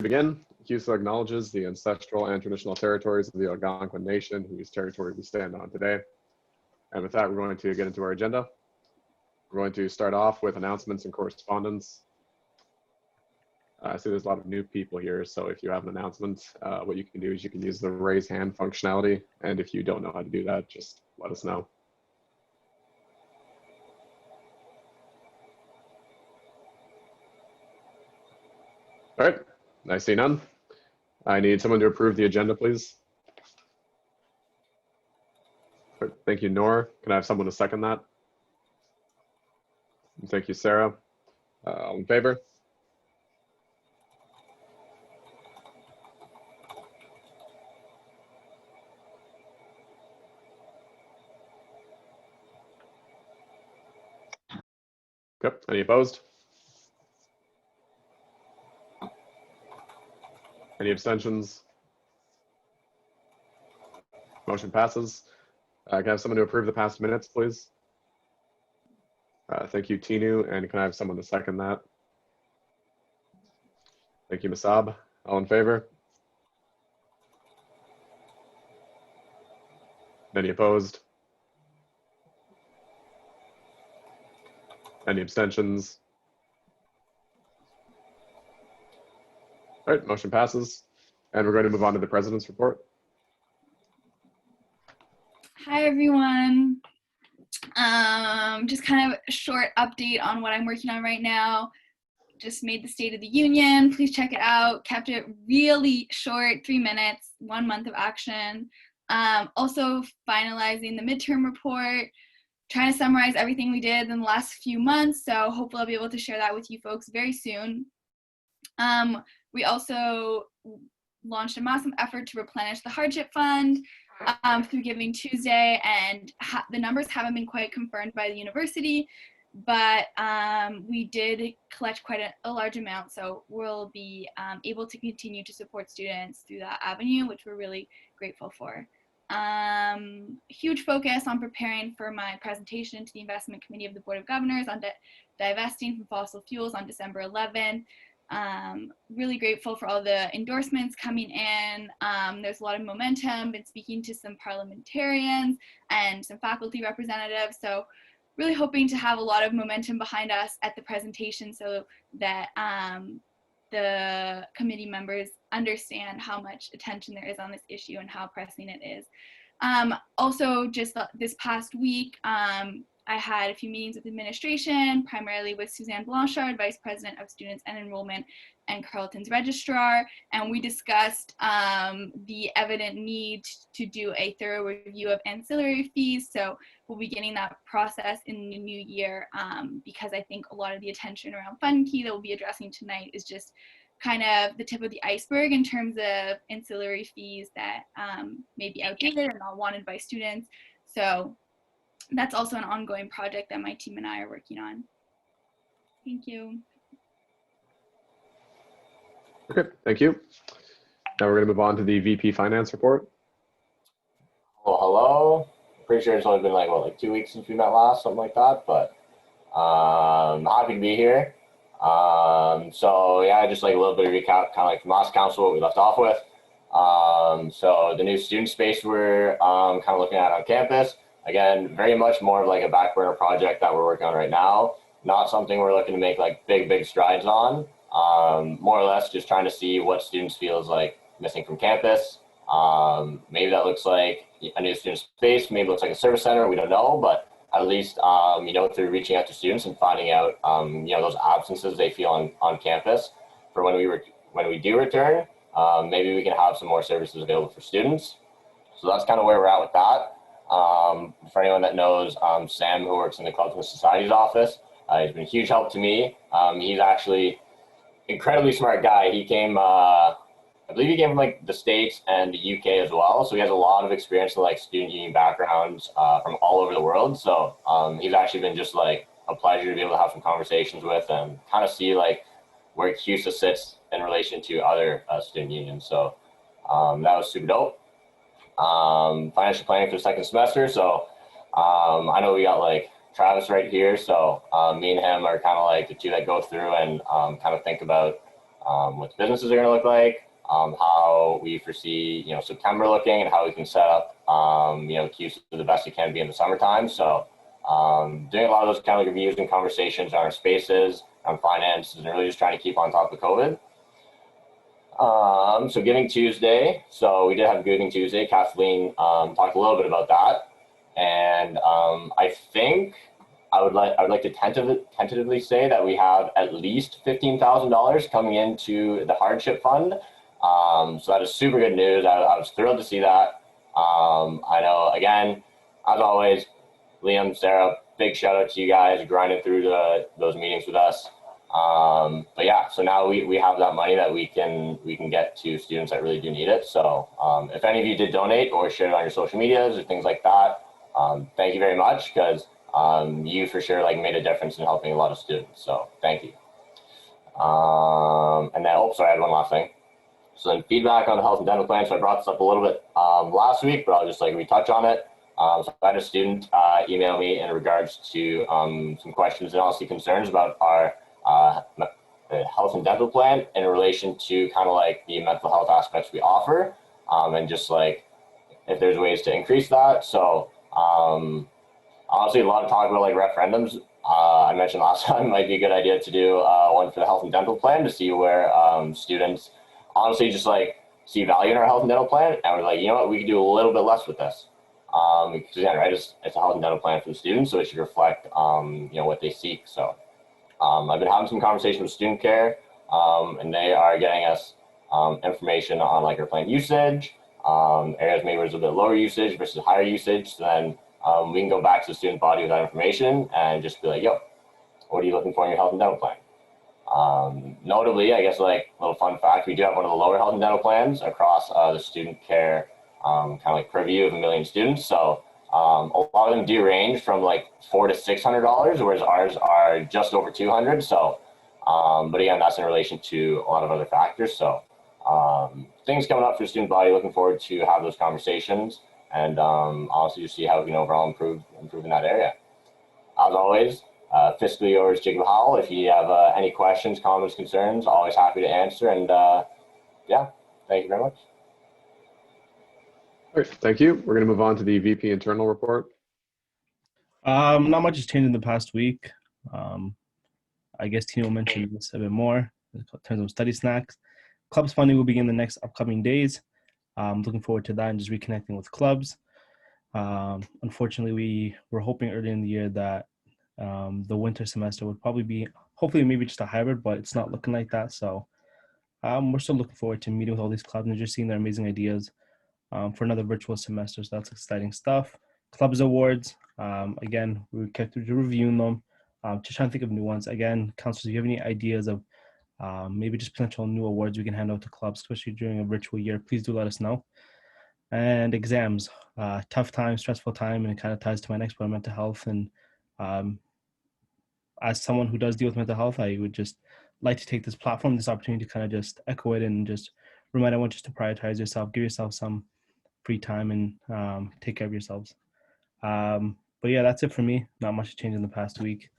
Begin, CUSA acknowledges the ancestral and traditional territories of the Algonquin Nation, whose territory we stand on today. And with that, we're going to get into our agenda. We're going to start off with announcements and correspondence. I see there's a lot of new people here, so if you have an announcement, what you can do is you can use the raise hand functionality. And if you don't know how to do that, just let us know. All right, I see none. I need someone to approve the agenda, please. Thank you, Nor. Can I have someone to second that? Thank you, Sarah. All in favor? Yep. Any opposed? Any abstentions? Motion passes. Can I have someone to approve the past minutes, please? Thank you, Tinu. And can I have someone to second that? Thank you, Masab. All in favor? Any opposed? Any abstentions? All right, motion passes. And we're going to move on to the president's report. Hi, everyone. Just kind of a short update on what I'm working on right now. Just made the State of the Union. Please check it out. Kept it really short, 3 minutes, 1 month of action. Also finalizing the midterm report, trying to summarize everything we did in the last few months. So hopefully I'll be able to share that with you folks very soon. We also launched a massive effort to replenish the hardship fund through Giving Tuesday, and the numbers haven't been quite confirmed by the university, but we did collect quite a large amount, so we'll be able to continue to support students through that avenue, which we're really grateful for. Huge focus on preparing for my presentation to the Investment Committee of the Board of Governors on divesting from fossil fuels on December 11th. Really grateful for all the endorsements coming in. There's a lot of momentum. Been speaking to some parliamentarians and some faculty representatives. So really hoping to have a lot of momentum behind us at the presentation so that the committee members understand how much attention there is on this issue and how pressing it is. Also, just this past week, I had a few meetings with administration, primarily with Suzanne Blanchard, Vice President of Students and Enrollment, and Carleton's Registrar, and we discussed the evident need to do a thorough review of ancillary fees. So we'll be getting that process in the new year because I think a lot of the attention around Fund Key that we'll be addressing tonight is just kind of the tip of the iceberg in terms of ancillary fees that may be outdated and not wanted by students. So that's also an ongoing project that my team and I are working on. Thank you. Okay, thank you. Now we're going to move on to the VP Finance report. Well, hello. Pretty sure it's only been like 2 weeks since we met last, something like that, but happy to be here. So yeah, just like a little bit of recap, kind of like from last council, what we left off with. So the new student space we're kind of looking at on campus. Again, very much more of like a back burner project that we're working on right now. Not something we're looking to make like big strides on. More or less just trying to see what students feel is like missing from campus. Maybe that looks like a new student space, maybe it looks like a service center, we don't know, but at least, you know, through reaching out to students and finding out, you know, those absences they feel on campus for when we do return, maybe we can have some more services available for students. So that's kind of where we're at with that. For anyone that knows Sam, who works in the Clubs and Societies office, he's been a huge help to me. He's actually incredibly smart guy. He came, I believe he came from like the States and the UK as well. So he has a lot of experience in like student union backgrounds from all over the world. So he's actually been just like a pleasure to be able to have some conversations with and kind of see like where CUSA sits in relation to other student unions. So that was super dope. Financial planning for the second semester. So I know we got like Travis right here. So me and him are kind of like the two that go through and kind of think about what the businesses are going to look like, how we foresee, September looking, and how we can set up, CUSA the best it can be in the summertime. So doing a lot of those kind of reviews and conversations on our spaces, on finances, and really just trying to keep on top of COVID. So Giving Tuesday. So we did have Giving Tuesday. Kathleen talked a little bit about that, and I think I would like to tentatively say that we have at least $15,000 coming into the hardship fund. So that is super good news. I was thrilled to see that. I know, again, as always, Liam, Sarah, big shout out to you guys grinding through those meetings with us. But yeah, so now we have that money that we can get to students that really do need it. So if any of you did donate or share it on your social medias or things like that, thank you very much, because you for sure made a difference in helping a lot of students. So thank you. And then, sorry, I had one last thing. So then feedback on the health and dental plan. So I brought this up a little bit last week, but I'll just retouch on it. So I had a student email me in regards to some questions and honestly concerns about our health and dental plan in relation to kind of the mental health aspects we offer, and just if there's ways to increase that. So honestly, a lot of talk about referendums. I mentioned last time it might be a good idea to do one for the health and dental plan to see where students honestly just see value in our health and dental plan, and we're like, you know what, we could do a little bit less with this. Because again, right, it's a health and dental plan for the students, so it should reflect what they seek. So I've been having some conversations with student care, and they are getting us information on our plan usage, areas maybe where there's a bit lower usage versus higher usage. So then we can go back to the student body with that information and just be like, yo, what are you looking for in your health and dental plan? Notably, I guess a little fun fact, we do have one of the lower health and dental plans across the student care kind of purview of 1 million students. So a lot of them do range from $400 to $600, whereas ours are just over 200. So, but again, that's in relation to a lot of other factors. So things coming up for the student body, looking forward to have those conversations and honestly just see how we can overall improve in that area. As always, fiscally yours, Jacob Howell. If you have any questions, comments, concerns, always happy to answer. And yeah, thank you very much. All right, thank you. We're going to move on to the VP internal report. Not much has changed in the past week. I guess Tino mentioned this a bit more in terms of study snacks. Clubs funding will begin the next upcoming days. Looking forward to that and just reconnecting with clubs. Unfortunately, we were hoping earlier in the year that the winter semester would probably be, hopefully maybe just a hybrid, but it's not looking like that. So we're still looking forward to meeting with all these clubs and just seeing their amazing ideas for another virtual semester. So that's exciting stuff. Clubs awards, again, we kept reviewing them, just trying to think of new ones. Again, counselors, if you have any ideas of maybe just potential new awards we can hand out to clubs, especially during a virtual year, please do let us know. And exams, tough time, stressful time, and it kind of ties to my next point, mental health. And as someone who does deal with mental health, I would just like to take this platform, this opportunity to kind of just echo it and just remind everyone just to prioritize yourself, give yourself some free time, and take care of yourselves. But yeah, that's it for me. Not much has changed in the past week.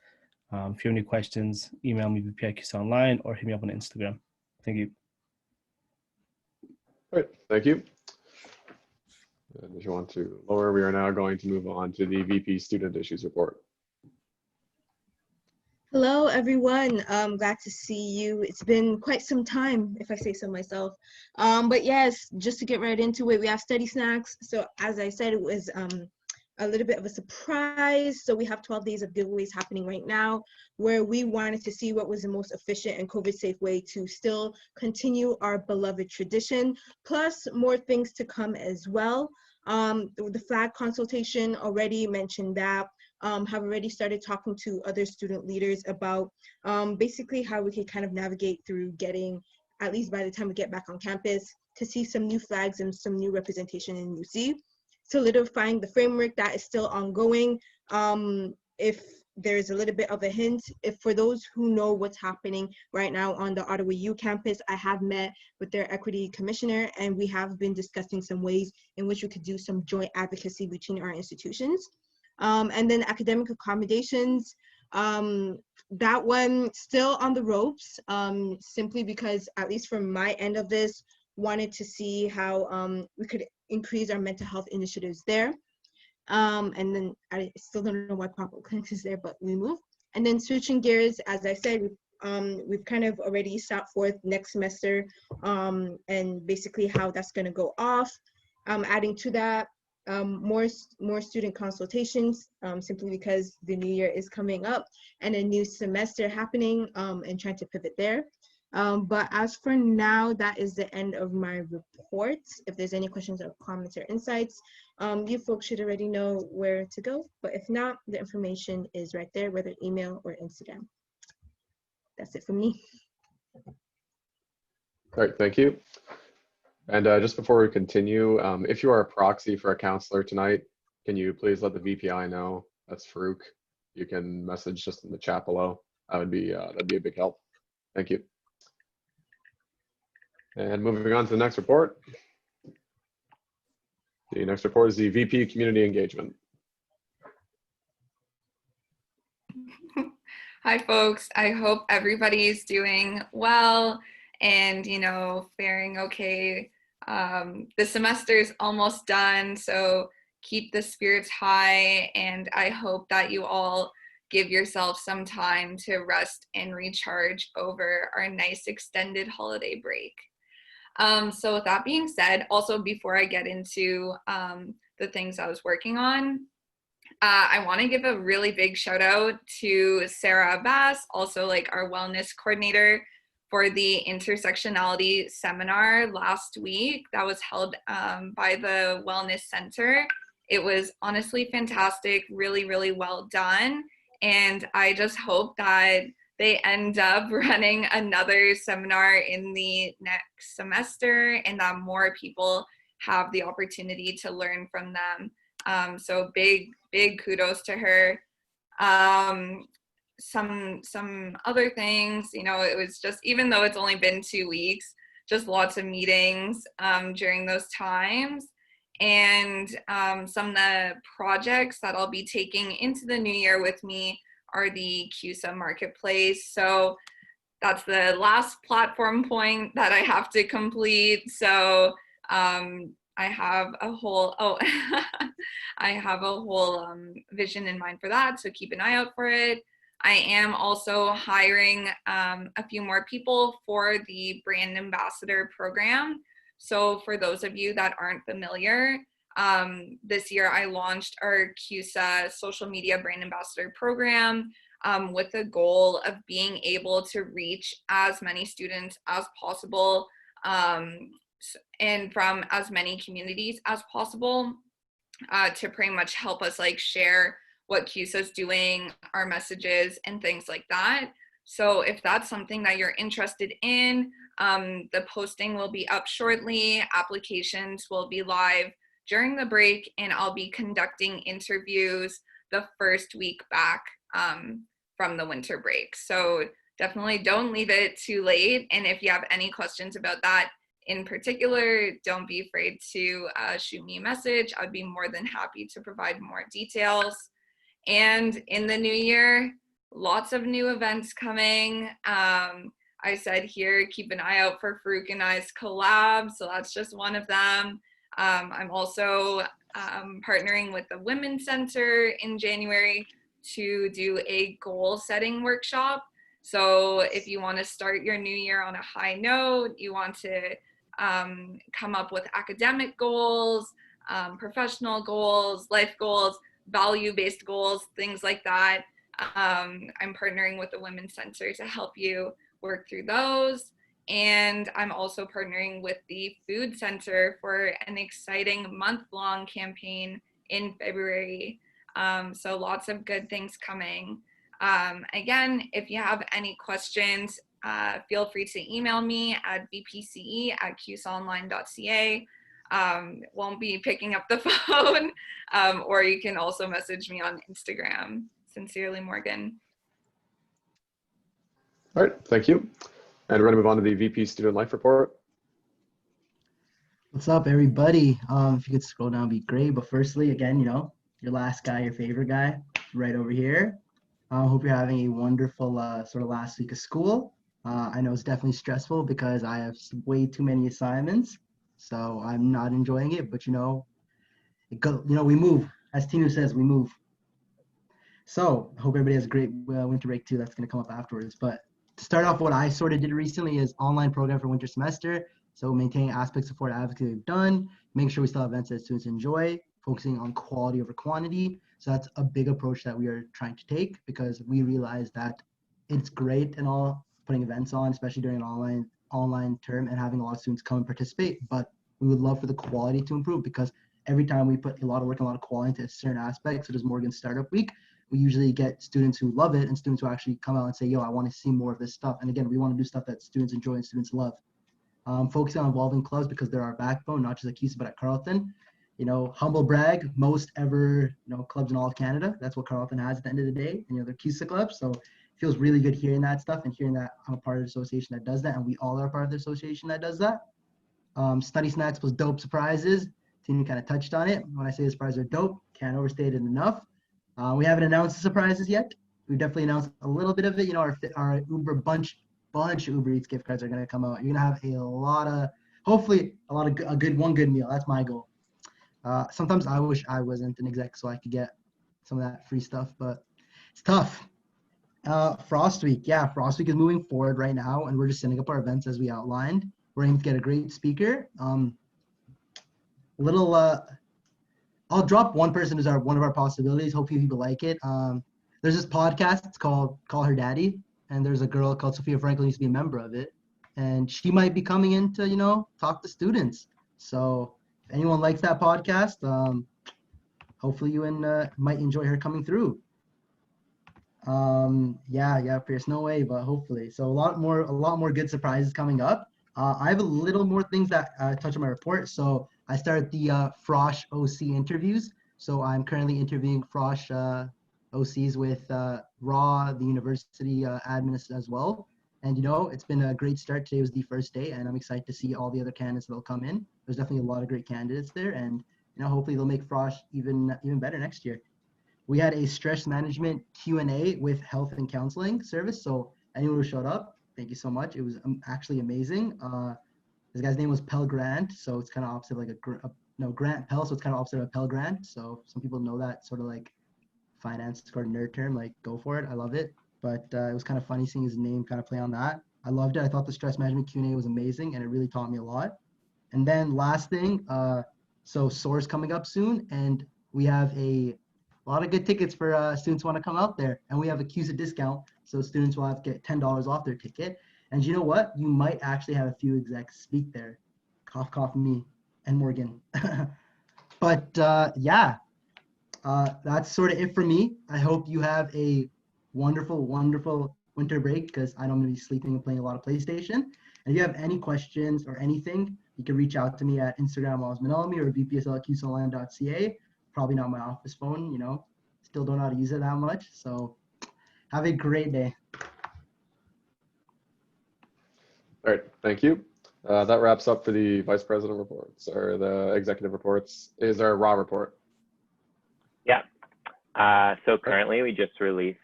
If you have any questions, email me VP@CUSA Online or hit me up on Instagram. Thank you. All right, thank you. And if you want to lower, we are now going to move on to the VP Student Issues Report. Hello, everyone. Glad to see you. It's been quite some time, if I say so myself. But yes, just to get right into it, we have study snacks. So as I said, it was a little bit of a surprise. So we have 12 days of giveaways happening right now, where we wanted to see what was the most efficient and COVID-safe way to still continue our beloved tradition, plus more things to come as well. The flag consultation, already mentioned that. Have already started talking to other student leaders about basically how we can kind of navigate through getting, at least by the time we get back on campus, to see some new flags and some new representation in UC. Solidifying the framework, that is still ongoing. If there's a little bit of a hint, if for those who know what's happening right now on the Ottawa U campus, I have met with their equity commissioner, and we have been discussing some ways in which we could do some joint advocacy between our institutions. And then academic accommodations, that one still on the ropes, simply because, at least from my end of this, wanted to see how we could increase our mental health initiatives there. And then I still don't know why pop-up clinics is there, but we move. And then switching gears, as I said, we've kind of already set forth next semester, and basically how that's going to go off. Adding to that, more student consultations, simply because the new year is coming up and a new semester happening, and trying to pivot there. But as for now, that is the end of my report. If there's any questions or comments or insights, you folks should already know where to go. But if not, the information is right there, whether email or Instagram. That's it from me. All right, thank you. And just before we continue, if you are a proxy for a counselor tonight, can you please let the VPI know? That's Farouk. You can message just in the chat below. That'd be a big help. Thank you. And moving on to the next report. The next report is the VP Community Engagement. Hi, folks. I hope everybody's doing well and, faring okay. The semester is almost done, so keep the spirits high, and I hope that you all give yourself some time to rest and recharge over our nice extended holiday break. So with that being said, also before I get into the things I was working on, I want to give a really big shout out to Sarah Abbas, also like our wellness coordinator, for the intersectionality seminar last week that was held by the Wellness Center. It was honestly fantastic, really, really well done. And I just hope that they end up running another seminar in the next semester and that more people have the opportunity to learn from them. So big kudos to her. Some other things, it was just, even though it's only been 2 weeks, just lots of meetings during those times. And some of the projects that I'll be taking into the new year with me are the CUSA Marketplace. So that's the last platform point that I have to complete. So I have a whole, vision in mind for that. So keep an eye out for it. I am also hiring a few more people for the brand ambassador program. So for those of you that aren't familiar, this year I launched our CUSA social media brand ambassador program with the goal of being able to reach as many students as possible and from as many communities as possible to pretty much help us share what CUSA is doing, our messages, and things like that. So if that's something that you're interested in, the posting will be up shortly. Applications will be live during the break, and I'll be conducting interviews the first week back from the winter break. So definitely don't leave it too late. And if you have any questions about that in particular, don't be afraid to shoot me a message. I'd be more than happy to provide more details. And in the new year, lots of new events coming. I said here, keep an eye out for Farouk and I's collab. So that's just one of them. I'm also partnering with the Women's Center in January to do a goal setting workshop. So if you want to start your new year on a high note, you want to come up with academic goals, professional goals, life goals, value-based goals, things like that. I'm partnering with the Women's Center to help you work through those. And I'm also partnering with the Food Center for an exciting month-long campaign in February. So lots of good things coming. Again, if you have any questions, feel free to email me at bpce@cusaonline.ca. Won't be picking up the phone, or you can also message me on Instagram. Sincerely, Morgan. All right, thank you. And we're going to move on to the VP Student Life Report. What's up, everybody? If you could scroll down, it'd be great. But firstly, again, your last guy, your favorite guy, right over here. I hope you're having a wonderful sort of last week of school. I know it's definitely stressful because I have way too many assignments, so I'm not enjoying it. But we move. As Tinu says, we move. So I hope everybody has a great winter break too. That's going to come up afterwards. But to start off, what I sort of did recently is online program for winter semester. So maintaining aspects of Florida advocacy we've done, making sure we still have events that students enjoy, focusing on quality over quantity. So that's a big approach that we are trying to take because we realize that it's great and all putting events on, especially during an online term and having a lot of students come and participate. But we would love for the quality to improve because every time we put a lot of work and a lot of quality into a certain aspect, such as Morgan's Startup Week, we usually get students who love it and students who actually come out and say, yo, I want to see more of this stuff. And again, we want to do stuff that students enjoy and students love. Focusing on evolving clubs because they're our backbone, not just at CUSA, but at Carleton. Humble brag, most ever, clubs in all of Canada. That's what Carleton has at the end of the day. And, they're CUSA clubs. So it feels really good hearing that stuff and hearing that I'm a part of the association that does that. And we all are a part of the association that does that. Study snacks was dope surprises. Tina kind of touched on it. When I say the surprises are dope, can't overstate it enough. We haven't announced the surprises yet. We've definitely announced a little bit of it. Our Uber bunch of Uber Eats gift cards are going to come out. You're going to have hopefully a good meal. That's my goal. Sometimes I wish I wasn't an exec so I could get some of that free stuff, but it's tough. Frost Week. Yeah, Frost Week is moving forward right now, and we're just setting up our events as we outlined. We're aiming to get a great speaker. I'll drop one person as one of our possibilities. Hopefully people like it. There's this podcast. It's called Call Her Daddy. And there's a girl called Sophia Franklin who used to be a member of it. And she might be coming in to, talk to students. So if anyone likes that podcast, hopefully you might enjoy her coming through. Pierce, no way, but hopefully. So a lot more good surprises coming up. I have a little more things that touch on my report. So I started the Frosh OC interviews. So I'm currently interviewing Frosh OCs with Raw, the university admin as well. And, it's been a great start. Today was the first day, and I'm excited to see all the other candidates that'll come in. There's definitely a lot of great candidates there, and, hopefully they'll make Frosh even better next year. We had a stress management Q&A with health and counseling service. So anyone who showed up, thank you so much. It was actually amazing. This guy's name was Pell Grant, so it's kind of opposite of Grant Pell, so it's kind of opposite of Pell Grant. So some people know that sort of like finance sort of nerd term, like go for it. I love it. But it was kind of funny seeing his name kind of play on that. I loved it. I thought the stress management Q&A was amazing, and it really taught me a lot. And then last thing, so SOAR's coming up soon, and we have a lot of good tickets for students who want to come out there. And we have a CUSA discount, so students will have to get $10 off their ticket. And you know what? You might actually have a few execs speak there. Cough, cough, me and Morgan. But that's sort of it for me. I hope you have a wonderful, wonderful winter break because I know I'm going to be sleeping and playing a lot of PlayStation. And if you have any questions or anything, you can reach out to me at Instagram, Osmanelmi, or bpsl@cusonline.ca. Probably not my office phone, still don't know how to use it that much. So have a great day. All right, thank you. That wraps up for the vice president reports or the executive reports. Is there a raw report? Yeah. So currently we just released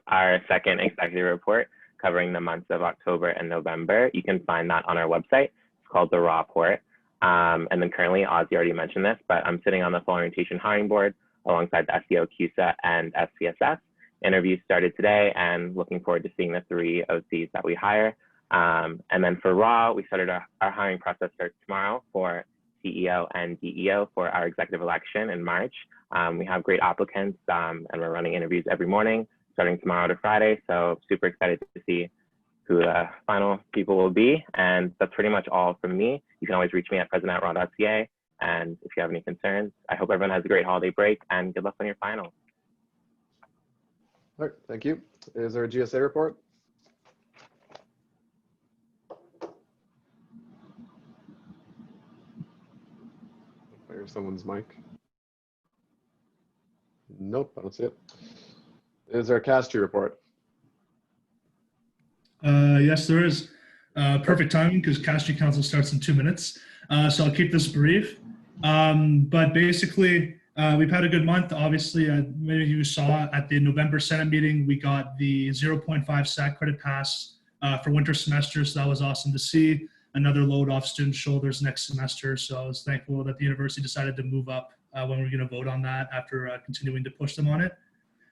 our second executive report covering the months of October and November. You can find that on our website. It's called the Raw Report. And then currently, Ozzy already mentioned this, but I'm sitting on the Fall Orientation Hiring Board alongside the SEO, CUSA, and SCSS. Interviews started today and looking forward to seeing the 3 OCs that we hire. And then for Raw, we started our hiring process starts tomorrow for CEO and DEO for our executive election in March. We have great applicants and we're running interviews every morning starting tomorrow to Friday. So super excited to see who the final people will be. And that's pretty much all from me. You can always reach me at president@raw.ca. And if you have any concerns, I hope everyone has a great holiday break and good luck on your finals. All right, thank you. Is there a GSA report? Fire someone's mic. Nope, I don't see it. Is there a CAST report? Yes, there is. Perfect timing because CUSA Council starts in 2 minutes. So I'll keep this brief. But basically, We've had a good month. Obviously, many of you saw at the November Senate meeting, we got the 0.5 SAT credit pass for winter semester. So that was awesome to see. Another load off students' shoulders next semester. So I was thankful that the university decided to move up when we were going to vote on that after continuing to push them on it.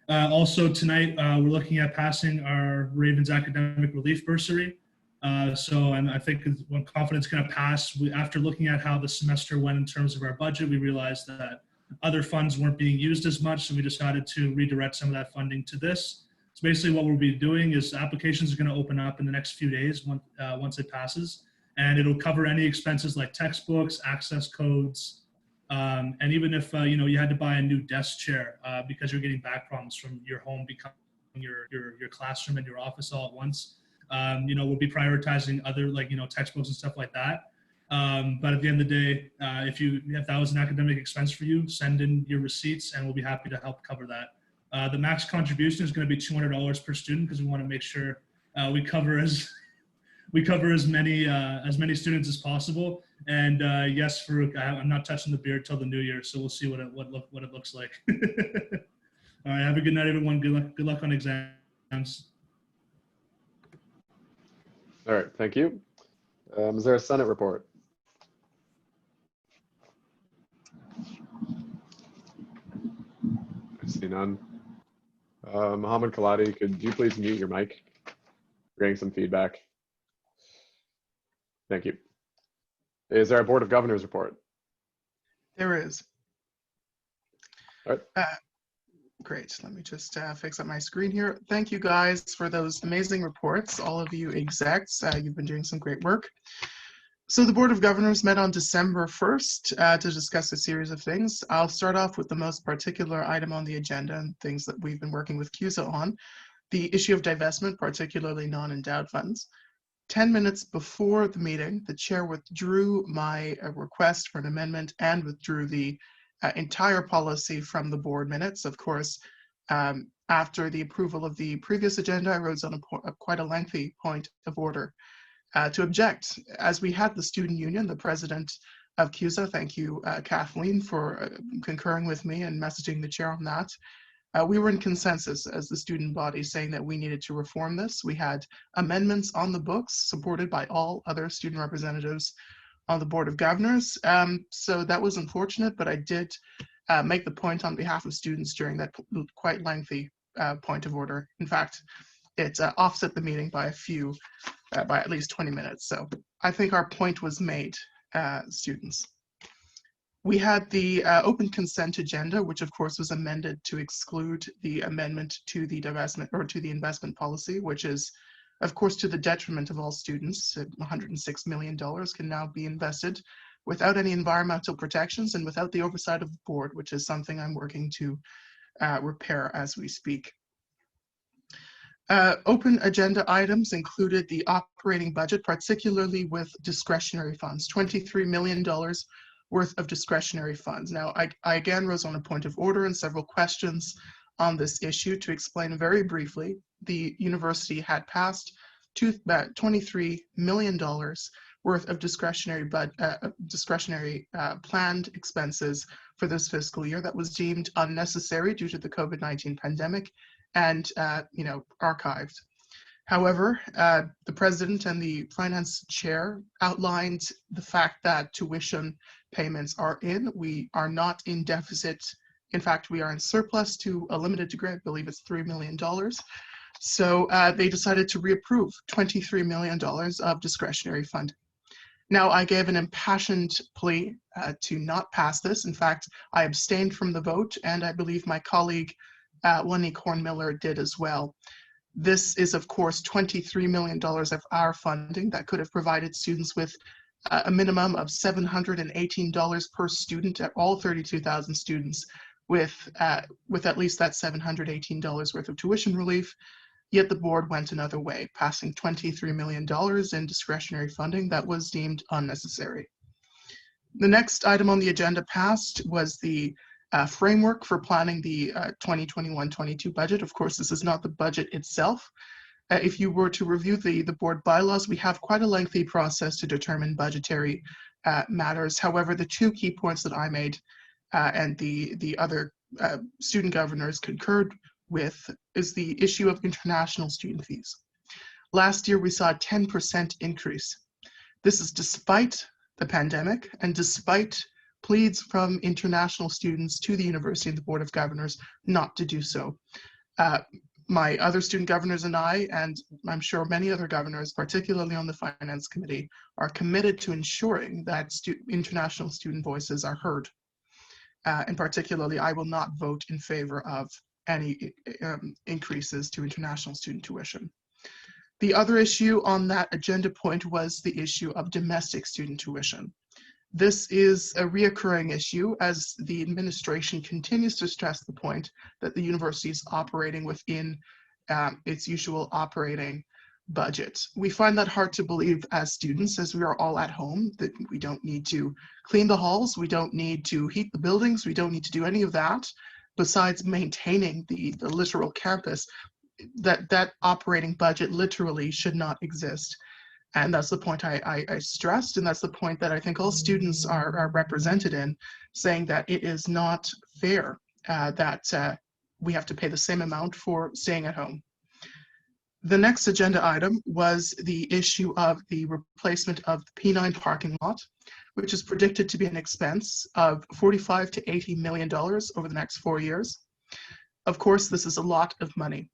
Also tonight, we're looking at passing our Ravens Academic Relief Bursary. And I think when confidence going to pass, after looking at how the semester went in terms of our budget, we realized that other funds weren't being used as much, so we decided to redirect some of that funding to this. So basically what we'll be doing is applications are going to open up in the next few days once it passes, and it'll cover any expenses like textbooks, access codes, and even if you had to buy a new desk chair because you're getting back problems from your home becoming your classroom and your office all at once, we'll be prioritizing other textbooks and stuff like that. But at the end of the day, if that was an academic expense for you, send in your receipts and we'll be happy to help cover that. The max contribution is going to be $200 per student because we want to make sure we cover as many students as possible. And yes, Farouk, I'm not touching the beard till the new year, so we'll see what it looks like. All right, have a good night, everyone. Good luck on exams. All right, thank you. Is there a Senate report? I see none. Mohammed Khaladi, could you please mute your mic? We're getting some feedback. Thank you. Is there a Board of Governors report? There is. All right. Great. Let me just fix up my screen here. Thank you guys for those amazing reports. All of you execs, you've been doing some great work. So the Board of Governors met on December 1st to discuss a series of things. I'll start off with the most particular item on the agenda and things that we've been working with CUSA on, the issue of divestment, particularly non-endowed funds. 10 minutes before the meeting, the chair withdrew my request for an amendment and withdrew the entire policy from the board minutes. Of course, after the approval of the previous agenda, I wrote on quite a lengthy point of order to object. As we had the student union, the president of CUSA, thank you, Kathleen, for concurring with me and messaging the chair on that. We were in consensus as the student body saying that we needed to reform this. We had amendments on the books supported by all other student representatives on the Board of Governors. So that was unfortunate, but I did make the point on behalf of students during that quite lengthy point of order. In fact, it offset the meeting by by at least 20 minutes. So I think our point was made, students. We had the open consent agenda, which of course was amended to exclude the amendment to the divestment or to the investment policy, which is of course to the detriment of all students. $106 million can now be invested without any environmental protections and without the oversight of the board, which is something I'm working to repair as we speak. Open agenda items included the operating budget, particularly with discretionary funds, $23 million worth of discretionary funds. Now, I again rose on a point of order and several questions on this issue. To explain very briefly, the university had passed $23 million worth of discretionary planned expenses for this fiscal year that was deemed unnecessary due to the COVID-19 pandemic and archived. However, the president and the finance chair outlined the fact that tuition payments are in. We are not in deficit. In fact, we are in surplus to a limited degree. I believe it's $3 million. So they decided to reapprove $23 million of discretionary funding. Now, I gave an impassioned plea to not pass this. In fact, I abstained from the vote, and I believe my colleague, Lenny Kornmiller, did as well. This is, of course, $23 million of our funding that could have provided students with a minimum of $718 per student at all 32,000 students with at least that $718 worth of tuition relief. Yet the board went another way, passing $23 million in discretionary funding that was deemed unnecessary. The next item on the agenda passed was the framework for planning the 2021-22 budget. Of course, this is not the budget itself. If you were to review the board bylaws, we have quite a lengthy process to determine budgetary matters. However, the two key points that I made and the other student governors concurred with, is the issue of international student fees. Last year, we saw a 10% increase. This is despite the pandemic and despite pleads from international students to the university and the Board of Governors not to do so. My other student governors and I, and I'm sure many other governors, particularly on the Finance Committee, are committed to ensuring that international student voices are heard. And particularly, I will not vote in favor of any increases to international student tuition. The other issue on that agenda point was the issue of domestic student tuition. This is a reoccurring issue as the administration continues to stress the point that the university is operating within its usual operating budget. We find that hard to believe as students, as we are all at home, that we don't need to clean the halls, we don't need to heat the buildings, we don't need to do any of that besides maintaining the literal campus. That operating budget literally should not exist. And that's the point I stressed, and that's the point that I think all students are represented in, saying that it is not fair that we have to pay the same amount for staying at home. The next agenda item was the issue of the replacement of the P9 parking lot, which is predicted to be an expense of $45 to $80 million over the next 4 years. Of course, this is a lot of money.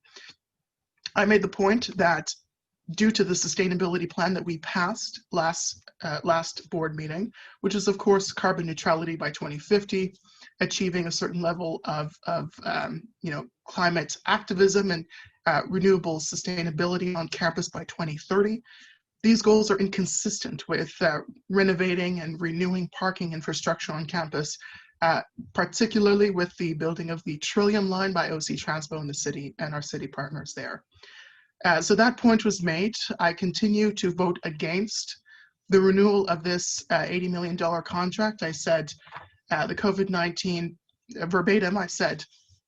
I made the point that due to the sustainability plan that we passed last board meeting, which is of course carbon neutrality by 2050, achieving a certain level of climate activism and renewable sustainability on campus by 2030. These goals are inconsistent with renovating and renewing parking infrastructure on campus, particularly with the building of the Trillium line by OC Transpo in the city and our city partners there. So that point was made. I continue to vote against the renewal of this $80 million contract. I said the COVID-19, verbatim, I said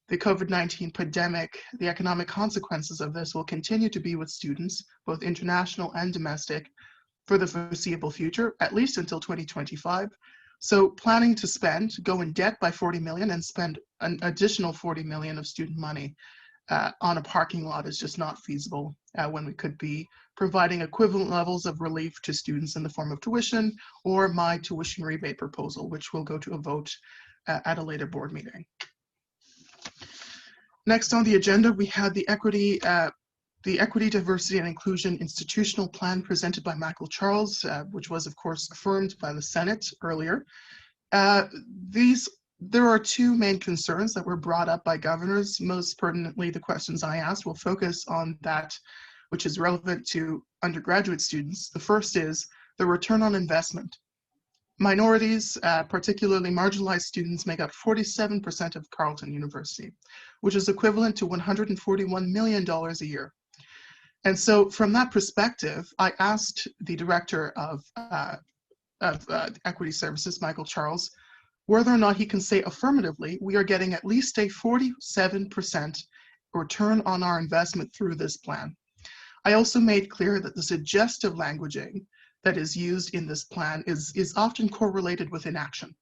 the COVID-19 pandemic, the economic consequences of this will continue to be with students, both international and domestic, for the foreseeable future, at least until 2025. So planning to go in debt by 40 million and spend an additional 40 million of student money on a parking lot is just not feasible when we could be providing equivalent levels of relief to students in the form of tuition or my tuition rebate proposal, which will go to a vote at a later board meeting. Next on the agenda, we had the Equity, Diversity and Inclusion Institutional Plan presented by Michael Charles, which was of course affirmed by the Senate earlier. There are two main concerns that were brought up by governors. Most pertinently, the questions I asked will focus on that which is relevant to undergraduate students. The first is the return on investment. Minorities, particularly marginalized students, make up 47% of Carleton University, which is equivalent to $141 million a year. And so from that perspective, I asked the director of Equity Services, Michael Charles, whether or not he can say affirmatively, we are getting at least a 47% return on our investment through this plan. I also made clear that the suggestive languaging that is used in this plan is often correlated with inaction.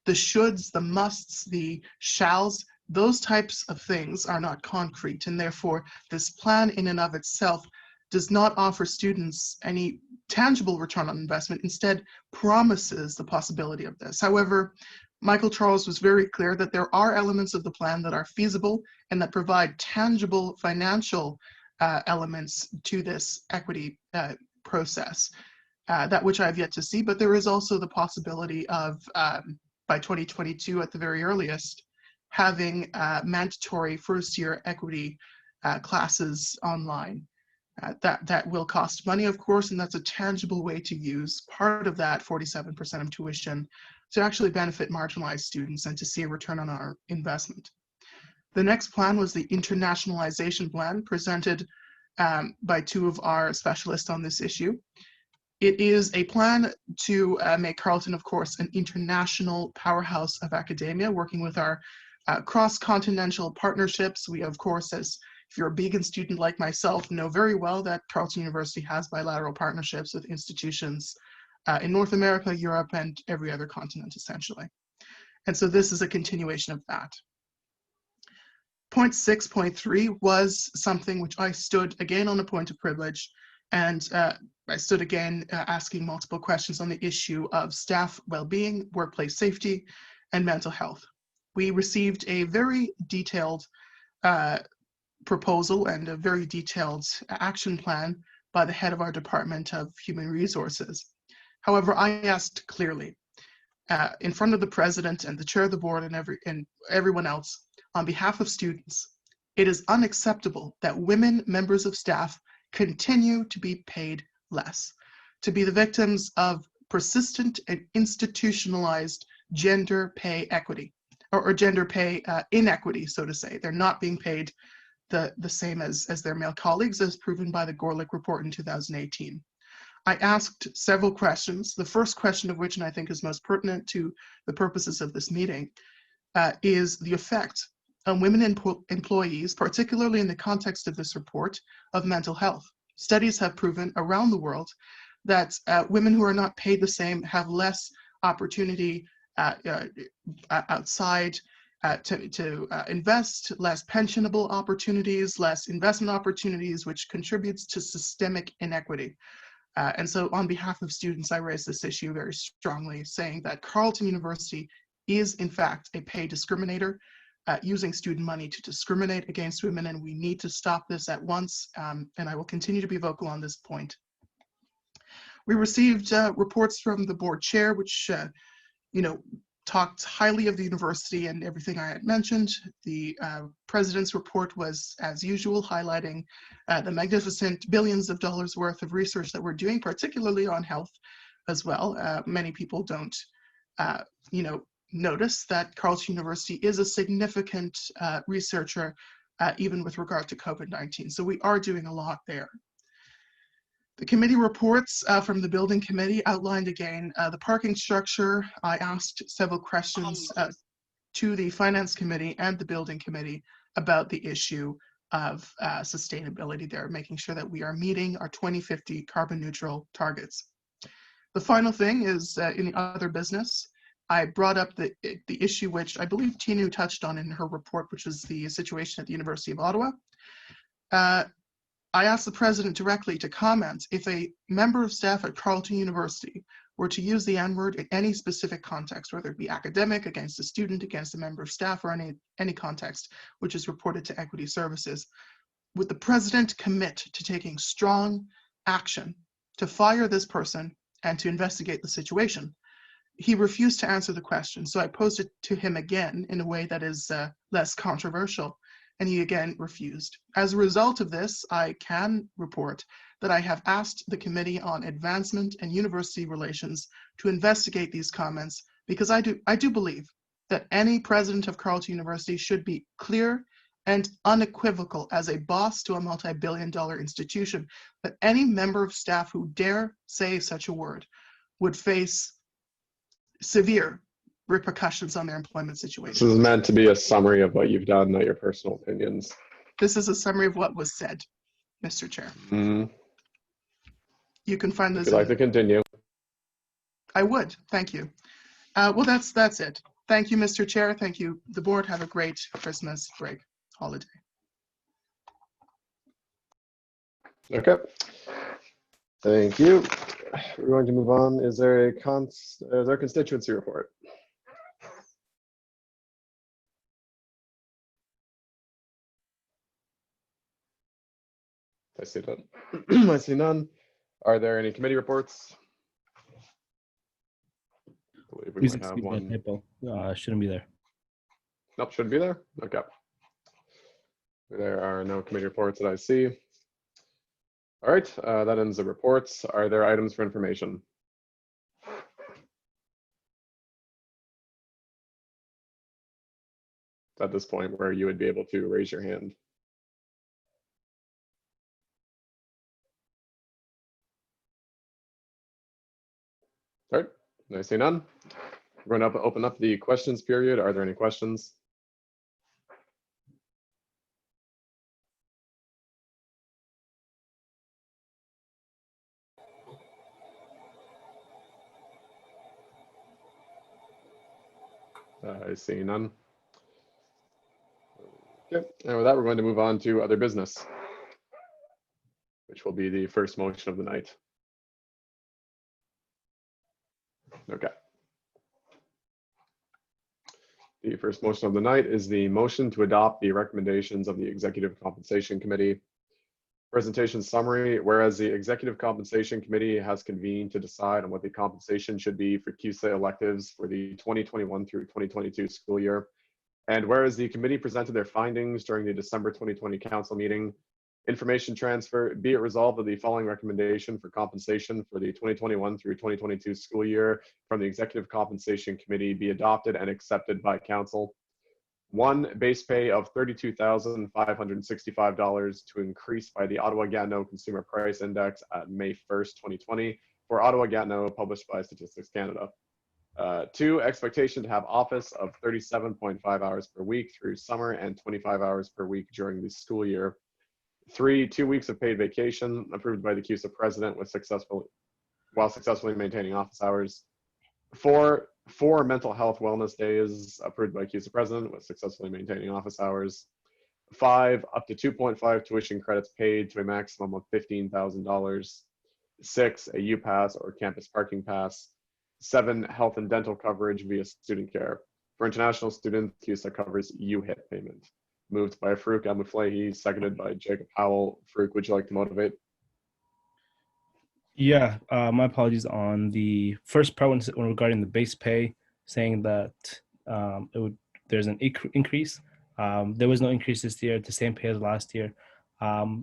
The shoulds, the musts, the shalls, those types of things are not concrete, and therefore this plan in and of itself does not offer students any tangible return on investment, instead promises the possibility of this. However, Michael Charles was very clear that there are elements of the plan that are feasible and that provide tangible financial elements to this equity process, that which I have yet to see, but there is also the possibility of, by 2022 at the very earliest, having mandatory first-year equity classes online. That will cost money, of course, and that's a tangible way to use part of that 47% of tuition to actually benefit marginalized students and to see a return on our investment. The next plan was the internationalization plan presented by two of our specialists on this issue. It is a plan to make Carleton, of course, an international powerhouse of academia, working with our cross-continental partnerships. We, of course, if you're a Beacon student like myself, know very well that Carleton University has bilateral partnerships with institutions in North America, Europe, and every other continent, essentially. And so this is a continuation of that. Point 6.3 was something which I stood again on a point of privilege, and I stood again asking multiple questions on the issue of staff well-being, workplace safety, and mental health. We received a very detailed proposal and a very detailed action plan by the head of our Department of Human Resources. However, I asked clearly in front of the president and the chair of the board and everyone else, on behalf of students, it is unacceptable that women members of staff continue to be paid less, to be the victims of persistent and institutionalized gender pay equity, or gender pay inequity, so to say. They're not being paid the same as their male colleagues, as proven by the Gorlick report in 2018. I asked several questions, the first question of which, and I think is most pertinent to the purposes of this meeting, is the effect on women employees, particularly in the context of this report, of mental health. Studies have proven around the world that women who are not paid the same have less opportunity outside to invest, less pensionable opportunities, less investment opportunities, which contributes to systemic inequity. And so on behalf of students, I raise this issue very strongly, saying that Carleton University is in fact a pay discriminator, using student money to discriminate against women, and we need to stop this at once, and I will continue to be vocal on this point. We received reports from the board chair, which talked highly of the university and everything I had mentioned. The president's report was, as usual, highlighting the magnificent billions of dollars worth of research that we're doing, particularly on health as well. Many people don't, notice that Carleton University is a significant researcher, even with regard to COVID-19. So we are doing a lot there. The committee reports from the building committee outlined again the parking structure. I asked several questions to the finance committee and the building committee about the issue of sustainability there, making sure that we are meeting our 2050 carbon neutral targets. The final thing is in the other business, I brought up the issue which I believe Tinu touched on in her report, which is the situation at the University of Ottawa. I asked the president directly to comment if a member of staff at Carleton University were to use the N-word in any specific context, whether it be academic, against a student, against a member of staff, or any context which is reported to Equity Services. Would the president commit to taking strong action to fire this person and to investigate the situation? He refused to answer the question, so I posed it to him again in a way that is less controversial, and he again refused. As a result of this, I can report that I have asked the Committee on Advancement and University Relations to investigate these comments, because I do believe that any president of Carleton University should be clear and unequivocal as a boss to a multi-billion-dollar institution, that any member of staff who dare say such a word would face severe repercussions on their employment situation. This is meant to be a summary of what you've done, not your personal opinions. This is a summary of what was said, Mr. Chair. Mm-hmm. You can find this. If you'd like to continue. I would, thank you. Well, that's it. Thank you, Mr. Chair. Thank you, the board. Have a great Christmas break holiday. Okay. Thank you. We're going to move on. Is there a constituency report? I see none. I see none. Are there any committee reports? I believe we Please might have excuse one. that typo. Shouldn't be there. Nope, shouldn't be there. Okay. There are no committee reports that I see. All right, that ends the reports. Are there items for information? At this point where you would be able to raise your hand. All right, I see none. We're going to open up the questions period. Are there any questions? I see none. Okay, and with that, we're going to move on to other business, which will be the first motion of the night. Okay. The first motion of the night is the motion to adopt the recommendations of the Executive Compensation Committee. Presentation summary, whereas the Executive Compensation Committee has convened to decide on what the compensation should be for CUSA electives for the 2021 through 2022 school year. And whereas the committee presented their findings during the December 2020 council meeting, information transfer, be it resolved that the following recommendation for compensation for the 2021 through 2022 school year from the Executive Compensation Committee be adopted and accepted by council. 1, base pay of $32,565 to increase by the Ottawa-Gatineau Consumer Price Index at May 1st, 2020 for Ottawa-Gatineau, published by Statistics Canada. 2, expectation to have office of 37.5 hours per week through summer and 25 hours per week during the school year. 3, 2 weeks of paid vacation approved by the CUSA president while successfully maintaining office hours. 4, 4 mental health wellness days approved by CUSA president with successfully maintaining office hours. 5, up to 2.5 tuition credits paid to a maximum of $15,000. 6, a U-Pass or campus parking pass. 7, health and dental coverage via student care. For international students, CUSA covers U-HIT payment. Moved by Farouk Al-Muflahi, seconded by Jacob Howell. Farouk, would you like to motivate? Yeah, my apologies on the first part when regarding the base pay, saying that there's an increase. There was no increase this year, the same pay as last year.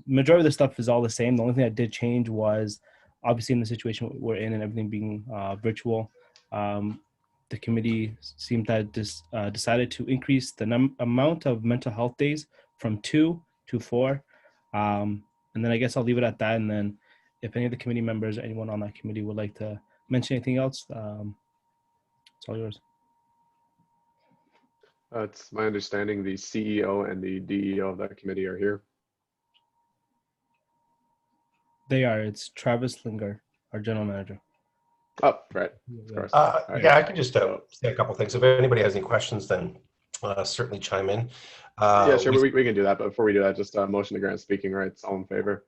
Majority of the stuff is all the same. The only thing that did change was obviously in the situation we're in and everything being virtual. The committee seemed to have decided to increase the amount of mental health days from 2 to 4. And then I guess I'll leave it at that. And then if any of the committee members or anyone on that committee would like to mention anything else, it's all yours. It's my understanding the CEO and the DEO of that committee are here. They are. It's Travis Linger, our general manager. Oh, right. Of course. Yeah, I can just say a couple things. If anybody has any questions, then certainly chime in. Yeah, sure. We can do that. But before we do that, just motion to grant speaking rights. All in favor?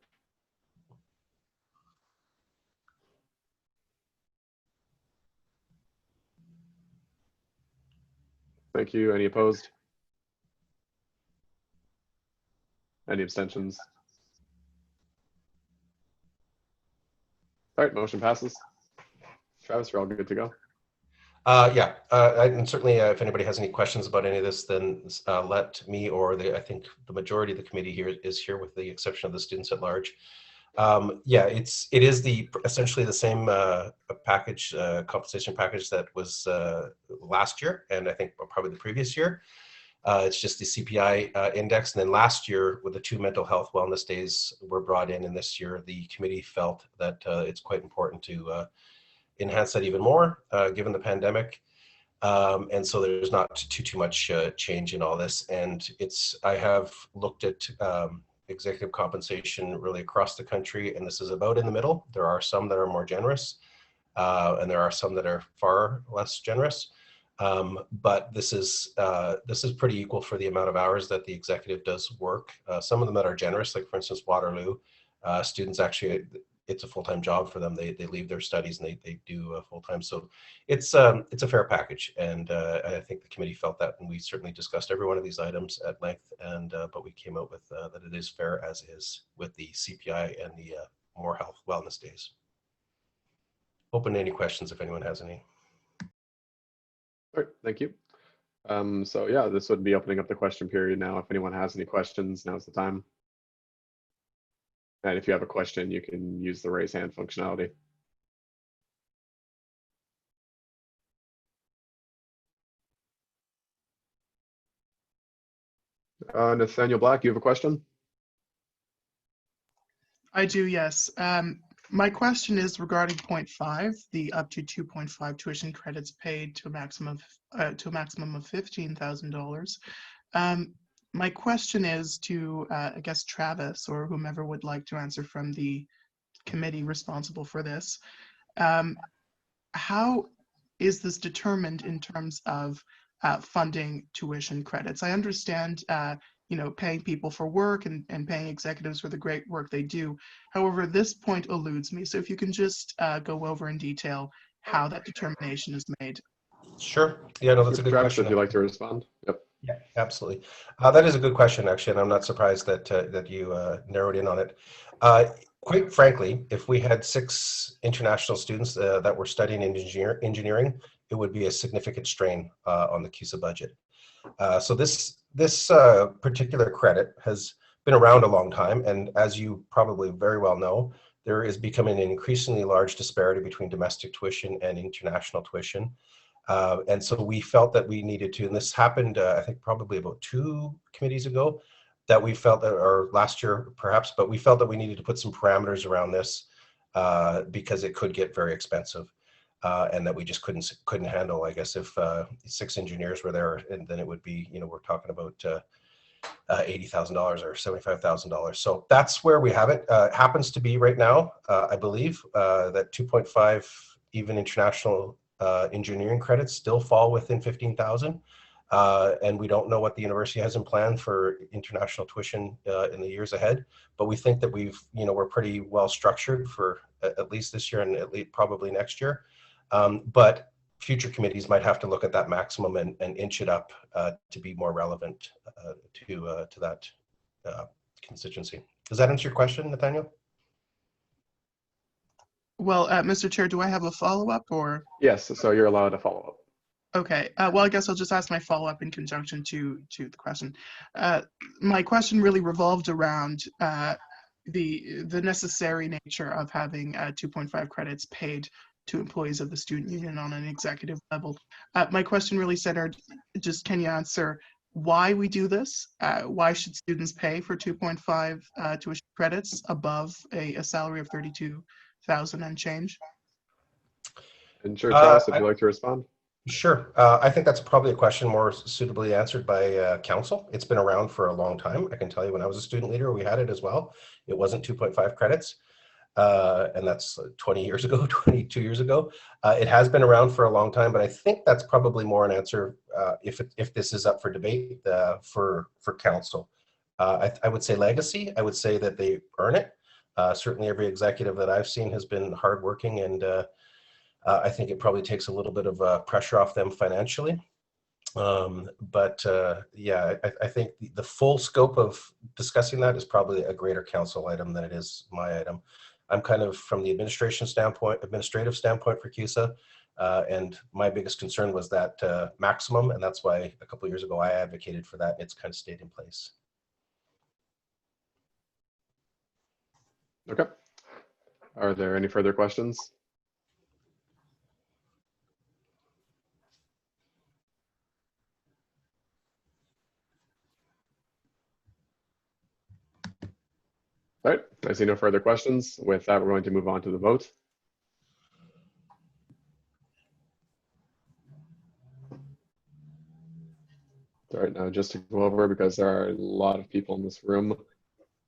Thank you. Any opposed? Any abstentions? All right, motion passes. Travis, we're all good to go. Yeah, and certainly if anybody has any questions about any of this, then let me or I think the majority of the committee here is here, with the exception of the students at large. Yeah, it is essentially the same package, compensation package that was last year, and I think probably the previous year. It's just the CPI index, and then last year with the 2 mental health wellness days were brought in, and this year the committee felt that it's quite important to enhance that even more given the pandemic. And so there's not too much change in all this. And I have looked at executive compensation really across the country, and this is about in the middle. There are some that are more generous, and there are some that are far less generous. But this is pretty equal for the amount of hours that the executive does work. Some of them that are generous, like for instance, Waterloo, students actually, it's a full-time job for them. They leave their studies and they do full-time. So it's a fair package. And I think the committee felt that, and we certainly discussed every one of these items at length. And but we came out with that it is fair as is with the CPI and the more health wellness days. Open to any questions if anyone has any. All right, thank you. So yeah, this would be opening up the question period now. If anyone has any questions, now's the time. And if you have a question, you can use the raise hand functionality. Nathaniel Black, you have a question? I do, yes. My question is regarding point 5, the up to 2.5 tuition credits paid to a maximum of $15,000. My question is to, I guess, Travis or whomever would like to answer from the committee responsible for this. How is this determined in terms of funding tuition credits. I understand, paying people for work and paying executives for the great work they do. However, this point eludes me. So if you can just go over in detail how that determination is made. Sure. Yeah, no, that's a good Travis, question. would you like to respond? Yep. Yeah, absolutely. That is a good question, actually, and I'm not surprised that that you narrowed in on it. Quite frankly, if we had 6 international students that were studying engineering, it would be a significant strain on the CUSA budget. So this particular credit has been around a long time, and as you probably very well know, there is becoming an increasingly large disparity between domestic tuition and international tuition. And so we felt that we needed to, and this happened, I think probably about 2 committees ago, that we felt that, or last year perhaps, but we felt that we needed to put some parameters around this because it could get very expensive. And that we just couldn't handle. I guess if 6 engineers were there, and then it would be, we're talking about $80,000 or $75,000. So that's where we have it. Happens to be right now, I believe, that 2.5 even international engineering credits still fall within 15,000. And we don't know what the university has in plan for international tuition in the years ahead. But we think that we're pretty well structured for at least this year and at least probably next year. But future committees might have to look at that maximum and inch it up to be more relevant to that constituency. Does that answer your question, Nathaniel? Well, Mr. Chair, do I have a follow-up or? Yes, so you're allowed to follow up. Okay, well, I guess I'll just ask my follow-up in conjunction to the question. My question really revolved around the necessary nature of having 2.5 credits paid to employees of the student union on an executive level. My question really centered, just can you answer why we do this? Why should students pay for 2.5 tuition credits above a salary of 32,000 and change? And sure, Travis, would you like to respond? Sure. I think that's probably a question more suitably answered by council. It's been around for a long time. I can tell you when I was a student leader, we had it as well. It wasn't 2.5 credits. And that's 20 years ago, 22 years ago. It has been around for a long time, but I think that's probably more an answer if this is up for debate for council. I would say legacy. I would say that they earn it. Certainly every executive that I've seen has been hardworking, and I think it probably takes a little bit of pressure off them financially. Yeah, I think the full scope of discussing that is probably a greater council item than it is my item. I'm kind of from the administrative standpoint for CUSA, and my biggest concern was that maximum, and that's why a couple of years ago I advocated for that. It's kind of stayed in place. Okay. Are there any further questions? All right, I see no further questions. With that, we're going to move on to the vote. All right, now just to go over, because there are a lot of people in this room,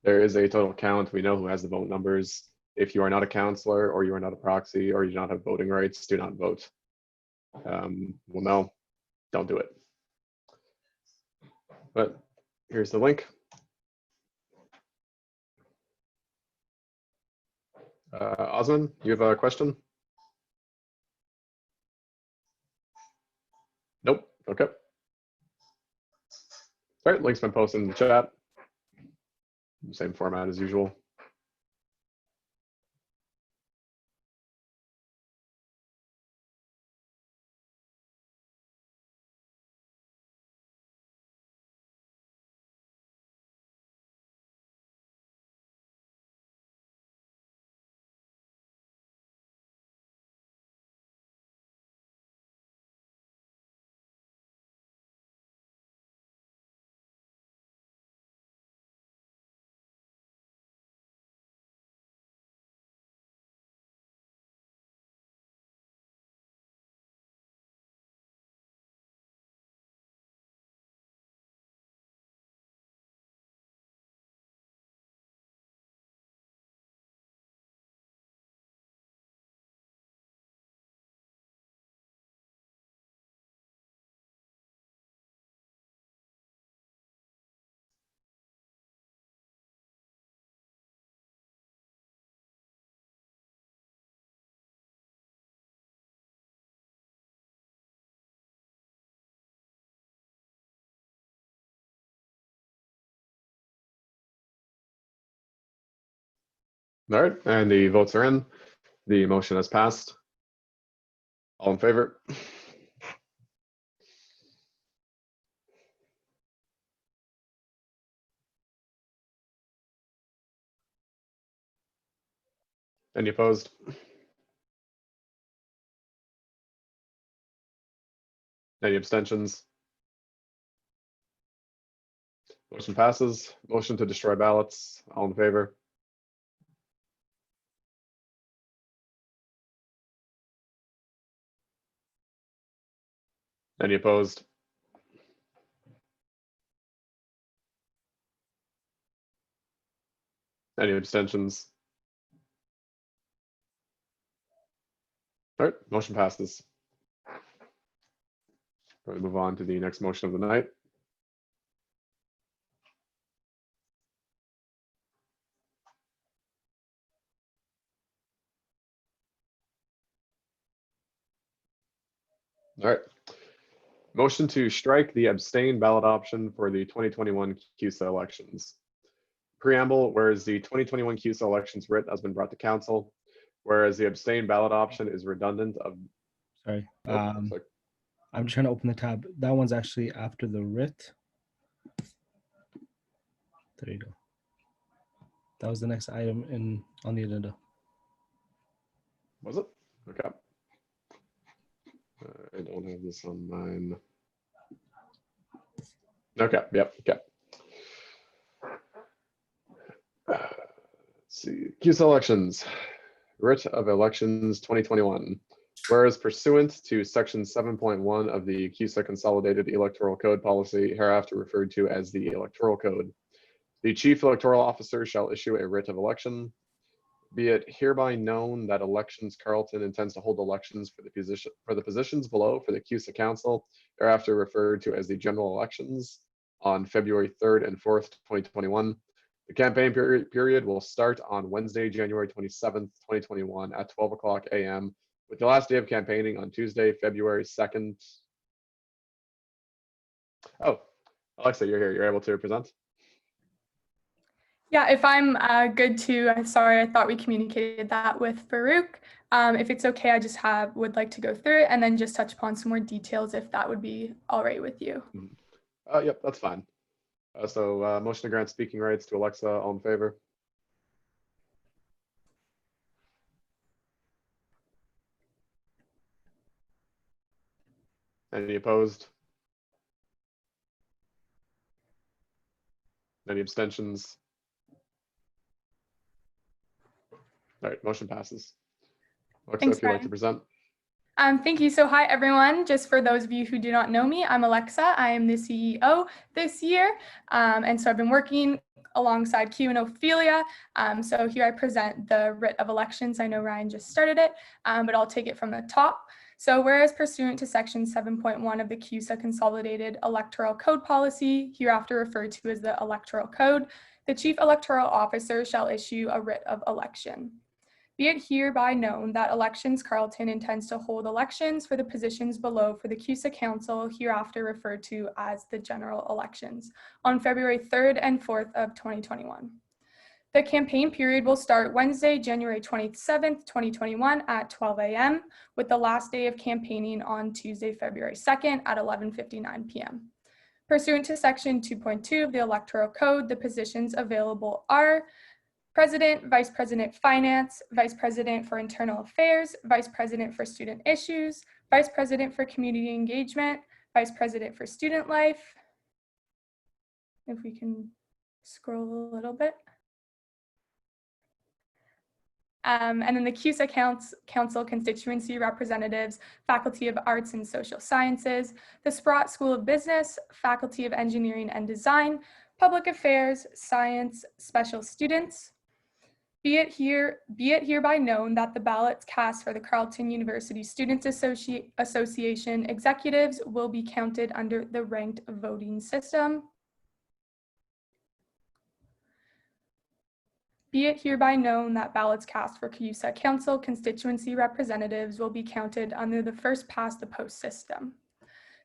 there is a total count. We know who has the vote numbers. If you are not a counselor, or you are not a proxy, or you do not have voting rights, do not vote. Well, no, don't do it. But here's the link. Osman, you have a question? Nope. Okay. All right, link's been posted in the chat. Same format as usual. All right, and the votes are in. The motion has passed. All in favor? Any opposed? Any abstentions? Motion passes. Motion to destroy ballots. All in favor? Any opposed? Any abstentions? All right, motion passes. We'll move on to the next motion of the night. All right. Motion to strike the abstain ballot option for the 2021 CUSA elections. Preamble, whereas the 2021 CUSA elections writ has been brought to council, whereas the abstain ballot option is redundant of. Sorry. Sorry. I'm trying to open the tab. That one's actually after the writ. There you go. That was the next item on the agenda. Was it? Okay. I don't have this on mine. Okay, yep, okay. Let's see, CUSA elections, writ of elections 2021. Whereas pursuant to section 7.1 of the CUSA Consolidated Electoral Code Policy, hereafter referred to as the Electoral Code, the Chief Electoral Officer shall issue a writ of election. Be it hereby known that Elections Carleton intends to hold elections for the positions below for the CUSA Council, thereafter referred to as the general elections, on February 3rd and 4th, 2021. The campaign period will start on Wednesday, January 27th, 2021 at 12:00 a.m. with the last day of campaigning on Tuesday, February 2nd. Oh, Alexa, you're here. You're able to present? Yeah, if I'm good to, sorry, I thought we communicated that with Farouk. If it's okay, I just would like to go through it and then just touch upon some more details if that would be all right with you. Yep, that's fine. So motion to grant speaking rights to Alexa, all in favor? Any opposed? Any abstentions? All right, motion passes. Alexa, Thanks, if you'd like Ryan. to present. Thank you. So hi, everyone. Just for those of you who do not know me, I'm Alexa. I am the CEO this year. And so I've been working alongside Q and Ophelia. So here I present the writ of elections. I know Ryan just started it, but I'll take it from the top. So whereas pursuant to section 7.1 of the CUSA Consolidated Electoral Code Policy, hereafter referred to as the Electoral Code, the Chief Electoral Officer shall issue a writ of election. Be it hereby known that Elections Carleton intends to hold elections for the positions below for the CUSA Council, hereafter referred to as the general elections, on February 3rd and 4th of 2021. The campaign period will start Wednesday, January 27th, 2021 at 12 a.m. with the last day of campaigning on Tuesday, February 2nd at 11:59 p.m. Pursuant to section 2.2 of the Electoral Code, the positions available are President, Vice President Finance, Vice President for Internal Affairs, Vice President for Student Issues, Vice President for Community Engagement, Vice President for Student Life. If we can scroll a little bit. And then the CUSA Council constituency representatives, Faculty of Arts and Social Sciences, the Sprott School of Business, Faculty of Engineering and Design, Public Affairs, Science, Special Students. Be it hereby known that the ballots cast for the Carleton University Students Association executives will be counted under the ranked voting system. Be it hereby known that ballots cast for CUSA Council constituency representatives will be counted under the first past the post system.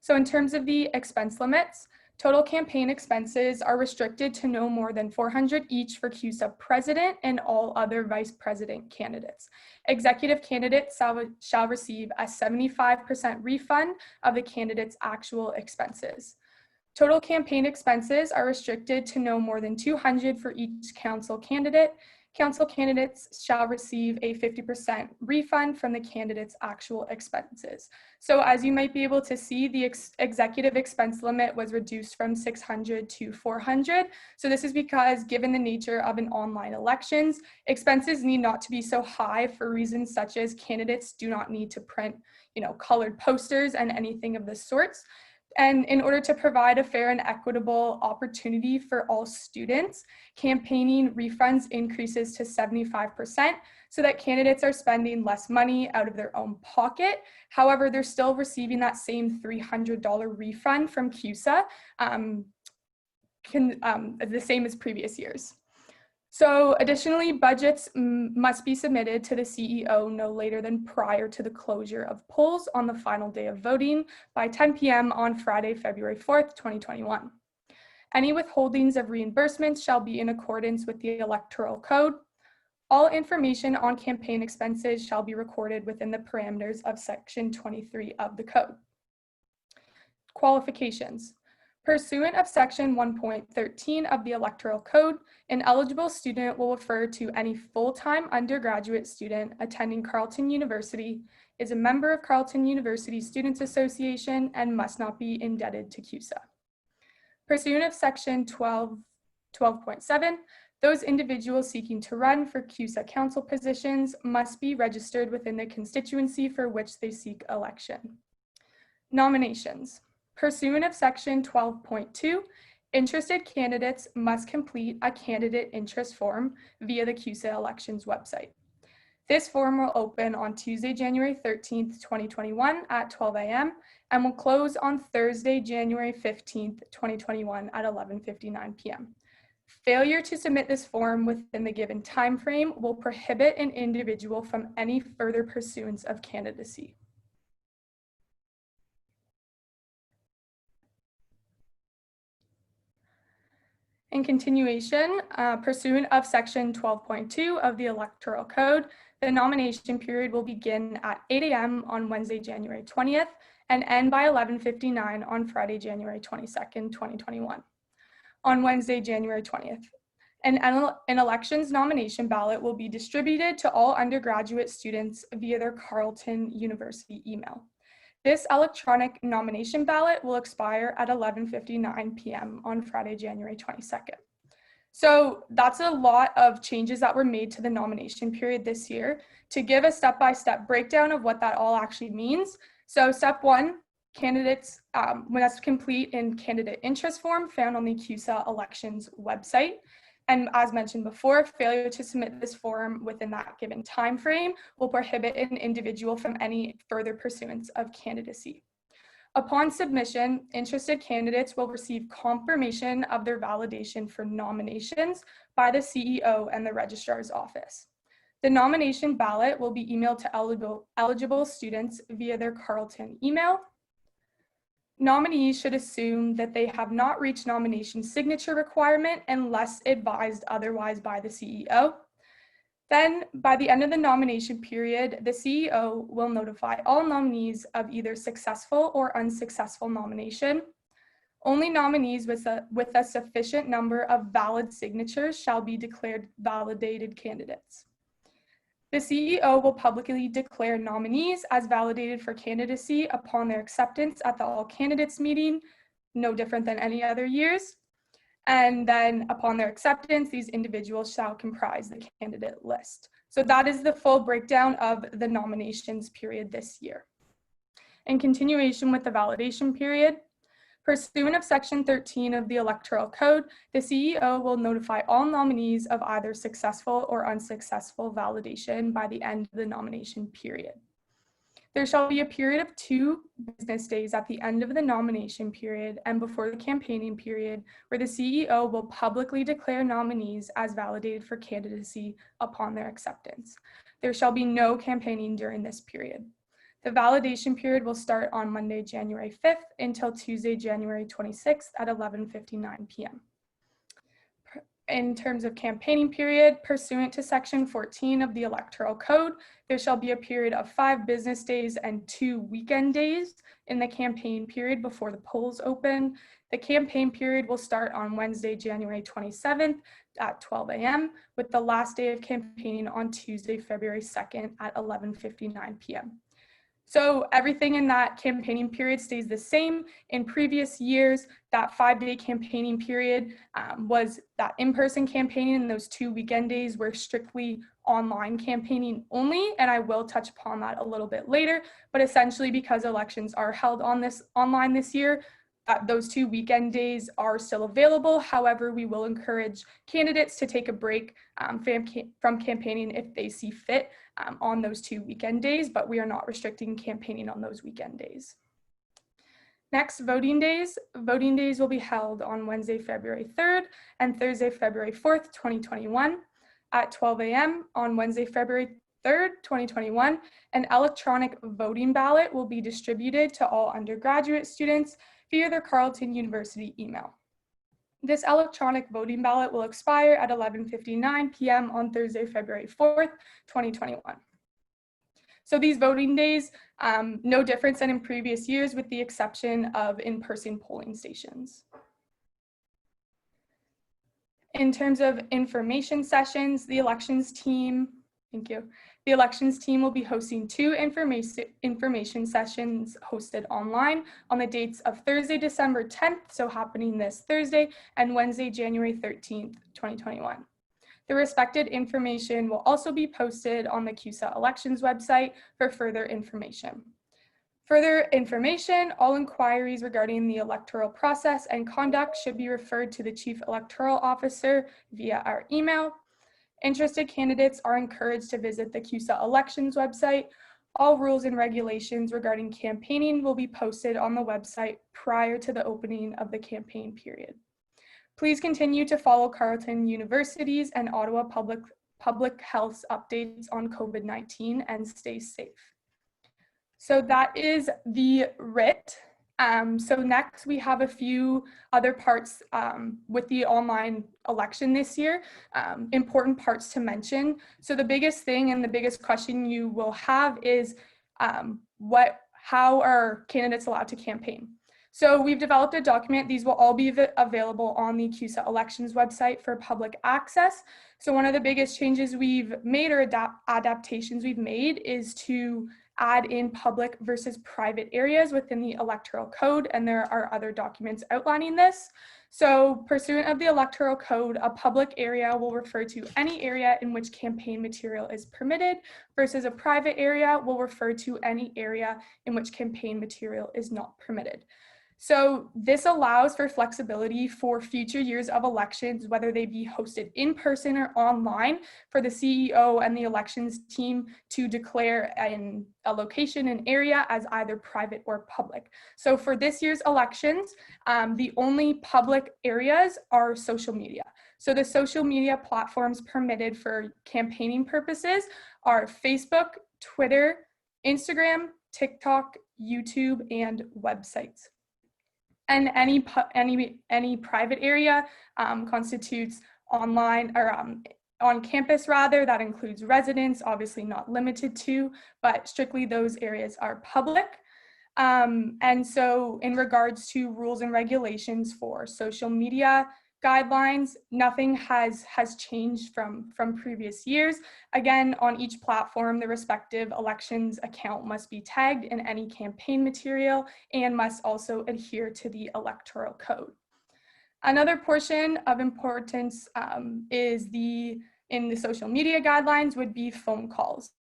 So in terms of the expense limits, Total campaign expenses are restricted to no more than $400 each for CUSA president and all other vice president candidates. Executive candidates shall receive a 75% refund of the candidate's actual expenses. Total campaign expenses are restricted to no more than $200 for each council candidate. Council candidates shall receive a 50% refund from the candidate's actual expenses. So as you might be able to see, the executive expense limit was reduced from 600 to 400. So this is because, given the nature of an online elections, expenses need not to be so high for reasons such as candidates do not need to print, colored posters and anything of the sorts. And in order to provide a fair and equitable opportunity for all students, campaigning refunds increases to 75% so that candidates are spending less money out of their own pocket. However, they're still receiving that same $300 refund from CUSA, the same as previous years. So additionally, budgets must be submitted to the CEO no later than prior to the closure of polls on the final day of voting by 10 p.m. on Friday, February 4th, 2021. Any withholdings of reimbursements shall be in accordance with the Electoral Code. All information on campaign expenses shall be recorded within the parameters of Section 23 of the Code. Qualifications. Pursuant of Section 1.13 of the Electoral Code, an eligible student will refer to any full-time undergraduate student attending Carleton University, is a member of Carleton University Students Association, and must not be indebted to CUSA. Pursuant of Section 12.7, those individuals seeking to run for CUSA Council positions must be registered within the constituency for which they seek election. Nominations. Pursuant of Section 12.2, interested candidates must complete a candidate interest form via the CUSA Elections website. This form will open on Tuesday, January 13th, 2021 at 12 a.m. and will close on Thursday, January 15th, 2021 at 11:59 p.m. Failure to submit this form within the given time frame will prohibit an individual from any further pursuance of candidacy. In continuation, pursuant of Section 12.2 of the Electoral Code, the nomination period will begin at 8 a.m. on Wednesday, January 20th, and end by 11:59 on Friday, January 22nd, 2021. On Wednesday, January 20th, an elections nomination ballot will be distributed to all undergraduate students via their Carleton University email. This electronic nomination ballot will expire at 11:59 p.m. on Friday, January 22nd. So that's a lot of changes that were made to the nomination period this year. To give a step-by-step breakdown of what that all actually means. So step one, candidates must complete in candidate interest form found on the CUSA Elections website. And as mentioned before, failure to submit this form within that given time frame will prohibit an individual from any further pursuance of candidacy. Upon submission, interested candidates will receive confirmation of their validation for nominations by the CEO and the registrar's office. The nomination ballot will be emailed to eligible students via their Carleton email. Nominees should assume that they have not reached nomination signature requirement unless advised otherwise by the CEO. Then, by the end of the nomination period, the CEO will notify all nominees of either successful or unsuccessful nomination. Only nominees with a sufficient number of valid signatures shall be declared validated candidates. The CEO will publicly declare nominees as validated for candidacy upon their acceptance at the all candidates meeting, no different than any other years. And then upon their acceptance, these individuals shall comprise the candidate list. So that is the full breakdown of the nominations period this year. In continuation with the validation period, pursuant of Section 13 of the Electoral Code, the CEO will notify all nominees of either successful or unsuccessful validation by the end of the nomination period. There shall be a period of 2 business days at the end of the nomination period and before the campaigning period where the CEO will publicly declare nominees as validated for candidacy upon their acceptance. There shall be no campaigning during this period. The validation period will start on Monday, January 5th until Tuesday, January 26th at 11:59 p.m. In terms of campaigning period, pursuant to Section 14 of the Electoral Code, there shall be a period of 5 business days and 2 weekend days in the campaign period before the polls open. The campaign period will start on Wednesday, January 27th at 12 a.m., with the last day of campaigning on Tuesday, February 2nd at 11:59 p.m. So everything in that campaigning period stays the same. In previous years, that 5-day campaigning period was that in-person campaigning, and those 2 weekend days were strictly online campaigning only, and I will touch upon that a little bit later. But essentially, because elections are held online this year, those 2 weekend days are still available. However, we will encourage candidates to take a break from campaigning if they see fit on those 2 weekend days, but we are not restricting campaigning on those weekend days. Next, voting days. Voting days will be held on Wednesday, February 3rd and Thursday, February 4th, 2021 at 12 a.m. On Wednesday, February 3rd, 2021, an electronic voting ballot will be distributed to all undergraduate students via their Carleton University email. This electronic voting ballot will expire at 11:59 p.m. on Thursday, February 4th, 2021. So these voting days, no difference than in previous years with the exception of in-person polling stations. In terms of information sessions, the elections team, thank you. The elections team will be hosting 2 information sessions hosted online on the dates of Thursday, December 10th, so happening this Thursday, and Wednesday, January 13th, 2021. The respected information will also be posted on the CUSA elections website for further information. Further information, all inquiries regarding the electoral process and conduct should be referred to the Chief Electoral Officer via our email. Interested candidates are encouraged to visit the CUSA elections website. All rules and regulations regarding campaigning will be posted on the website prior to the opening of the campaign period. Please continue to follow Carleton University's and Ottawa Public Health's updates on COVID-19 and stay safe. So that is the writ. So next we have a few other parts with the online election this year, important parts to mention. So the biggest thing and the biggest question you will have is how are candidates allowed to campaign? So we've developed a document. These will all be available on the CUSA elections website for public access. So one of the biggest changes we've made or adaptations we've made is to add in public versus private areas within the electoral code, and there are other documents outlining this. So pursuant of the electoral code, a public area will refer to any area in which campaign material is permitted versus a private area will refer to any area in which campaign material is not permitted. So this allows for flexibility for future years of elections, whether they be hosted in person or online, for the CEO and the elections team to declare a location and area as either private or public. So for this year's elections, the only public areas are social media. So the social media platforms permitted for campaigning purposes are Facebook, Twitter, Instagram, TikTok, YouTube, and websites. And any private area constitutes online or on campus rather, that includes residents, obviously not limited to, but strictly those areas are public. And so in regards to rules and regulations for social media guidelines, nothing has changed from previous years. Again, on each platform, the respective elections account must be tagged in any campaign material and must also adhere to the electoral code. Another portion of importance is in the social media guidelines would be phone calls.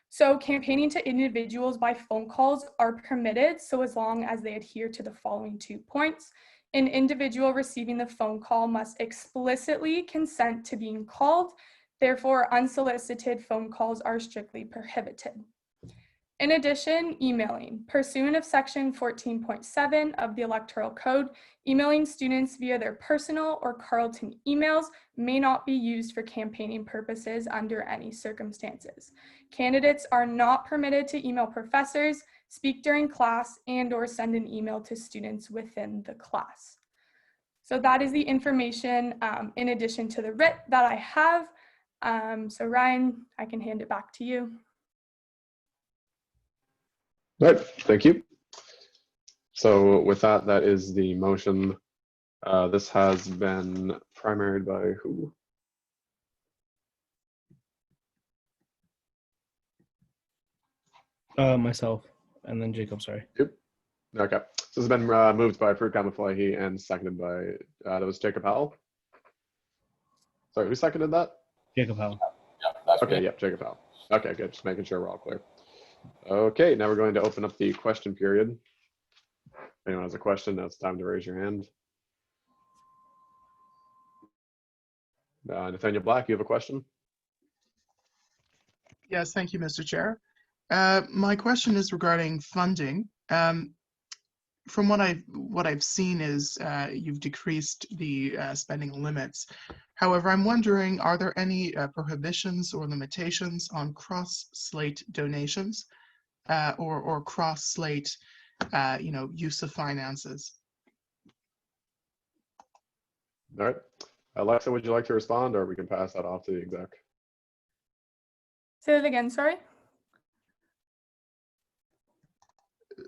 So campaigning to individuals by phone calls are permitted, so as long as they adhere to the following 2 points. An individual receiving the phone call must explicitly consent to being called. Therefore, unsolicited phone calls are strictly prohibited. In addition, emailing. Pursuant of Section 14.7 of the Electoral Code, emailing students via their personal or Carleton emails may not be used for campaigning purposes under any circumstances. Candidates are not permitted to email professors, speak during class, and/or send an email to students within the class. So that is the information in addition to the writ that I have. So Ryan, I can hand it back to you. All right, thank you. So with that, that is the motion. This has been primaried by who? Myself, and then Jacob, sorry. Yep. Okay, so it's been moved by Fruit Kamaflahi and seconded by, that was Jacob Howell. Sorry, who seconded that? Jacob Howell. Yeah, that's Okay, me. yep, Jacob Howell. Okay, good, just making sure we're all clear. Okay, now we're going to open up the question period. If anyone has a question, now it's time to raise your hand. Nathaniel Black, you have a question? Yes, thank you, Mr. Chair. My question is regarding funding. From what I've seen is you've decreased the spending limits. However, I'm wondering, are there any prohibitions or limitations on cross-slate donations or cross-slate, use of finances? All right, Alexa, would you like to respond, or we can pass that off to the exec? Say that again, sorry.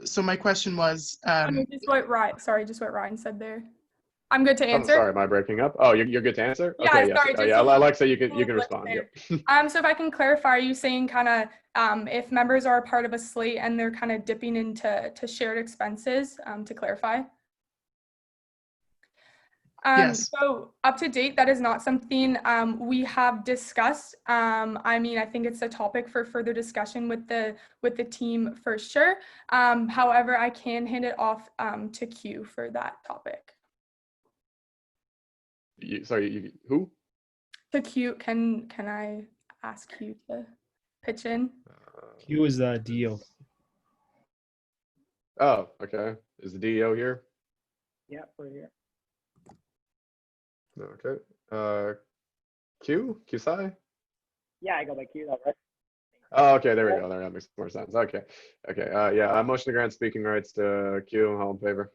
So my question was, just what Ryan said there. I'm good to Oh, answer. sorry, am I breaking up? Oh, you're good to answer? Yeah, Okay, yes. sorry, Oh, yeah, Alexa, you can respond. there. Yep. So if I can clarify, are you saying kind of if members are a part of a slate and they're kind of dipping into shared expenses, to clarify? Yes. So up to date, that is not something we have discussed. I mean, I think it's a topic for further discussion with the team for sure. However, I can hand it off to Q for that topic. Who? To Q, can I ask you to pitch in? Q is the DO. Oh, okay. Is the DEO here? Yeah, we're here. Okay. Q? QSI? Yeah, I go by Q, that works. Oh, okay, there we go. That makes more sense. Okay. Okay. Yeah, motion to grant speaking rights to Q. All in favor?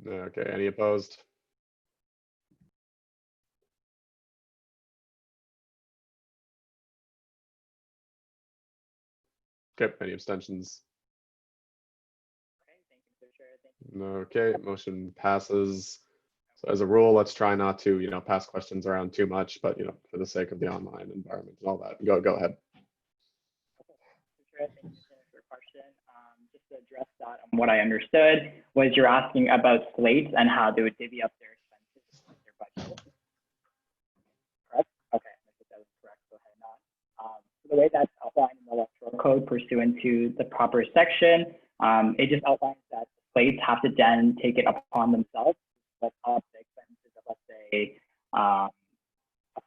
Okay, any opposed? Okay, any abstentions? Okay, thank you, Mr. Chair. Thank you. Okay, motion passes. So as a rule, let's try not to, pass questions around too much, but, for the sake of the online environment and all that, go ahead. Okay, Mr. Chair, thank you for your question. Just to address that, what I understood was you're asking about slates and how they would divvy up their expenses and their budget. Correct? Okay, I think that was correct. Go ahead now. So the way that's outlined in the electoral code pursuant to the proper section, it just outlines that slates have to then take it upon themselves, like up the expenses of, let's say, a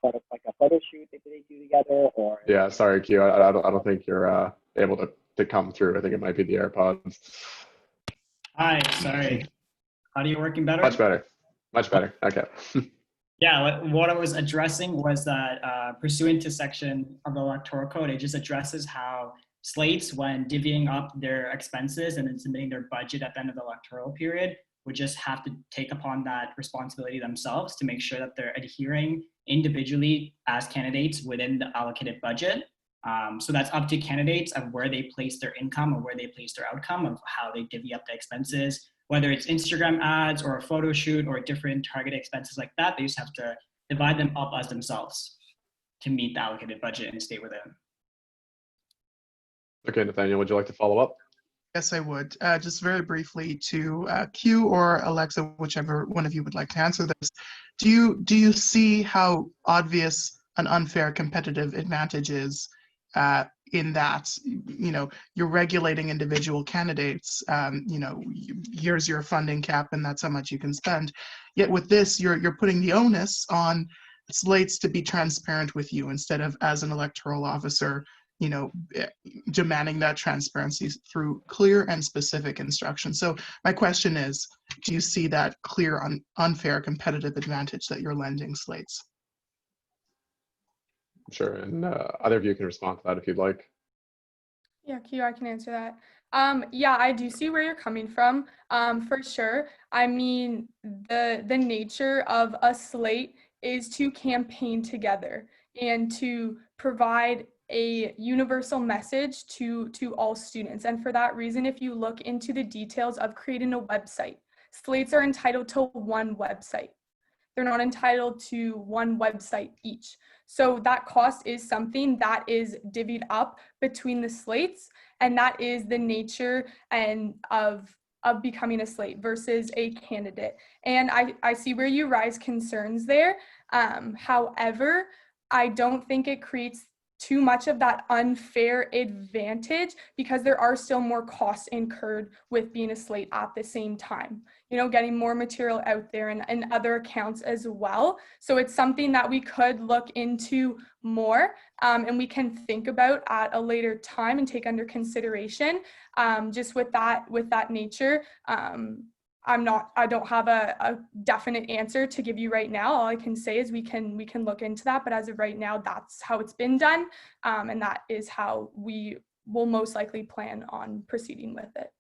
photo shoot that they do together, or Yeah, sorry, Q. I don't think you're able to come through. I think it might be the AirPods. Hi, sorry. Audio working better? Much better. Much better. Okay. Yeah, what I was addressing was that pursuant to section of the electoral code, it just addresses how slates, when divvying up their expenses and then submitting their budget at the end of the electoral period, would just have to take upon that responsibility themselves to make sure that they're adhering individually as candidates within the allocated budget. So that's up to candidates of where they place their income or where they place their outcome of how they divvy up the expenses, whether it's Instagram ads or a photo shoot or different targeted expenses like that. They just have to divide them up as themselves to meet the allocated budget and stay within. Okay, Nathaniel, would you like to follow up? Yes, I would. Just very briefly to Q or Alexa, whichever one of you would like to answer this. Do you see how obvious an unfair competitive advantage is in that, you're regulating individual candidates, here's your funding cap and that's how much you can spend. Yet with this, you're putting the onus on slates to be transparent with you instead of, as an electoral officer, you know, demanding that transparency through clear and specific instruction. So my question is, do you see that clear, unfair competitive advantage that you're lending slates? Sure, and either of you can respond to that if you'd like. Yeah, Q, I can answer that. Yeah, I do see where you're coming from, for sure. I mean, the nature of a slate is to campaign together and to provide a universal message to all students. And for that reason, if you look into the details of creating a website, slates are entitled to one website. They're not entitled to one website each. So that cost is something that is divvied up between the slates, and that is the nature and of becoming a slate versus a candidate. And I see where you raise concerns there. However, I don't think it creates too much of that unfair advantage because there are still more costs incurred with being a slate at the same time, you know, getting more material out there and other accounts as well. So it's something that we could look into more and we can think about at a later time and take under consideration. Just with that nature, I don't have a definite answer to give you right now. All I can say is we can look into that, but as of right now, that's how it's been done. And that is how we will most likely plan on proceeding with it.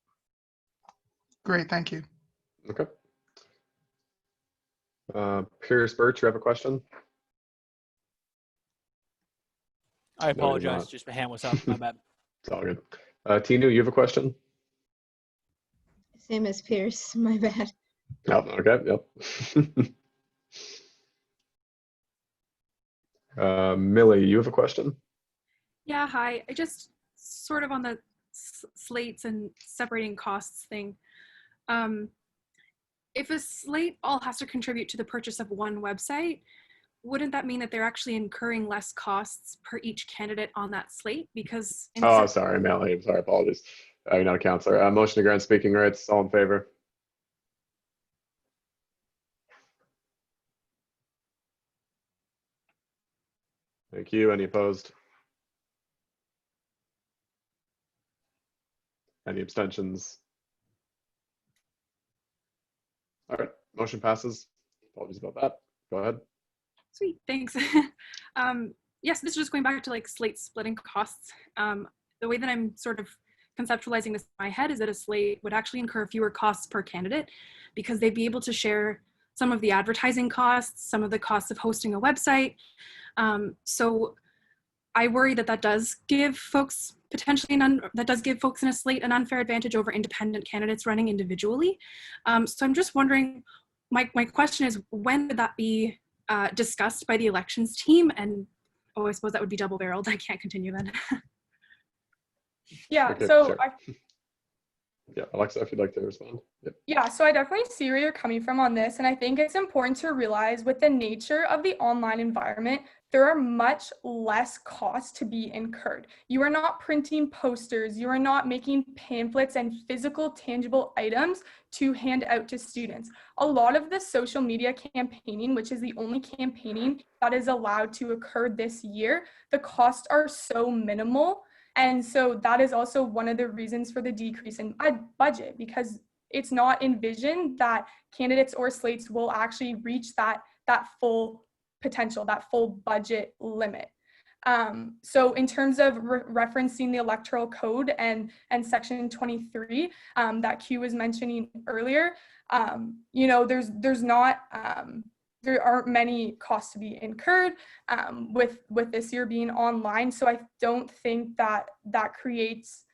Great, thank you. Okay. Pierce Birch, you have a question? I apologize, just my hand was up, my bad. It's all good. Tinu, you have a question? Same as Pierce, my bad. Oh, okay, yep. Millie, you have a question? Yeah, hi. I just sort of on the slates and separating costs thing. If a slate all has to contribute to the purchase of one website, wouldn't that mean that they're actually incurring less costs per each candidate on that slate? Because Oh, sorry, Millie. I'm sorry, apologies. You're not a counselor. Motion to grant speaking rights. All in favor? Thank you. Any opposed? Any abstentions? All right, motion passes. Apologies about that. Go ahead. Sweet, thanks. Yes, this is just going back to like slate splitting costs. The way that I'm sort of conceptualizing this in my head is that a slate would actually incur fewer costs per candidate because they'd be able to share some of the advertising costs, some of the costs of hosting a website. So I worry that that does give folks potentially that does give folks in a slate an unfair advantage over independent candidates running individually. So I'm just wondering, my question is, when would that be discussed by the elections team? And I suppose that would be double barreled. I can't continue then. Yeah, Okay, so sure. Yeah, Alexa, if you'd like to respond. Yep. Yeah, so I definitely see where you're coming from on this. And I think it's important to realize with the nature of the online environment, there are much less costs to be incurred. You are not printing posters, you are not making pamphlets and physical, tangible items to hand out to students. A lot of the social media campaigning, which is the only campaigning that is allowed to occur this year, the costs are so minimal. And so that is also one of the reasons for the decrease in budget, because it's not envisioned that candidates or slates will actually reach that full potential, that full budget limit. So in terms of referencing the electoral code and section 23 that Q was mentioning earlier, you know, there aren't many costs to be incurred with this year being online. So I don't think that creates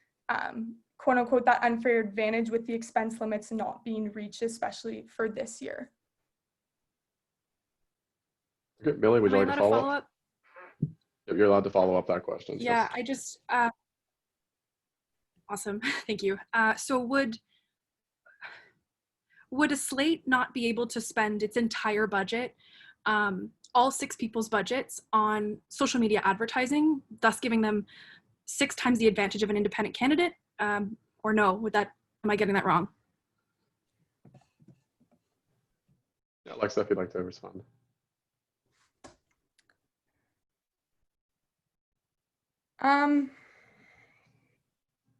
quote unquote that unfair advantage with the expense limits not being reached, especially for this year. Okay, Millie, would you like to follow up? You're allowed to follow up that question. Yeah, I just, awesome, thank you. So would a slate not be able to spend its entire budget, all 6 people's budgets, on social media advertising, thus giving them 6 times the advantage of an independent candidate? Or no, am I getting that wrong? Yeah, Alexa, if you'd like to respond.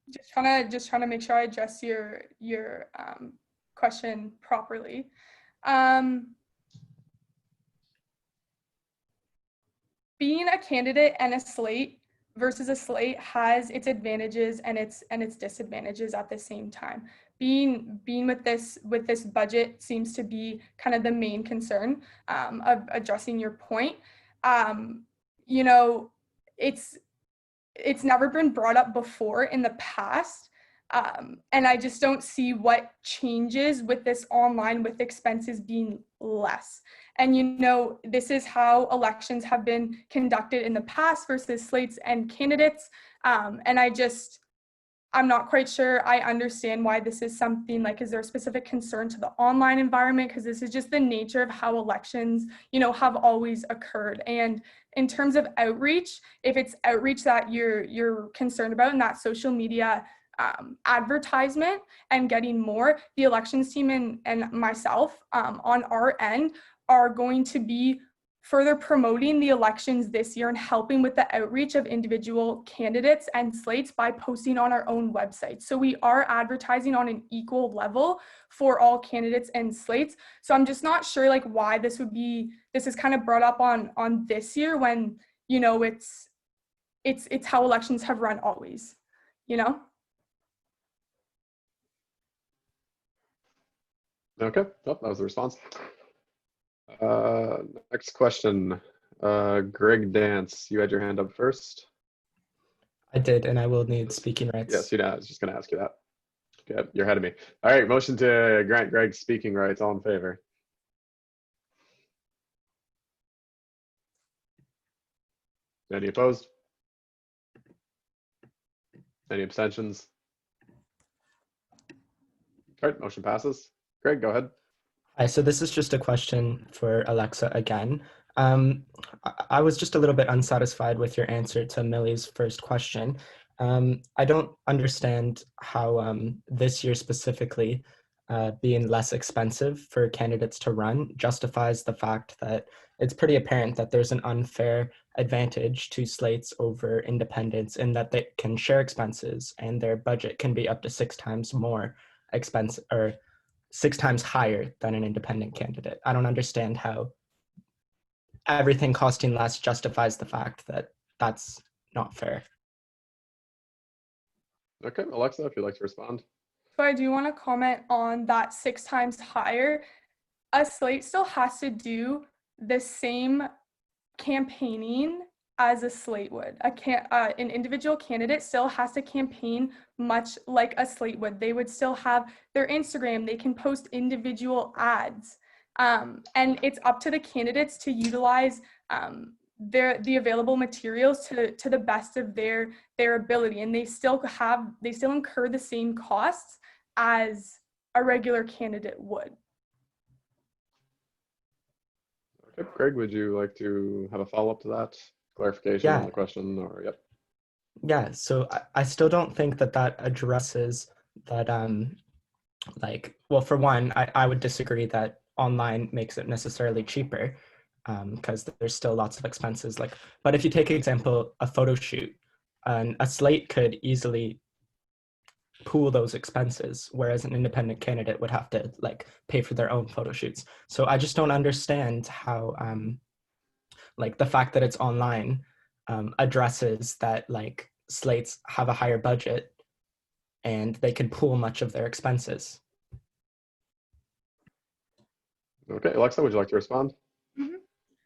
Just trying to make sure I address your question properly. Being a candidate and a slate versus a slate has its advantages and its disadvantages at the same time. Being with this budget seems to be kind of the main concern of addressing your point. You know, it's never been brought up before in the past. And I just don't see what changes with this online with expenses being less. And, you know, this is how elections have been conducted in the past versus slates and candidates. And I'm not quite sure I understand why this is something like, is there a specific concern to the online environment? Because this is just the nature of how elections, you know, have always occurred. And in terms of outreach, if it's outreach that you're concerned about and that social media advertisement and getting more, the elections team and myself on our end are going to be further promoting the elections this year and helping with the outreach of individual candidates and slates by posting on our own website. So we are advertising on an equal level for all candidates and slates. So I'm just not sure like why this is kind of brought up on this year when, you know, it's how elections have run always, you know? Okay, oh, that was the response. Next question, Greg Dance, you had your hand up first. I did, and I will need speaking rights. Yes, you know, I was just going to ask you that. Okay, you're ahead of me. All right, motion to grant Greg speaking rights. All in favor? Any opposed? Any abstentions? All right, motion passes. Greg, go ahead. Hi, so this is just a question for Alexa again. I was just a little bit unsatisfied with your answer to Millie's first question. I don't understand how this year specifically being less expensive for candidates to run justifies the fact that it's pretty apparent that there's an unfair advantage to slates over independents in that they can share expenses and their budget can be up to 6 times more expensive or 6 times higher than an independent candidate. I don't understand how everything costing less justifies the fact that that's not fair. Okay, Alexa, if you'd like to respond. So I do want to comment on that 6 times higher. A slate still has to do the same campaigning as a slate would. An individual candidate still has to campaign much like a slate would. They would still have their Instagram. They can post individual ads. And it's up to the candidates to utilize the available materials to the best of their ability. And they still incur the same costs as a regular candidate would. Okay, Greg, would you like to have a follow-up to that? Clarification on the question, or yep. Yeah, so I still don't think that addresses that, like, well, for one, I would disagree that online makes it necessarily cheaper because there's still lots of expenses. Like, but if you take example, a photo shoot, a slate could easily pool those expenses, whereas an independent candidate would have to like pay for their own photo shoots. So I just don't understand how like the fact that it's online addresses that like slates have a higher budget and they can pool much of their expenses. Okay, Alexa, would you like to respond? Mm-hmm.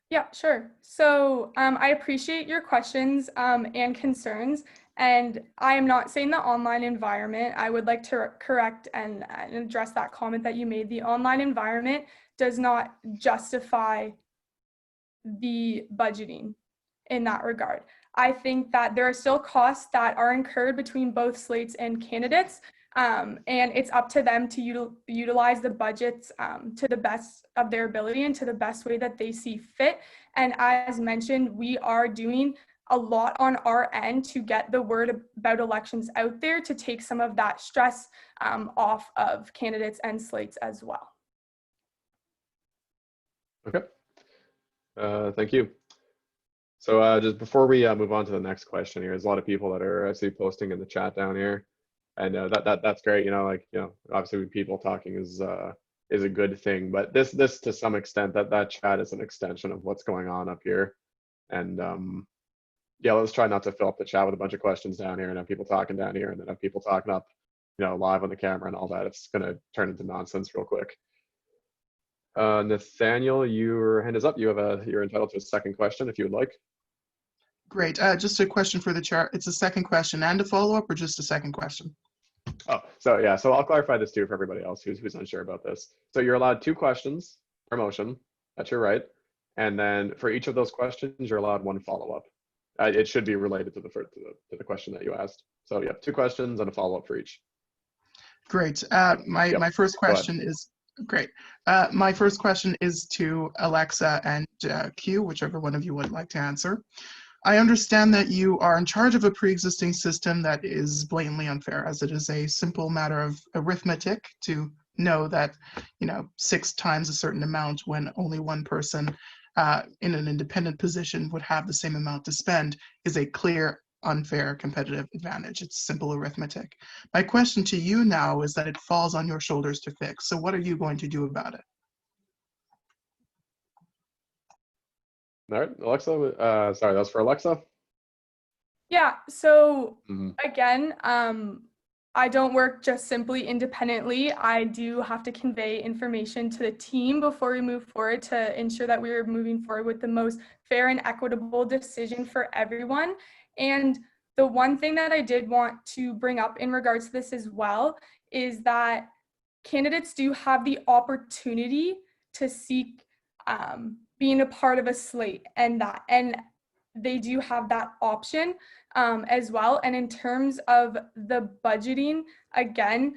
Yeah, sure. So I appreciate your questions and concerns. And I am not saying the online environment. I would like to correct and address that comment that you made. The online environment does not justify the budgeting in that regard. I think that there are still costs that are incurred between both slates and candidates, and it's up to them to utilize the budgets to the best of their ability and to the best way that they see fit. And as mentioned, we are doing a lot on our end to get the word about elections out there to take some of that stress off of candidates and slates as well. Okay, thank you. So just before we move on to the next question here, there's a lot of people that are actually posting in the chat down here, and that's great. Obviously people talking is a good thing, but this to some extent that chat is an extension of what's going on up here, and yeah, let's try not to fill up the chat with a bunch of questions down here and have people talking down here and then have people talking up, live on the camera and all that. It's gonna turn into nonsense real quick. Nathaniel, your hand is up. You're entitled to a second question if you would like. Great. Just a question for the chair. It's a second question and a follow-up, or just a second question? Oh, so yeah, so I'll clarify this too for everybody else who's unsure about this. So you're allowed 2 questions per motion. That's your right. And then for each of those questions, you're allowed 1 follow-up. It should be related to the question that you asked. So you have 2 questions and a follow-up for each. Great. My first question is great. My first question is to Alexa and Q, whichever one of you would like to answer. I understand that you are in charge of a pre-existing system that is blatantly unfair, as it is a simple matter of arithmetic to know that 6 times a certain amount when only one person in an independent position would have the same amount to spend is a clear unfair competitive advantage. It's simple arithmetic. My question to you now is that it falls on your shoulders to fix. So what are you going to do about it? All right, Alexa, sorry, that was for Alexa? Yeah, so again, I don't work just simply independently. I do have to convey information to the team before we move forward to ensure that we're moving forward with the most fair and equitable decision for everyone. And the one thing that I did want to bring up in regards to this as well is that candidates do have the opportunity to seek being a part of a slate, and they do have that option as well. And in terms of the budgeting, again,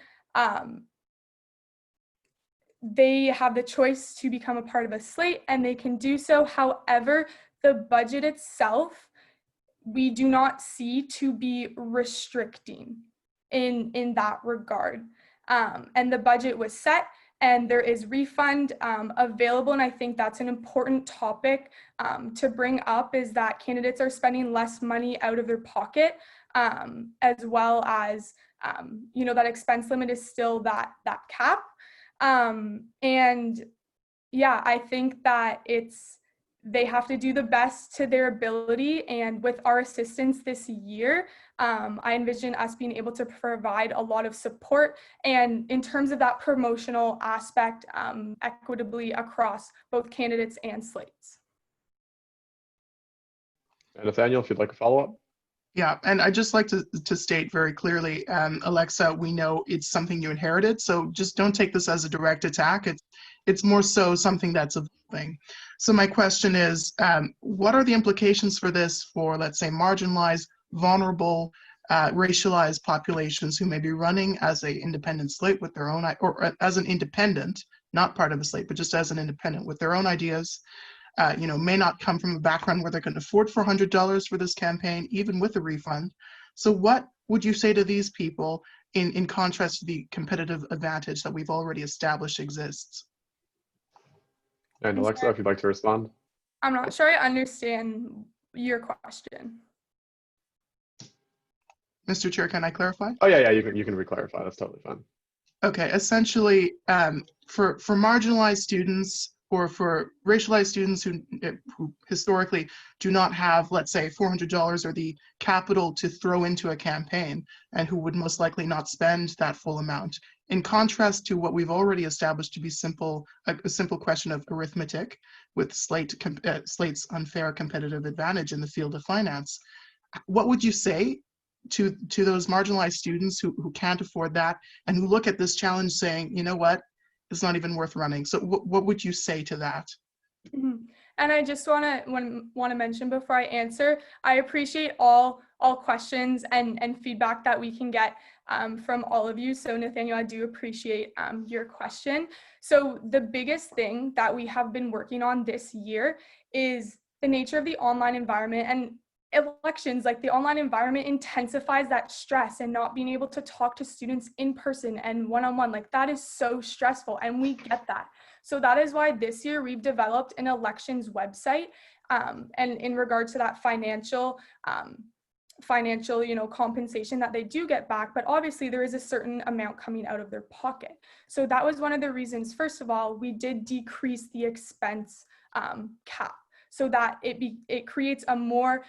they have the choice to become a part of a slate and they can do so. However, the budget itself, we do not see to be restricting in that regard. And the budget was set and there is refund available. And I think that's an important topic to bring up, is that candidates are spending less money out of their pocket, as well as, that expense limit is still that cap. And yeah, I think that they have to do the best to their ability. And with our assistance this year, I envision us being able to provide a lot of support, and in terms of that promotional aspect, equitably across both candidates and slates. And Nathaniel, if you'd like a follow-up. Yeah, and I'd just like to state very clearly, Alexa, we know it's something you inherited, so just don't take this as a direct attack. It's more so something that's evolving. So my question is, what are the implications for this for, let's say, marginalized, vulnerable, racialized populations who may be running as an independent slate with their own, or as an independent, not part of a slate, but just as an independent with their own ideas, may not come from a background where they can afford $400 for this campaign, even with a refund. So what would you say to these people in contrast to the competitive advantage that we've already established exists? And Alexa, if you'd like to respond. I'm not sure I understand your question. Mr. Chair, can I clarify? Oh yeah, you can re-clarify. That's totally fine. Okay, essentially, for marginalized students or for racialized students who historically do not have, let's say, $400 or the capital to throw into a campaign, and who would most likely not spend that full amount, in contrast to what we've already established to be a simple question of arithmetic with Slate's unfair competitive advantage in the field of finance, what would you say to those marginalized students who can't afford that and who look at this challenge saying, you know what, it's not even worth running? So what would you say to that? Mm-hmm. And I just want to mention before I answer, I appreciate all questions and feedback that we can get from all of you. So Nathaniel, I do appreciate your question. So the biggest thing that we have been working on this year is the nature of the online environment, and elections, like the online environment, intensifies that stress, and not being able to talk to students in person and one-on-one, like that is so stressful, and we get that. So that is why this year we've developed an elections website and in regard to that financial, compensation that they do get back, but obviously there is a certain amount coming out of their pocket. So that was one of the reasons, first of all, we did decrease the expense cap so that it creates a more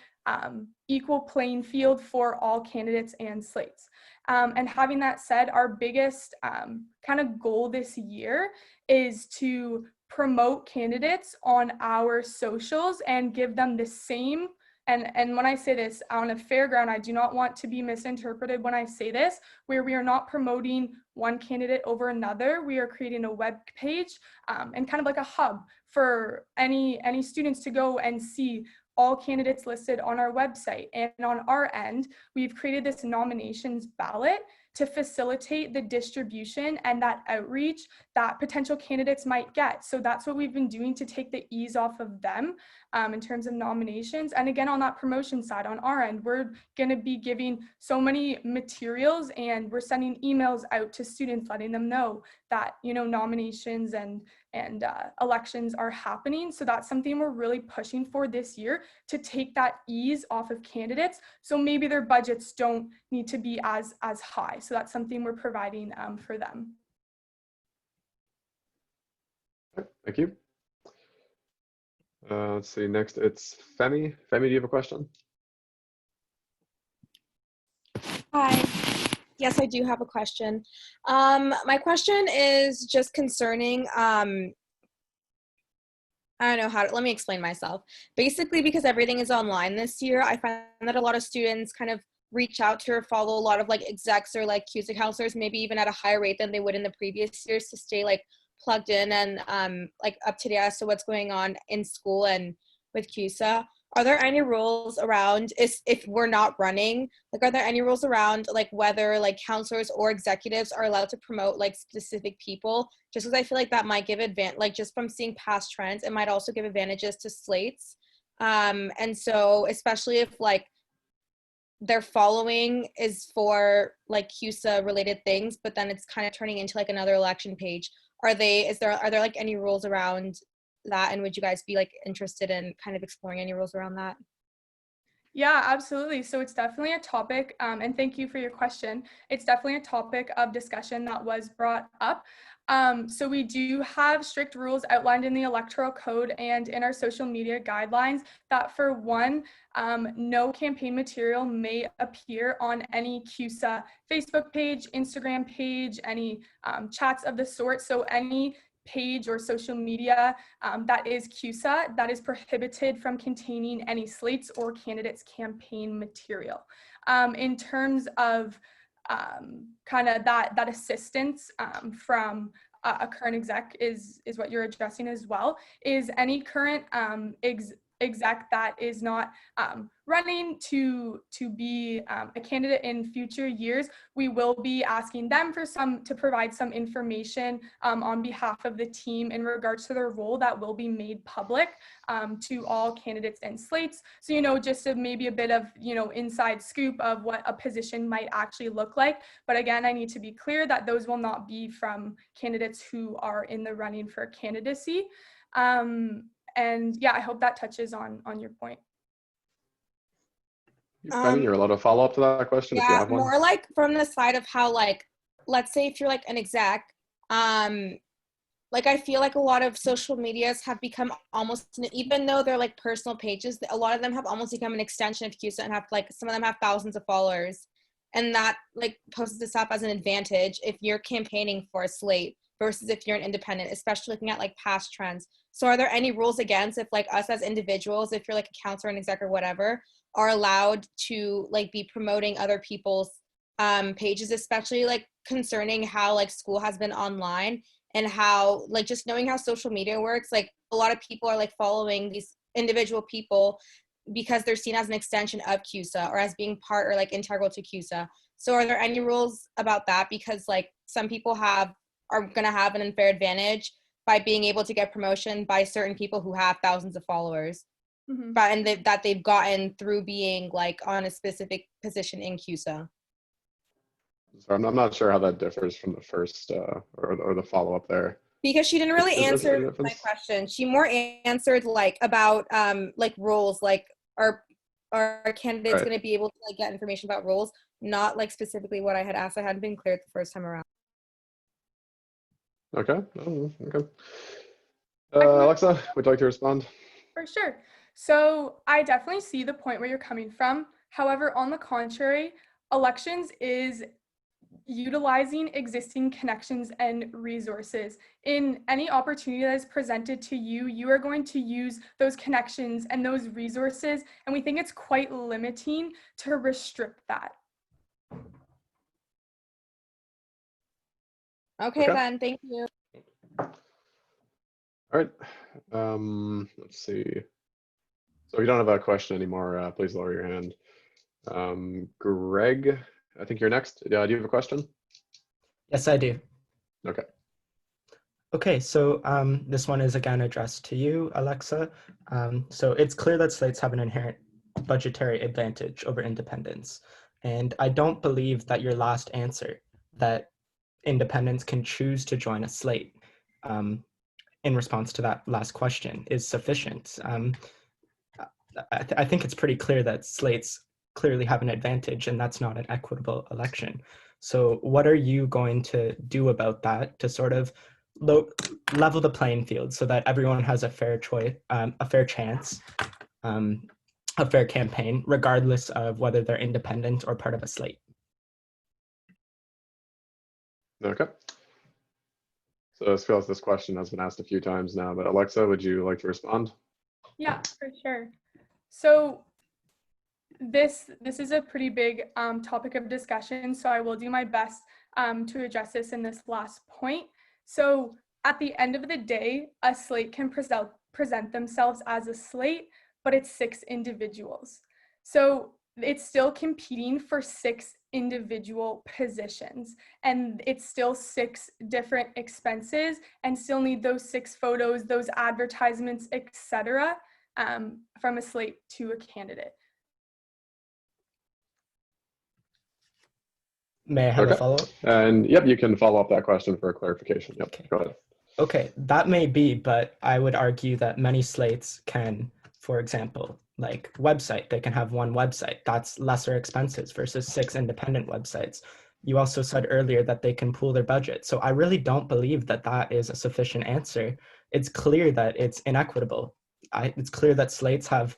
equal playing field for all candidates and slates. And having that said, our biggest kind of goal this year is to promote candidates on our socials and give them the same. And when I say this on a fair ground, I do not want to be misinterpreted when I say this, where we are not promoting one candidate over another. We are creating a web page and kind of like a hub for any students to go and see all candidates listed on our website. And on our end, we've created this nominations ballot to facilitate the distribution and that outreach that potential candidates might get. So that's what we've been doing to take the ease off of them in terms of nominations. And again, on that promotion side, on our end, we're going to be giving so many materials, and we're sending emails out to students letting them know that, nominations and elections are happening. So that's something we're really pushing for this year, to take that ease off of candidates. So maybe their budgets don't need to be as high. So that's something we're providing for them. Thank you. Let's see, next it's Femi. Femi, do you have a question? Hi. Yes, I do have a question. My question is just concerning, I don't know how to, let me explain myself. Basically, because everything is online this year, I find that a lot of students kind of reach out to or follow a lot of like execs or like CUSA counselors, maybe even at a higher rate than they would in the previous years, to stay like plugged in and like up to date as to what's going on in school and with CUSA. Are there any rules around if we're not running, like are there any rules around like whether like counselors or executives are allowed to promote like specific people? Just because I feel like that might give like just from seeing past trends, it might also give advantages to slates. And so especially if like their following is for like CUSA related things, but then it's kind of turning into like another election page. Are there like any rules around that, and would you guys be like interested in kind of exploring any rules around that? Yeah, absolutely. So it's definitely a topic, and thank you for your question. It's definitely a topic of discussion that was brought up. So we do have strict rules outlined in the Electoral Code and in our social media guidelines that, for one, no campaign material may appear on any CUSA Facebook page, Instagram page, any chats of the sort. So any page or social media that is CUSA, that is prohibited from containing any slates or candidates' campaign material. In terms of kind of that assistance from a current exec is what you're addressing as well, is any current exec that is not running to be a candidate in future years, we will be asking them to provide some information on behalf of the team in regards to their role that will be made public to all candidates and slates. So, just maybe a bit of, inside scoop of what a position might actually look like. But again, I need to be clear that those will not be from candidates who are in the running for candidacy. And yeah, I hope that touches on your point. Penny, you're allowed to follow up to that question if you have one. More like from the side of how, like, let's say if you're like an exec, like I feel like a lot of social medias have become almost, even though they're like personal pages, a lot of them have almost become an extension of CUSA and have like, some of them have thousands of followers. And that like poses this up as an advantage if you're campaigning for a slate versus if you're an independent, especially looking at like past trends. So are there any rules against if like us as individuals, if you're like a counselor, an exec or whatever, are allowed to like be promoting other people's pages, especially like concerning how like school has been online and how like just knowing how social media works, like a lot of people are like following these individual people because they're seen as an extension of CUSA or as being part or like integral to CUSA. So are there any rules about that? Because like some people are going to have an unfair advantage by being able to get promotion by certain people who have thousands of followers, but that they've gotten through being like on a specific position in CUSA. So I'm not sure how that differs from the first or the follow-up there. Because she didn't really Is this a answer my difference? question. She more answered like about like roles, like are candidates Right. going to be able to like get information about roles, not like specifically what I had asked. I hadn't been clear the first time around. Okay. Okay. Alexa, would you like to respond? For sure. So I definitely see the point where you're coming from. However, on the contrary, elections is utilizing existing connections and resources. In any opportunity that is presented to you, you are going to use those connections and those resources, and we think it's quite limiting to restrict that. Okay. Then, thank you. All right. Let's see. So if you don't have a question anymore, please lower your hand. Greg, I think you're next. Do you have a question? Yes, I do. Okay. Okay, so this one is again addressed to you, Alexa. So it's clear that slates have an inherent budgetary advantage over independents. And I don't believe that your last answer, that independents can choose to join a slate in response to that last question, is sufficient. I think it's pretty clear that slates clearly have an advantage, and that's not an equitable election. So what are you going to do about that to sort of level the playing field so that everyone has a fair choice, a fair chance, a fair campaign, regardless of whether they're independent or part of a slate? Okay. So this feels this question has been asked a few times now, but Alexa, would you like to respond? Yeah, for sure. So this is a pretty big topic of discussion, so I will do my best to address this in this last point. So at the end of the day, a slate can present themselves as a slate, but it's 6 individuals. So it's still competing for 6 individual positions, and it's still 6 different expenses, and still need those 6 photos, those advertisements, etc. From a slate to a candidate. May I have a follow-up? And yep, you can follow up that question for a clarification. Yep, okay. Go ahead. Okay, that may be, but I would argue that many slates can, for example, like website, they can have 1 website. That's lesser expenses versus 6 independent websites. You also said earlier that they can pool their budget. So I really don't believe that that is a sufficient answer. It's clear that it's inequitable. It's clear that slates have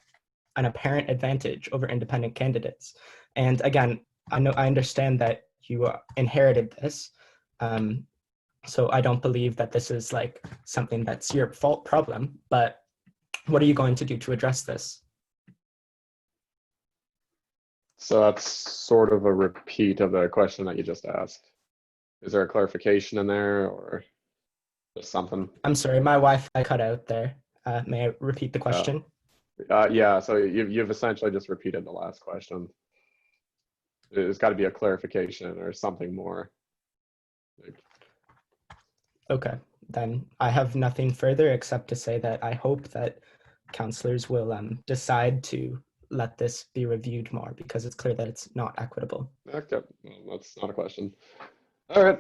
an apparent advantage over independent candidates. And again, I understand that you inherited this. So I don't believe that this is like something that's your fault problem, but what are you going to do to address this? So that's sort of a repeat of the question that you just asked. Is there a clarification in there or just something? I'm sorry, my Wi-Fi cut out there. May I repeat the question? Yeah, so you've essentially just repeated the last question. There's got to be a clarification or something more. Okay, then I have nothing further except to say that I hope that councillors will decide to let this be reviewed more, because it's clear that it's not equitable. Okay, well, that's not a question. All right,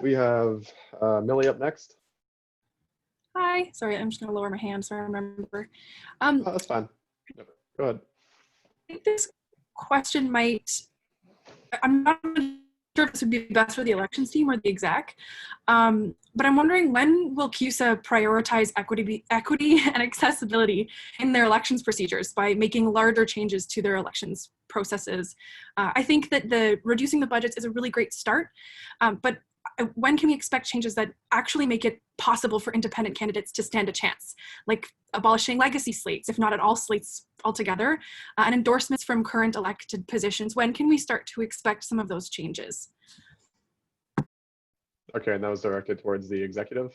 we have Millie up next. Hi, sorry, I'm just gonna lower my hand so I remember. Oh, that's fine. Yep. Go ahead. I think this question I'm not sure if this would be best for the elections team or the exec, but I'm wondering, when will CUSA prioritize equity and accessibility in their elections procedures by making larger changes to their elections processes? I think that reducing the budgets is a really great start, but when can we expect changes that actually make it possible for independent candidates to stand a chance, like abolishing legacy slates, if not at all slates altogether, and endorsements from current elected positions? When can we start to expect some of those changes? Okay, and that was directed towards the executive?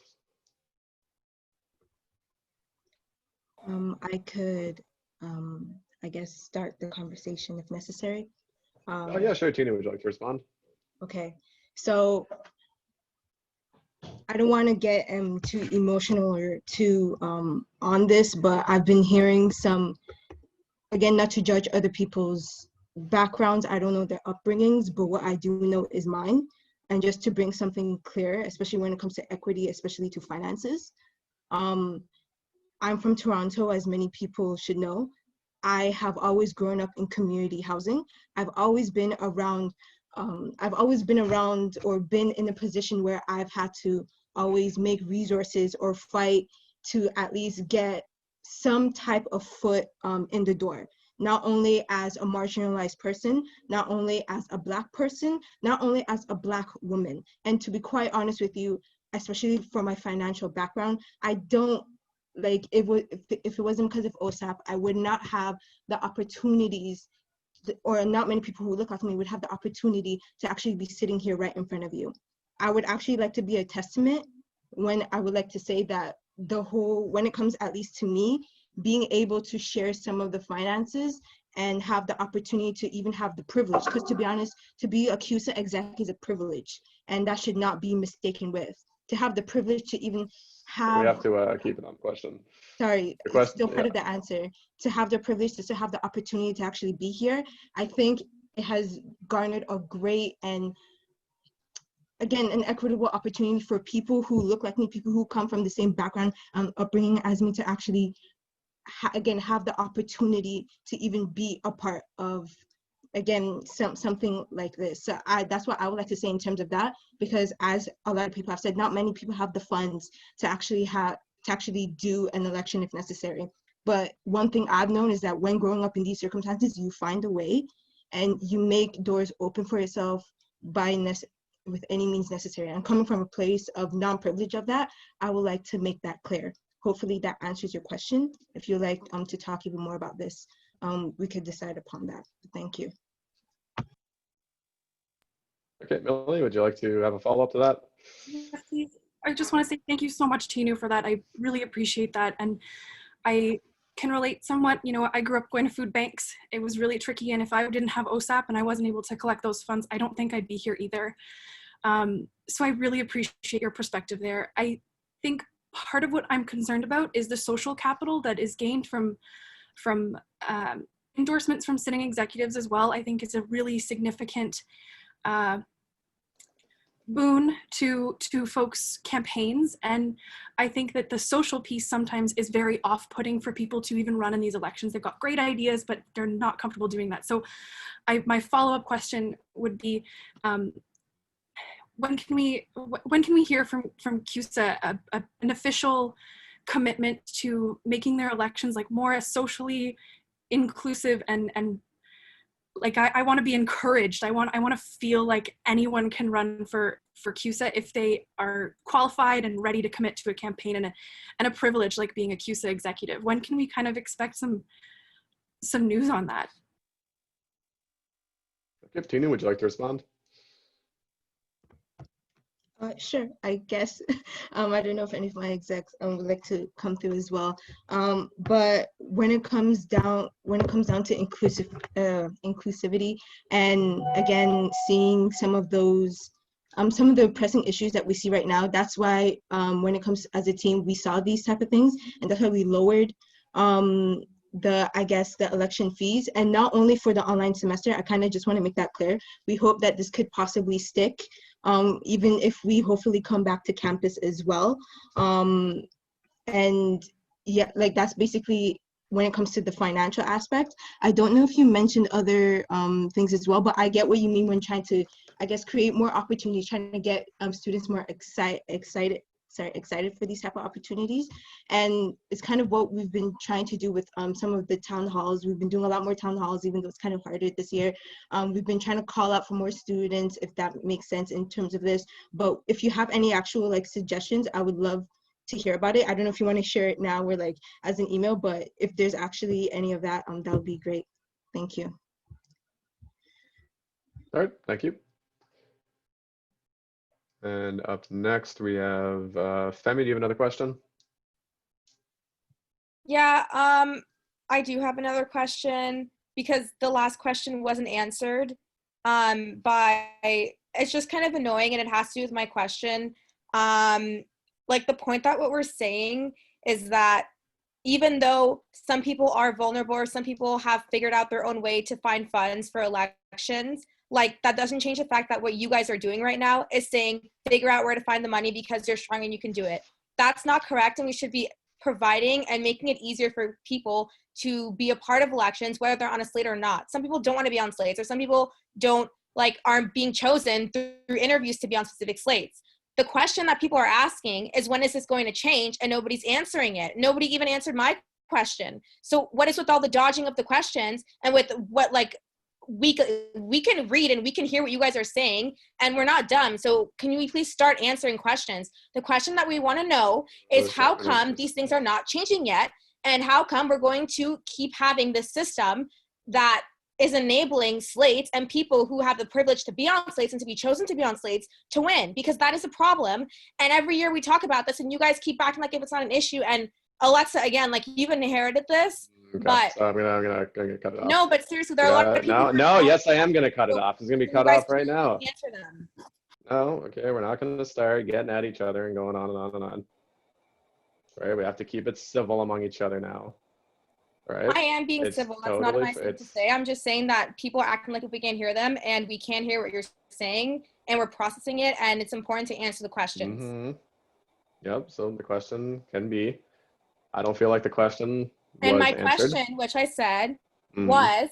I could, I guess, start the conversation if necessary. Oh yeah, sure. Tina, would you like to respond? Okay, so I don't want to get too emotional or too on this, but I've been hearing some, again, not to judge other people's backgrounds. I don't know their upbringings, but what I do know is mine. and just to bring something clear, especially when it comes to equity, especially to finances. I'm from Toronto, as many people should know. I have always grown up in community housing. I've always been around or been in a position where I've had to always make resources or fight to at least get some type of foot in the door. Not only as a marginalized person, not only as a Black person, not only as a Black woman. And to be quite honest with you, especially for my financial background, I don't, like, if it wasn't because of OSAP, I would not have the opportunities, or not many people who look like me would have the opportunity to actually be sitting here right in front of you. I would actually like to be a testament when I would like to say that when it comes at least to me, being able to share some of the finances and have the opportunity to even have the privilege, because to be honest, to be a CUSA exec is a privilege, and that should not be mistaken with. To have the privilege to even have— We have to keep it on question. Sorry, The question, it's still part of the answer. To have the privilege to have the opportunity to actually be here, I think it has garnered a great and, again, an equitable opportunity for people who look like me, people who come from the same background, upbringing as me, to actually again have the opportunity to even be a part of, again, something like this. So that's what I would like to say in terms of that, because as a lot of people have said, not many people have the funds to actually do an election if necessary. But one thing I've known is that when growing up in these circumstances, you find a way and you make doors open for yourself with any means necessary. And coming from a place of non-privilege of that, I would like to make that clear. Hopefully that answers your question. If you'd like to talk even more about this, we could decide upon that. Thank you. Okay, Millie, would you like to have a follow-up to that? Yes, please. I just want to say thank you so much, Tinu, for that. I really appreciate that. And I can relate somewhat. You know, I grew up going to food banks. It was really tricky. And if I didn't have OSAP and I wasn't able to collect those funds, I don't think I'd be here either. So I really appreciate your perspective there. I think part of what I'm concerned about is the social capital that is gained from endorsements from sitting executives as well. I think it's a really significant boon to folks' campaigns. And I think that the social piece sometimes is very off-putting for people to even run in these elections. They've got great ideas, but they're not comfortable doing that. So my follow-up question would be, when can we hear from CUSA an official commitment to making their elections like more socially inclusive and like I want to be encouraged. I want to feel like anyone can run for CUSA if they are qualified and ready to commit to a campaign and a privilege like being a CUSA executive. When can we kind of expect some news on that? Okay, Tina, would you like to respond? Sure, I guess. I don't know if any of my execs would like to come through as well. But when it comes down to inclusivity, and again seeing some of the pressing issues that we see right now, that's why when it comes as a team, we saw these type of things, and that's why we lowered the election fees. And not only for the online semester, I kind of just want to make that clear. We hope that this could possibly stick, even if we hopefully come back to campus as well. And yeah, like that's basically when it comes to the financial aspect. I don't know if you mentioned other things as well, but I get what you mean when trying to, I guess, create more opportunities, trying to get students more excited for these type of opportunities. And it's kind of what we've been trying to do with some of the town halls. We've been doing a lot more town halls, even though it's kind of harder this year. We've been trying to call out for more students, if that makes sense in terms of this. But if you have any actual like suggestions, I would love to hear about it. I don't know if you want to share it now or like as an email, but if there's actually any of that, that would be great. Thank you. All right, thank you. And up next we have Femi. Do you have another question? Yeah, I do have another question because the last question wasn't answered. It's just kind of annoying, and it has to do with my question. Like the point that what we're saying is that even though some people are vulnerable or some people have figured out their own way to find funds for elections, like, that doesn't change the fact that what you guys are doing right now is saying, figure out where to find the money because you're strong and you can do it. That's not correct, and we should be providing and making it easier for people to be a part of elections, whether they're on a slate or not. Some people don't want to be on slates, or some people aren't being chosen through interviews to be on specific slates. The question that people are asking is, when is this going to change? And nobody's answering it. Nobody even answered my question. So what is with all the dodging of the questions, and with what, like, we can read and we can hear what you guys are saying, and we're not dumb. So can you please start answering questions? The question that we want to know is, how come these things are not changing yet? And how come we're going to keep having this system that is enabling slates and people who have the privilege to be on slates and to be chosen to be on slates to win? Because that is a problem. And every year we talk about this, and you guys keep acting like if it's not an issue. And Alexa, again, like, you've inherited this. Okay, but so I'm gonna cut it off. no, but seriously, there are a lot of people. No, yes, I am gonna cut it off. It's gonna be cut off right now. Answer them. No, okay, we're not gonna start getting at each other and going on and on and on. Right, we have to keep it civil among each other now. Right? I am being It's civil. That's totally, not a nice thing to say. I'm just saying that people are acting like if we can't hear them, and we can't hear what you're saying, and we're processing it, and it's important to answer the questions. Mm-hmm. Yep. So the question can be, I don't feel like the question And was my answered. question, which I said, Mhm. was,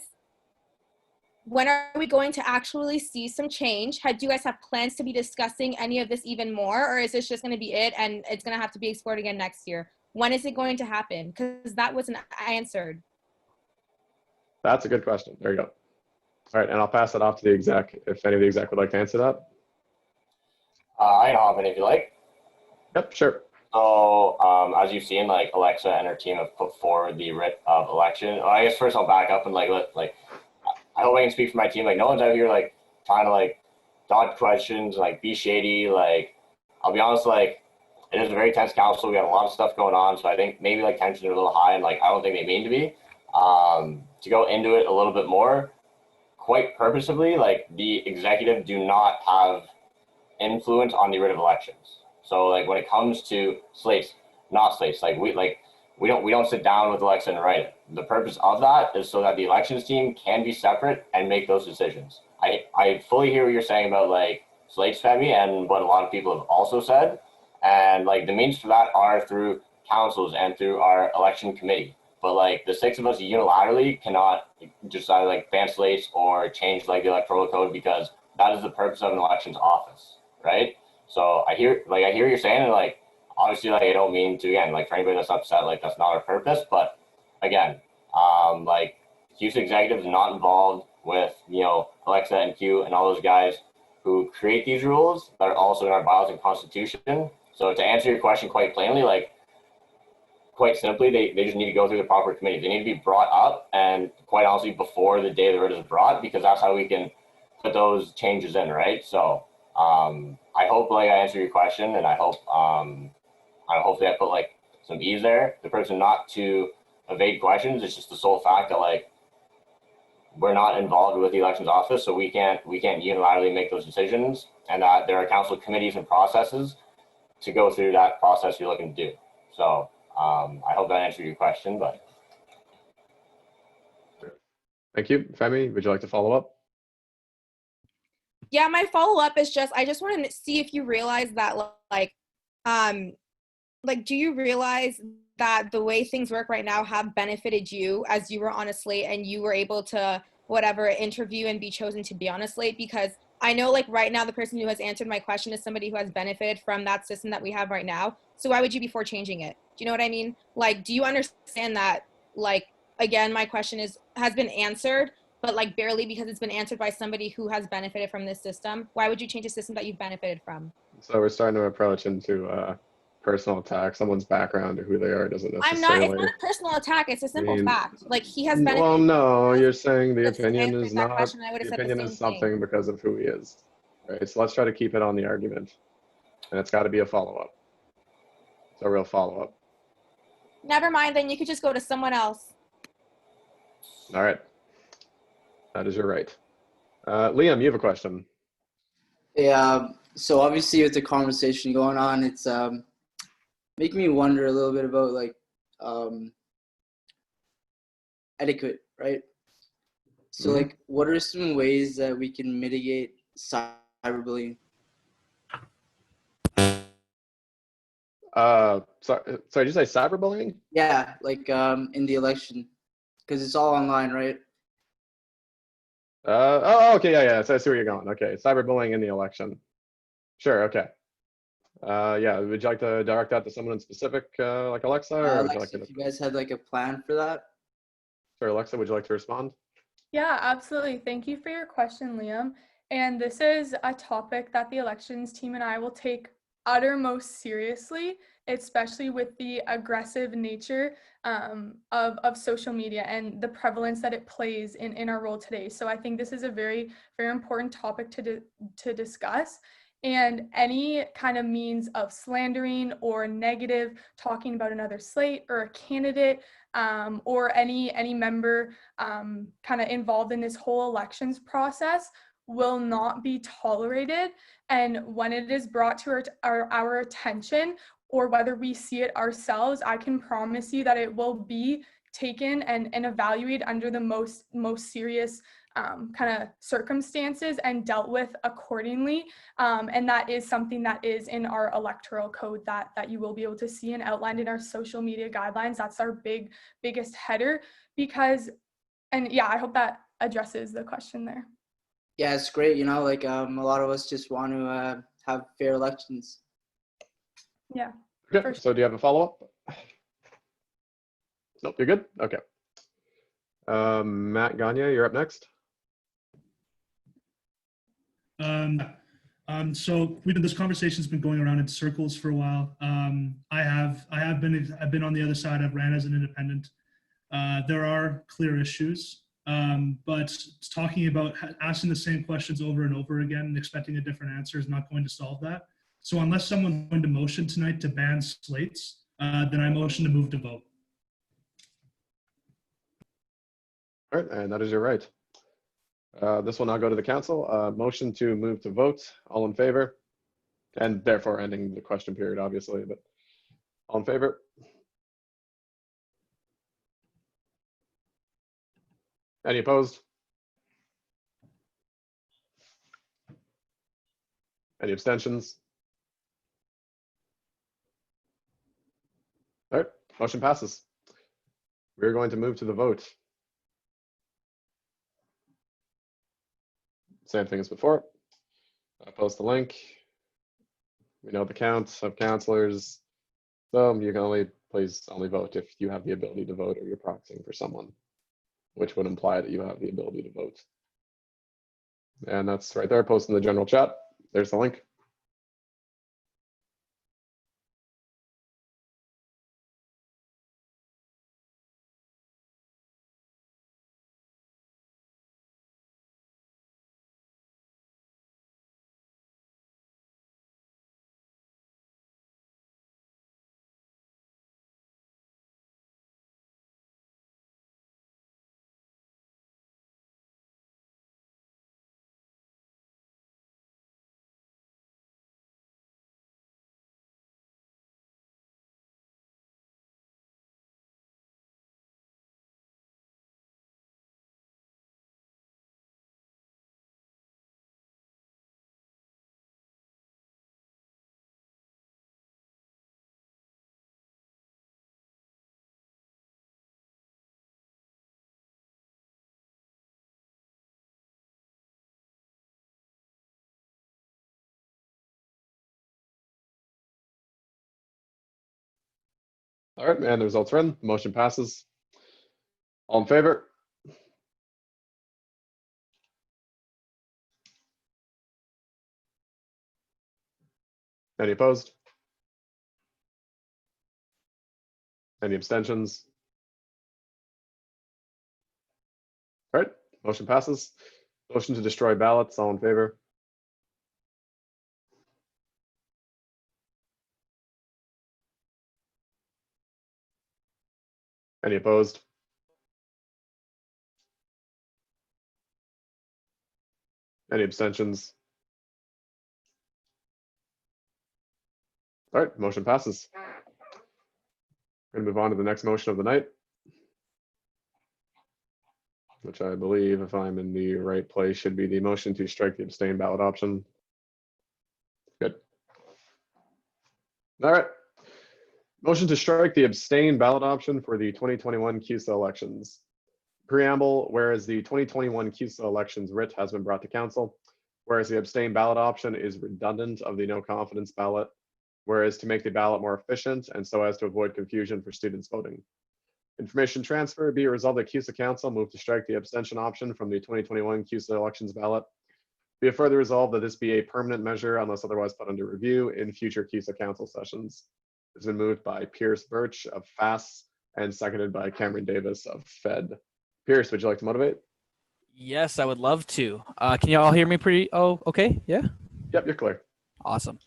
when are we going to actually see some change? Do you guys have plans to be discussing any of this even more, or is this just going to be it and it's going to have to be explored again next year? When is it going to happen? Because that wasn't answered. That's a good question. There you go. All right, and I'll pass it off to the exec if any of the exec would like to answer that. I can hop in if you like. Yep, sure. So as you've seen, like, Alexa and her team have put forward the writ of election. I guess first I'll back up and I hope I can speak for my team. Like, no one's out here like trying to like dodge questions, like be shady. Like, I'll be honest, like, it is a very tense council. We have a lot of stuff going on, so I think maybe like tensions are a little high, and like I don't think they mean to be. To go into it a little bit more, quite purposefully, like, the executive do not have influence on the writ of elections. So like when it comes to slates, not slates, like we don't sit down with Alexa and write it. The purpose of that is so that the elections team can be separate and make those decisions. I fully hear what you're saying about like slates, Femi, and what a lot of people have also said. And like the means for that are through councils and through our election committee. But like the six of us unilaterally cannot just either like ban slates or change like the electoral code, because that is the purpose of an elections office, right? So I hear what you're saying, and like obviously like I don't mean to, again, like for anybody that's upset, like that's not our purpose. But again, like CUSA executive is not involved with, you know, Alexa and Q and all those guys who create these rules that are also in our bylaws and constitution. So to answer your question quite plainly, like quite simply, they just need to go through the proper committee. They need to be brought up, and quite honestly, before the day the writ is brought, because that's how we can put those changes in, right? So I hope like I answered your question, and I hope hopefully I put like some ease there. The person not to evade questions. It's just the sole fact that like we're not involved with the elections office, so we can't unilaterally make those decisions, and that there are council committees and processes to go through that process you're looking to do. So I hope that answered your question, but. Thank you. Femi, would you like to follow up? Yeah, my follow-up is just, I just want to see if you realize that do you realize that the way things work right now have benefited you as you were on a slate and you were able to interview and be chosen to be on a slate? Because I know like right now the person who has answered my question is somebody who has benefited from that system that we have right now. So why would you be for changing it? Do you know what I mean? Like, do you understand that, like, again, my question has been answered, but like barely, because it's been answered by somebody who has benefited from this system? Why would you change a system that you've benefited from? So we're starting to approach into personal attack. Someone's background or who they are doesn't necessarily. It's not a personal attack. It's a simple fact. Like, he has benefited. Well, no, you're saying the opinion is not. Question, I would have the said opinion the is same something thing. because of who he is. Right. So let's try to keep it on the argument, and it's got to be a follow-up. It's a real follow-up. Never mind. Then you could just go to someone else. All right. That is your right. Liam, you have a question. Yeah. So obviously with the conversation going on, it's making me wonder a little bit about like etiquette, right? So like, what are some ways that we can mitigate cyberbullying? Sorry, did you say cyberbullying? Yeah, like in the election, because it's all online, right? Okay, yeah. So I see where you're going. Okay, cyberbullying in the election. Sure, okay. Yeah, would you like to direct that to someone in specific, like Alexa, or would you like Alexa, to? if you guys had like a plan for that. Sure, Alexa, would you like to respond? Yeah, absolutely. Thank you for your question, Liam. And this is a topic that the elections team and I will take uttermost seriously, especially with the aggressive nature of social media and the prevalence that it plays in our role today. So I think this is a very, very important topic to discuss. And any kind of means of slandering or negative talking about another slate or a candidate or any member kind of involved in this whole elections process will not be tolerated. And when it is brought to our attention, or whether we see it ourselves, I can promise you that it will be taken and evaluated under the most serious kind of circumstances and dealt with accordingly. And that is something that is in our electoral code that you will be able to see and outlined in our social media guidelines. That's our biggest header because, and yeah, I hope that addresses the question there. Yeah, it's great. You know, like a lot of us just want to have fair elections. Yeah. Okay, so do you have a follow-up? Nope, you're good? Okay. Matt Gagne, you're up next. So this conversation's been going around in circles for a while. I've been on the other side. I've ran as an independent. There are clear issues, but talking about asking the same questions over and over again and expecting a different answer is not going to solve that. So unless someone's going to motion tonight to ban slates, then I motion to move to vote. All right, and that is your right. This will now go to the council. Motion to move to vote. All in favor? And therefore ending the question period, obviously, but all in favor? Any opposed? Any abstentions? All right, motion passes. We're going to move to the vote. Same thing as before. I'll post the link. We know the count of councilors. So you can please only vote if you have the ability to vote or you're proxying for someone, which would imply that you have the ability to vote. And that's right there, post in the general chat. There's the link. All right, and the results are in. Motion passes. All in favor? Any opposed? Any abstentions? All right, motion passes. Motion to destroy ballots. All in favor? Any opposed? Any abstentions? All right, motion passes. We're going to move on to the next motion of the night. which I believe, if I'm in the right place, should be the motion to strike the abstain ballot option. Good. All right. Motion to strike the abstain ballot option for the 2021 CUSA elections. Preamble, whereas the 2021 CUSA elections writ has been brought to council, whereas the abstain ballot option is redundant of the no confidence ballot, whereas to make the ballot more efficient and so as to avoid confusion for students voting. Information transfer, be it resolved that CUSA Council move to strike the abstention option from the 2021 CUSA elections ballot. Be it further resolved that this be a permanent measure unless otherwise put under review in future CUSA Council sessions. It's been moved by Pierce Birch of FAS and seconded by Cameron Davis of FED. Pierce, would you like to motivate? Yes, I would love to. Can you all hear me okay? Yeah? Yep, you're clear. Awesome.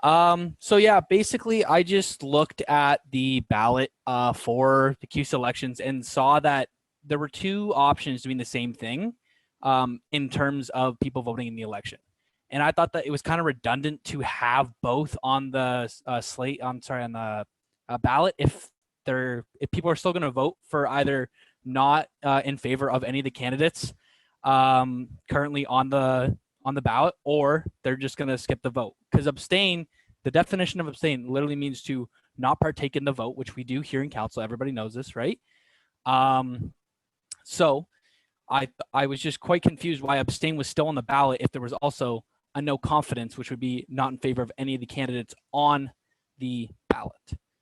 So yeah, basically I just looked at the ballot for the CUSA elections and saw that there were two options doing the same thing in terms of people voting in the election. And I thought that it was kind of redundant to have both on the on the ballot if people are still going to vote for either not in favor of any of the candidates currently on the ballot, or they're just going to skip the vote. Because abstain, the definition of abstain literally means to not partake in the vote, which we do here in council. Everybody knows this, right? So I was just quite confused why abstain was still on the ballot if there was also a no confidence, which would be not in favor of any of the candidates on the ballot.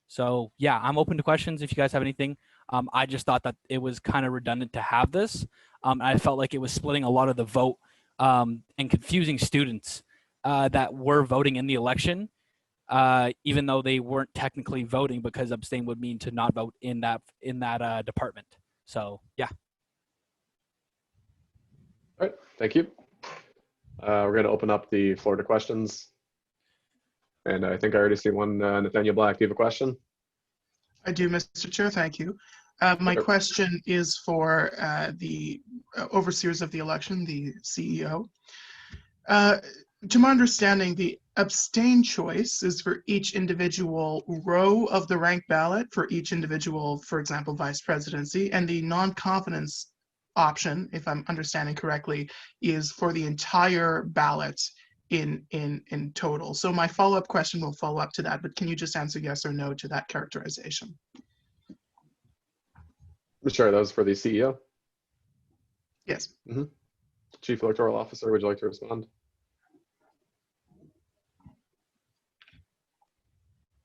So yeah, I'm open to questions if you guys have anything. I just thought that it was kind of redundant to have this. I felt like it was splitting a lot of the vote and confusing students that were voting in the election, even though they weren't technically voting, because abstain would mean to not vote in that department. So yeah. All right, thank you. We're going to open up the floor to questions. And I think I already see one. Nathaniel Black, do you have a question? I do, Mr. Chair, thank you. My question is for the overseers of the election, the CEO. To my understanding, the abstain choice is for each individual row of the ranked ballot for each individual, for example, vice presidency, and the non-confidence option, if I'm understanding correctly, is for the entire ballot in total. So my follow-up question will follow up to that, but can you just answer yes or no to that characterization? Sure, that was for the CEO. Yes. Mm-hmm. Chief Electoral Officer, would you like to respond?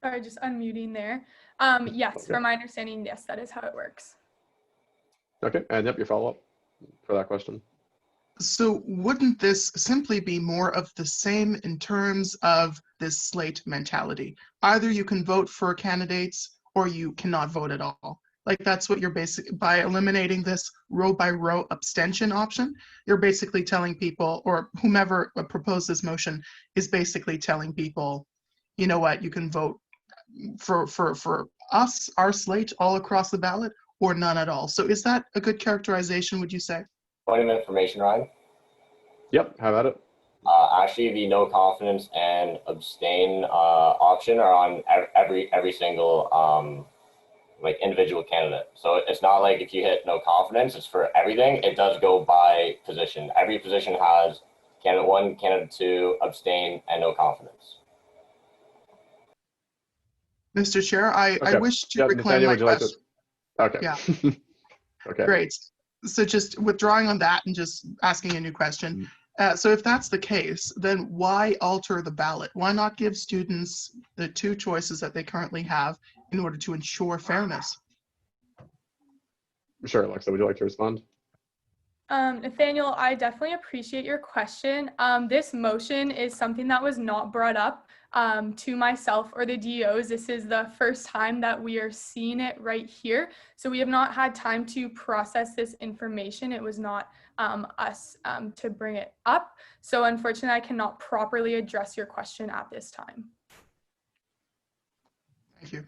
Sorry, just unmuting there. Yes, Okay. from my understanding, yes, that is how it works. Okay, and yep, your follow-up for that question. So wouldn't this simply be more of the same in terms of this slate mentality? Either you can vote for candidates or you cannot vote at all. Like that's what you're by eliminating this row by row abstention option, you're basically telling people, or whomever proposed this motion is basically telling people, you know what, you can vote for us, our slate all across the ballot, or none at all. So is that a good characterization, would you say? Point of information, Ryan. Yep, how about it? Actually, the no confidence and abstain option are on every single like individual candidate. So it's not like if you hit no confidence, it's for everything. It does go by position. Every position has candidate 1, candidate 2, abstain, and no confidence. Mr. Chair, I wish to reclaim Nathaniel, my would you like to? question. Okay. Yeah. Okay. Great. So just withdrawing on that and just asking a new question. So if that's the case, then why alter the ballot? Why not give students the two choices that they currently have in order to ensure fairness? Sure, Alexa, would you like to respond? Nathaniel, I definitely appreciate your question. This motion is something that was not brought up to myself or the DOs. This is the first time that we are seeing it right here. So we have not had time to process this information. It was not us to bring it up. So unfortunately, I cannot properly address your question at this time. Thank you.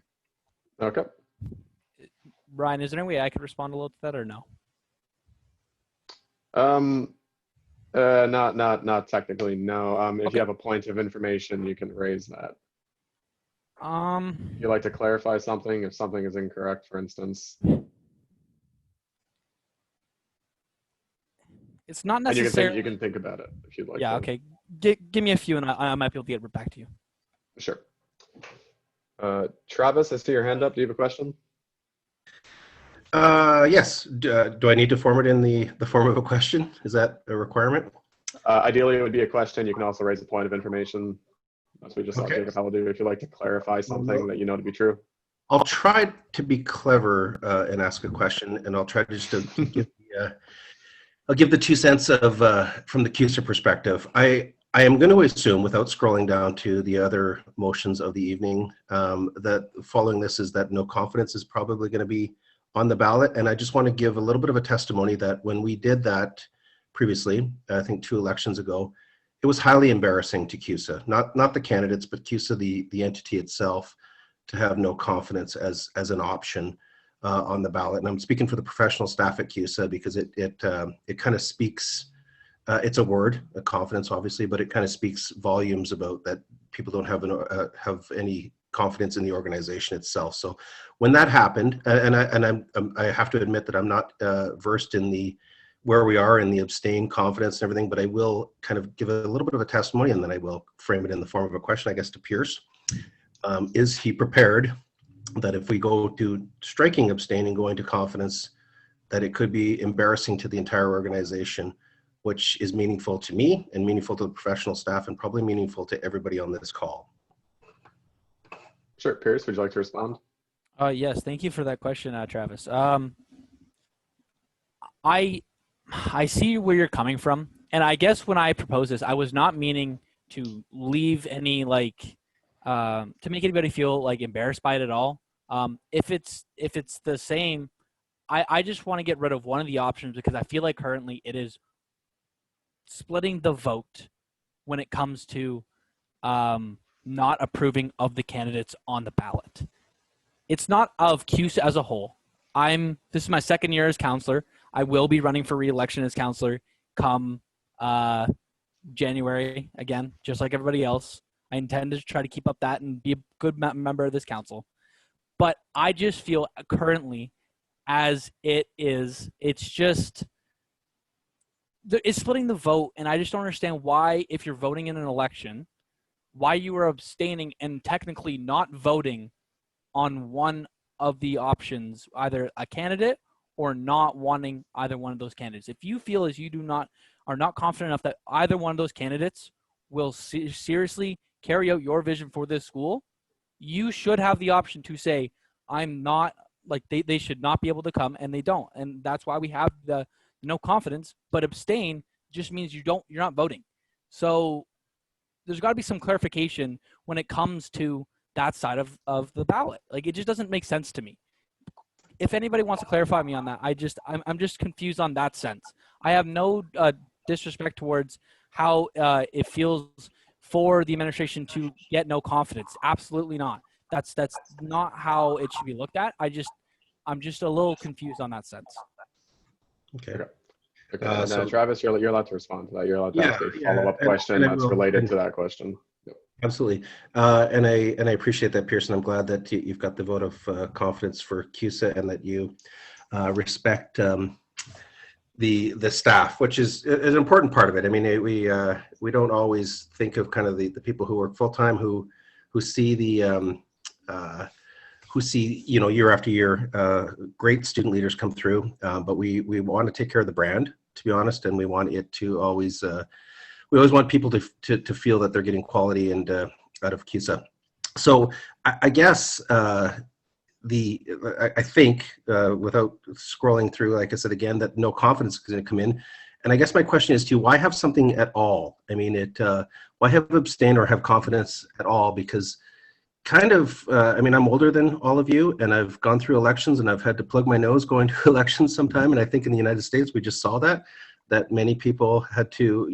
Okay. Ryan, is there any way I could respond a little to that or no? Not technically, no. If you have a point of information, you can raise that. If you'd like to clarify something, if something is incorrect, for instance. It's not And necessarily. you can think about it if you'd like. Yeah. to. Okay. Give me a few, and I might be able to get back to you. Sure. Travis, I see your hand up. Do you have a question? Yes. Do I need to form it in the form of a question? Is that a requirement? Ideally, it would be a question. You can also raise a point of information. As we just saw Okay. Jacob Howell do, if you'd like to clarify something that you know to be true. I'll try to be clever and ask a question, and I'll try to just to give I'll give the 2 cents of from the CUSA perspective. I am going to assume, without scrolling down to the other motions of the evening, that following this is that no confidence is probably going to be on the ballot. And I just want to give a little bit of a testimony that when we did that previously, I think 2 elections ago, it was highly embarrassing to CUSA, not the candidates, but CUSA, the entity itself, to have no confidence as an option on the ballot. And I'm speaking for the professional staff at CUSA because it kind of speaks, it's a word, a confidence obviously, but it kind of speaks volumes about that people don't have any confidence in the organization itself. So when that happened, and I have to admit that I'm not versed in where we are in the abstain confidence and everything, but I will kind of give a little bit of a testimony, and then I will frame it in the form of a question, I guess, to Pierce. Is he prepared that if we go to striking abstain and going to confidence, that it could be embarrassing to the entire organization, which is meaningful to me and meaningful to the professional staff and probably meaningful to everybody on this call? Sure. Pierce, would you like to respond? Yes, thank you for that question, Travis. I see where you're coming from, and I guess when I proposed this, I was not meaning to leave any to make anybody feel like embarrassed by it at all. If it's the same, I just want to get rid of one of the options because I feel like currently it is splitting the vote when it comes to not approving of the candidates on the ballot. It's not of CUSA as a whole. This is my 2nd year as counselor. I will be running for re-election as counselor come January again, just like everybody else. I intend to try to keep up that and be a good member of this council. But I just feel currently as it is, it's splitting the vote. And I just don't understand why, if you're voting in an election, why you are abstaining and technically not voting on one of the options, either a candidate or not wanting either one of those candidates. If you feel as you are not confident enough that either one of those candidates will seriously carry out your vision for this school, you should have the option to say, I'm not, they should not be able to come, and they don't. And that's why we have the no confidence, but abstain just means you're not voting. So there's got to be some clarification when it comes to that side of the ballot. It just doesn't make sense to me. If anybody wants to clarify me on that, I'm just confused on that sense. I have no disrespect towards how it feels for the administration to get no confidence. Absolutely not. That's not how it should be looked at. I'm just a little confused on that sense. Okay. Okay. So Travis, you're allowed to respond to that. You're allowed to ask a follow-up question that's related to that question. Yep. Absolutely. And I appreciate that, Pearson. I'm glad that you've got the vote of confidence for CUSA and that you respect the staff, which is an important part of it. I mean, we don't always think of kind of the people who work full-time who see year after year great student leaders come through, but we want to take care of the brand, to be honest, and we want it to always we always want people to feel that they're getting quality and out of CUSA. So I guess I think without scrolling through, like I said again, that no confidence is going to come in. And I guess my question is to why have something at all? I mean, why have abstain or have confidence at all? Because kind of, I mean, I'm older than all of you, and I've gone through elections, and I've had to plug my nose going to elections sometime. And I think in the United States, we just saw that many people had to,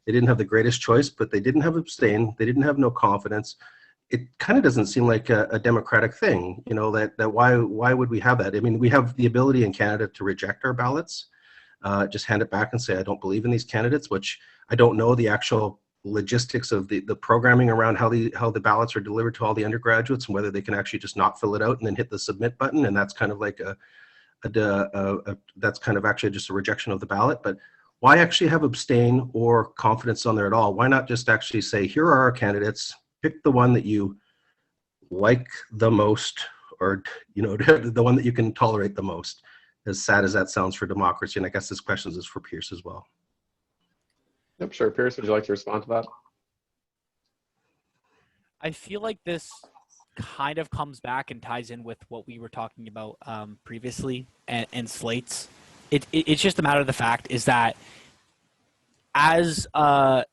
they didn't have the greatest choice, but they didn't have abstain. They didn't have no confidence. It kind of doesn't seem like a democratic thing, that why would we have that? I mean, we have the ability in Canada to reject our ballots, just hand it back and say, I don't believe in these candidates, which I don't know the actual logistics of the programming around how the ballots are delivered to all the undergraduates and whether they can actually just not fill it out and then hit the submit button. And that's kind of like that's kind of actually just a rejection of the ballot. But why actually have abstain or confidence on there at all? Why not just actually say, here are our candidates, pick the one that you like the most, or the one that you can tolerate the most, as sad as that sounds for democracy. And I guess this question is for Pierce as well. Yep, sure. Pierce, would you like to respond to that? I feel like this kind of comes back and ties in with what we were talking about previously and slates. It's just a matter of the fact is that as an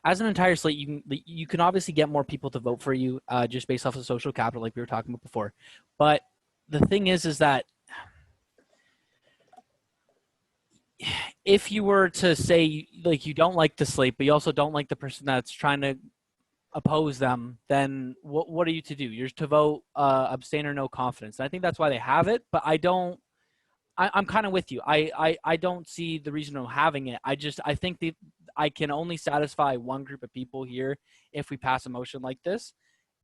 entire slate, you can obviously get more people to vote for you just based off of social capital, like we were talking about before. But the thing is that if you were to say like you don't like the slate, but you also don't like the person that's trying to oppose them, then what are you to do? You're to vote abstain or no confidence. And I think that's why they have it, but I'm kind of with you. I don't see the reason of having it. I think I can only satisfy one group of people here if we pass a motion like this.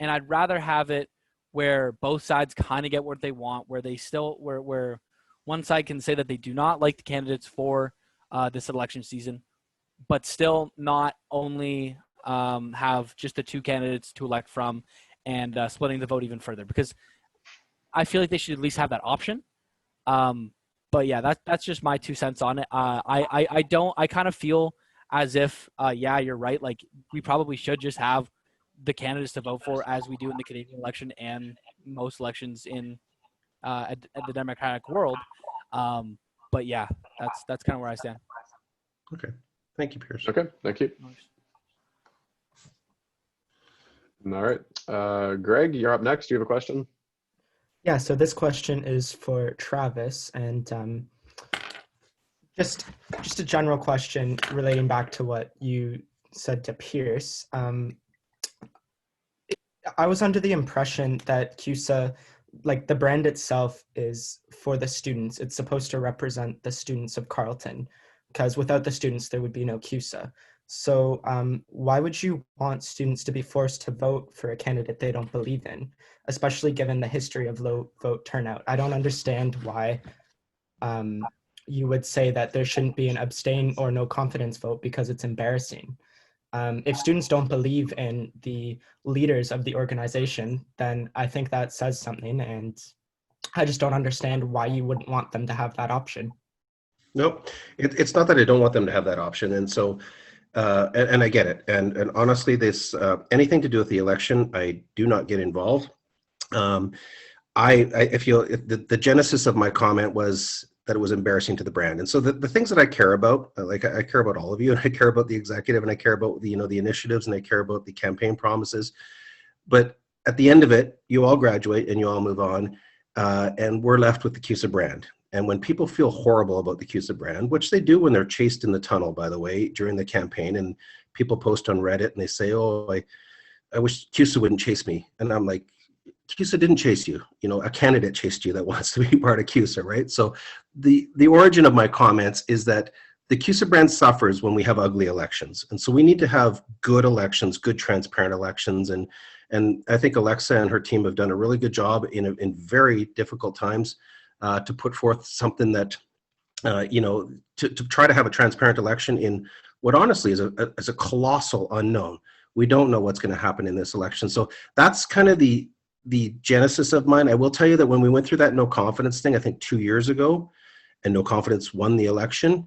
And I'd rather have it where both sides kind of get what they want, where they still, where one side can say that they do not like the candidates for this election season, but still not only have just the two candidates to elect from and splitting the vote even further, because I feel like they should at least have that option. But yeah, that's just my 2 cents on it. I kind of feel as if, yeah, you're right. Like we probably should just have the candidates to vote for as we do in the Canadian election and most elections in at the democratic world. But yeah, that's kind of where I stand. Okay. Thank you, Pierce. Okay. Thank you. All right. Greg, you're up next. Do you have a question? Yeah, so this question is for Travis, and just a general question relating back to what you said to Pierce. I was under the impression that CUSA, like the brand itself, is for the students. It's supposed to represent the students of Carleton, because without the students, there would be no CUSA. So why would you want students to be forced to vote for a candidate they don't believe in, especially given the history of low vote turnout? I don't understand why you would say that there shouldn't be an abstain or no confidence vote, because it's embarrassing. If students don't believe in the leaders of the organization, then I think that says something, and I just don't understand why you wouldn't want them to have that option. Nope, it's not that I don't want them to have that option. And so, and I get it. And honestly, this anything to do with the election, I do not get involved. I feel the genesis of my comment was that it was embarrassing to the brand. And so the things that I care about, like I care about all of you, and I care about the executive, and I care about the initiatives, and I care about the campaign promises. But at the end of it, you all graduate and you all move on, and we're left with the CUSA brand. And when people feel horrible about the CUSA brand, which they do when they're chased in the tunnel, by the way, during the campaign, and people post on Reddit and they say, oh, I wish CUSA wouldn't chase me. And I'm like, CUSA didn't chase you. A candidate chased you that wants to be part of CUSA, right? So the origin of my comments is that the CUSA brand suffers when we have ugly elections. And so we need to have good elections, good transparent elections. And I think Alexa and her team have done a really good job in very difficult times to put forth something that, to try to have a transparent election in what honestly is a colossal unknown. We don't know what's going to happen in this election. So that's kind of the genesis of mine. I will tell you that when we went through that no confidence thing, I think 2 years ago, and no confidence won the election,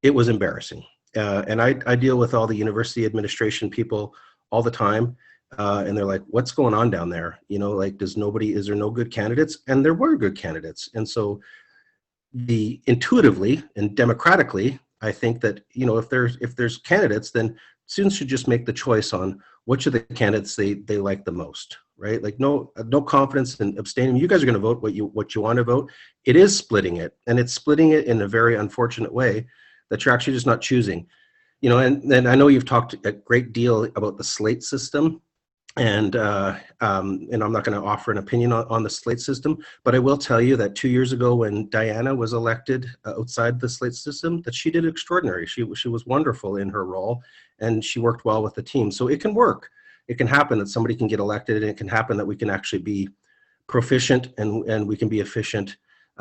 it was embarrassing. And I deal with all the university administration people all the time. And they're like, what's going on down there? Is there no good candidates? And there were good candidates. And so intuitively and democratically, I think that, if there's candidates, then students should just make the choice on which of the candidates they like the most, right? Like no confidence in abstaining. You guys are going to vote what you want to vote. It is splitting it, and it's splitting it in a very unfortunate way that you're actually just not choosing. And I know you've talked a great deal about the slate system. And I'm not going to offer an opinion on the slate system, but I will tell you that 2 years ago when Diana was elected outside the slate system, that she did extraordinary. She was wonderful in her role, and she worked well with the team. So it can work. It can happen that somebody can get elected, and it can happen that we can actually be proficient and we can be efficient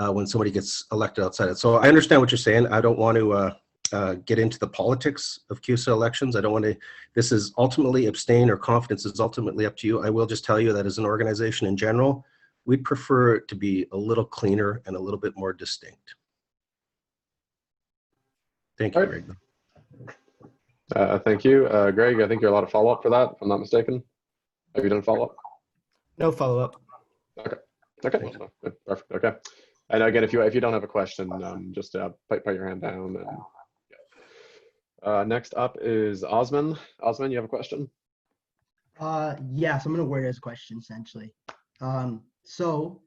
when somebody gets elected outside it. So I understand what you're saying. I don't want to get into the politics of CUSA elections. I don't want to, this is ultimately abstain or confidence is ultimately up to you. I will just tell you that as an organization in general, we'd prefer it to be a little cleaner and a little bit more distinct. Thank you, Greg. Thank you. Greg, I think you're allowed to follow up for that, if I'm not mistaken. Have you done follow-up? No follow-up. Okay. Okay. Perfect. Okay. And again, if you don't have a question, just put your hand down. And, next up is Osman. Osman, you have a question? Yeah, so I'm gonna word it as a question essentially. So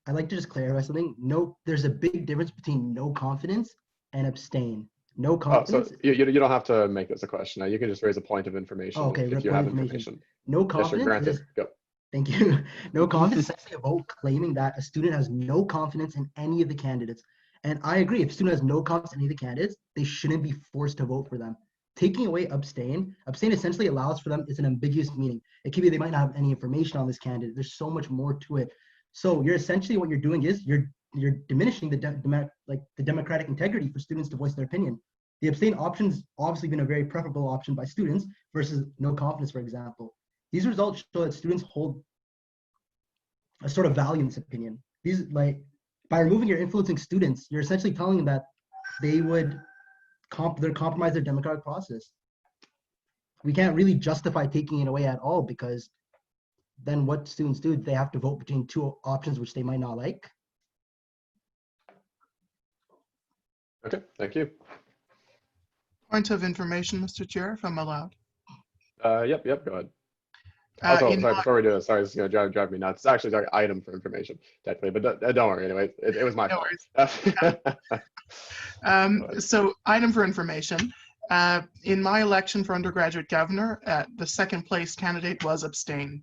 I'd like to just clarify something. No, there's a big difference between no confidence and abstain. No confidence. So you don't have to make this a question. You can just raise a point of information if you have information. No Yes, sure, confidence. granted. Go. Thank you. No confidence is essentially a vote claiming that a student has no confidence in any of the candidates. And I agree, if a student has no confidence in any of the candidates, they shouldn't be forced to vote for them. Taking away abstain essentially allows for them, it's an ambiguous meaning. It could be they might not have any information on this candidate. There's so much more to it. So you're essentially, what you're doing is you're diminishing the democratic integrity for students to voice their opinion. The abstain option's obviously been a very preferable option by students versus no confidence, for example. These results show that students hold a sort of value in this opinion. By removing your influencing students, you're essentially telling them that they would compromise their democratic process. We can't really justify taking it away at all, because then what students do, they have to vote between two options which they might not like. Okay, thank you. Point of information, Mr. Chair, if I'm allowed. Yep, go ahead. Also, sorry, before we do this, sorry, this is going to drive me nuts. It's actually an item for information, technically, but don't worry anyway. It was my fault. So, item for information. In my election for undergraduate governor, the second place candidate was abstain.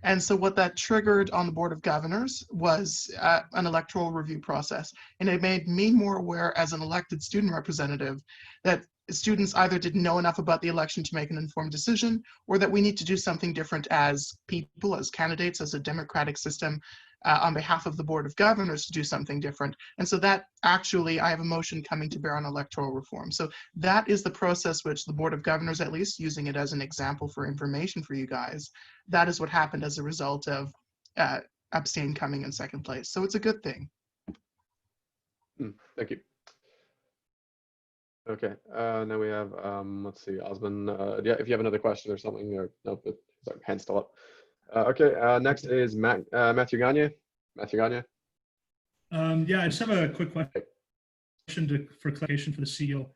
And so what that triggered on the Board of Governors was an electoral review process. And it made me more aware as an elected student representative that students either didn't know enough about the election to make an informed decision, or that we need to do something different as people, as candidates, as a democratic system, on behalf of the Board of Governors to do something different. And so that actually, I have a motion coming to bear on electoral reform. So that is the process which the Board of Governors, at least using it as an example for information for you guys, that is what happened as a result of abstain coming in second place. So it's a good thing. Thank you. Okay, now we have, let's see, Osman, yeah, if you have another question or something, or no, sorry, hand's still up. Okay, next is Matthew Gagne. Matthew Gagne. Yeah, I just have a quick question for clarification for the CEO.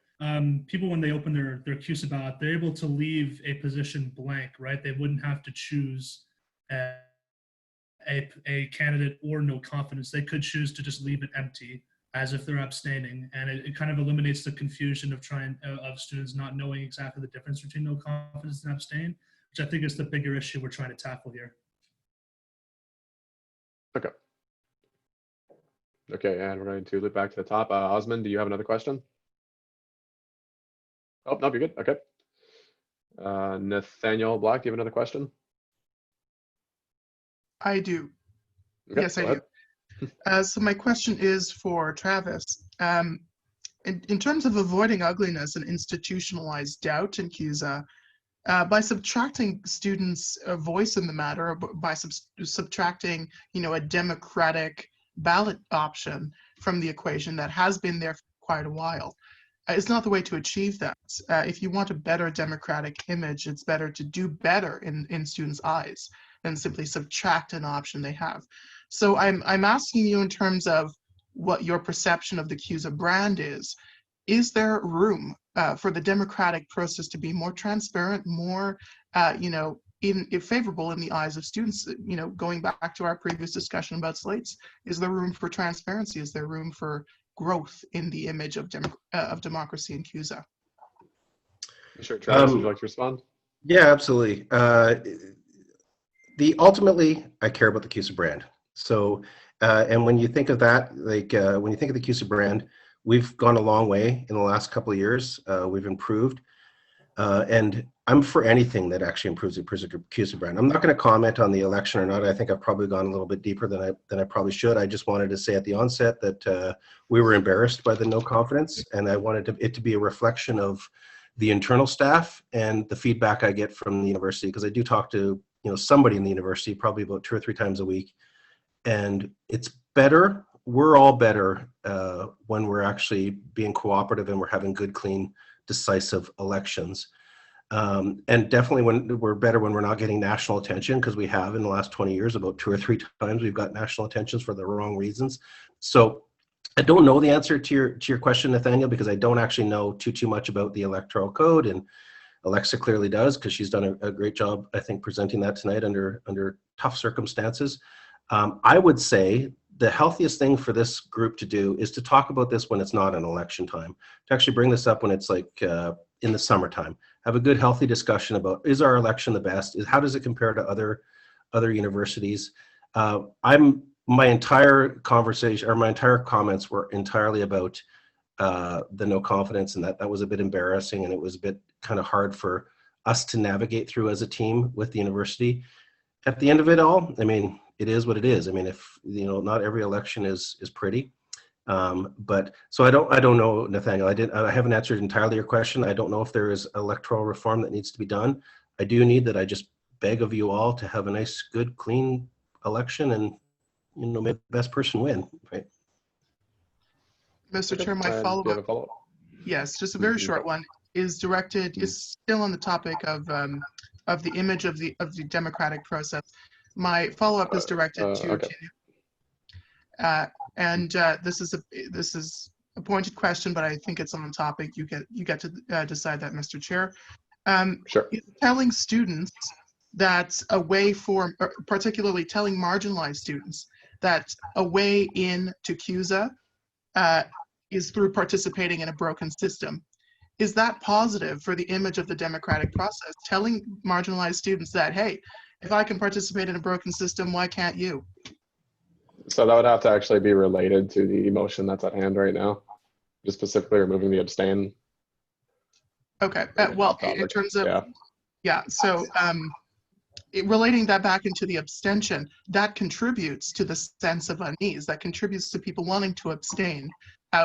People, when they open their CUSA ballot, they're able to leave a position blank, right? They wouldn't have to choose a candidate or no confidence. They could choose to just leave it empty, as if they're abstaining, and it kind of eliminates the confusion of students not knowing exactly the difference between no confidence and abstain, which I think is the bigger issue we're trying to tackle here. Okay. Okay, and we're going to loop back to the top. Osman, do you have another question? Oh, no, you're good. Okay. Nathaniel Black, do you have another question? I do. Okay, yes, I do. So my question is for Travis. In terms of avoiding ugliness and institutionalized doubt in CUSA, by subtracting students' voice in the matter, or by subtracting, a democratic ballot option from the equation that has been there for quite a while, it's not the way to achieve that. If you want a better democratic image, it's better to do better in students' eyes than simply subtract an option they have. So I'm asking you, in terms of what your perception of the CUSA brand is there room for the democratic process to be more transparent, more, favorable in the eyes of students? Going back to our previous discussion about slates, is there room for transparency? Is there room for growth in the image of democracy in CUSA? Sure, Travis, would you like to respond? Yeah, absolutely. Ultimately, I care about the CUSA brand. So, and when you think of that, when you think of the CUSA brand, we've gone a long way in the last couple of years. We've improved. And I'm for anything that actually improves the CUSA brand. I'm not going to comment on the election or not. I think I've probably gone a little bit deeper than I probably should. I just wanted to say at the onset that we were embarrassed by the no confidence, and I wanted it to be a reflection of the internal staff and the feedback I get from the university, because I do talk to somebody in the university probably about 2 or 3 times a week, and it's better. We're all better when we're actually being cooperative and we're having good, clean, decisive elections. And definitely when we're better when we're not getting national attention, because we have in the last 20 years about 2 or 3 times we've got national attentions for the wrong reasons. So I don't know the answer to your question, Nathaniel, because I don't actually know too much about the electoral code, and Alexa clearly does, because she's done a great job, I think, presenting that tonight under tough circumstances. I would say the healthiest thing for this group to do is to talk about this when it's not an election time, to actually bring this up when it's like in the summertime. Have a good, healthy discussion about, is our election the best? How does it compare to other universities? My entire conversation, or my entire comments were entirely about the no confidence, and that was a bit embarrassing, and it was a bit kind of hard for us to navigate through as a team with the university. At the end of it all, I mean, it is what it is. I mean, if not every election is pretty, but so I don't know, Nathaniel. I haven't answered entirely your question. I don't know if there is electoral reform that needs to be done. I do need that. I just beg of you all to have a nice, good, clean election, and may the best person win, right? Mr. Chair, my follow-up. Yes, just a very short one. Is still on the topic of the image of the democratic process. My follow-up is directed to and this is a pointed question, but I think it's on topic. You get to decide that, Mr. Chair. Sure. Telling students that a way for, particularly telling marginalized students, that a way in to CUSA is through participating in a broken system. Is that positive for the image of the democratic process? Telling marginalized students that, hey, if I can participate in a broken system, why can't you? So that would have to actually be related to the motion that's at hand right now, just specifically removing the abstain. Okay, well, in terms of, yeah, so relating that back into the abstention, that contributes to the sense of unease, that contributes to people wanting to abstain.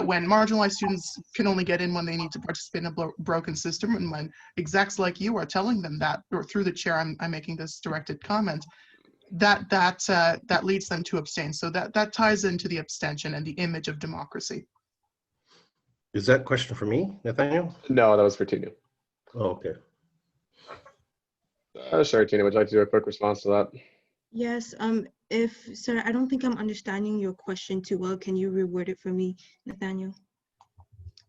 When marginalized students can only get in when they need to participate in a broken system, and when execs like you are telling them that, or through the chair, I'm making this directed comment, that leads them to abstain. So that ties into the abstention and the image of democracy. Is that a question for me, Nathaniel? No, that was for Tina. Oh, okay. Sure, Tina, would you like to do a quick response to that? Yes, sir, I don't think I'm understanding your question too well. Can you reword it for me, Nathaniel?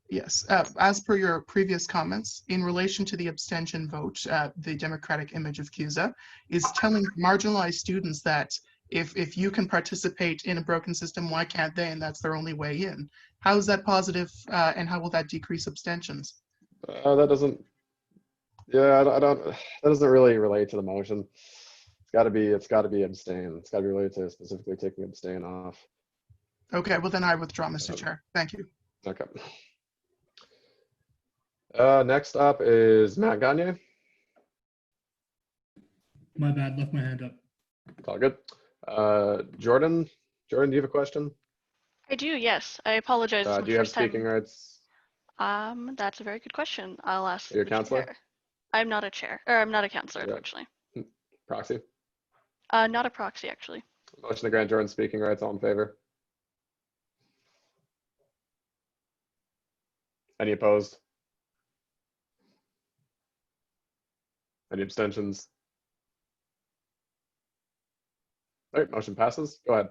Yes, as per your previous comments, in relation to the abstention vote, the democratic image of CUSA is telling marginalized students that if you can participate in a broken system, why can't they? And that's their only way in. How is that positive, and how will that decrease abstentions? That doesn't. Yeah, I don't. That doesn't really relate to the motion. It's got to be abstain. It's got to be related to specifically taking abstain off. Okay, well then I withdraw, Mr. Chair. Thank you. Okay. Next up is Matt Gagne. My bad, left my hand up. It's all good. Jordan, do you have a question? I do, yes. I apologize. Do you have speaking rights? That's a very good question. I'll ask. You're a counselor? Chair. I'm not a chair, or I'm not a counselor, actually. Proxy? Not a proxy, actually. Motion to grant Jordan speaking rights. All in favor? Any opposed? Any abstentions? All right, motion passes. Go ahead.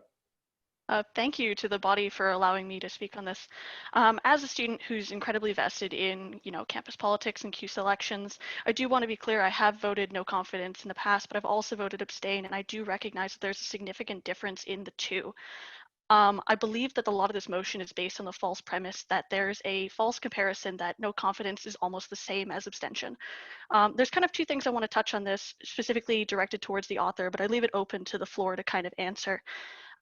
Thank you to the body for allowing me to speak on this. As a student who's incredibly vested in, campus politics and CUSA elections, I do want to be clear, I have voted no confidence in the past, but I've also voted abstain, and I do recognize that there's a significant difference in the two. I believe that a lot of this motion is based on the false premise that there's a false comparison that no confidence is almost the same as abstention. There's kind of two things I want to touch on this, specifically directed towards the author, but I leave it open to the floor to kind of answer.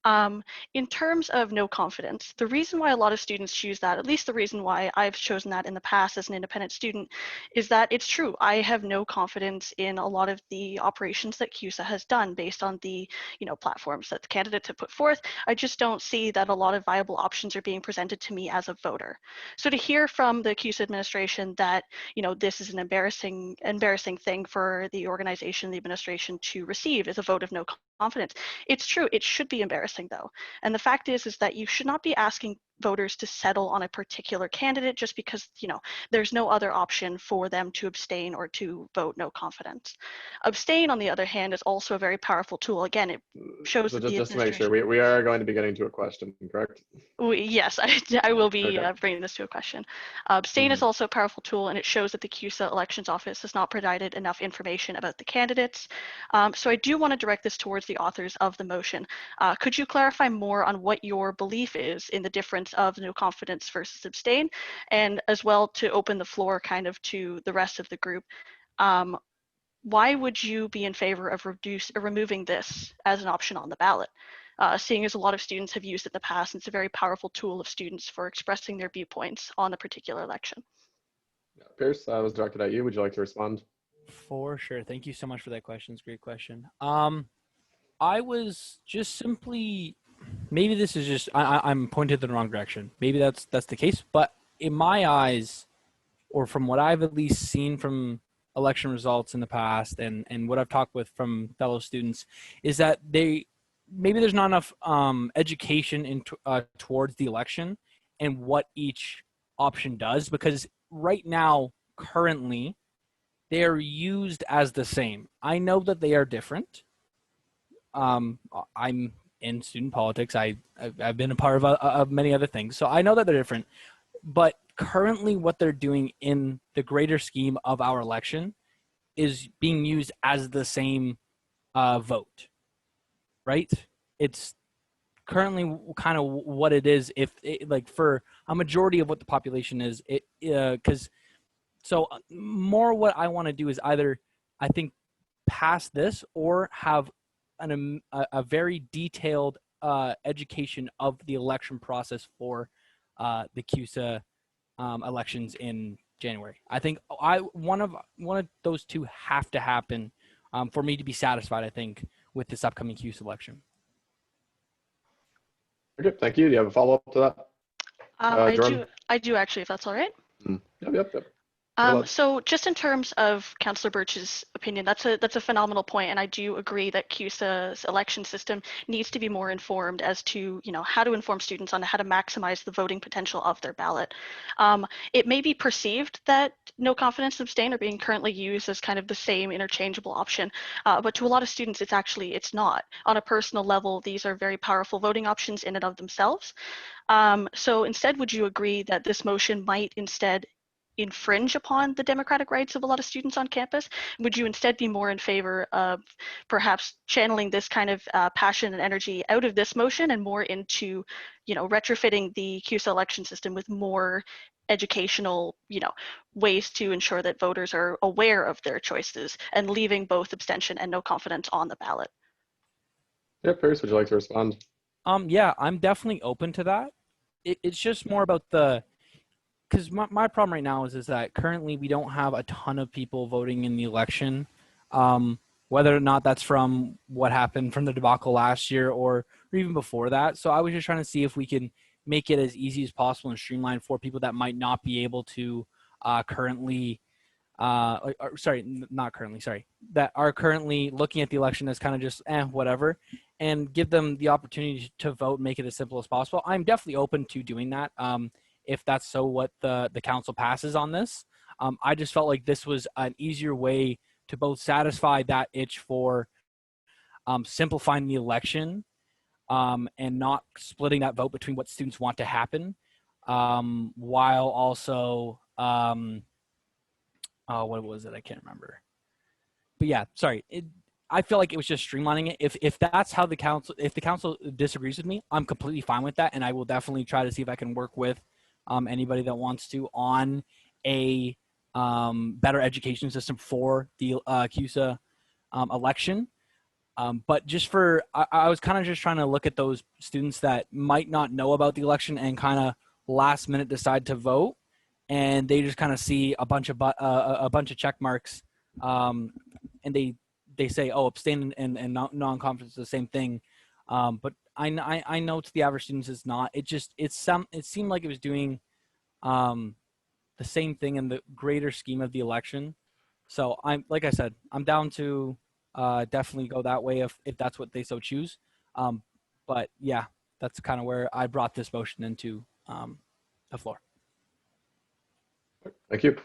In terms of no confidence, the reason why a lot of students choose that, at least the reason why I've chosen that in the past as an independent student, is that it's true. I have no confidence in a lot of the operations that CUSA has done based on the, platforms that the candidates have put forth. I just don't see that a lot of viable options are being presented to me as a voter. So to hear from the CUSA administration that, this is an embarrassing thing for the organization, the administration to receive is a vote of no confidence. It's true. It should be embarrassing though. And the fact is that you should not be asking voters to settle on a particular candidate just because, there's no other option for them to abstain or to vote no confidence. Abstain, on the other hand, is also a very powerful tool. Again, it shows So that the just to make administration. sure, we are going to be getting to a question, correct? Yes, I will be Okay. bringing this to a question. Abstain is also a powerful tool, and it shows that the CUSA Elections Office has not provided enough information about the candidates. So I do want to direct this towards the authors of the motion. Could you clarify more on what your belief is in the difference of no confidence versus abstain, and as well to open the floor kind of to the rest of the group? Why would you be in favor of removing this as an option on the ballot? Seeing as a lot of students have used it in the past, and it's a very powerful tool of students for expressing their viewpoints on a particular election. Pierce, I was directed at you. Would you like to respond? For sure. Thank you so much for that question. It's a great question. I was just simply, maybe this is just, I'm pointed in the wrong direction. Maybe that's the case. But in my eyes, or from what I've at least seen from election results in the past and what I've talked with from fellow students, is that maybe there's not enough education towards the election and what each option does, because right now, currently, they are used as the same. I know that they are different. I'm in student politics. I've been a part of many other things, so I know that they're different. But currently, what they're doing in the greater scheme of our election is being used as the same vote, right? It's currently kind of what it is. If like for a majority of what the population is, so more what I want to do is either, I think, pass this or have a very detailed education of the election process for the CUSA elections in January. I think one of those two have to happen for me to be satisfied, I think, with this upcoming CUSA election. Okay, thank you. Do you have a follow-up to that? Jordan? I do actually, if that's all right. Yep. So just in terms of Councillor Birch's opinion, that's a phenomenal point, and I do agree that CUSA's election system needs to be more informed as to how to inform students on how to maximize the voting potential of their ballot. It may be perceived that no confidence and abstain are being currently used as kind of the same interchangeable option, but to a lot of students it's not. On a personal level, these are very powerful voting options in and of themselves. So instead, would you agree that this motion might instead infringe upon the democratic rights of a lot of students on campus? Would you instead be more in favor of perhaps channeling this kind of passion and energy out of this motion and more into, retrofitting the CUSA election system with more educational, ways to ensure that voters are aware of their choices and leaving both abstention and no confidence on the ballot? Yeah, Pierce, would you like to respond? Yeah, I'm definitely open to that. It's just more about because my problem right now is that currently we don't have a ton of people voting in the election, whether or not that's from what happened from the debacle last year or even before that. So I was just trying to see if we can make it as easy as possible and streamline for people that might not be able to currently, that are currently looking at the election as kind of just whatever, and give them the opportunity to vote, make it as simple as possible. I'm definitely open to doing that. If that's so what the council passes on this. I just felt like this was an easier way to both satisfy that itch for simplifying the election and not splitting that vote between what students want to happen, while also, what was it? I can't remember. But yeah, sorry. I feel like it was just streamlining it. If that's how the council disagrees with me, I'm completely fine with that, and I will definitely try to see if I can work with anybody that wants to on a better education system for the CUSA election. But just for, I was kind of just trying to look at those students that might not know about the election and kind of last minute decide to vote, and they just kind of see a bunch of check marks, and they say, oh, abstain and non-conference is the same thing. But I know to the average students it's not. It seemed like it was doing the same thing in the greater scheme of the election. So like I said, I'm down to definitely go that way if that's what they so choose. But yeah, that's kind of where I brought this motion into the floor. Thank you.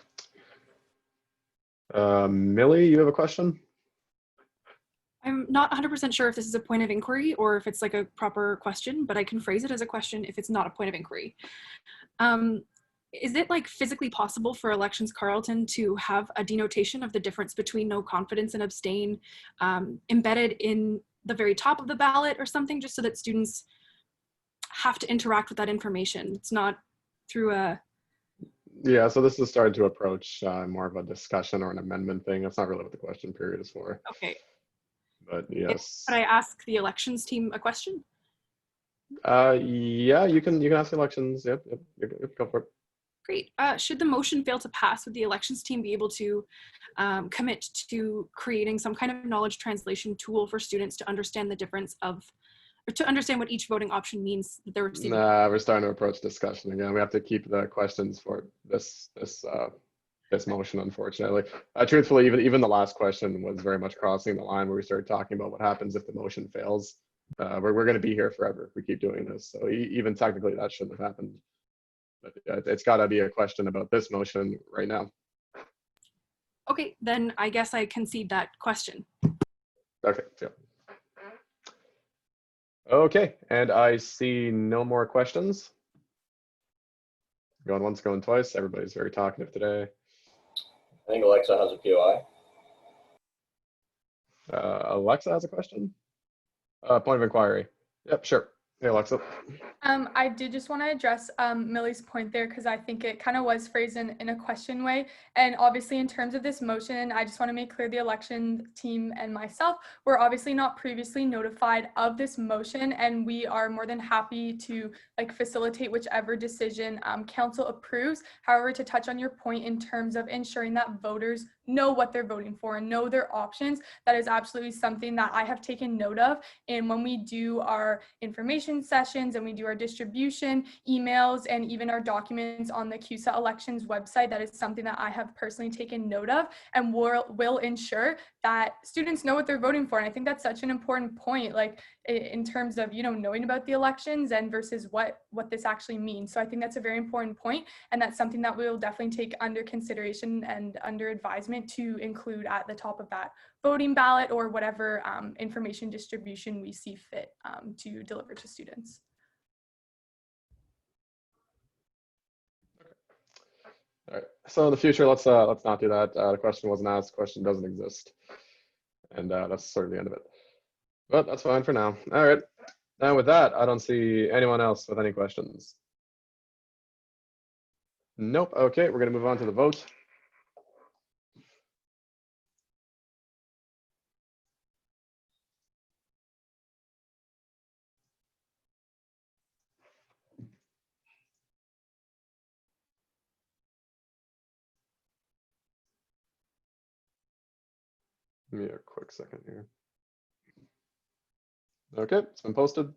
Millie, you have a question? I'm not 100% sure if this is a point of inquiry or if it's like a proper question, but I can phrase it as a question if it's not a point of inquiry. Is it like physically possible for Elections Carleton to have a denotation of the difference between no confidence and abstain embedded in the very top of the ballot or something, just so that students have to interact with that information? It's not through a... Yeah, so this is starting to approach more of a discussion or an amendment thing. That's not really what the question period is for. Okay. But yes. Could I ask the elections team a question? Yeah, you can ask the elections. Yep, go for it. Great. Should the motion fail to pass, would the elections team be able to commit to creating some kind of knowledge translation tool for students to understand the difference of, or to understand what each voting option means that they're receiving? Nah, we're starting to approach discussion again. We have to keep the questions for this motion, unfortunately. Truthfully, even the last question was very much crossing the line where we started talking about what happens if the motion fails. We're going to be here forever if we keep doing this. So even technically that shouldn't have happened. But it's got to be a question about this motion right now. Okay, then I guess I concede that question. Okay, yeah. Okay, and I see no more questions. Going once, going twice. Everybody's very talkative today. I think Alexa has a POI. Alexa has a question? Point of inquiry. Yep, sure. Hey, Alexa. I did just want to address Millie's point there, because I think it kind of was phrased in a question way. And obviously in terms of this motion, I just want to make clear the election team and myself were obviously not previously notified of this motion, and we are more than happy to facilitate whichever decision council approves. However, to touch on your point in terms of ensuring that voters know what they're voting for and know their options, that is absolutely something that I have taken note of. And when we do our information sessions and we do our distribution emails and even our documents on the CUSA elections website, that is something that I have personally taken note of and will ensure that students know what they're voting for. And I think that's such an important point, in terms of, knowing about the elections and versus what this actually means. So I think that's a very important point, and that's something that we will definitely take under consideration and under advisement to include at the top of that voting ballot or whatever information distribution we see fit to deliver to students. All right. So in the future, let's not do that. The question wasn't asked. The question doesn't exist, and that's sort of the end of it. But that's fine for now. All right. And with that, I don't see anyone else with any questions. Nope. Okay, we're going to move on to the vote. Give me a quick second here. Okay, it's been posted.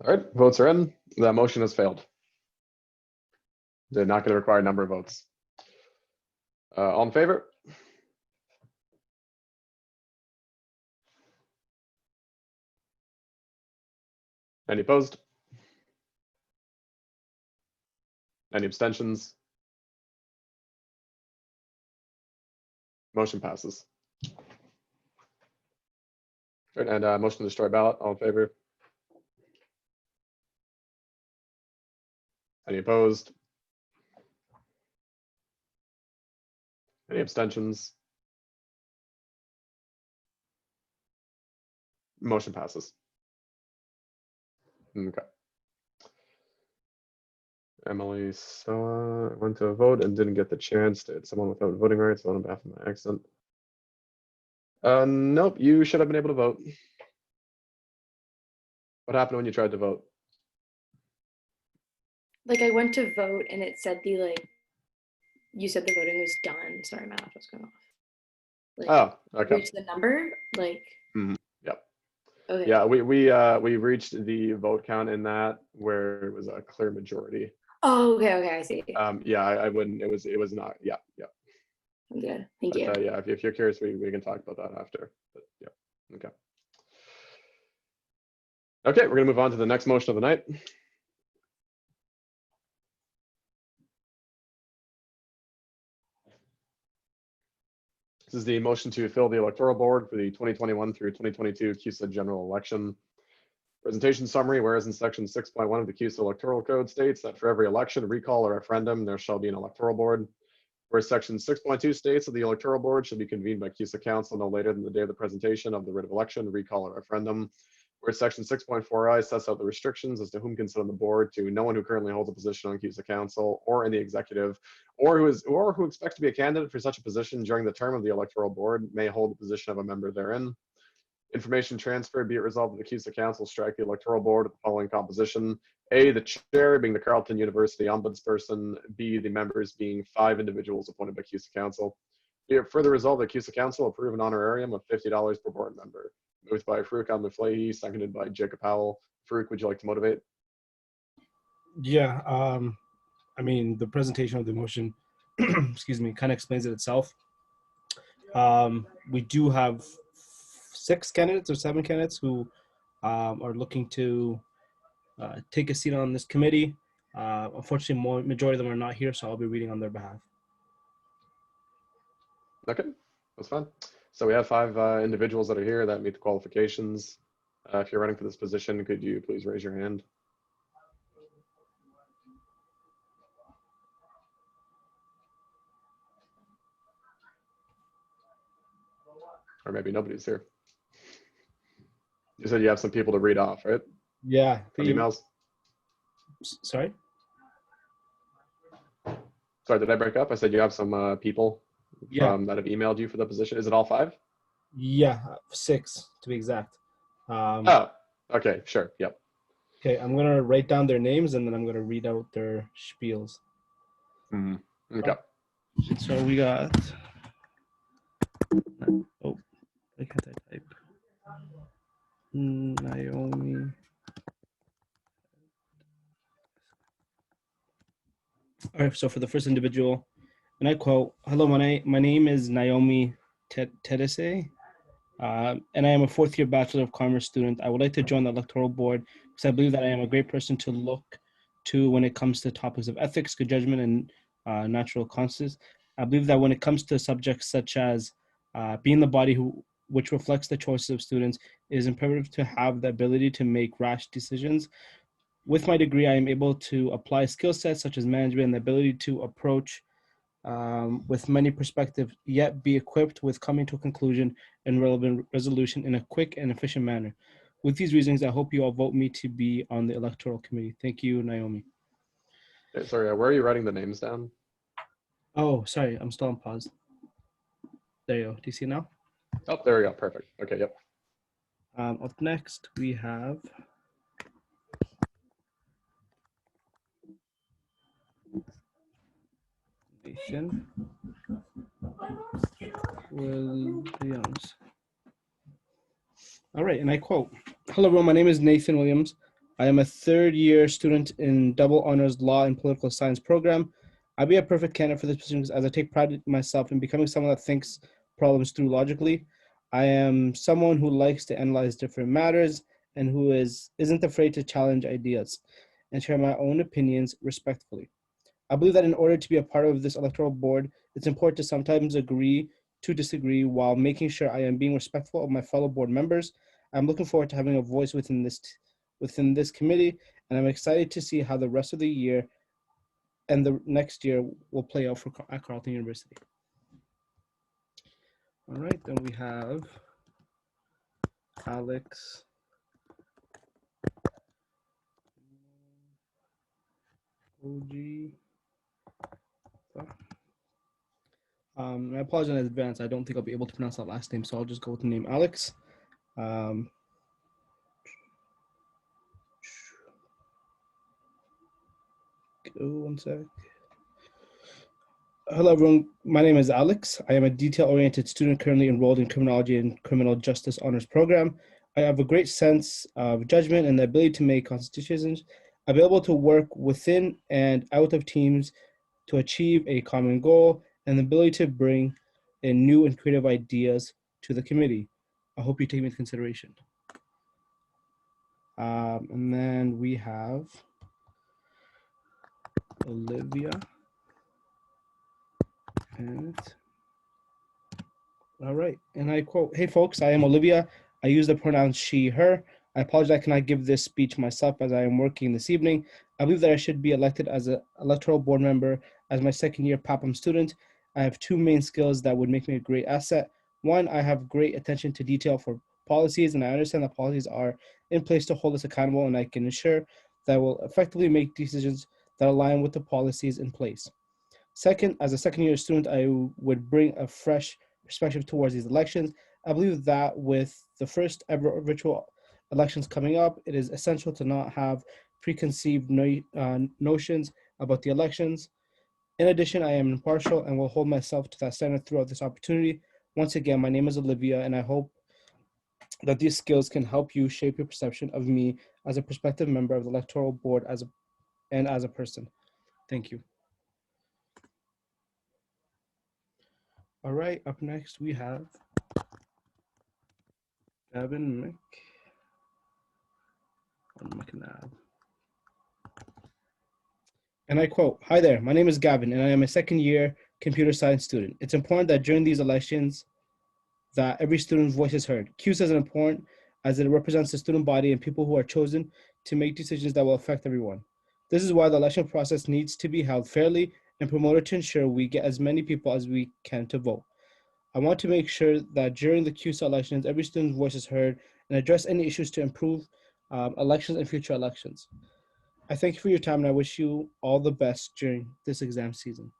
All right, votes are in. That motion has failed. They're not going to require a number of votes. All in favor? Any opposed? Any abstentions? Motion passes. Right, and motion to destroy ballot, all in favor? Any opposed? Any abstentions? Motion passes. Okay. Emily went to vote and didn't get the chance. Did someone without voting rights vote on behalf of my accent? Nope, you should have been able to vote. What happened when you tried to vote? Like I went to vote and it said you said the voting was done. Sorry, my laptop's going off. Like, Oh, okay. reach the number, like. Yep. Okay. Yeah, we reached the vote count in that where it was a clear majority. Oh, okay, I see. Yeah, I wouldn't. It was not. Yeah. I'm good. Thank you. Yeah, if you're curious, we can talk about that after. But yeah. Okay. Okay, we're gonna move on to the next motion of the night. This is the motion to fill the electoral board for the 2021 through 2022 CUSA general election. Presentation summary, whereas in section 6.1 of the CUSA electoral code states that for every election, recall, or referendum, there shall be an electoral board. Whereas section 6.2 states that the electoral board should be convened by CUSA Council no later than the day of the presentation of the writ of election, recall, or referendum. Whereas section 6.4i sets out the restrictions as to whom can sit on the board to no one who currently holds a position on CUSA Council or in the executive, or who expects to be a candidate for such a position during the term of the electoral board may hold the position of a member therein. Information transfer, be it resolved that the CUSA Council strike the electoral board with the following composition. A, the chair being the Carleton University ombudsperson. B, the members being 5 individuals appointed by CUSA Council. Be it further resolved that CUSA Council approve an honorarium of $50 per board member. Moved by Farouk Al-Muflahi, seconded by Jacob Powell. Farouk, would you like to motivate? Yeah, I mean, the presentation of the motion, excuse me, kind of explains it itself. We do have 6 candidates or 7 candidates who are looking to take a seat on this committee. Unfortunately, majority of them are not here, so I'll be reading on their behalf. Okay, that's fine. So we have 5 individuals that are here that meet the qualifications. If you're running for this position, could you please raise your hand? Or maybe nobody's here. You said you have some people to read off, right? Yeah. From emails? Sorry? Sorry, did I break up? I said you have some people that have emailed you for the position. Is it all 5? Yeah, 6 to be exact. Oh, okay, sure, yep. Okay, I'm gonna write down their names and then I'm gonna read out their spiels. Okay. So we got, oh, why can't I type? Naomi. All right, so for the first individual, and I quote, "Hello, my name is Naomi Tedese, and I am a 4th-year Bachelor of Commerce student. I would like to join the electoral board because I believe that I am a great person to look to when it comes to topics of ethics, good judgment, and natural conscience. I believe that when it comes to subjects such as being the body which reflects the choices of students, it is imperative to have the ability to make rash decisions. With my degree, I am able to apply skill sets such as management and the ability to approach with many perspectives, yet be equipped with coming to a conclusion and relevant resolution in a quick and efficient manner. With these reasons, I hope you all vote me to be on the electoral committee. Thank you, Naomi." Okay, sorry, where are you writing the names down? Oh, sorry, I'm still on pause. There you go. Do you see now? Oh, there we go. Perfect. Okay, yep. Up next, we have Nathan Williams. All right, and I quote, "Hello, everyone. My name is Nathan Williams. I am a 3rd-year student in double honors law and political science program. I'd be a perfect candidate for this position as I take pride in myself in becoming someone that thinks problems through logically. I am someone who likes to analyze different matters and who isn't afraid to challenge ideas and share my own opinions respectfully. I believe that in order to be a part of this electoral board, it's important to sometimes agree to disagree while making sure I am being respectful of my fellow board members. I'm looking forward to having a voice within this committee, and I'm excited to see how the rest of the year and the next year will play out at Carleton University. All right, then we have Alex. OG. I apologize in advance. I don't think I'll be able to pronounce that last name, so I'll just go with the name Alex. One sec. Hello, everyone. My name is Alex. I am a detail-oriented student currently enrolled in Criminology and Criminal Justice Honors Program. I have a great sense of judgment and the ability to make conscious decisions. I'm able to work within and out of teams to achieve a common goal and the ability to bring in new and creative ideas to the committee. I hope you take me into consideration. And then we have Olivia. And all right, and I quote, "Hey folks, I am Olivia. I use the pronouns she, her. I apologize I cannot give this speech myself as I am working this evening. I believe that I should be elected as an electoral board member as my second year PAPM student. I have two main skills that would make me a great asset. One, I have great attention to detail for policies, and I understand that policies are in place to hold us accountable, and I can ensure that I will effectively make decisions that align with the policies in place. Second, as a second year student, I would bring a fresh perspective towards these elections. I believe that with the first ever virtual elections coming up, it is essential to not have preconceived notions about the elections. In addition, I am impartial and will hold myself to that standard throughout this opportunity. Once again, my name is Olivia, and I hope that these skills can help you shape your perception of me as a prospective member of the electoral board and as a person. Thank you. All right, up next we have Gavin McNabb. And I quote, "Hi there, my name is Gavin, and I am a second year computer science student. It's important that during these elections that every student's voice is heard. CUSA is important as it represents the student body and people who are chosen to make decisions that will affect everyone. This is why the election process needs to be held fairly and promoted to ensure we get as many people as we can to vote. I want to make sure that during the CUSA elections, every student's voice is heard and address any issues to improve elections and future elections. I thank you for your time, and I wish you all the best during this exam season."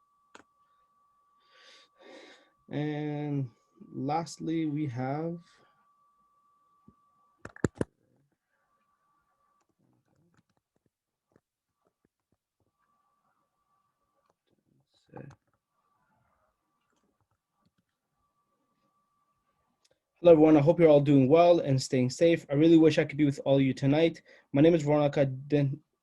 And lastly, we have hello, everyone. I hope you're all doing well and staying safe. I really wish I could be with all of you tonight. My name is Veronica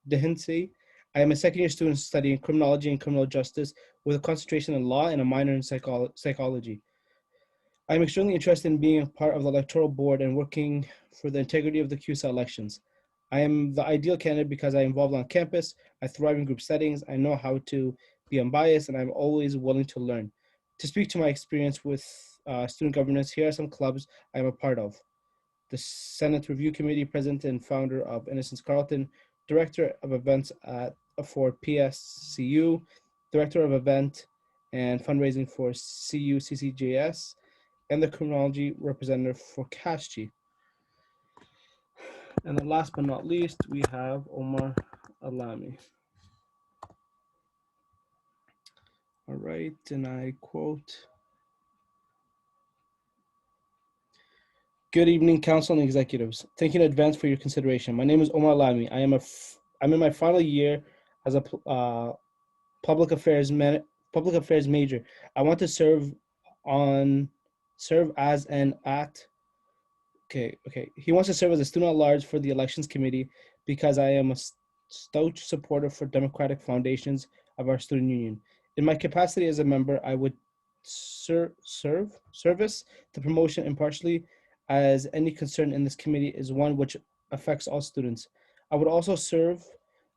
Dehinse. I am a second year student studying criminology and criminal justice with a concentration in law and a minor in psychology. I am extremely interested in being a part of the electoral board and working for the integrity of the CUSA elections. I am the ideal candidate because I am involved on campus, I thrive in group settings, I know how to be unbiased, and I'm always willing to learn. To speak to my experience with student governance, here are some clubs I am a part of. The Senate Review Committee, president and founder of Innocence Carleton, director of events for PSCU, director of event and fundraising for CUCCJS, and the criminology representative for CASG. And then last but not least, we have Omar Alami. All right, and I quote, "Good evening, council and executives. Thank you in advance for your consideration. My name is Omar Alami. I'm in my final year as a public affairs major. I want to serve as an act. Okay. He wants to serve as a student at large for the elections committee because I am a staunch supporter for democratic foundations of our student union. In my capacity as a member, I would service the promotion impartially, as any concern in this committee is one which affects all students. I would also serve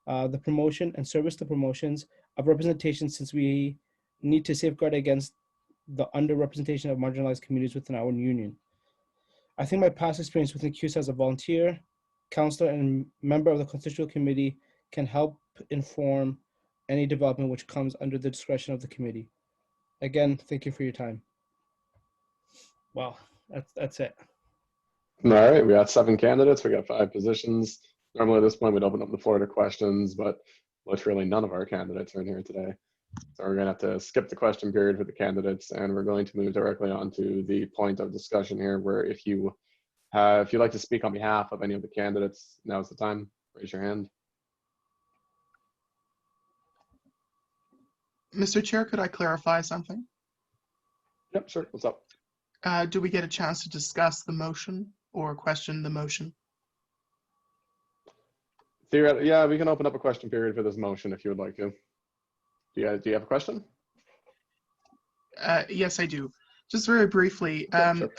the promotion and service the promotions of representation, since we need to safeguard against the underrepresentation of marginalized communities within our union. I think my past experience within CUSA as a volunteer, counselor, and member of the constitutional committee can help inform any development which comes under the discretion of the committee. Again, thank you for your time. Well, that's it. All right, we got 7 candidates. We got 5 positions. Normally at this point, we'd open up the floor to questions, but literally none of our candidates are in here today. So we're gonna have to skip the question period for the candidates, and we're going to move directly on to the point of discussion here, where if you'd like to speak on behalf of any of the candidates, now's the time. Raise your hand. Mr. Chair, could I clarify something? Yep, sure. What's up? Do we get a chance to discuss the motion or question the motion? Yeah, we can open up a question period for this motion if you would like to. Do you have a question? Yes, I do. Just very briefly, Sure.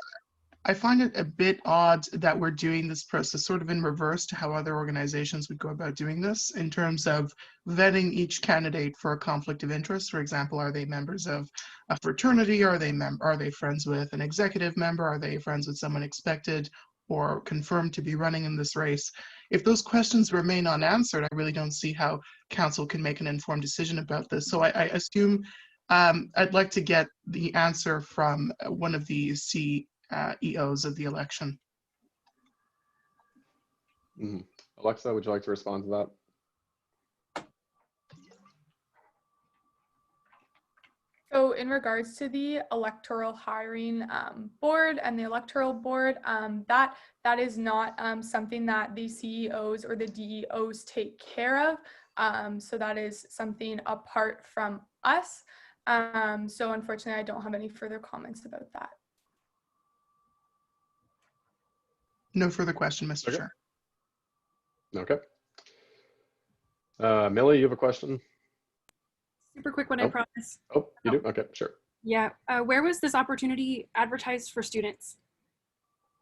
I find it a bit odd that we're doing this process sort of in reverse to how other organizations would go about doing this in terms of vetting each candidate for a conflict of interest. For example, are they members of a fraternity? Are they friends with an executive member? Are they friends with someone expected or confirmed to be running in this race? If those questions remain unanswered, I really don't see how council can make an informed decision about this. So I assume I'd like to get the answer from one of the CEOs of the election. Alexa, would you like to respond to that? So in regards to the electoral hiring board and the electoral board, that is not something that the CEOs or the DEOs take care of. So that is something apart from us. So unfortunately, I don't have any further comments about that. No further question, Mr. Okay. Chair. Okay. Millie, you have a question? Super quick one, I promise. Oh, you do? Okay, sure. Yeah. Where was this opportunity advertised for students?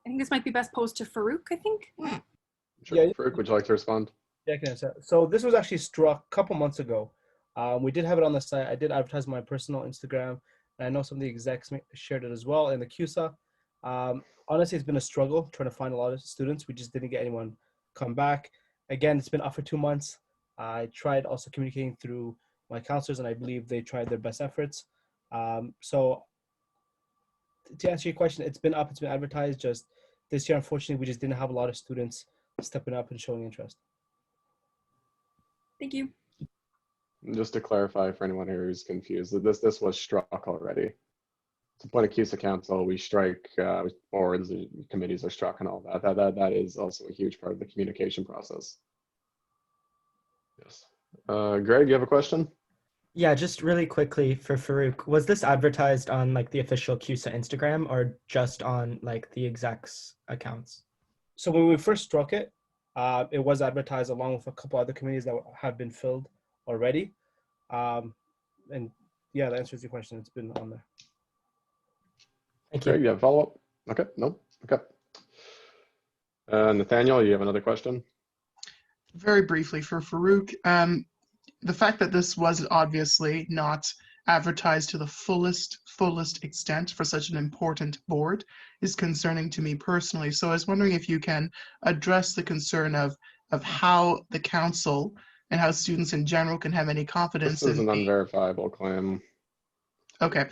I think this might be best posed to Farouk, I think. Sure. Yeah. Farouk, would you like to respond? Yeah, I can answer. So this was actually struck a couple months ago. We did have it on the site. I did advertise my personal Instagram, and I know some of the execs shared it as well in the CUSA. Honestly, it's been a struggle trying to find a lot of students. We just didn't get anyone come back. Again, it's been up for 2 months. I tried also communicating through my counselors, and I believe they tried their best efforts. So to answer your question, it's been up, it's been advertised. Just this year, unfortunately, we just didn't have a lot of students stepping up and showing interest. Thank you. Just to clarify for anyone who's confused, this was struck already. To point of CUSA Council, we strike boards, committees are struck, and all that. That is also a huge part of the communication process. Yes. Greg, you have a question? Yeah, just really quickly for Farouk, was this advertised on like the official CUSA Instagram or just on like the execs accounts? So when we first struck it, it was advertised along with a couple other committees that have been filled already. And yeah, that answers your question. It's been on there. Thank you. Greg, you have a follow-up? Okay, no, okay. Nathaniel, you have another question? Very briefly for Farouk, the fact that this was obviously not advertised to the fullest extent for such an important board is concerning to me personally. So I was wondering if you can address the concern of how the council and how students in general can have any confidence This is in an unverifiable claim. Okay.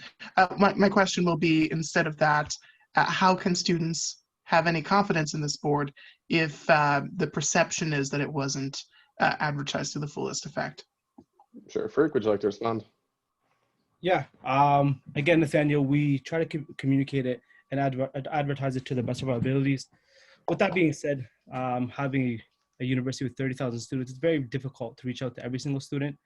My question will be, instead of that, how can students have any confidence in this board if the perception is that it wasn't advertised to the fullest effect? Sure. Farouk, would you like to respond? Yeah. Again, Nathaniel, we try to communicate it and advertise it to the best of our abilities. With that being said, having a university with 30,000 students, it's very difficult to reach out to every single student.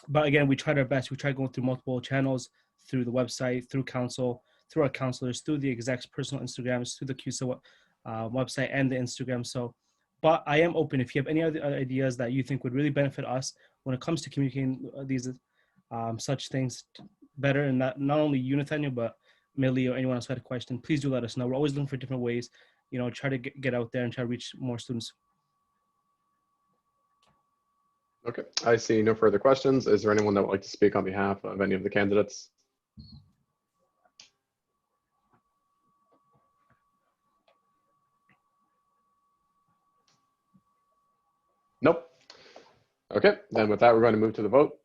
But again, we tried our best. We tried going through multiple channels, through the website, through council, through our counselors, through the execs' personal Instagrams, through the CUSA website and the Instagram. So, but I am open. If you have any other ideas that you think would really benefit us when it comes to communicating these such things better, and not only you, Nathaniel, but Millie or anyone else who had a question, please do let us know. We're always looking for different ways, try to get out there and try to reach more students. Okay, I see no further questions. Is there anyone that would like to speak on behalf of any of the candidates? Okay, then with that, we're going to move to the vote.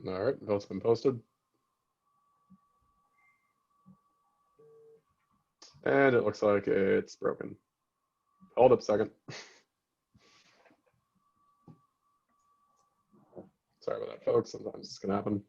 All right, vote's been posted. And it looks like it's broken. Hold up a second. Sorry about that, folks. Sometimes it's gonna happen.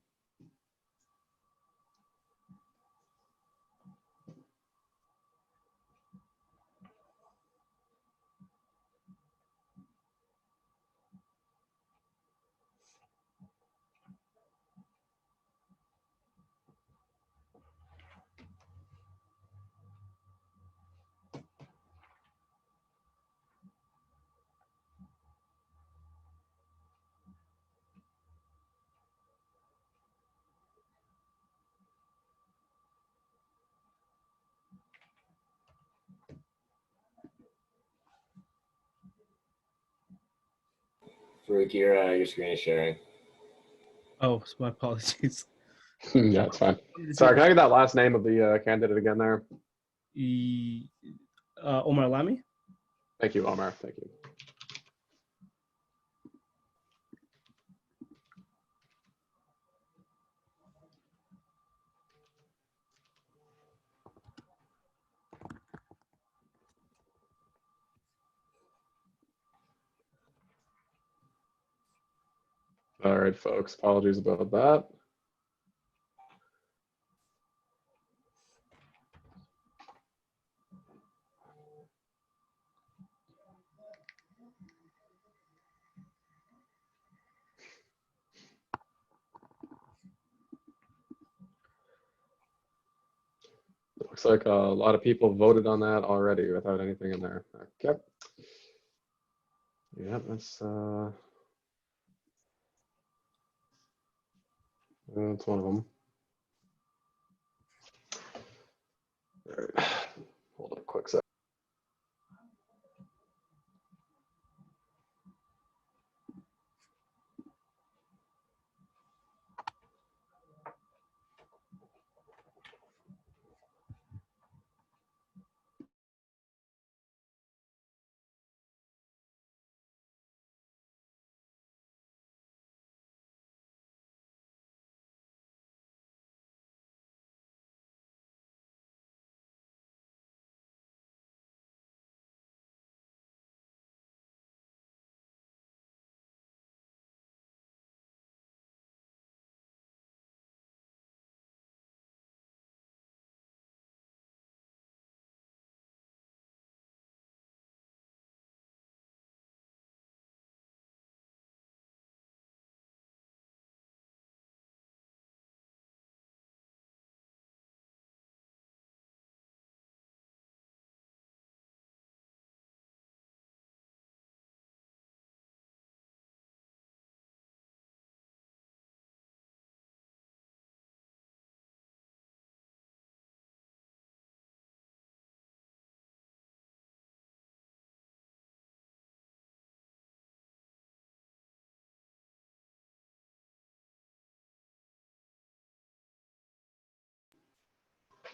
Farouk, your screen is sharing. Oh, so my apologies. Yeah, it's fine. Sorry, can I get that last name of the candidate again there? Omar Lamy. Thank you, Omar. Thank you. All right, folks, apologies about that. Looks like a lot of people voted on that already without anything in there. Okay. Yeah, that's one of them. All right. Hold on a quick sec.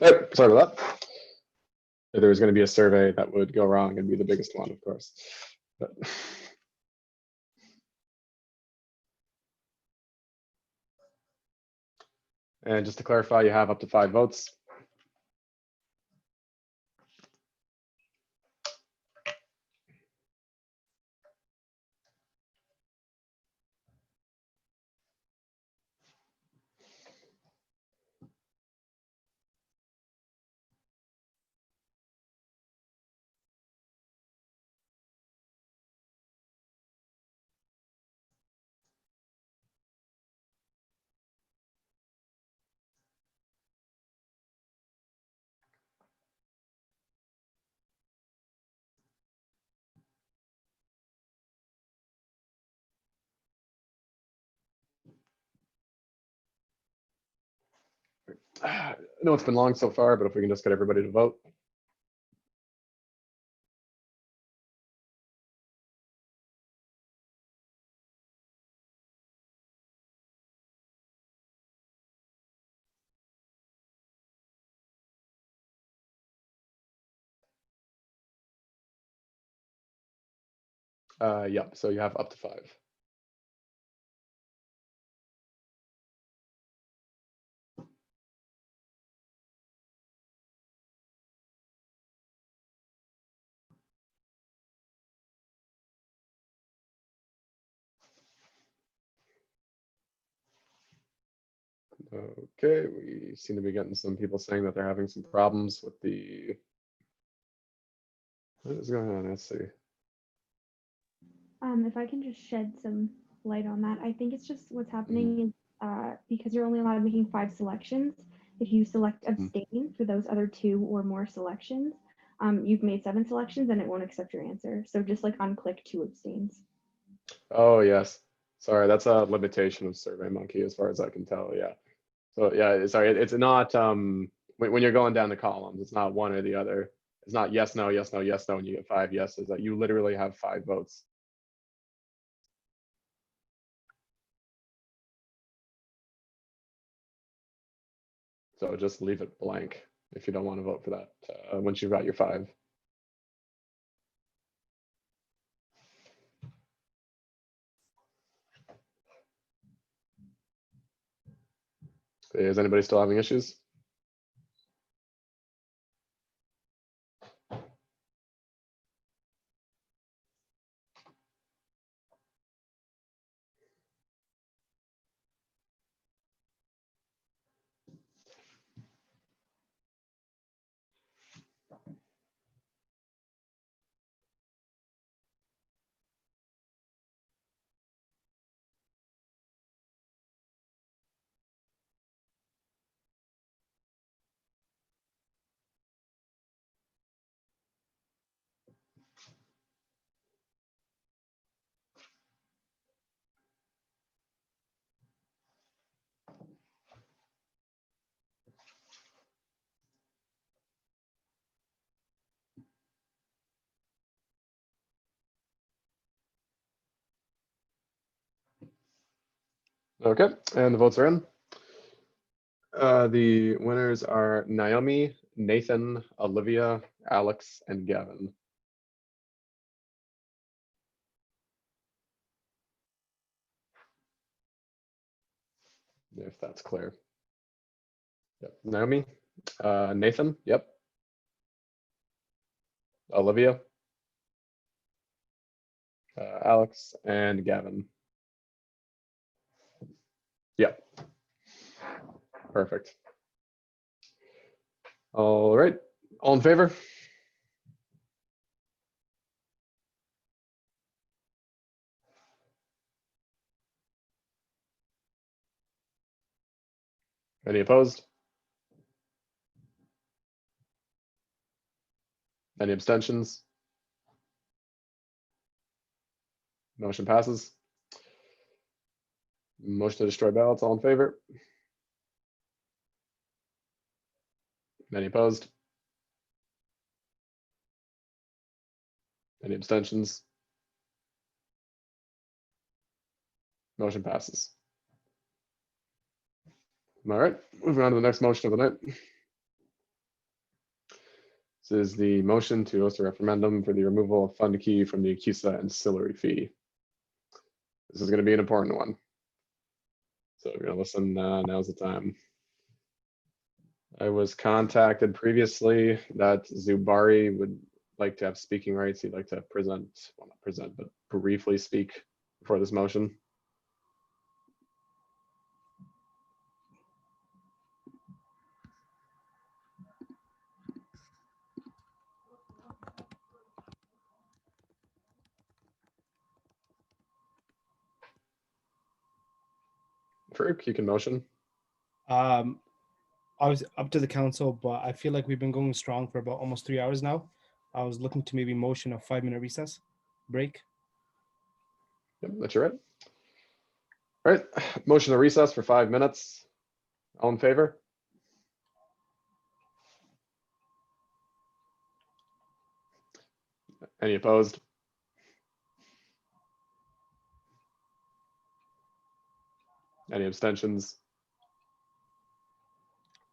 Oh, sorry about that. If there was going to be a survey that would go wrong and be the biggest one, of course. But and just to clarify, you have up to 5 votes. I know it's been long so far, but if we can just get everybody to vote. Yep, so you have up to 5. Okay, we seem to be getting some people saying that they're having some problems with the, what is going on? Let's see. If I can just shed some light on that, I think it's just what's happening is because you're only allowed making 5 selections. If you select abstain for those other 2 or more selections, you've made 7 selections and it won't accept your answer. So just like unclick 2 abstains. Oh, yes. Sorry, that's a limitation of SurveyMonkey as far as I can tell. Yeah. So yeah, sorry, it's not when you're going down the columns, it's not one or the other. It's not yes, no, yes, no, yes, no, and you get 5 yeses. That you literally have 5 votes. So just leave it blank if you don't want to vote for that once you've got your 5. Is anybody still having issues? Okay, and the votes are in. The winners are Naomi, Nathan, Olivia, Alex, and Gavin. If that's clear. Yep. Naomi, Nathan, yep. Olivia, Alex, and Gavin. Yep. Perfect. All right, all in favor? Any opposed? Any abstentions? Motion passes. Motion to destroy ballots, all in favor? Any opposed? Any abstentions? Motion passes. All right, moving on to the next motion of the night. This is the motion to host a referendum for the removal of fund key from the CUSA ancillary fee. This is going to be an important one. So if you're going to listen, now's the time. I was contacted previously that Zubari would like to have speaking rights. He'd like to present, well, not present, but briefly speak for this motion. Farouk, you can motion. I was up to the council, but I feel like we've been going strong for about almost 3 hours now. I was looking to maybe motion a 5-minute recess break. Yep, that's right. All right, motion to recess for 5 minutes. All in favor? Any opposed? Any abstentions?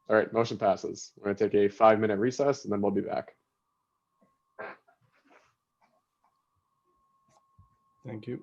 All right, motion passes. We're going to take a 5-minute recess and then we'll be back. Thank you.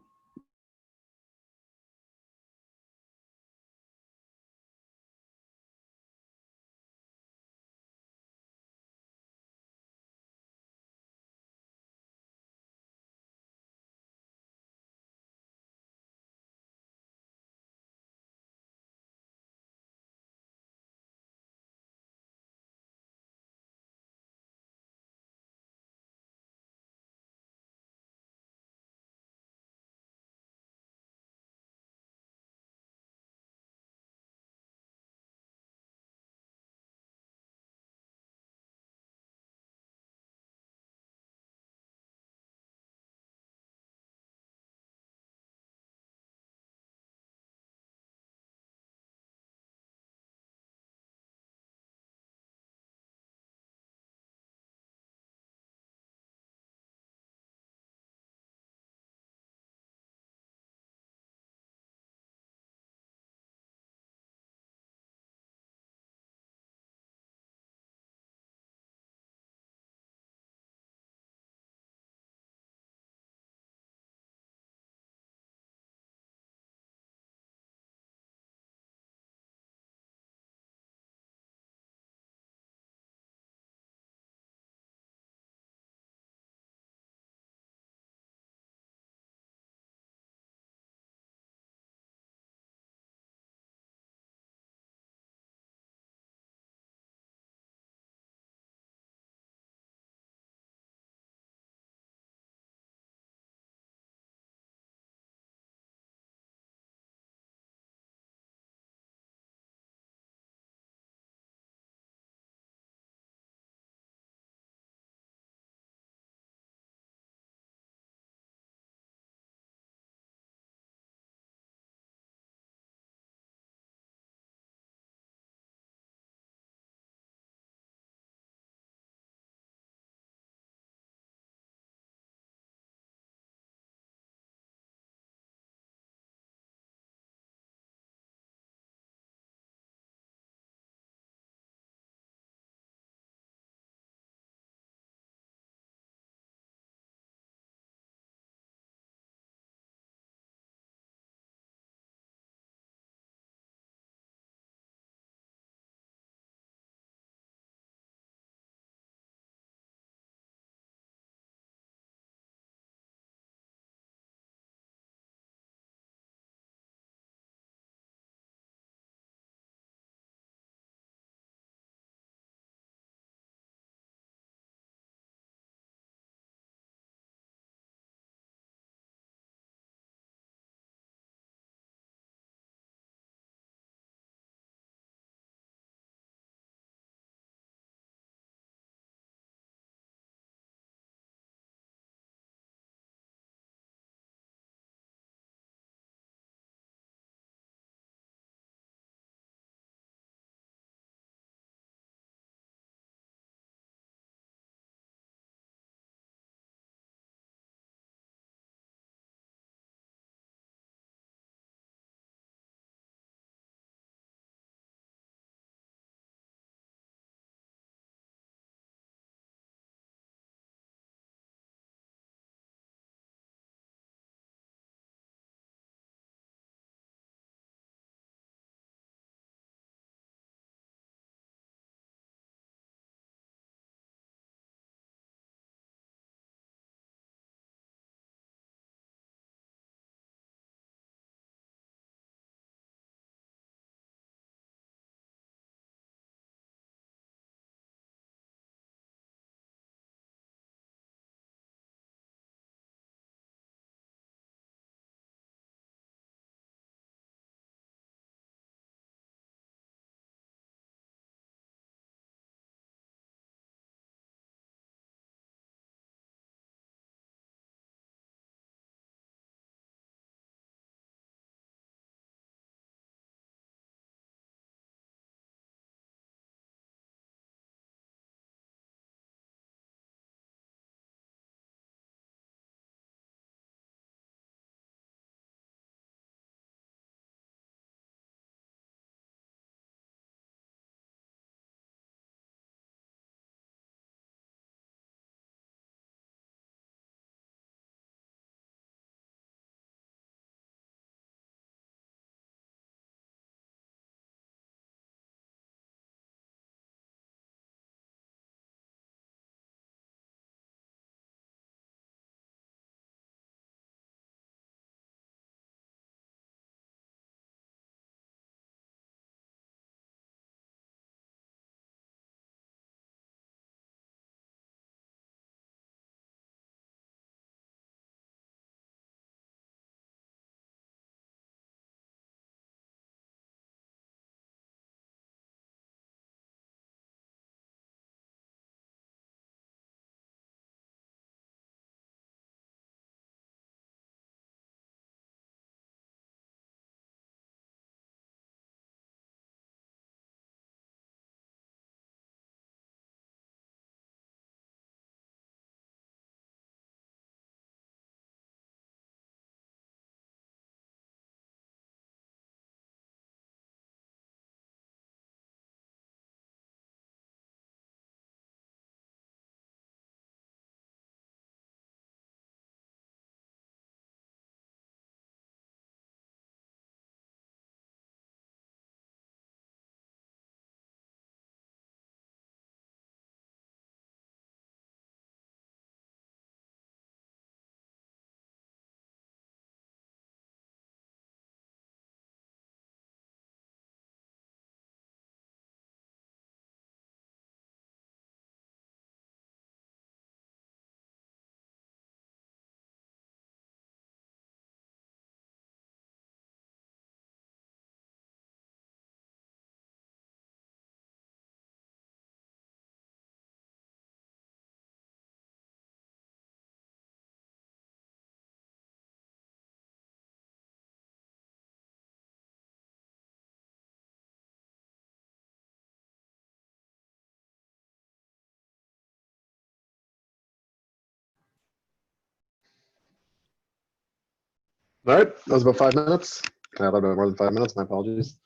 All right, that was about 5 minutes. A little bit more than 5 minutes, my apologies.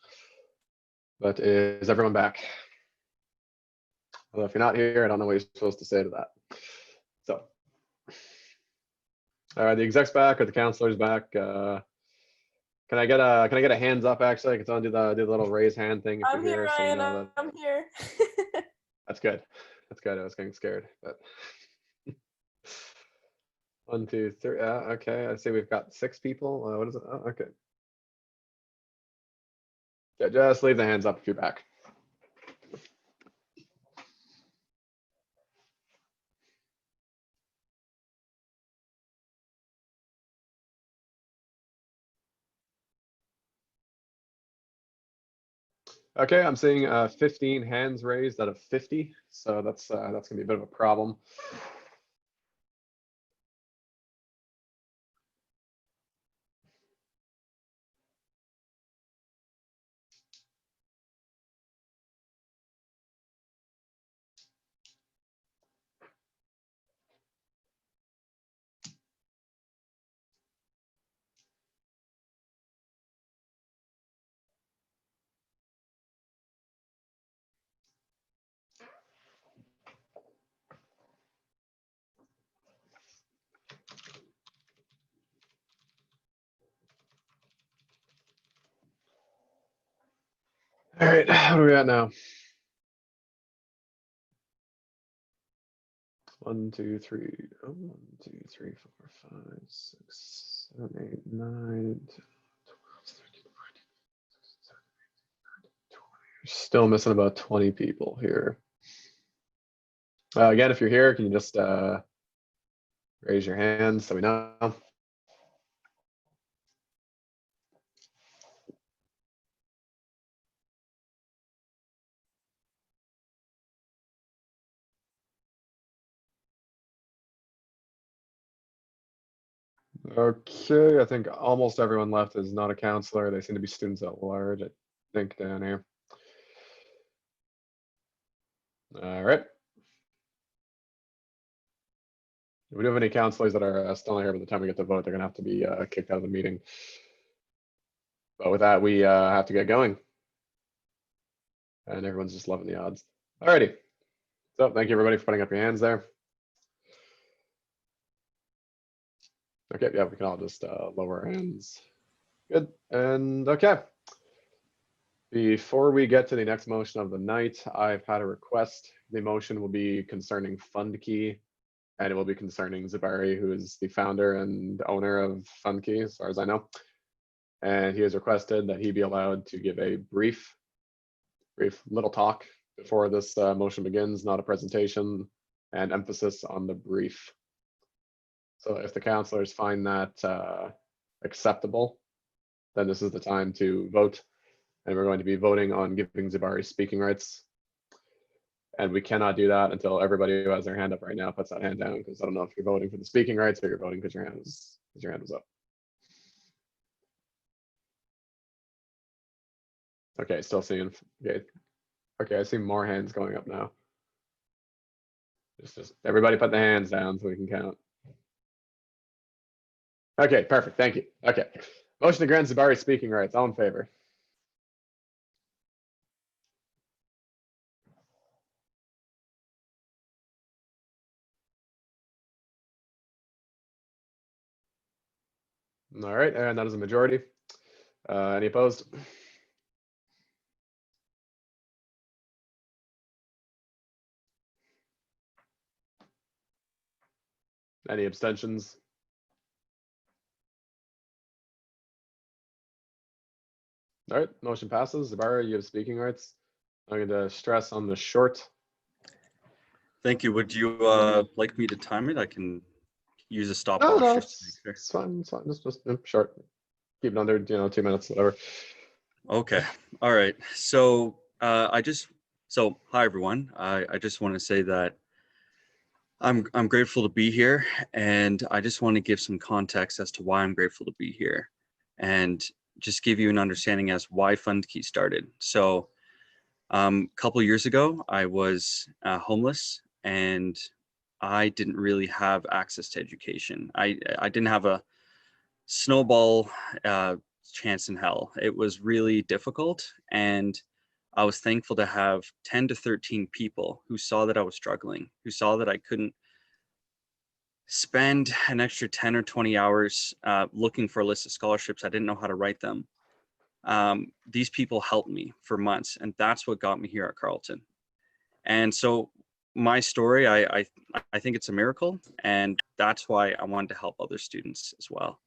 But is everyone back? Well, if you're not here, I don't know what you're supposed to say to that. So, the exec's back or the counselor's back. Can I get a hands up? Actually, can someone do the little raise hand thing if I'm you're here, here? So we Ryan. know that. I'm here. That's good. That's good. I was getting scared, but 1, 2, 3. Okay, I see we've got 6 people. What is it? Oh, okay. Yeah, just leave the hands up if you're back. Okay, I'm seeing 15 hands raised out of 50, so that's gonna be a bit of a problem. All right, what are we at now? 1, 2, 3. 1, 2, 3, 4, 5, 6, 7, 8, 9, 10, 12, 13, 14. Still missing about 20 people here. Again, if you're here, can you just raise your hand so we know? Okay, I think almost everyone left is not a counselor. They seem to be students at large, I think, down here. All right. If we do have any counselors that are still not here by the time we get to vote, they're gonna have to be kicked out of the meeting. But with that, we have to get going. And everyone's just loving the odds. Alrighty. So thank you everybody for putting up your hands there. Okay, yeah, we can all just lower our hands. Good, and okay. Before we get to the next motion of the night, I've had a request. The motion will be concerning FundKey, and it will be concerning Zabari, who is the founder and owner of FundKey, as far as I know. And he has requested that he be allowed to give a brief little talk before this motion begins, not a presentation, and emphasis on the brief. So if the counselors find that acceptable, then this is the time to vote. And we're going to be voting on giving Zabari speaking rights. And we cannot do that until everybody who has their hand up right now puts that hand down, because I don't know if you're voting for the speaking rights or you're voting because your hand was up. Okay, still seeing. Okay, I see more hands going up now. Just everybody put the hands down so we can count. Okay, perfect. Thank you. Okay. Motion to grant Zabari speaking rights. All in favor? All right, and that is a majority. Any opposed? Any abstentions? All right, motion passes. Zabari, you have speaking rights. I'm going to stress on the short. Thank you. Would you like me to time it? I can use a stopwatch. No, just to make sure. it's fine. It's fine. Just short. Keep it under 2 minutes, whatever. Okay. All right. So hi everyone. I just want to say that I'm grateful to be here, and I just want to give some context as to why I'm grateful to be here, and just give you an understanding as why FundKey started. So a couple of years ago, I was homeless, and I didn't really have access to education. I didn't have snowball chance in hell. It was really difficult, and I was thankful to have 10 to 13 people who saw that I was struggling, who saw that I couldn't spend an extra 10 or 20 hours looking for a list of scholarships. I didn't know how to write them. These people helped me for months, and that's what got me here at Carleton. And so my story, I think it's a miracle, and that's why I wanted to help other students as well.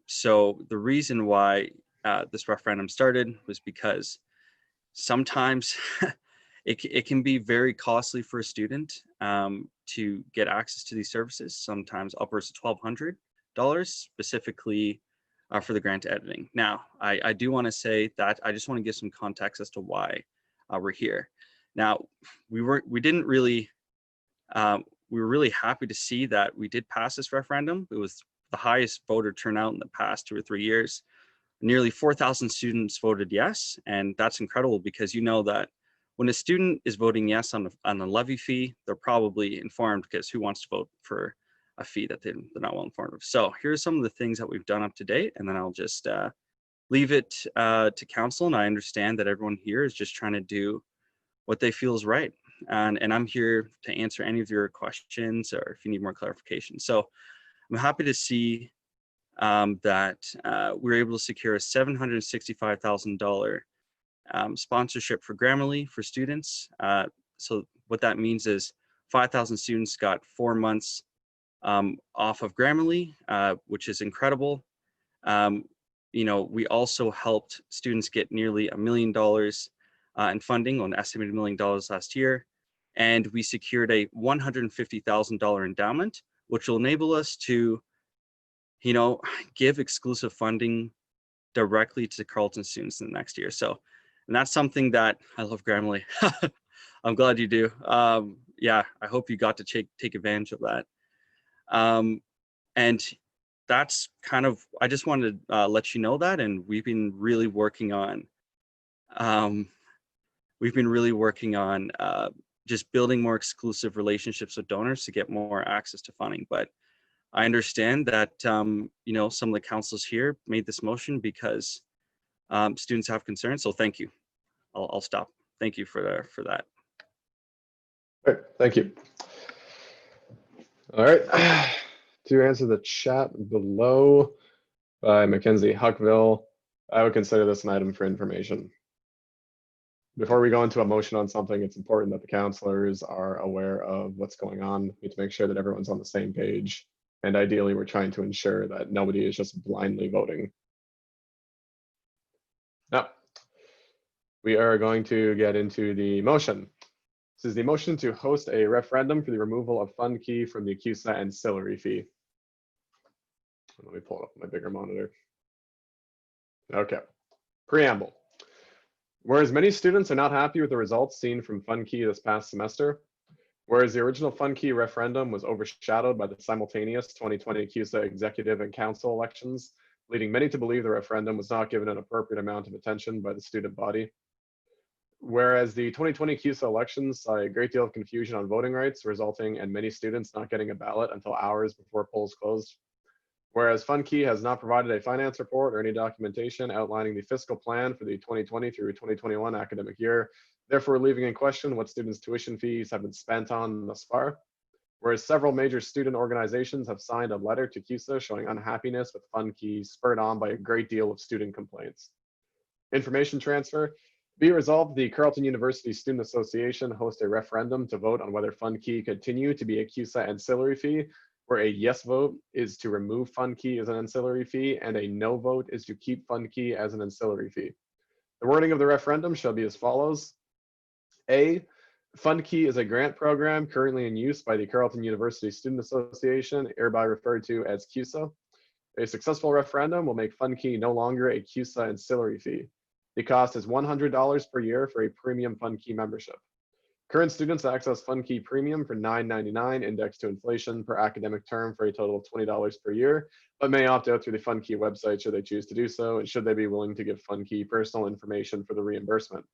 So the reason why this referendum started was because sometimes it can be very costly for a student to get access to these services, sometimes upwards of $1,200 specifically for the grant editing. Now, I do want to say that I just want to give some context as to why we're here. Now, we were really happy to see that we did pass this referendum. It was the highest voter turnout in the past 2 or 3 years. Nearly 4,000 students voted yes, and that's incredible because you know that when a student is voting yes on a levy fee, they're probably informed, because who wants to vote for a fee that they're not well informed of? So here's some of the things that we've done up to date, and then I'll just leave it to council. And I understand that everyone here is just trying to do what they feel is right. And I'm here to answer any of your questions or if you need more clarification. So I'm happy to see that we were able to secure a $765,000 sponsorship for Grammarly for students. So what that means is 5,000 students got 4 months off of Grammarly, which is incredible. You know, we also helped students get nearly $1 million in funding, on estimated $1 million last year. And we secured a $150,000 endowment, which will enable us to, you know, give exclusive funding directly to Carleton students in the next year. So, and that's something that I love Grammarly. I'm glad you do. Yeah, I hope you got to take advantage of that. And that's kind of, I just wanted to let you know that, and we've been really working on, just building more exclusive relationships with donors to get more access to funding. But I understand that, you know, some of the councils here made this motion because students have concerns. So thank you. I'll stop. Thank you for that. Great, thank you. All right, to answer the chat below by Mackenzie Huckville, I would consider this an item for information. Before we go into a motion on something, it's important that the counselors are aware of what's going on. We need to make sure that everyone's on the same page. And ideally, we're trying to ensure that nobody is just blindly voting. Now, we are going to get into the motion. This is the motion to host a referendum for the removal of fund key from the CUSA ancillary fee. Let me pull it up on my bigger monitor. Okay, preamble. Whereas many students are not happy with the results seen from fund key this past semester, whereas the original fund key referendum was overshadowed by the simultaneous 2020 CUSA executive and council elections, leading many to believe the referendum was not given an appropriate amount of attention by the student body. Whereas the 2020 CUSA elections saw a great deal of confusion on voting rights, resulting in many students not getting a ballot until hours before polls closed. Whereas FundKey has not provided a finance report or any documentation outlining the fiscal plan for the 2020 through 2021 academic year, therefore leaving in question what students' tuition fees have been spent on thus far. Whereas several major student organizations have signed a letter to CUSA showing unhappiness with FundKey, spurred on by a great deal of student complaints. Information transfer. Be resolved, the Carleton University Student Association host a referendum to vote on whether FundKey continue to be a CUSA ancillary fee, where a yes vote is to remove FundKey as an ancillary fee and a no vote is to keep FundKey as an ancillary fee. The wording of the referendum shall be as follows. A, FundKey is a grant program currently in use by the Carleton University Student Association, hereby referred to as CUSA. A successful referendum will make FundKey no longer a CUSA ancillary fee. The cost is $100 per year for a premium FundKey membership. Current students access FundKey Premium for $9.99 indexed to inflation per academic term for a total of $20 per year, but may opt out through the FundKey website should they choose to do so, and should they be willing to give FundKey personal information for the reimbursement.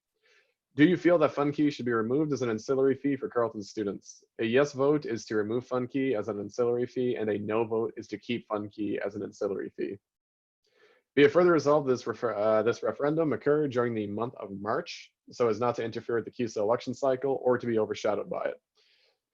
Do you feel that fund key should be removed as an ancillary fee for Carleton students? A yes vote is to remove fund key as an ancillary fee, and a no vote is to keep fund key as an ancillary fee. Be it further resolved, this referendum occurred during the month of March, so as not to interfere with the CUSA election cycle or to be overshadowed by it.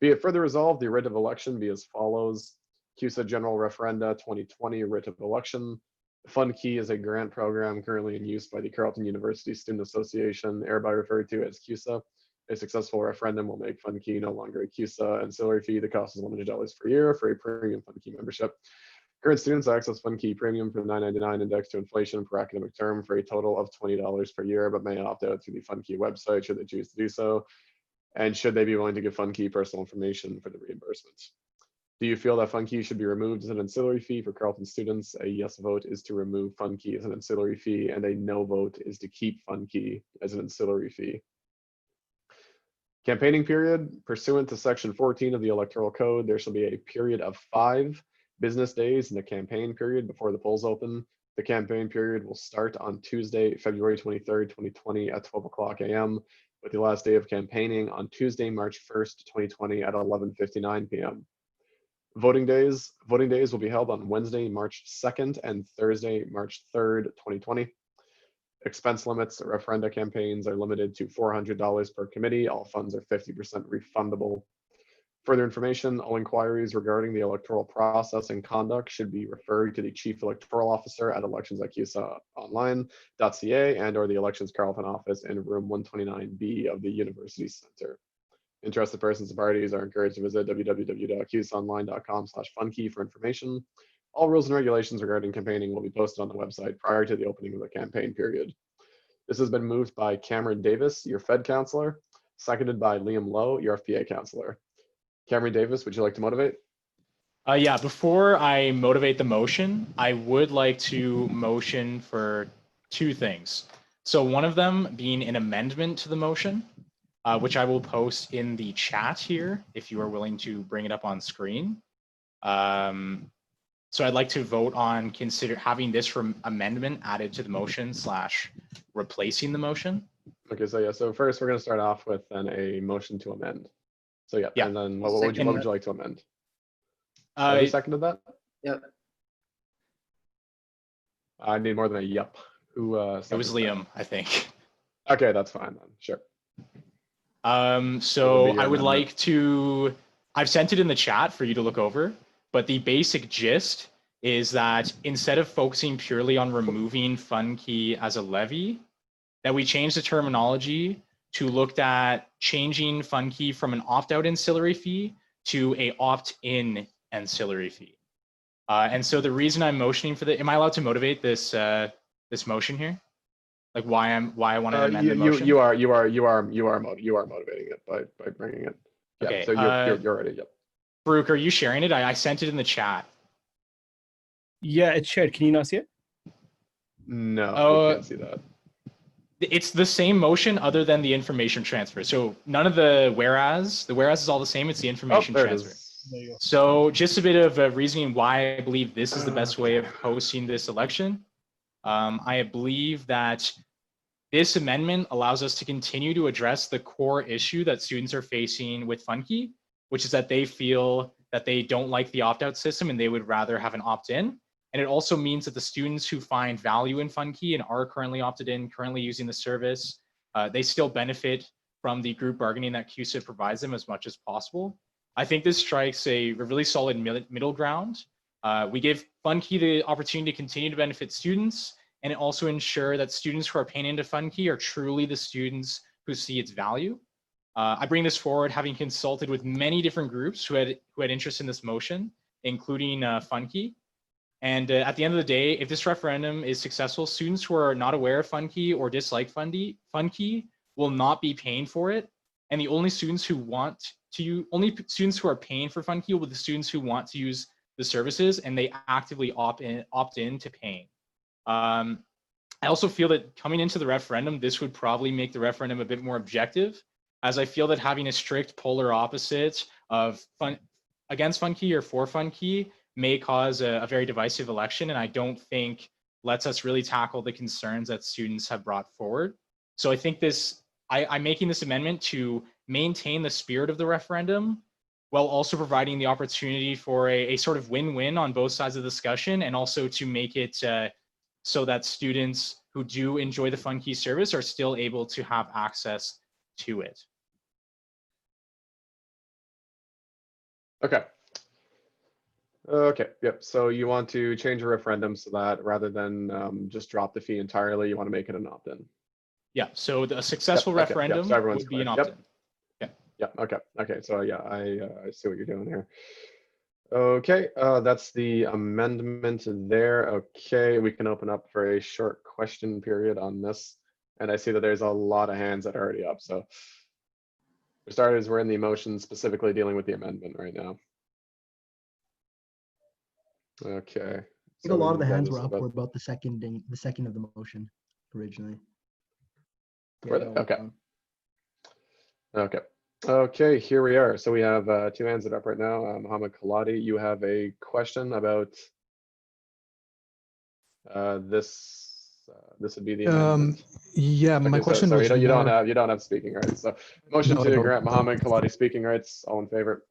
Be it further resolved, the writ of election be as follows. CUSA General Referenda 2020 writ of election. Fund Key is a grant program currently in use by the Carleton University Student Association, hereby referred to as CUSA. A successful referendum will make Fund Key no longer a CUSA ancillary fee. The cost is $100 per year for a premium Fund Key membership. Current students access Fund Key Premium for $9.99 indexed to inflation per academic term for a total of $20 per year, but may opt out through the Fund Key website should they choose to do so, and should they be willing to give Fund Key personal information for the reimbursement. Do you feel that Fund Key should be removed as an ancillary fee for Carleton students? A yes vote is to remove Fund Key as an ancillary fee, and a no vote is to keep Fund Key as an ancillary fee. Campaigning period. Pursuant to Section 14 of the Electoral Code, there shall be a period of 5 business days in the campaign period before the polls open. The campaign period will start on Tuesday, February 23rd, 2020 at 12:00 a.m. with the last day of campaigning on Tuesday, March 1st, 2020 at 11:59 p.m. Voting days will be held on Wednesday, March 2nd and Thursday, March 3rd, 2020. Expense limits. Referenda campaigns are limited to $400 per committee. All funds are 50% refundable. Further information, all inquiries regarding the electoral process and conduct should be referred to the Chief Electoral Officer at elections@cusaonline.ca and or the Elections Carleton office in room 129B of the University Center. Interested persons and parties are encouraged to visit www.cusaonline.com/fundkey for information. All rules and regulations regarding campaigning will be posted on the website prior to the opening of the campaign period. This has been moved by Cameron Davis, your Fed counselor, seconded by Liam Lowe, your FPA counselor. Cameron Davis, would you like to motivate? Yeah, before I motivate the motion, I would like to motion for 2 things. So one of them being an amendment to the motion, which I will post in the chat here if you are willing to bring it up on screen. So I'd like to vote on having this amendment added to the motion / replacing the motion. Okay, so yeah, so first we're going to start off with then a motion to amend. So yeah, and then what would you like to amend? Who seconded that? Yep. I need more than a yep. Who? It was Liam, I think. Okay, that's fine then. Sure. So I would like to. I've sent it in the chat for you to look over, but the basic gist is that instead of focusing purely on removing Fund Key as a levy, that we change the terminology to look at changing Fund Key from an opt-out ancillary fee to a opt-in ancillary fee. And so the reason I'm motioning for am I allowed to motivate this this motion here? Like why I want to amend the motion? You are motivating it by bringing it. Yeah, Okay. So you're ready. Yep. Farouk, are you sharing it? I sent it in the chat. Yeah, it's shared. Can you not see it? No, I can't see that. It's the same motion other than the information transfer. So none of the whereas is all the same. It's the information transfer. There you go. So just a bit of reasoning why I believe this is the best way of hosting this election. I believe that this amendment allows us to continue to address the core issue that students are facing with Fund Key, which is that they feel that they don't like the opt-out system and they would rather have an opt-in. And it also means that the students who find value in Fund Key and are currently opted in, currently using the service, they still benefit from the group bargaining that CUSA provides them as much as possible. I think this strikes a really solid middle ground. We give Fund Key the opportunity to continue to benefit students, and it also ensure that students who are paying into Fund Key are truly the students who see its value. I bring this forward having consulted with many different groups who had interest in this motion, including Fund Key. And at the end of the day, if this referendum is successful, students who are not aware of Fund Key or dislike Fund Key will not be paying for it. And the only students who are paying for Fund Key will be the students who want to use the services and they actively opt in to paying. I also feel that coming into the referendum, this would probably make the referendum a bit more objective, as I feel that having a strict polar opposite of against Fund Key or for Fund Key may cause a very divisive election, and I don't think lets us really tackle the concerns that students have brought forward. So I think I'm making this amendment to maintain the spirit of the referendum while also providing the opportunity for a sort of win-win on both sides of the discussion, and also to make it so that students who do enjoy the Fund Key service are still able to have access to it. Okay. Okay, yep. So you want to change a referendum so that rather than just drop the fee entirely, you want to make it an opt-in. Yeah, so the successful Yep, okay, referendum so everyone's would be an clear. opt-in. Yep. Yep, okay, okay. So yeah, I see what you're doing here. Okay, that's the amendment there. Okay, we can open up for a short question period on this. And I see that there's a lot of hands that are already up. So for starters, we're in the motion specifically dealing with the amendment right now. Okay. I think a lot of the we've got hands this were up about- for about the second of the motion originally. Were they? Okay. Okay. Okay, here we are. So we have two hands that are up right now. Mohammed Kaladi, you have a question about this would be the amendment. Yeah, my Okay, question so was you don't more. have speaking rights. So motion No, I to don't. grant Mohammed Kaladi speaking rights. All in favor?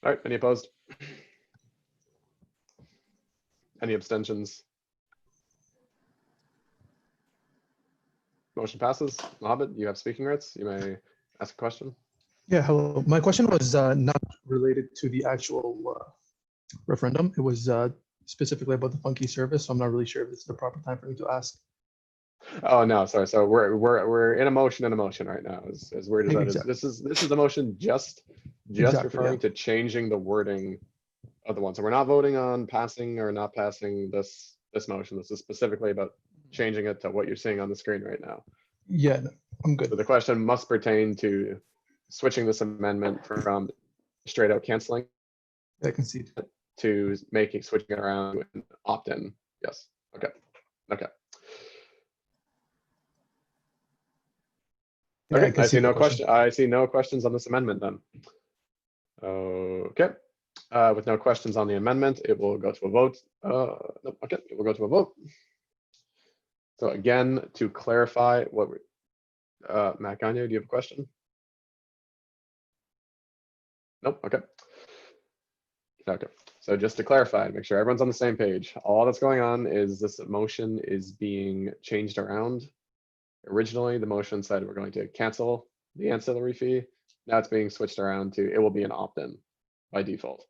All right, any opposed? Any abstentions? Motion passes. Mohammed, you have speaking rights. You may ask a question. Yeah, hello. My question was not related to the actual referendum. It was specifically about the funky service. So I'm not really sure if it's the proper time for me to ask. Oh no, sorry. So we're in a motion right now. As weird as that is, Exactly. this is the motion just Exactly, referring yeah. to changing the wording of the one. So we're not voting on passing or not passing this motion. This is specifically about changing it to what you're seeing on the screen right now. Yeah, no, I'm good. So the question must pertain to switching this amendment from straight out canceling I can see it. to switching it around to an opt-in. Yes. Okay. Okay. Yeah, Okay, I can I see see the no question. I see no questions on this amendment then. Okay, with no questions on the amendment, it will go to a vote. No, okay, it will go to a vote. So again, to clarify what we, Matt Gagne, do you have a question? Nope, okay. Okay, so just to clarify, make sure everyone's on the same page. All that's going on is this motion is being changed around. Originally, the motion said we're going to cancel the ancillary fee. Now it's being switched around to it will be an opt-in by default.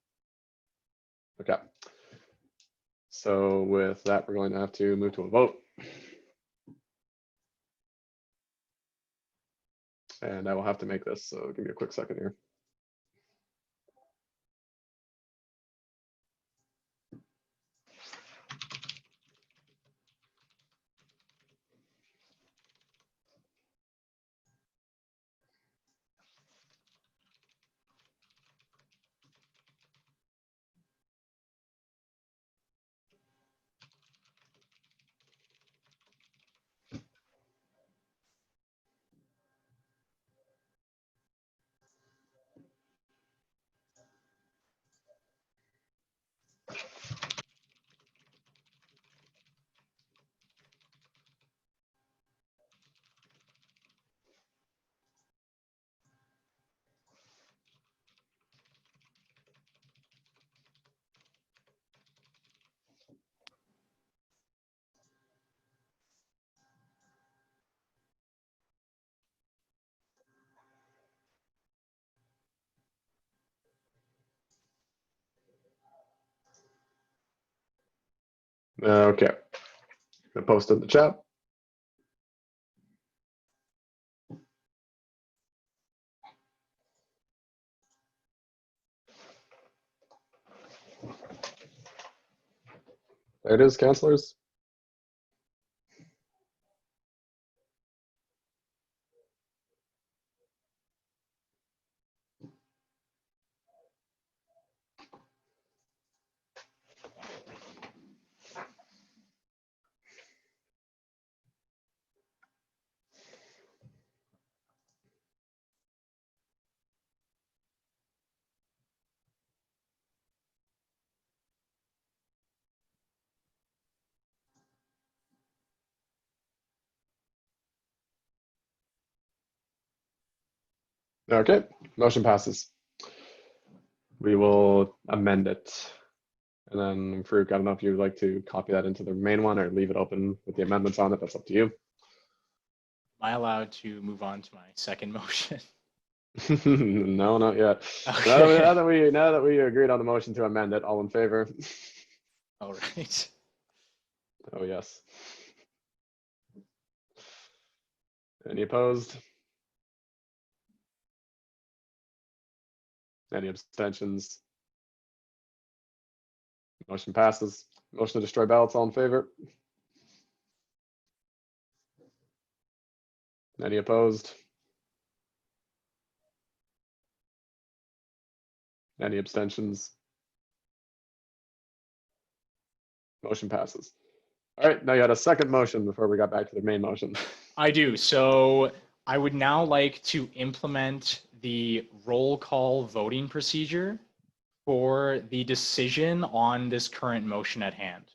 Okay. So with that, we're going to have to move to a vote. And I will have to make this, so give me a quick second here. Okay. I posted in the chat. There it is, counselors. Okay, motion passes. We will amend it. And then Farouk, I don't know if you'd like to copy that into the main one or leave it open with the amendments on it. That's up to you. Am I allowed to move on to my second motion? No, not yet. Okay. Now that we agreed on the motion to amend it, all in favor? All right. Oh, yes. Any opposed? Any abstentions? Motion passes. Motion to destroy ballots, all in favor? Any opposed? Any abstentions? Motion passes. All right, now you had a second motion before we got back to the main motion. I do. So I would now like to implement the roll call voting procedure for the decision on this current motion at hand.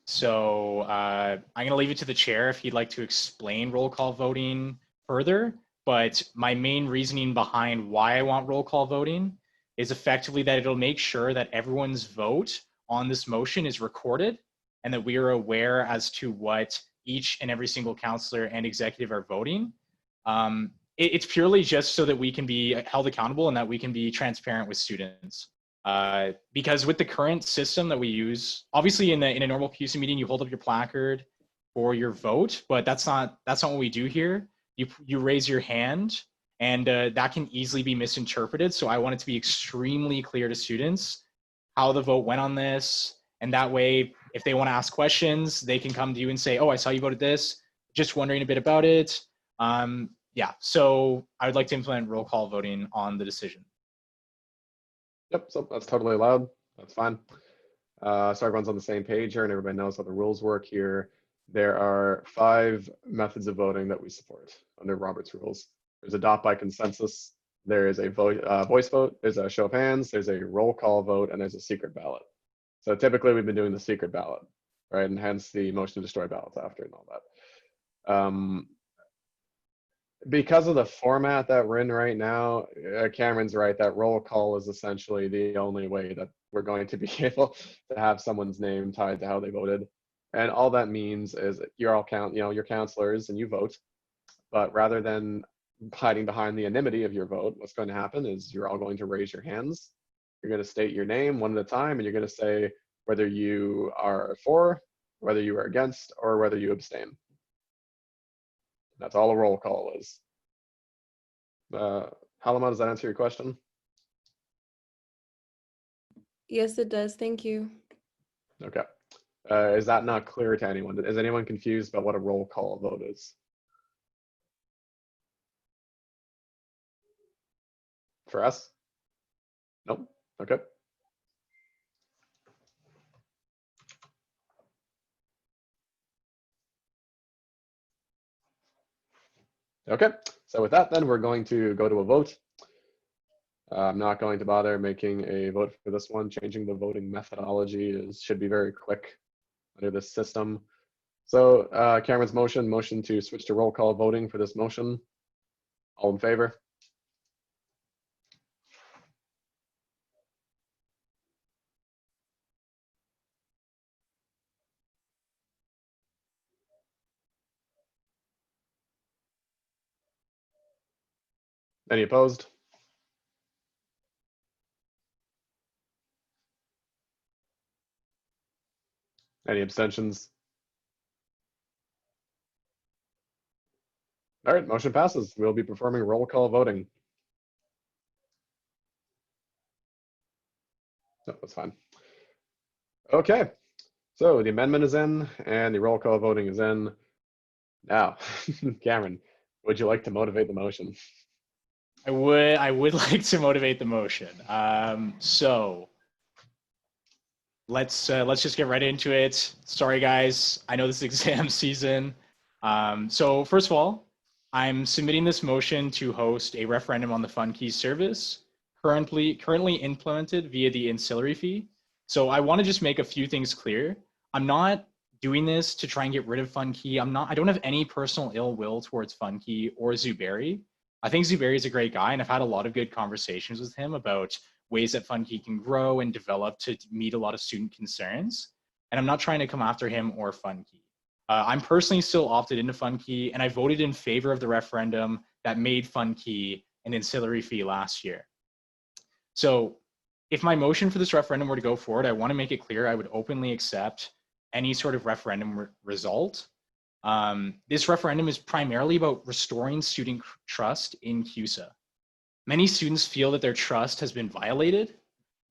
So I'm going to leave it to the chair if he'd like to explain roll call voting further. But my main reasoning behind why I want roll call voting is effectively that it'll make sure that everyone's vote on this motion is recorded and that we are aware as to what each and every single counselor and executive are voting. It's purely just so that we can be held accountable and that we can be transparent with students. Because with the current system that we use, obviously in a normal CUSA meeting, you hold up your placard for your vote, but that's not what we do here. You raise your hand, and that can easily be misinterpreted. So I want it to be extremely clear to students how the vote went on this, and that way, if they want to ask questions, they can come to you and say, "Oh, I saw you voted this. Just wondering a bit about it." Yeah, so I would like to implement roll call voting on the decision. Yep, so that's totally allowed. That's fine. So everyone's on the same page here and everybody knows how the rules work here. There are 5 methods of voting that we support under Robert's rules. There's adopt by consensus. There is a voice vote. There's a show of hands. There's a roll call vote, and there's a secret ballot. So typically we've been doing the secret ballot, right? And hence the motion to destroy ballots after and all that. Because of the format that we're in right now, Cameron's right, that roll call is essentially the only way that we're going to be able to have someone's name tied to how they voted. And all that means is you're all you're counselors and you vote, but rather than hiding behind the anonymity of your vote, what's going to happen is you're all going to raise your hands. You're going to state your name one at a time, and you're going to say whether you are for, whether you are against, or whether you abstain. That's all a roll call is. Halima, does that answer your question? Yes, it does. Thank you. Okay. Is that not clear to anyone? Is anyone confused about what a roll call vote is? For us? Nope. Okay. Okay, so with that, then we're going to go to a vote. I'm not going to bother making a vote for this one. Changing the voting methodology should be very quick under this system. So Cameron's motion to switch to roll call voting for this motion. All in favor? Any opposed? Any abstentions? All right, motion passes. We'll be performing roll call voting. No, that's fine. Okay, so the amendment is in and the roll call voting is in. Now, Cameron, would you like to motivate the motion? I would like to motivate the motion. So let's just get right into it. Sorry guys, I know this is exam season. So first of all, I'm submitting this motion to host a referendum on the fund key service, currently implemented via the ancillary fee. So I want to just make a few things clear. I'm not doing this to try and get rid of fund key. I don't have any personal ill will towards fund key or Zuberi. I think Zuberi is a great guy, and I've had a lot of good conversations with him about ways that FundKey can grow and develop to meet a lot of student concerns. And I'm not trying to come after him or FundKey. I'm personally still opted into FundKey, and I voted in favor of the referendum that made FundKey an ancillary fee last year. So if my motion for this referendum were to go forward, I want to make it clear I would openly accept any sort of referendum result. This referendum is primarily about restoring student trust in CUSA. Many students feel that their trust has been violated,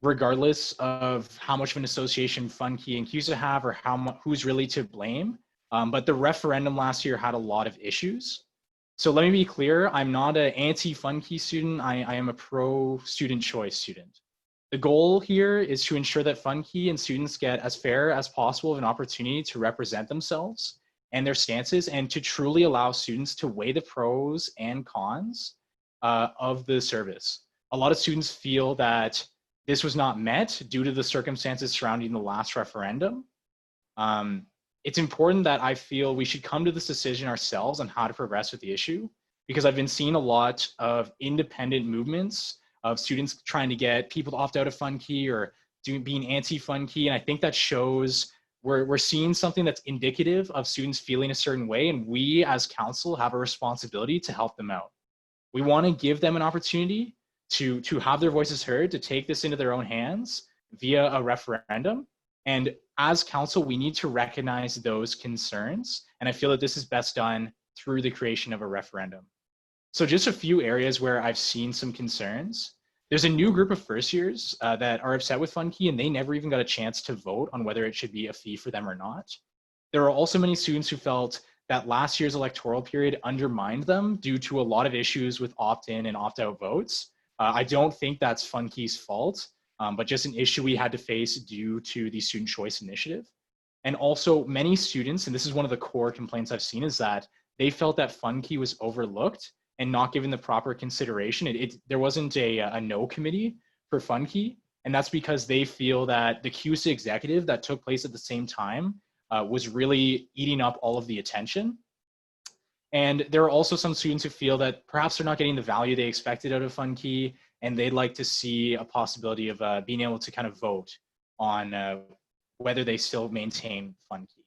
regardless of how much of an association FundKey and CUSA have or who's really to blame. But the referendum last year had a lot of issues. So let me be clear, I'm not an anti-FundKey student, I am a pro-student choice student. The goal here is to ensure that FundKey and students get as fair as possible of an opportunity to represent themselves and their stances, and to truly allow students to weigh the pros and cons of the service. A lot of students feel that this was not met due to the circumstances surrounding the last referendum. It's important that I feel we should come to this decision ourselves on how to progress with the issue, because I've been seeing a lot of independent movements of students trying to get people to opt out of FundKey or being anti-FundKey, and I think that shows we're seeing something that's indicative of students feeling a certain way, and we as council have a responsibility to help them out. We want to give them an opportunity to have their voices heard, to take this into their own hands via a referendum. And as council, we need to recognize those concerns. And I feel that this is best done through the creation of a referendum. So just a few areas where I've seen some concerns. There's a new group of first years that are upset with FundKey, and they never even got a chance to vote on whether it should be a fee for them or not. There are also many students who felt that last year's electoral period undermined them due to a lot of issues with opt-in and opt-out votes. I don't think that's FundKey's fault, but just an issue we had to face due to the student choice initiative. And also many students, and this is one of the core complaints I've seen, is that they felt that FundKey was overlooked and not given the proper consideration. There wasn't a no committee for FundKey, and that's because they feel that the CUSA executive that took place at the same time was really eating up all of the attention. And there are also some students who feel that perhaps they're not getting the value they expected out of FundKey, and they'd like to see a possibility of being able to kind of vote on whether they still maintain FundKey.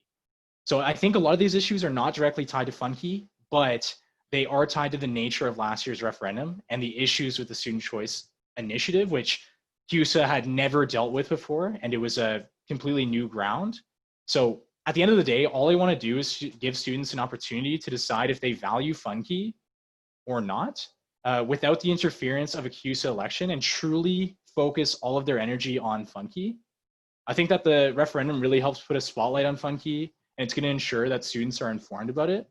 So I think a lot of these issues are not directly tied to FundKey, but they are tied to the nature of last year's referendum and the issues with the student choice initiative, which CUSA had never dealt with before, and it was a completely new ground. So at the end of the day, all I want to do is give students an opportunity to decide if they value FundKey or not, without the interference of a CUSA election, and truly focus all of their energy on FundKey. I think that the referendum really helps put a spotlight on FundKey, and it's going to ensure that students are informed about it.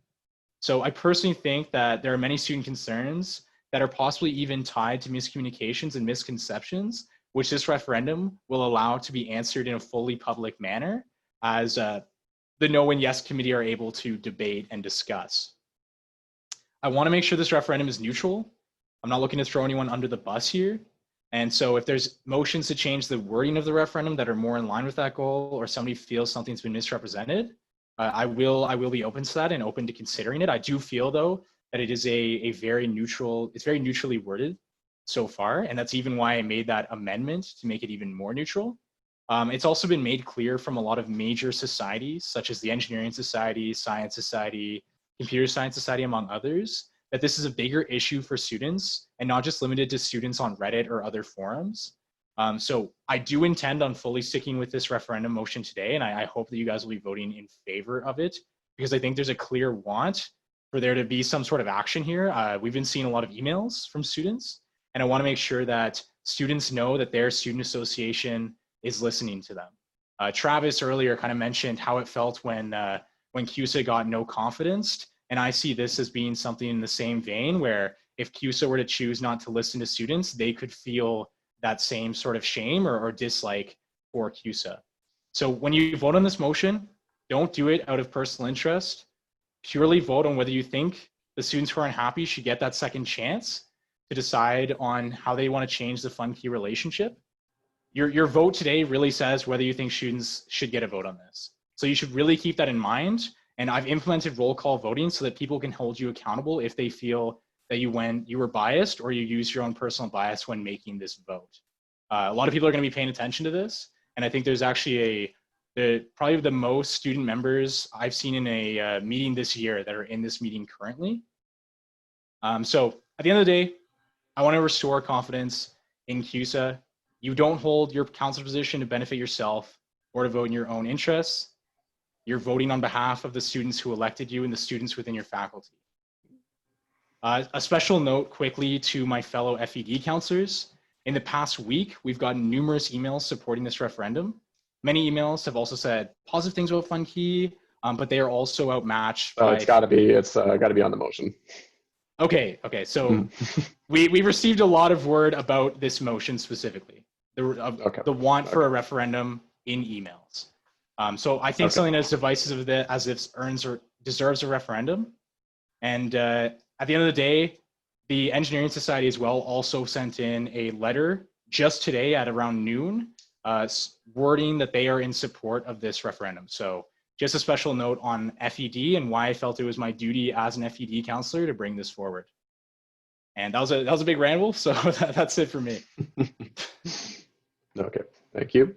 So I personally think that there are many student concerns that are possibly even tied to miscommunications and misconceptions, which this referendum will allow to be answered in a fully public manner, as the no and yes committee are able to debate and discuss. I want to make sure this referendum is neutral. I'm not looking to throw anyone under the bus here. And so if there's motions to change the wording of the referendum that are more in line with that goal, or somebody feels something's been misrepresented, I will be open to that and open to considering it. I do feel though that it is it's very neutrally worded so far. And that's even why I made that amendment to make it even more neutral. It's also been made clear from a lot of major societies, such as the Engineering Society, Science Society, Computer Science Society, among others, that this is a bigger issue for students and not just limited to students on Reddit or other forums. So I do intend on fully sticking with this referendum motion today, and I hope that you guys will be voting in favor of it, because I think there's a clear want for there to be some sort of action here. We've been seeing a lot of emails from students, and I want to make sure that students know that their student association is listening to them. Travis earlier kind of mentioned how it felt when CUSA got no confidence, and I see this as being something in the same vein, where if CUSA were to choose not to listen to students, they could feel that same sort of shame or dislike for CUSA. So when you vote on this motion, don't do it out of personal interest. Purely vote on whether you think the students who are unhappy should get that second chance to decide on how they want to change the FundKey relationship. Your vote today really says whether you think students should get a vote on this. So you should really keep that in mind. And I've implemented roll call voting so that people can hold you accountable if they feel that you were biased or you used your own personal bias when making this vote. A lot of people are going to be paying attention to this, and I think there's actually probably the most student members I've seen in a meeting this year that are in this meeting currently. So at the end of the day, I want to restore confidence in CUSA. You don't hold your council position to benefit yourself or to vote in your own interests. You're voting on behalf of the students who elected you and the students within your faculty. A special note quickly to my fellow FED counselors. In the past week, we've gotten numerous emails supporting this referendum. Many emails have also said positive things about Funky, but they are also outmatched by— It's got to be on the motion. Okay, so we received a lot of word about this motion specifically, the want for a referendum in emails. So I think something as divisive as this earns or deserves a referendum. And at the end of the day, the Engineering Society as well also sent in a letter just today at around noon, wording that they are in support of this referendum. So just a special note on FED and why I felt it was my duty as an FED counselor to bring this forward. And that was a big ramble, so that's it for me. Okay, thank you.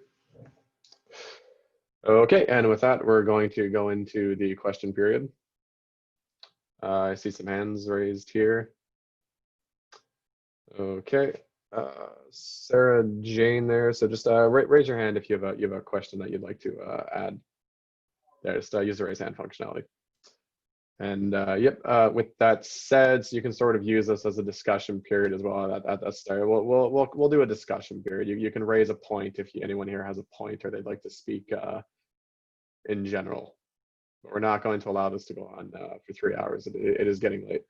Okay, and with that, we're going to go into the question period. I see some hands raised here. Okay, Sarah Jane there. So just raise your hand if you have a question that you'd like to add. There, just use the raise hand functionality. And yep, with that said, so you can sort of use this as a discussion period as well. At the start, we'll do a discussion period. You can raise a point if anyone here has a point or they'd like to speak in general. But we're not going to allow this to go on for 3 hours. It is getting late.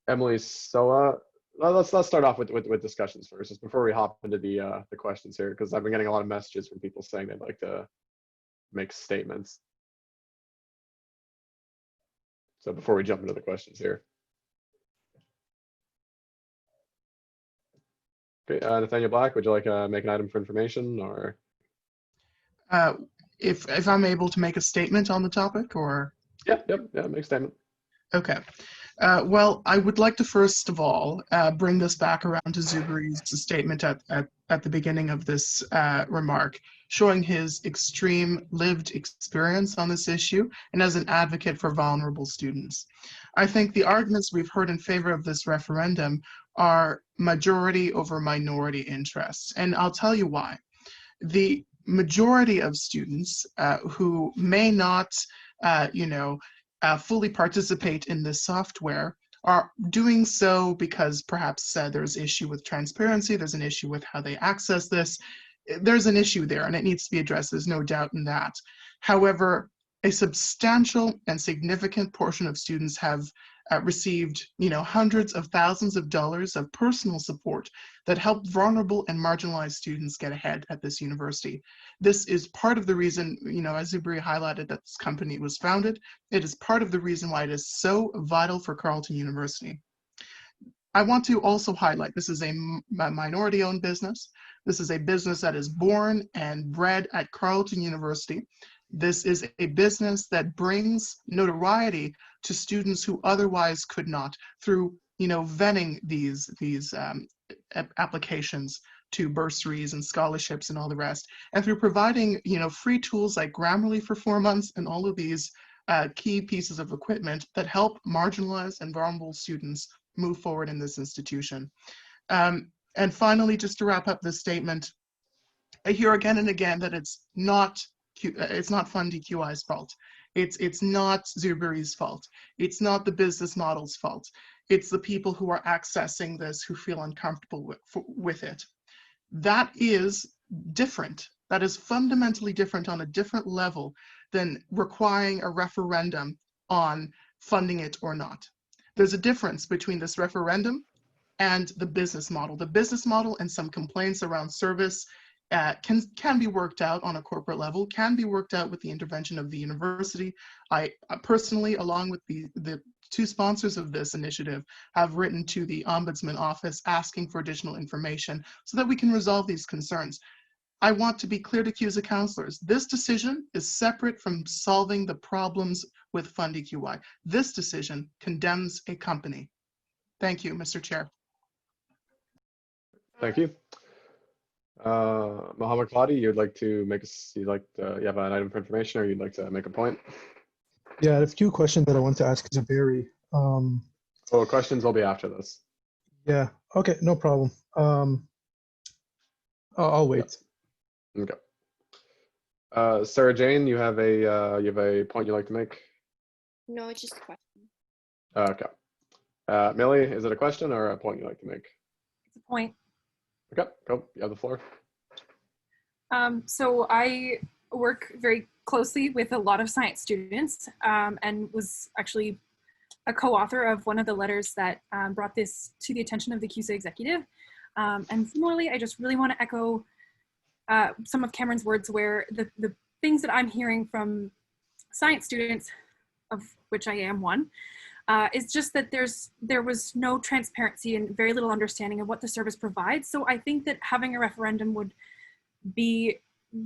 Emily, so let's start off with discussions first, just before we hop into the questions here, because I've been getting a lot of messages from people saying they'd like to make statements. So before we jump into the questions here. Okay, Nathaniel Black, would you like to make an item for information, or? If I'm able to make a statement on the topic, or? Yeah, make a statement. Okay. Well, I would like to first of all bring this back around to Zuberi's statement at the beginning of this remark, showing his extreme lived experience on this issue and as an advocate for vulnerable students. I think the arguments we've heard in favor of this referendum are majority over minority interests, and I'll tell you why. The majority of students who may not, fully participate in this software are doing so because perhaps there's issue with transparency, there's an issue with how they access this. There's an issue there and it needs to be addressed, there's no doubt in that. However, a substantial and significant portion of students have received, hundreds of thousands of dollars of personal support that help vulnerable and marginalized students get ahead at this university. This is part of the reason, as Zuberi highlighted, that this company was founded. It is part of the reason why it is so vital for Carleton University. I want to also highlight, this is a minority-owned business. This is a business that is born and bred at Carleton University. This is a business that brings notoriety to students who otherwise could not through, vetting these applications to bursaries and scholarships and all the rest, and through providing, free tools like Grammarly for 4 months and all of these key pieces of equipment that help marginalized and vulnerable students move forward in this institution. And finally, just to wrap up this statement, I hear again and again that it's not Fundy QI's fault. It's not Zuberi's fault. It's not the business model's fault. It's the people who are accessing this who feel uncomfortable with it. That is different. That is fundamentally different on a different level than requiring a referendum on funding it or not. There's a difference between this referendum and the business model. The business model and some complaints around service can be worked out on a corporate level, can be worked out with the intervention of the university. I personally, along with the two sponsors of this initiative, have written to the Ombudsman Office asking for additional information so that we can resolve these concerns. I want to be clear to CUSA counselors, this decision is separate from solving the problems with Fundy QI. This decision condemns a company. Thank you, Mr. Chair. Thank you. Mohammed Kladi, you'd like to make you have an item for information, or you'd like to make a point? Yeah, I have a few questions that I want to ask Zaberi. Well, questions will be after this. Yeah, okay, no problem. I'll wait. Okay. Sarah Jane, you have a point you'd like to make? No, it's just a question. Okay. Millie, is it a question or a point you'd like to make? It's a point. Okay, go. You have the floor. So I work very closely with a lot of science students and was actually a co-author of one of the letters that brought this to the attention of the CUSA executive. And similarly, I just really want to echo some of Cameron's words, where the things that I'm hearing from science students, of which I am one, is just that there was no transparency and very little understanding of what the service provides. So I think that having a referendum would be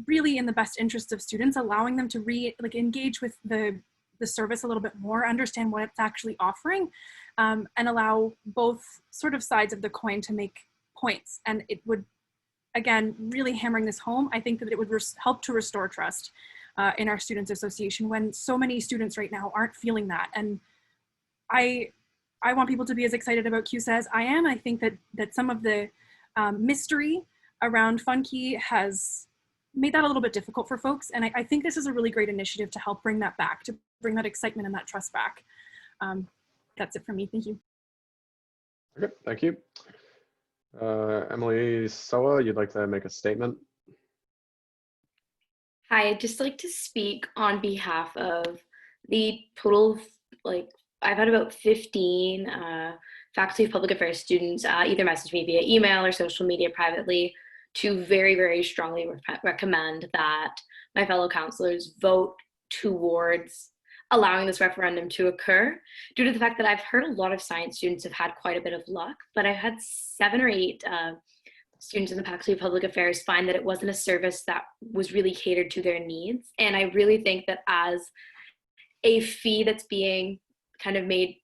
really in the best interest of students, allowing them to engage with the service a little bit more, understand what it's actually offering, and allow both sort of sides of the coin to make points. And it would, again, really hammering this home, I think that it would help to restore trust in our Students Association, when so many students right now aren't feeling that. And I want people to be as excited about CUSA as I am. I think that some of the mystery around Funky has made that a little bit difficult for folks. And I think this is a really great initiative to help bring that back, to bring that excitement and that trust back. That's it for me. Thank you. Okay, thank you. Emily Soa, you'd like to make a statement? Hi, I'd just like to speak on behalf of the total, I've had about 15 Faculty of Public Affairs students either message me via email or social media privately to very, very strongly recommend that my fellow counselors vote towards allowing this referendum to occur, due to the fact that I've heard a lot of science students have had quite a bit of luck, but I've had 7 or 8 students in the Faculty of Public Affairs find that it wasn't a service that was really catered to their needs. And I really think that as a fee that's being kind of made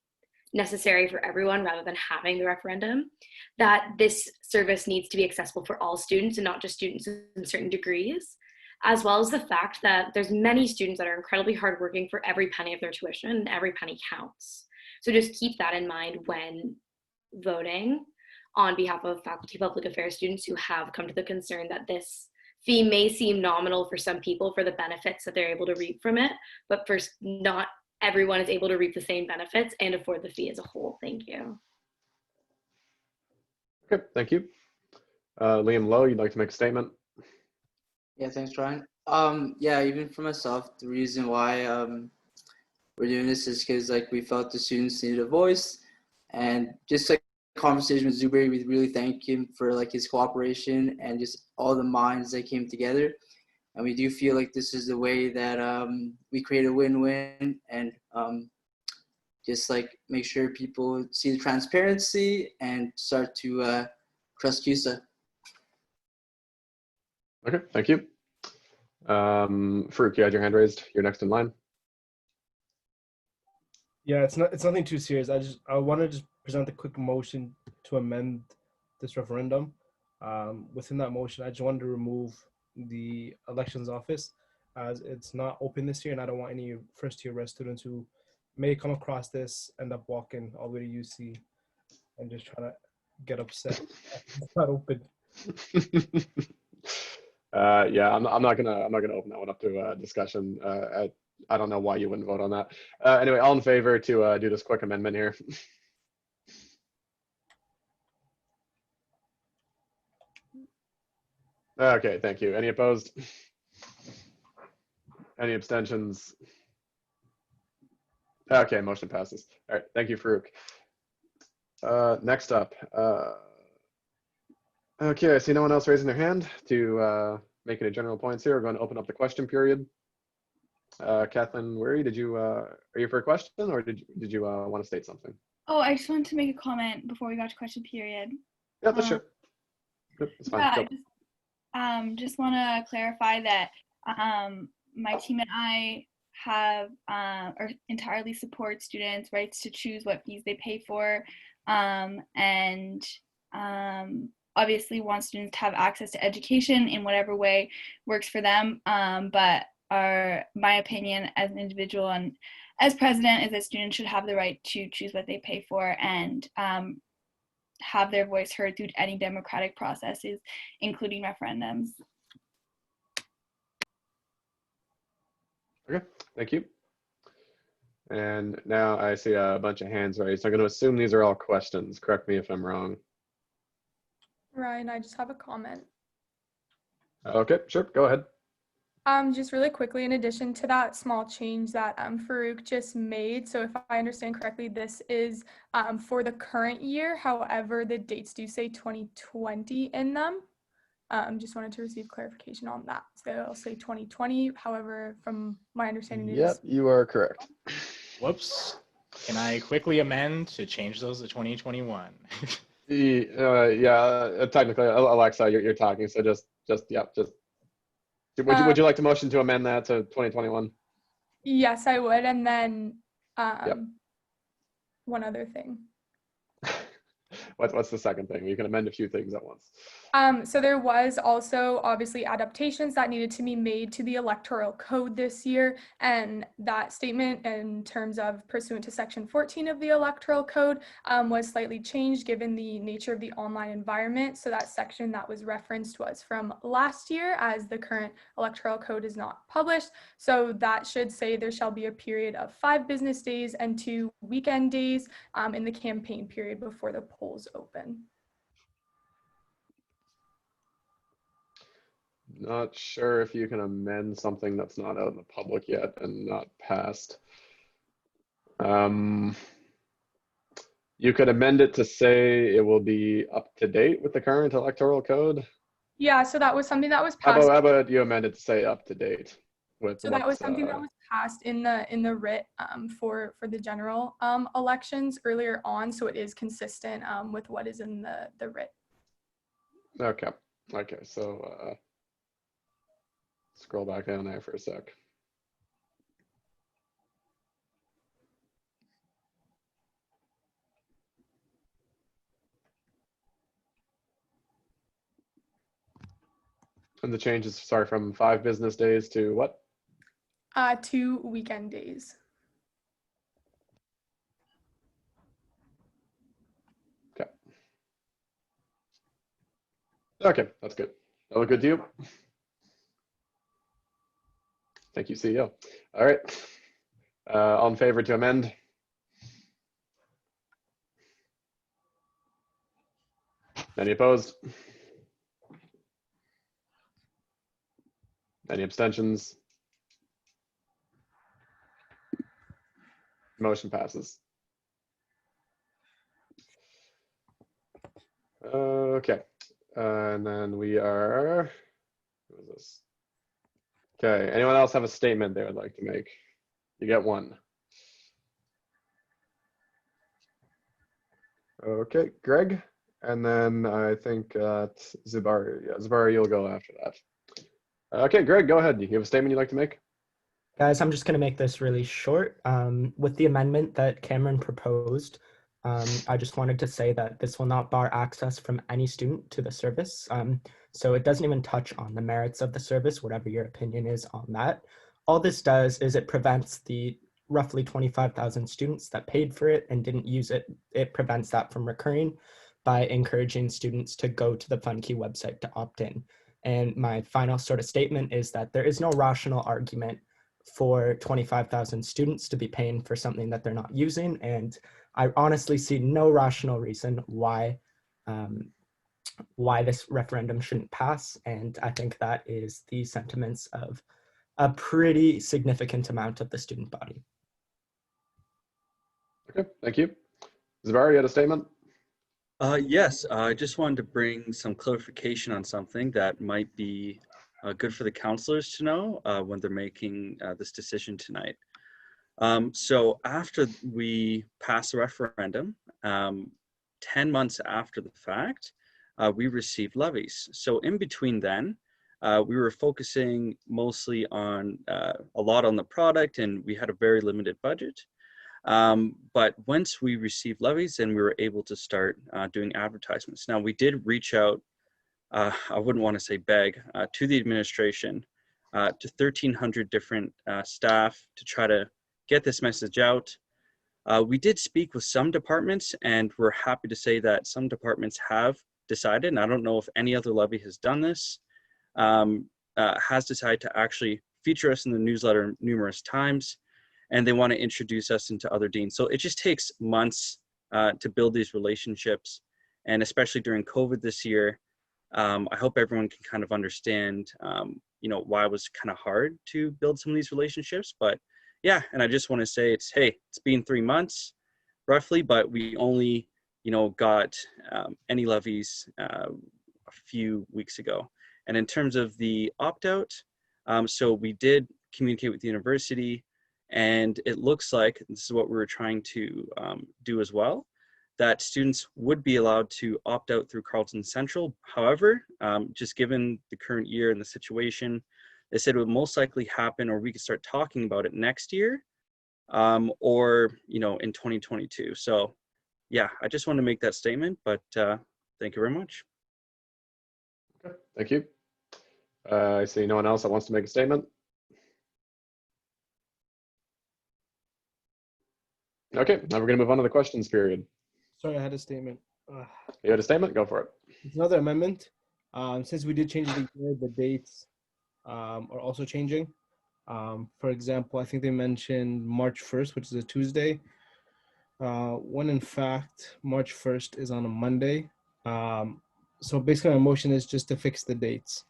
necessary for everyone rather than having the referendum, that this service needs to be accessible for all students and not just students in certain degrees, as well as the fact that there's many students that are incredibly hardworking for every penny of their tuition, and every penny counts. So just keep that in mind when voting on behalf of Faculty of Public Affairs students who have come to the concern that this fee may seem nominal for some people for the benefits that they're able to reap from it, but for not everyone is able to reap the same benefits and afford the fee as a whole. Thank you. Okay, thank you. Liam Lowe, you'd like to make a statement? Yeah, thanks, Ryan. Yeah, even for myself, the reason why we're doing this is because we felt the students needed a voice, and just conversation with Zuberi, we really thank him for his cooperation and just all the minds that came together. And we do feel like this is the way that we create a win-win, and just make sure people see the transparency and start to trust CUSA. Okay, thank you. Farouk, you had your hand raised. You're next in line. Yeah, it's nothing too serious. I want to just present a quick motion to amend this referendum. Within that motion, I just wanted to remove the elections office, as it's not open this year, and I don't want any first-year res students who may come across this end up walking all the way to UC and just trying to get upset. It's not open. Yeah, I'm not gonna open that one up to discussion. I don't know why you wouldn't vote on that. Anyway, all in favor to do this quick amendment here? Okay, thank you. Any opposed? Any abstentions? Okay, motion passes. All right, thank you, Farouk. Next up, okay, I see no one else raising their hand to make any general points here. We're going to open up the question period. Kathleen Weary, are you for a question, or did you want to state something? Oh, I just wanted to make a comment before we got to question period. Yeah, that's sure. Good, that's fine. Yeah, I just want to clarify that my team and I have or entirely support students' rights to choose what fees they pay for. and obviously want students to have access to education in whatever way works for them. But my opinion as an individual and as president is that students should have the right to choose what they pay for and have their voice heard through any democratic processes, including referendums. Okay, thank you. And now I see a bunch of hands raised. I'm going to assume these are all questions. Correct me if I'm wrong. Ryan, I just have a comment. Okay, sure, go ahead. Just really quickly, in addition to that small change that Farouk just made, so if I understand correctly, this is for the current year. However, the dates do say 2020 in them. Just wanted to receive clarification on that. So I'll say 2020. However, from my understanding, it Yep, is. you are correct. Whoops. Can I quickly amend to change those to 2021? Yeah, technically, Alexa, you're talking. So just. Would you like to motion to amend that to 2021? Yes, I would. And then Yep. one other thing. What's the second thing? You can amend a few things at once. So there was also obviously adaptations that needed to be made to the electoral code this year, and that statement in terms of pursuant to section 14 of the electoral code was slightly changed given the nature of the online environment. So that section that was referenced was from last year, as the current electoral code is not published. So that should say there shall be a period of 5 business days and 2 weekend days in the campaign period before the polls open. Not sure if you can amend something that's not out in the public yet and not passed. You could amend it to say it will be up to date with the current electoral code. Yeah, so that was something that was passed. How about you amend it to say up to date with So that was something that was passed in the writ for the general elections earlier on. So it is consistent with what is in the writ. Okay. So scroll back down there for a sec. And the change is, sorry, from 5 business days to what? 2 weekend days. Okay, that's good. That look good to you? Thank you, CEO. All right. All in favor to amend? Any opposed? Any abstentions? Motion passes. Okay. And then we are, who is this? Okay, anyone else have a statement they would like to make? You get one. Okay, Greg, and then I think Zubari. Yeah, Zubari, you'll go after that. Okay, Greg, go ahead. You have a statement you'd like to make? Guys, I'm just going to make this really short. With the amendment that Cameron proposed, I just wanted to say that this will not bar access from any student to the service. So it doesn't even touch on the merits of the service, whatever your opinion is on that. All this does is it prevents the roughly 25,000 students that paid for it and didn't use it. It prevents that from recurring by encouraging students to go to the FunKey website to opt in. And my final sort of statement is that there is no rational argument for 25,000 students to be paying for something that they're not using. And I honestly see no rational reason why this referendum shouldn't pass. And I think that is the sentiments of a pretty significant amount of the student body. Okay, thank you. Zubari, you had a statement? Yes, I just wanted to bring some clarification on something that might be good for the counselors to know when they're making this decision tonight. So after we pass the referendum, 10 months after the fact, we received levies. So in between then, we were focusing mostly on a lot on the product, and we had a very limited budget. But once we received levies, then we were able to start doing advertisements. Now, we did reach out, I wouldn't want to say beg, to the administration, to 1,300 different staff to try to get this message out. We did speak with some departments, and we're happy to say that some departments have decided, and I don't know if any other levy has done this, has decided to actually feature us in the newsletter numerous times, and they want to introduce us into other deans. So it just takes months to build these relationships, and especially during COVID this year, I hope everyone can kind of understand, why it was kind of hard to build some of these relationships. But yeah, and I just want to say it's been 3 months roughly, but we only, got any levies a few weeks ago. And in terms of the opt-out, so we did communicate with the university, and it looks like this is what we were trying to do as well, that students would be allowed to opt out through Carleton Central. However, just given the current year and the situation, they said it would most likely happen, or we could start talking about it next year, or in 2022. So yeah, I just want to make that statement, but thank you very much. Okay, thank you. I see no one else that wants to make a statement. Okay, now we're going to move on to the questions period. Sorry, I had a statement. You had a statement? Go for it. It's another amendment. Since we did change the year, the dates are also changing. For example, I think they mentioned March 1st, which is a Tuesday, when in fact March 1st is on a Monday. So basically my motion is just to fix the dates.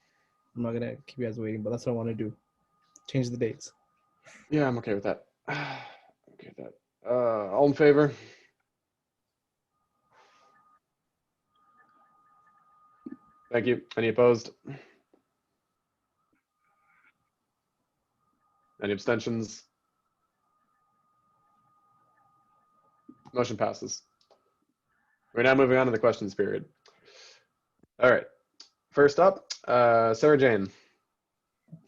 I'm not gonna keep you guys waiting, but that's what I want to do. Change the dates. Yeah, I'm okay with that. Okay with that. All in favor? Thank you. Any opposed? Any abstentions? Motion passes. We're now moving on to the questions period. All right. First up, Sarah Jane,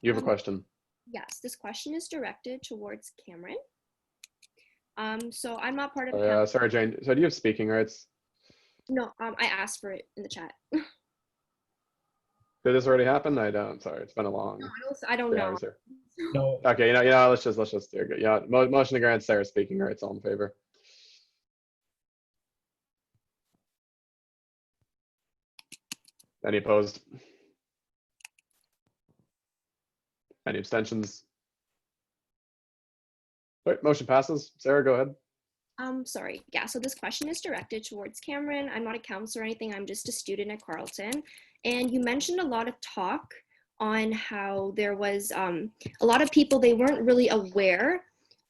you have a question. Yes, this question is directed towards Cameron. So I'm not part of Sarah Jane, so do you have speaking rights? No, I asked for it in the chat. Did this already happen? I don't. Sorry, it's been a long. No, I don't know. No. Okay, let's just do it. Yeah, motion to grant Sarah speaking rights. All in favor? Any opposed? Any abstentions? All right, motion passes. Sarah, go ahead. Sorry. Yeah, so this question is directed towards Cameron. I'm not a counselor or anything. I'm just a student at Carleton. And you mentioned a lot of talk on how there was a lot of people, they weren't really aware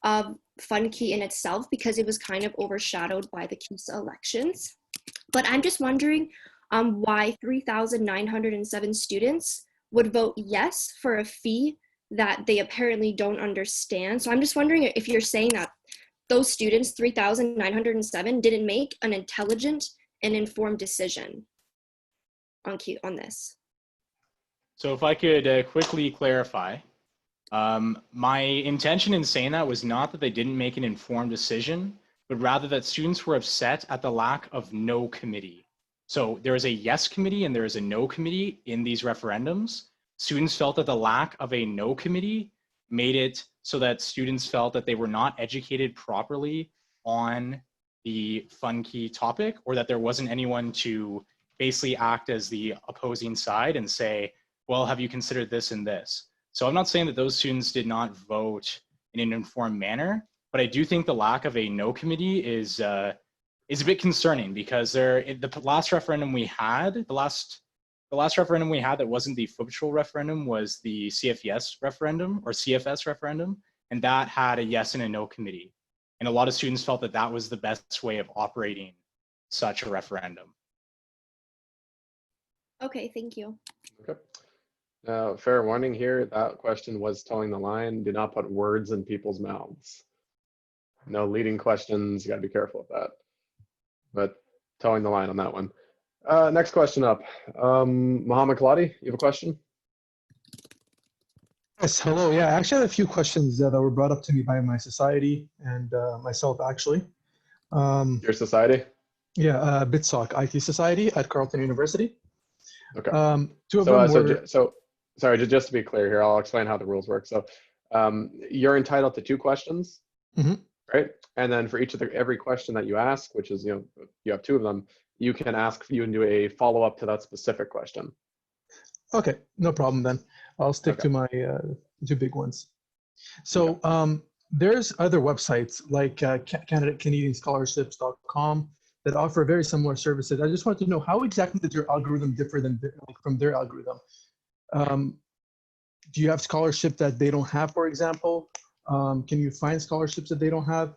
of FundKey in itself because it was kind of overshadowed by the CUSA elections. But I'm just wondering why 3,907 students would vote yes for a fee that they apparently don't understand. So I'm just wondering if you're saying that those students, 3,907, didn't make an intelligent and informed decision on this. So if I could quickly clarify, my intention in saying that was not that they didn't make an informed decision, but rather that students were upset at the lack of no committee. So there is a yes committee and there is a no committee in these referendums. Students felt that the lack of a no committee made it so that students felt that they were not educated properly on the FundKey topic, or that there wasn't anyone to basically act as the opposing side and say, well, have you considered this and this? So I'm not saying that those students did not vote in an informed manner, but I do think the lack of a no committee is a bit concerning, because the last referendum we had, the last referendum we had that wasn't the foot patrol referendum was the CFS referendum, and that had a yes and a no committee. And a lot of students felt that that was the best way of operating such a referendum. Okay, thank you. Okay. Fair warning here, that question was towing the line. Do not put words in people's mouths. No leading questions, you gotta be careful with that. But towing the line on that one. Next question up. Mohammed Kaladi, you have a question? Yes, hello. Yeah, I actually had a few questions that were brought up to me by my society and myself, actually. Your society? Yeah, BITSOC, IT Society at Carleton University. Okay. Two of So, them were. Sorry, just to be clear here, I'll explain how the rules work. So, you're entitled to 2 questions, right? And then for each of every question that you ask, which is, you have 2 of them, you can do a follow-up to that specific question. Okay, no problem then. I'll stick to my 2 big ones. So there's other websites like Canadian-Scholarships.com that offer very similar services. I just wanted to know, how exactly does your algorithm differ from their algorithm? Do you have scholarship that they don't have, for example? Can you find scholarships that they don't have?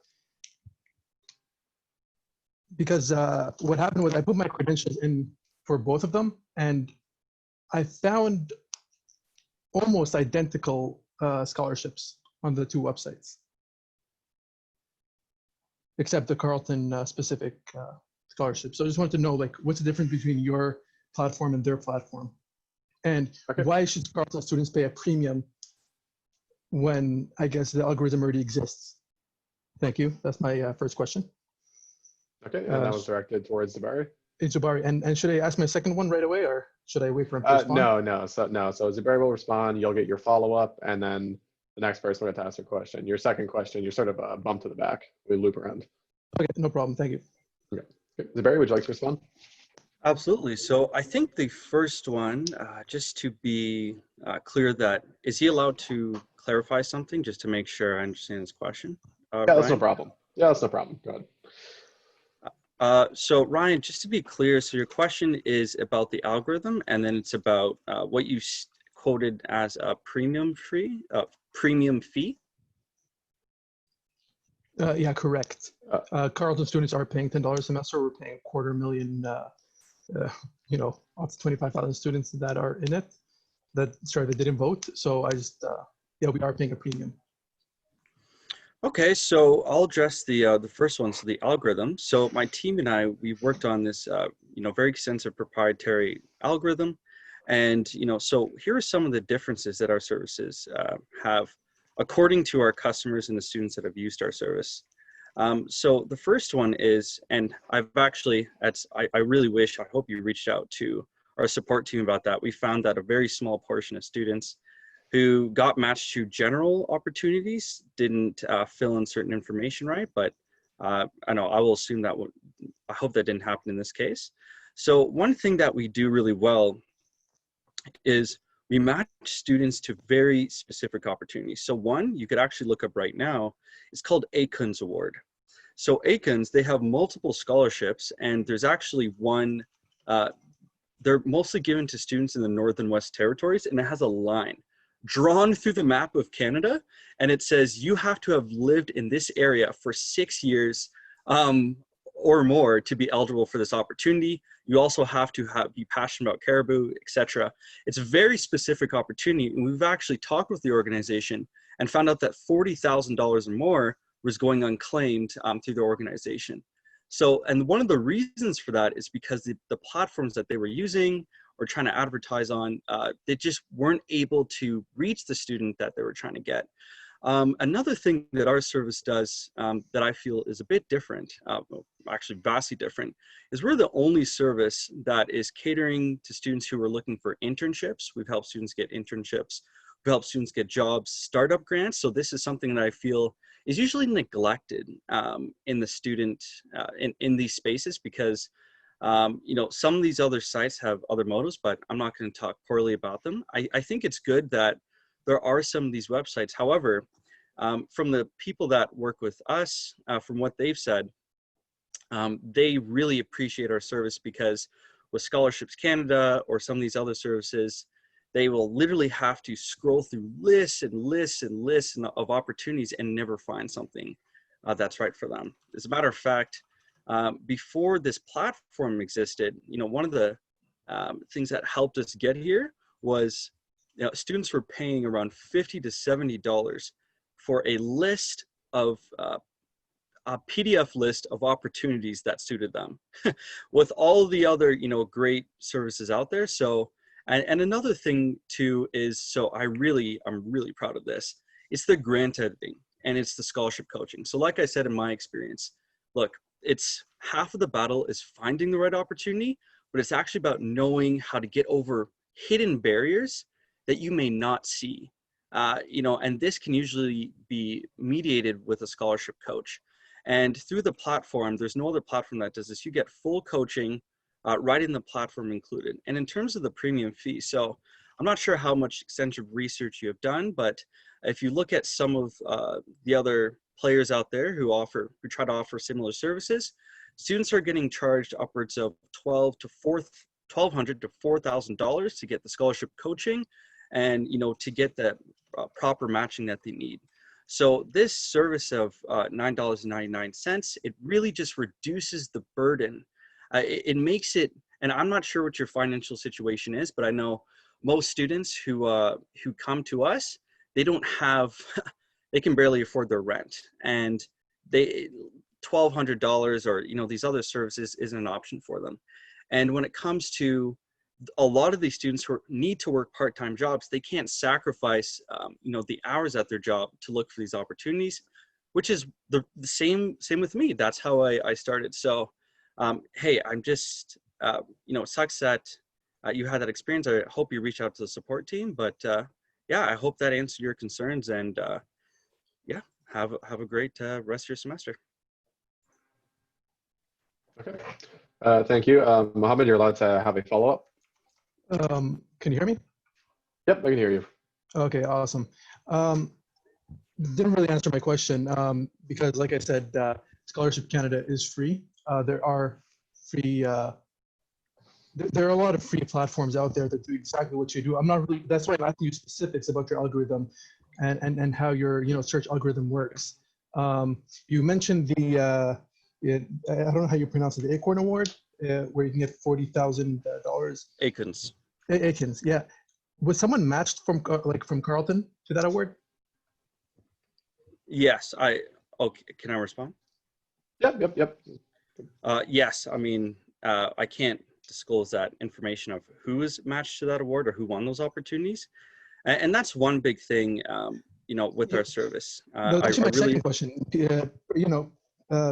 Because what happened was I put my credentials in for both of them, and I found almost identical scholarships on the 2 websites, except the Carleton specific scholarship. So I just wanted to know, like, what's the difference between your platform and their platform? And why should Carleton students pay a premium when I guess the algorithm already exists? Thank you. That's my first question. Okay, and that was directed towards Zubari. Jabari, and should I ask my second one right away, or should I wait for him to respond? No. So Zubari will respond. You'll get your follow-up, and then the next person will get to ask a question. Your second question, you're sort of a bump to the back. We loop around. Okay, no problem. Thank you. Okay. Zubari, would you like to respond? Absolutely. So I think the first one, just to be clear, that is he allowed to clarify something just to make sure I understand his question? Yeah, that's no Ryan? problem. Yeah, that's no problem. Go ahead. So Ryan, just to be clear, so your question is about the algorithm, and then it's about what you quoted as a premium fee. Yeah, correct. Carleton students are paying $10 a semester. We're paying $250,000, up to 25,000 students that are in it, that didn't vote. So I just, we are paying a premium. Okay, so I'll address the first one, so the algorithm. So my team and I, we've worked on this, very extensive proprietary algorithm, and so here are some of the differences that our services have, according to our customers and the students that have used our service. So the first one is, and I've actually, I really wish, I hope you reached out to our support team about that. We found that a very small portion of students who got matched to general opportunities didn't fill in certain information right, but I will assume that I hope that didn't happen in this case. So one thing that we do really well is we match students to very specific opportunities. So one you could actually look up right now, it's called ACUNS Award. So ACUNS, they have multiple scholarships, and there's actually one, they're mostly given to students in the North and West Territories, and it has a line drawn through the map of Canada, and it says you have to have lived in this area for 6 years or more to be eligible for this opportunity. You also have to be passionate about caribou, etc. It's a very specific opportunity, and we've actually talked with the organization and found out that $40,000 or more was going unclaimed through the organization. So, and one of the reasons for that is because the platforms that they were using or trying to advertise on, they just weren't able to reach the student that they were trying to get. Another thing that our service does that I feel is a bit different, actually vastly different, is we're the only service that is catering to students who are looking for internships. We've helped students get internships. We've helped students get jobs, startup grants. So this is something that I feel is usually neglected in the student, in these spaces, because some of these other sites have other motives, but I'm not going to talk poorly about them. I think it's good that there are some of these websites. However, from the people that work with us, from what they've said, they really appreciate our service, because with Scholarships Canada or some of these other services, they will literally have to scroll through lists and lists and lists of opportunities and never find something that's right for them. As a matter of fact, before this platform existed, one of the things that helped us get here was students were paying around $50 to $70 for a list of a PDF list of opportunities that suited them with all the other great services out there. So And another thing too is, so I'm really proud of this. It's the grant editing and it's the scholarship coaching. So like I said, in my experience, look, it's half of the battle is finding the right opportunity, but it's actually about knowing how to get over hidden barriers that you may not see. You know, and this can usually be mediated with a scholarship coach. And through the platform, there's no other platform that does this. You get full coaching right in the platform included. And in terms of the premium fee, so I'm not sure how much extensive research you have done, but if you look at some of the other players out there who try to offer similar services, students are getting charged upwards of $1,200 to $4,000 to get the scholarship coaching, and to get that proper matching that they need. So this service of $9.99, it really just reduces the burden. It makes it, and I'm not sure what your financial situation is, but I know most students who come to us, they don't have, they can barely afford their rent, and $1,200 or these other services isn't an option for them. And when it comes to a lot of these students who need to work part-time jobs, they can't sacrifice the hours at their job to look for these opportunities, which is the same with me. That's how I started. So hey, I'm just it sucks that you had that experience. I hope you reach out to the support team, but yeah, I hope that answered your concerns, and yeah, have a great rest of your semester. Okay, thank you. Mohammed, you're allowed to have a follow-up. Can you hear me? Yep, I can hear you. Okay, awesome. Didn't really answer my question because, like I said, Scholarship Canada is free. There are free. There are a lot of free platforms out there that do exactly what you do. I'm not really. That's why I'm asking you specifics about your algorithm, and how your search algorithm works. You mentioned the I don't know how you pronounce it, the Acorn Award, where you can get $40,000. Akins. Akins, yeah. Was someone matched from Carleton to that award? Yes, okay, can I respond? Yep. Yes, I mean, I can't disclose that information of who is matched to that award or who won those opportunities. And that's one big thing, with our service. That's actually my second question.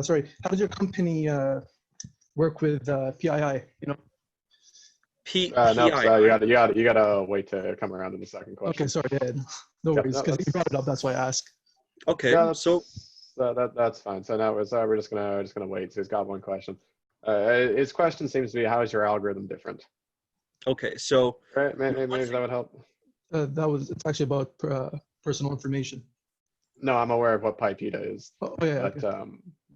Sorry, how does your company work with PII? No, you gotta wait to come around to the second question. Okay, sorry. Yeah, no worries, because you brought it up. That's why I asked. Okay, yeah, so that's fine. So now we're just gonna wait. So he's got one question. His question seems to be, how is your algorithm different? Okay, so right, maybe that would help. It's actually about personal information. No, I'm aware of what PIPETA is. Oh yeah. But okay.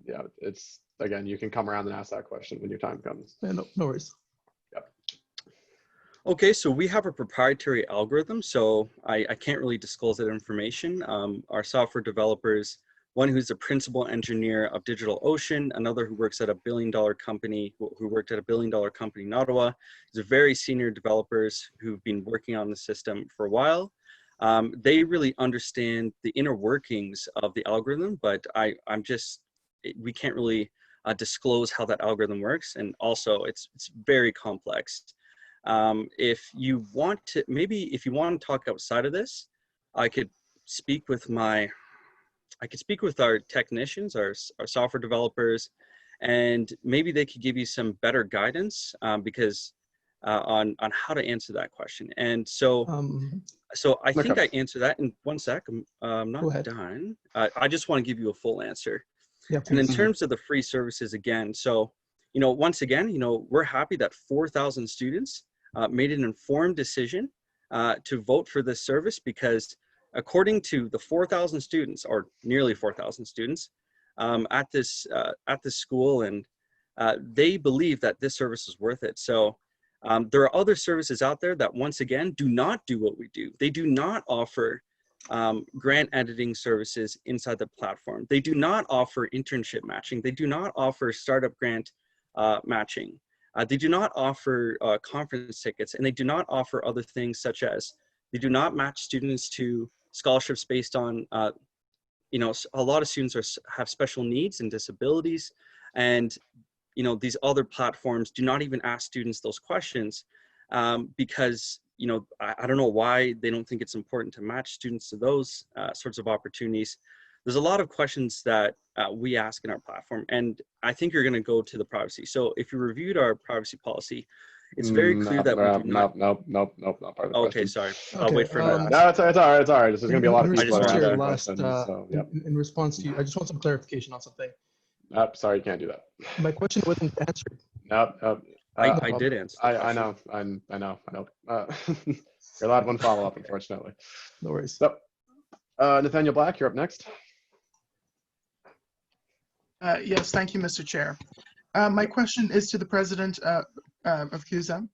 Yeah, it's, again, you can come around and ask that question when your time comes. Yeah, no worries. Yep. Okay, so we have a proprietary algorithm, so I can't really disclose that information. Our software developers, one who's a principal engineer of DigitalOcean, another who works at a billion-dollar company, who worked at a billion-dollar company in Ottawa. These are very senior developers who've been working on the system for a while. They really understand the inner workings of the algorithm, but we can't really disclose how that algorithm works, and also it's very complex. If you want to talk outside of this, I could speak with our technicians, our software developers, and maybe they could give you some better guidance because on how to answer that question. And so I think I answered that in 1 sec. I'm not done. I just want to give you a full answer. Yeah, and in terms of the free services, again, so once again, we're happy that 4,000 students made an informed decision to vote for this service, because according to the 4,000 students, or nearly 4,000 students at this school, and they believe that this service is worth it. So there are other services out there that, once again, do not do what we do. They do not offer grant editing services inside the platform. They do not offer internship matching. They do not offer startup grant matching. They do not offer conference tickets, and they do not offer other things, such as they do not match students to scholarships based on, a lot of students have special needs and disabilities, and these other platforms do not even ask students those questions because I don't know why they don't think it's important to match students to those sorts of opportunities. There's a lot of questions that we ask in our platform, and I think you're going to go to the privacy. So if you reviewed our privacy policy, it's very clear that we do not. Nope, not part of the Okay, question. sorry. Okay, I'll wait for No, it's all right. It's all right. There's going to be a lot of in people that response are to your asking last, questions. So, yep. in response to you, I just want some clarification on something. Sorry, you can't do that. My question wasn't answered. I did answer. I know. You're allowed one follow-up, unfortunately. No worries. So, Nathaniel Black, you're up next. Yes, thank you, Mr. Chair. My question is to the president of CUSA.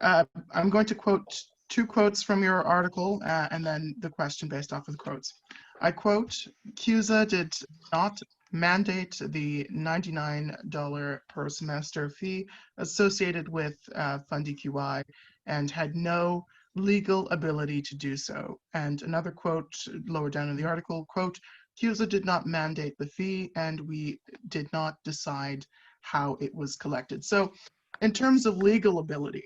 I'm going to quote two quotes from your article and then the question based off of the quotes. I quote, CUSA did not mandate the $99 per semester fee associated with FundEQI and had no legal ability to do so. And another quote lower down in the article, quote, CUSA did not mandate the fee and we did not decide how it was collected. So in terms of legal ability,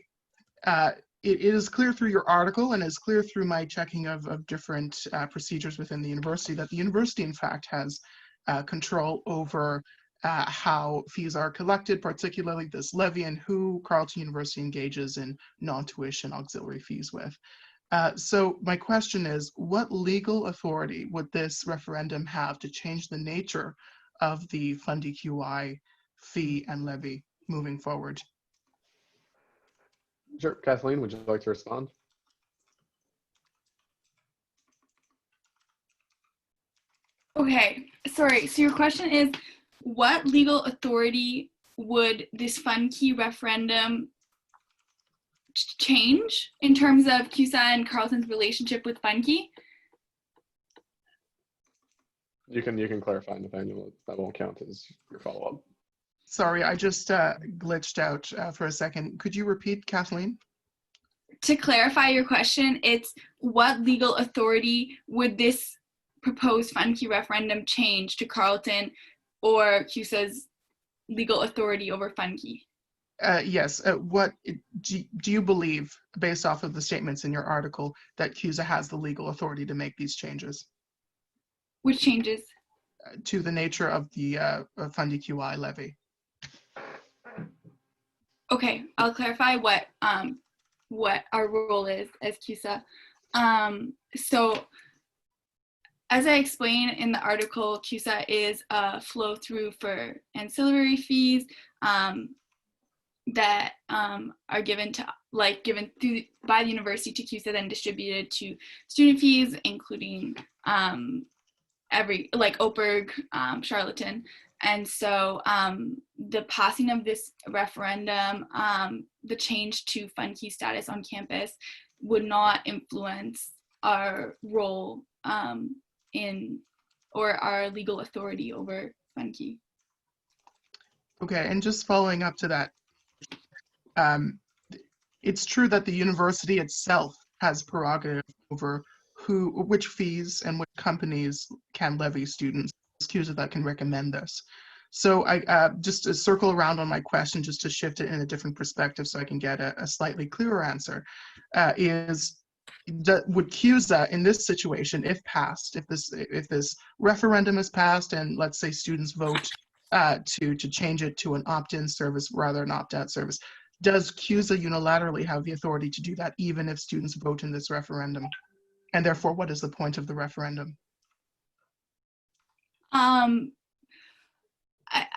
it is clear through your article and is clear through my checking of different procedures within the university that the university in fact has control over how fees are collected, particularly this levy and who Carleton University engages in non-tuition auxiliary fees with. So my question is, what legal authority would this referendum have to change the nature of the FundEQI fee and levy moving forward? Sure. Kathleen, would you like to respond? Okay, sorry. So your question is, what legal authority would this FundKey referendum change in terms of CUSA and Carleton's relationship with FundKey? You can clarify, Nathaniel. That won't count as your follow-up. Sorry, I just glitched out for a second. Could you repeat, Kathleen? To clarify your question, it's what legal authority would this proposed FundKey referendum change to Carleton or CUSA's legal authority over FundKey? Yes. What do you believe, based off of the statements in your article, that CUSA has the legal authority to make these changes? Which changes? To the nature of the FundEQI levy. Okay, I'll clarify what our role is as CUSA. So as I explained in the article, CUSA is a flow through for ancillary fees that are given by the university to CUSA, then distributed to student fees, including Oberg, Charlottetown. And so the passing of this referendum, the change to FundKey status on campus would not influence our role or our legal authority over FundKey. Okay, and just following up to that, it's true that the university itself has prerogative over which fees and which companies can levy students. It's CUSA that can recommend this. So I just to circle around on my question, just to shift it in a different perspective so I can get a slightly clearer answer, would CUSA in this situation, if passed, if this referendum is passed and let's say students vote to change it to an opt-in service rather than opt-out service, does CUSA unilaterally have the authority to do that even if students vote in this referendum? And therefore, what is the point of the referendum?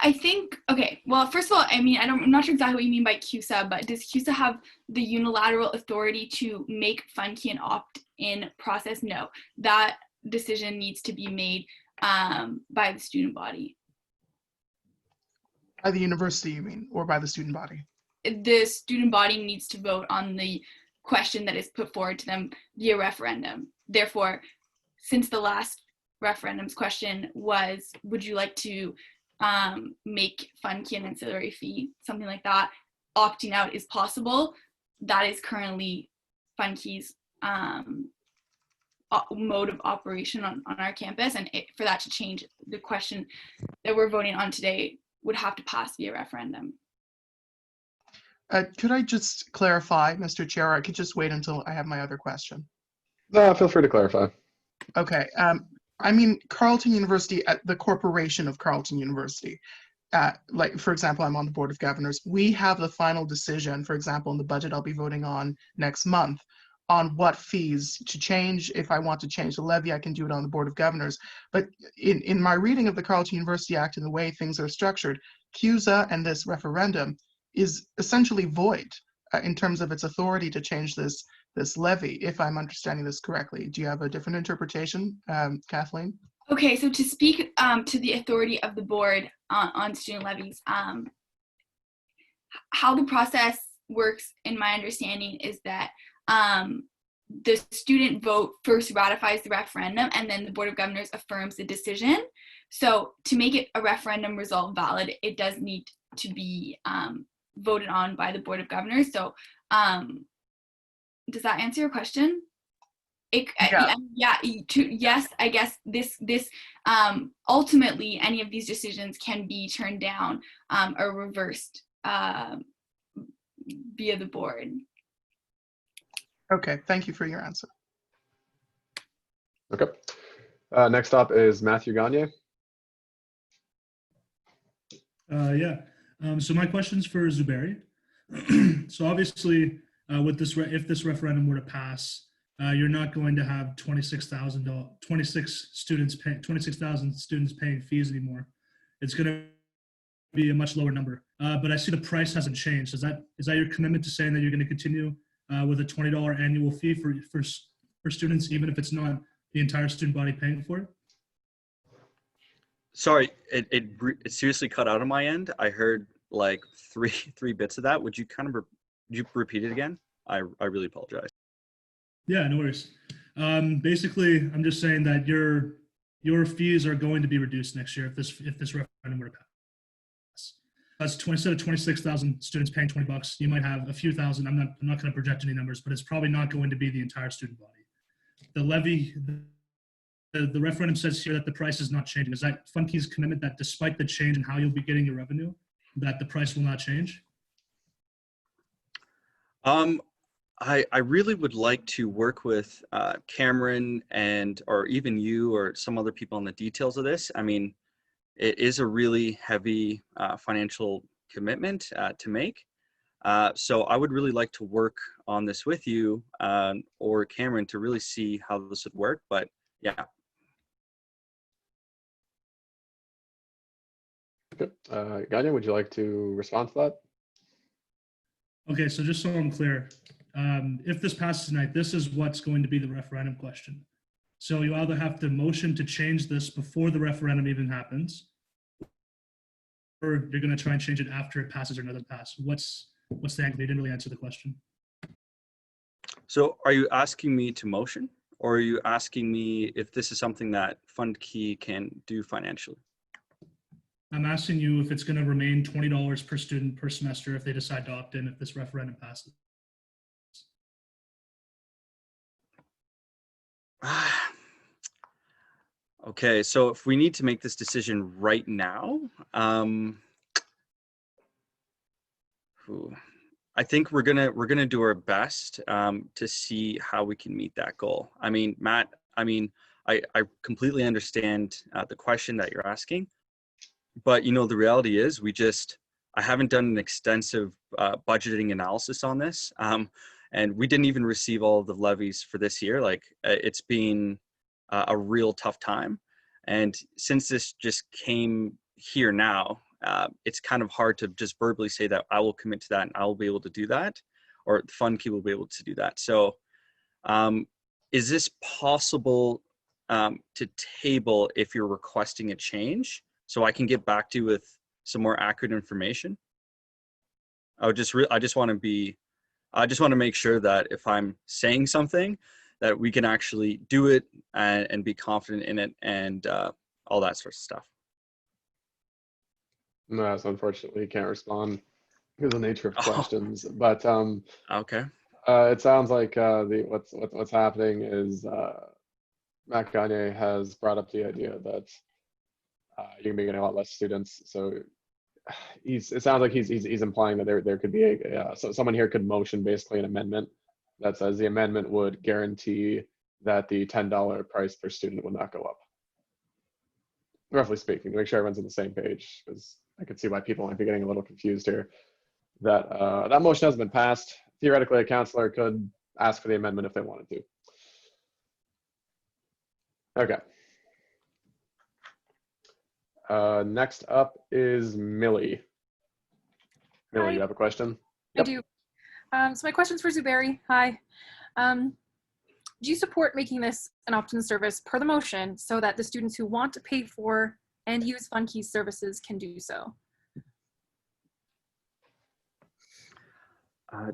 I think, okay, well, first of all, I mean, I'm not sure exactly what you mean by CUSA, but does CUSA have the unilateral authority to make FundKey an opt-in process? No, that decision needs to be made by the student body. By the university, you mean, or by the student body? The student body needs to vote on the question that is put forward to them via referendum. Therefore, since the last referendum's question was, would you like to make FundKey an ancillary fee, something like that, opting out is possible. That is currently FundKey's mode of operation on our campus, and for that to change, the question that we're voting on today would have to pass via referendum. Could I just clarify, Mr. Chair? I could just wait until I have my other question. Feel free to clarify. Okay. I mean, Carleton University, the corporation of Carleton University, like, for example, I'm on the Board of Governors. We have the final decision, for example, in the budget I'll be voting on next month, on what fees to change. If I want to change the levy, I can do it on the Board of Governors. But in my reading of the Carleton University Act and the way things are structured, CUSA and this referendum is essentially void in terms of its authority to change this levy, if I'm understanding this correctly. Do you have a different interpretation, Kathleen? Okay, so to speak to the authority of the board on student levies, how the process works, in my understanding, is that the student vote first ratifies the referendum, and then the Board of Governors affirms the decision. So to make it a referendum result valid, it does need to be voted on by the Board of Governors. So does that answer your question? Yes, I guess this ultimately any of these decisions can be turned down or reversed via the board. Okay, thank you for your answer. Okay. Next up is Matthew Gagne. So my question's for Zuberi. So obviously, with this, if this referendum were to pass, you're not going to have 26,000 students paying fees anymore. It's going to be a much lower number. But I see the price hasn't changed. Is that your commitment to saying that you're going to continue with a $20 annual fee for students, even if it's not the entire student body paying for it? Sorry, it seriously cut out on my end. I heard like three bits of that. Would you repeat it again? I really apologize. Yeah, no worries. Basically, I'm just saying that your fees are going to be reduced next year if this referendum were to pass. That's instead of 26,000 students paying $20, you might have a few thousand. I'm not going to project any numbers, but it's probably not going to be the entire student body. The levy, the referendum says here that the price is not changing. Is that Funke's commitment that despite the change in how you'll be getting your revenue, that the price will not change? I really would like to work with Cameron or even you or some other people on the details of this. I mean, it is a really heavy financial commitment to make. So I would really like to work on this with you or Cameron to really see how this would work. But yeah. Okay. Gagne, would you like to respond to that? Okay, so just so I'm clear, if this passes tonight, this is what's going to be the referendum question. So you either have to motion to change this before the referendum even happens, or you're going to try and change it after it passes or doesn't pass. What's the angle? You didn't really answer the question. So are you asking me to motion, or are you asking me if this is something that Funke can do financially? I'm asking you if it's going to remain $20 per student per semester if they decide to opt in if this referendum passes. Okay, so if we need to make this decision right now, I think we're gonna do our best to see how we can meet that goal. I mean, Matt, I completely understand the question that you're asking, but you know, the reality is I haven't done an extensive budgeting analysis on this, and we didn't even receive all of the levies for this year. Like it's been a real tough time, and since this just came here now, it's kind of hard to just verbally say that I will commit to that and I will be able to do that, or Funke will be able to do that. So is this possible to table if you're requesting a change so I can get back to you with some more accurate information? I just want to make sure that if I'm saying something that we can actually do it and be confident in it and all that sort of stuff. No, so unfortunately, can't respond because of the nature of questions. But okay. It sounds like what's happening is Matt Gagne has brought up the idea that you're going to be getting a lot less students. So it sounds like he's implying that there could be so someone here could motion basically an amendment that says the amendment would guarantee that the $10 price per student will not go up. Roughly speaking, to make sure everyone's on the same page, because I could see why people might be getting a little confused here. That that motion has been passed. Theoretically, a counselor could ask for the amendment if they wanted to. Okay. Next up is Millie. Millie, Hi. you have a question? I do. So my question's for Zuberi. Hi. Do you support making this an opt-in service per the motion so that the students who want to pay for and use FunKeys services can do so?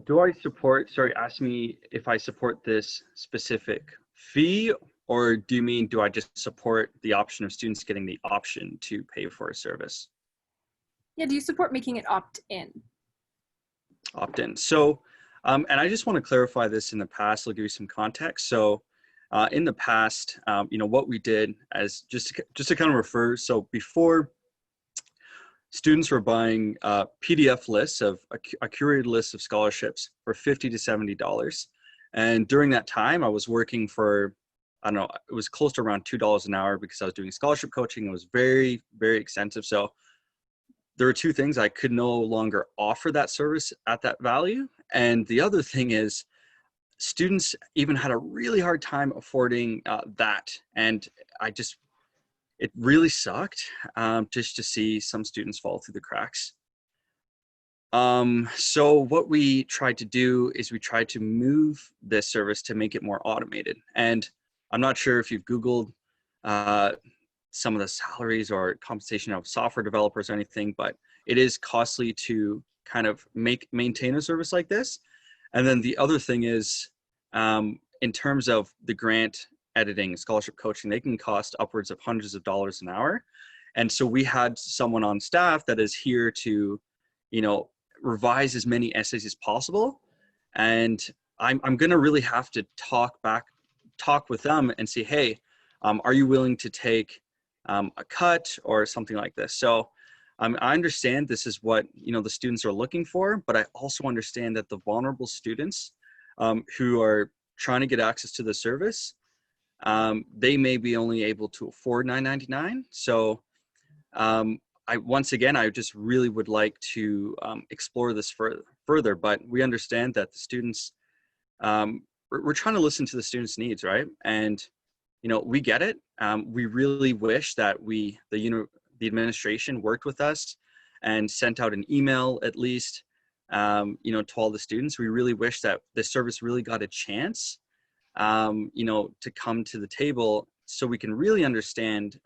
Do I support, sorry, ask me if I support this specific fee, or do you mean, do I just support the option of students getting the option to pay for a service? Yeah, do you support making it opt-in? Opt-in. So, and I just want to clarify this in the past, I'll give you some context. So in the past, you know, what we did as just to kind of refer, so before students were buying PDF lists of a curated list of scholarships for $50 to $70. And during that time, I was working for, I don't know, it was close to around $2 an hour because I was doing scholarship coaching. It was very, very extensive. So there were two things: I could no longer offer that service at that value. And the other thing is students even had a really hard time affording that. And it really sucked just to see some students fall through the cracks. So what we tried to do is we tried to move this service to make it more automated. And I'm not sure if you've Googled some of the salaries or compensation of software developers or anything, but it is costly to kind of maintain a service like this. And then the other thing is, in terms of the grant editing, scholarship coaching, they can cost upwards of hundreds of dollars an hour. And so we had someone on staff that is here to, you know, revise as many essays as possible. And I'm going to really have to talk with them and say, hey, are you willing to take a cut or something like this? So I understand this is what, you know, the students are looking for, but I also understand that the vulnerable students who are trying to get access to the service, they may be only able to afford $9.99. So once again, I just really would like to explore this further, but we understand that the students, we're trying to listen to the students' needs, right? And, you know, we get it. We really wish that the administration worked with us and sent out an email at least, you know, to all the students. We really wish that the service really got a chance, you know, to come to the table so we can really understand,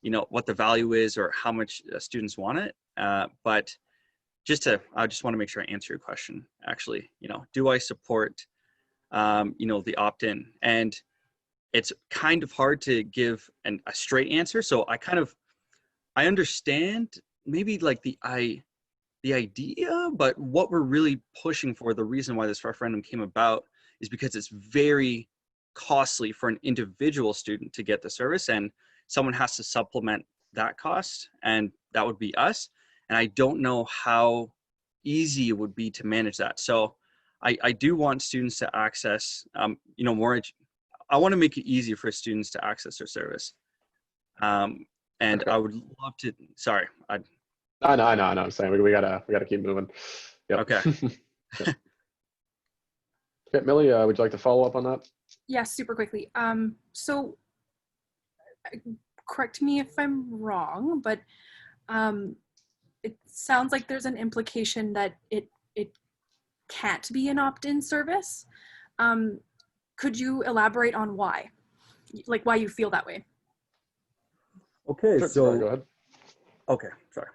you know, what the value is or how much students want it. But I just want to make sure I answer your question, actually. You know, do I support, you know, the opt-in? And it's kind of hard to give a straight answer. So I understand maybe like the idea, but what we're really pushing for, the reason why this referendum came about, is because it's very costly for an individual student to get the service, and someone has to supplement that cost, and that would be us. And I don't know how easy it would be to manage that. So I do want students to access, you know, more. I want to make it easier for students to access their service. And okay. I would love to. Sorry, No. I'm saying we gotta keep moving. Yep. Okay. Okay, Millie, would you like to follow up on that? Yeah, super quickly. So correct me if I'm wrong, but it sounds like there's an implication that it can't be an opt-in service. Could you elaborate on why? Like why you feel that way? Okay, sure, so go ahead. Okay, sorry.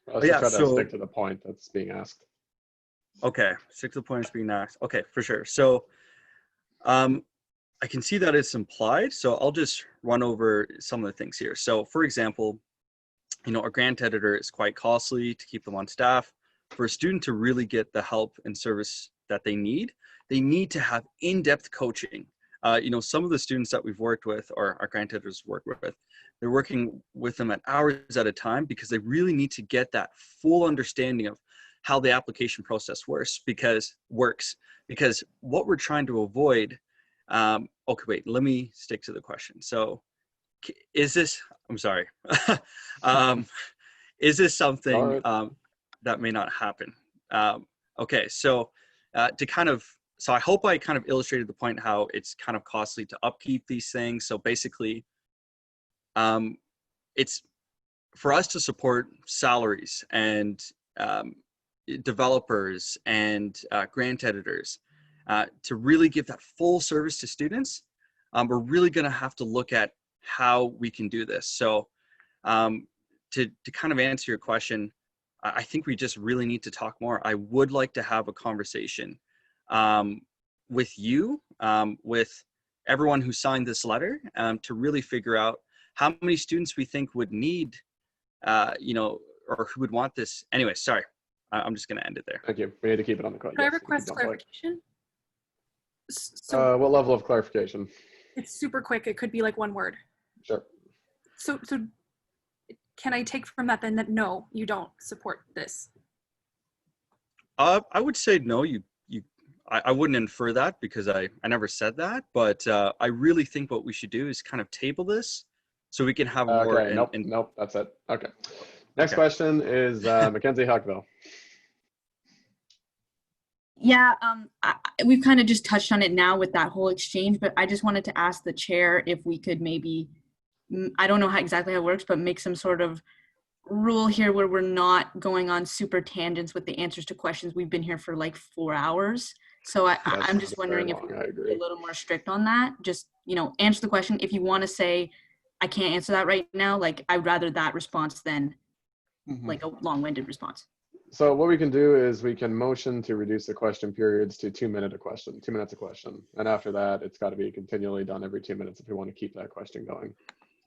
Let's just try to stick to the point that's being asked. Okay, stick to the point that's being asked. Okay, for sure. So I can see that it's implied, so I'll just run over some of the things here. So for example, you know, a grant editor is quite costly to keep them on staff. For a student to really get the help and service that they need to have in-depth coaching some of the students that we've worked with, or our grant editors work with, they're working with them at hours at a time because they really need to get that full understanding of how the application process works. Because what we're trying to avoid, okay, wait, let me stick to the question. So is this, I'm sorry, is this something that may not happen? Okay, so so I hope I kind of illustrated the point how it's kind of costly to upkeep these things. So basically, it's for us to support salaries and developers and grant editors to really give that full service to students. We're really going to have to look at how we can do this. So to kind of answer your question, I think we just really need to talk more. I would like to have a conversation with you, with everyone who signed this letter, to really figure out how many students we think would need, or who would want this. Anyway, sorry, I'm just going to end it there. Thank you. We need to keep it on the call. Can I request clarification? What level of clarification? It's super quick. It could be like one word. Sure. So can I take from that then that no, you don't support this? I would say no. I wouldn't infer that because I never said that. But I really think what we should do is kind of table this so we can have more. Okay. Nope. That's it. Okay. Next question is Mackenzie Huckville. Yeah, we've kind of just touched on it now with that whole exchange, but I just wanted to ask the chair if we could maybe, I don't know exactly how it works, but make some sort of rule here where we're not going on super tangents with the answers to questions. We've been here for like 4 hours. So I'm just wondering if we could be a little more strict on that. Just, answer the question. If you want to say, I can't answer that right now, like I'd rather that response than like a long-winded response. So what we can do is we can motion to reduce the question periods to 2 minutes a question, 2 minutes a question. And after that, it's got to be continually done every 2 minutes if we want to keep that question going.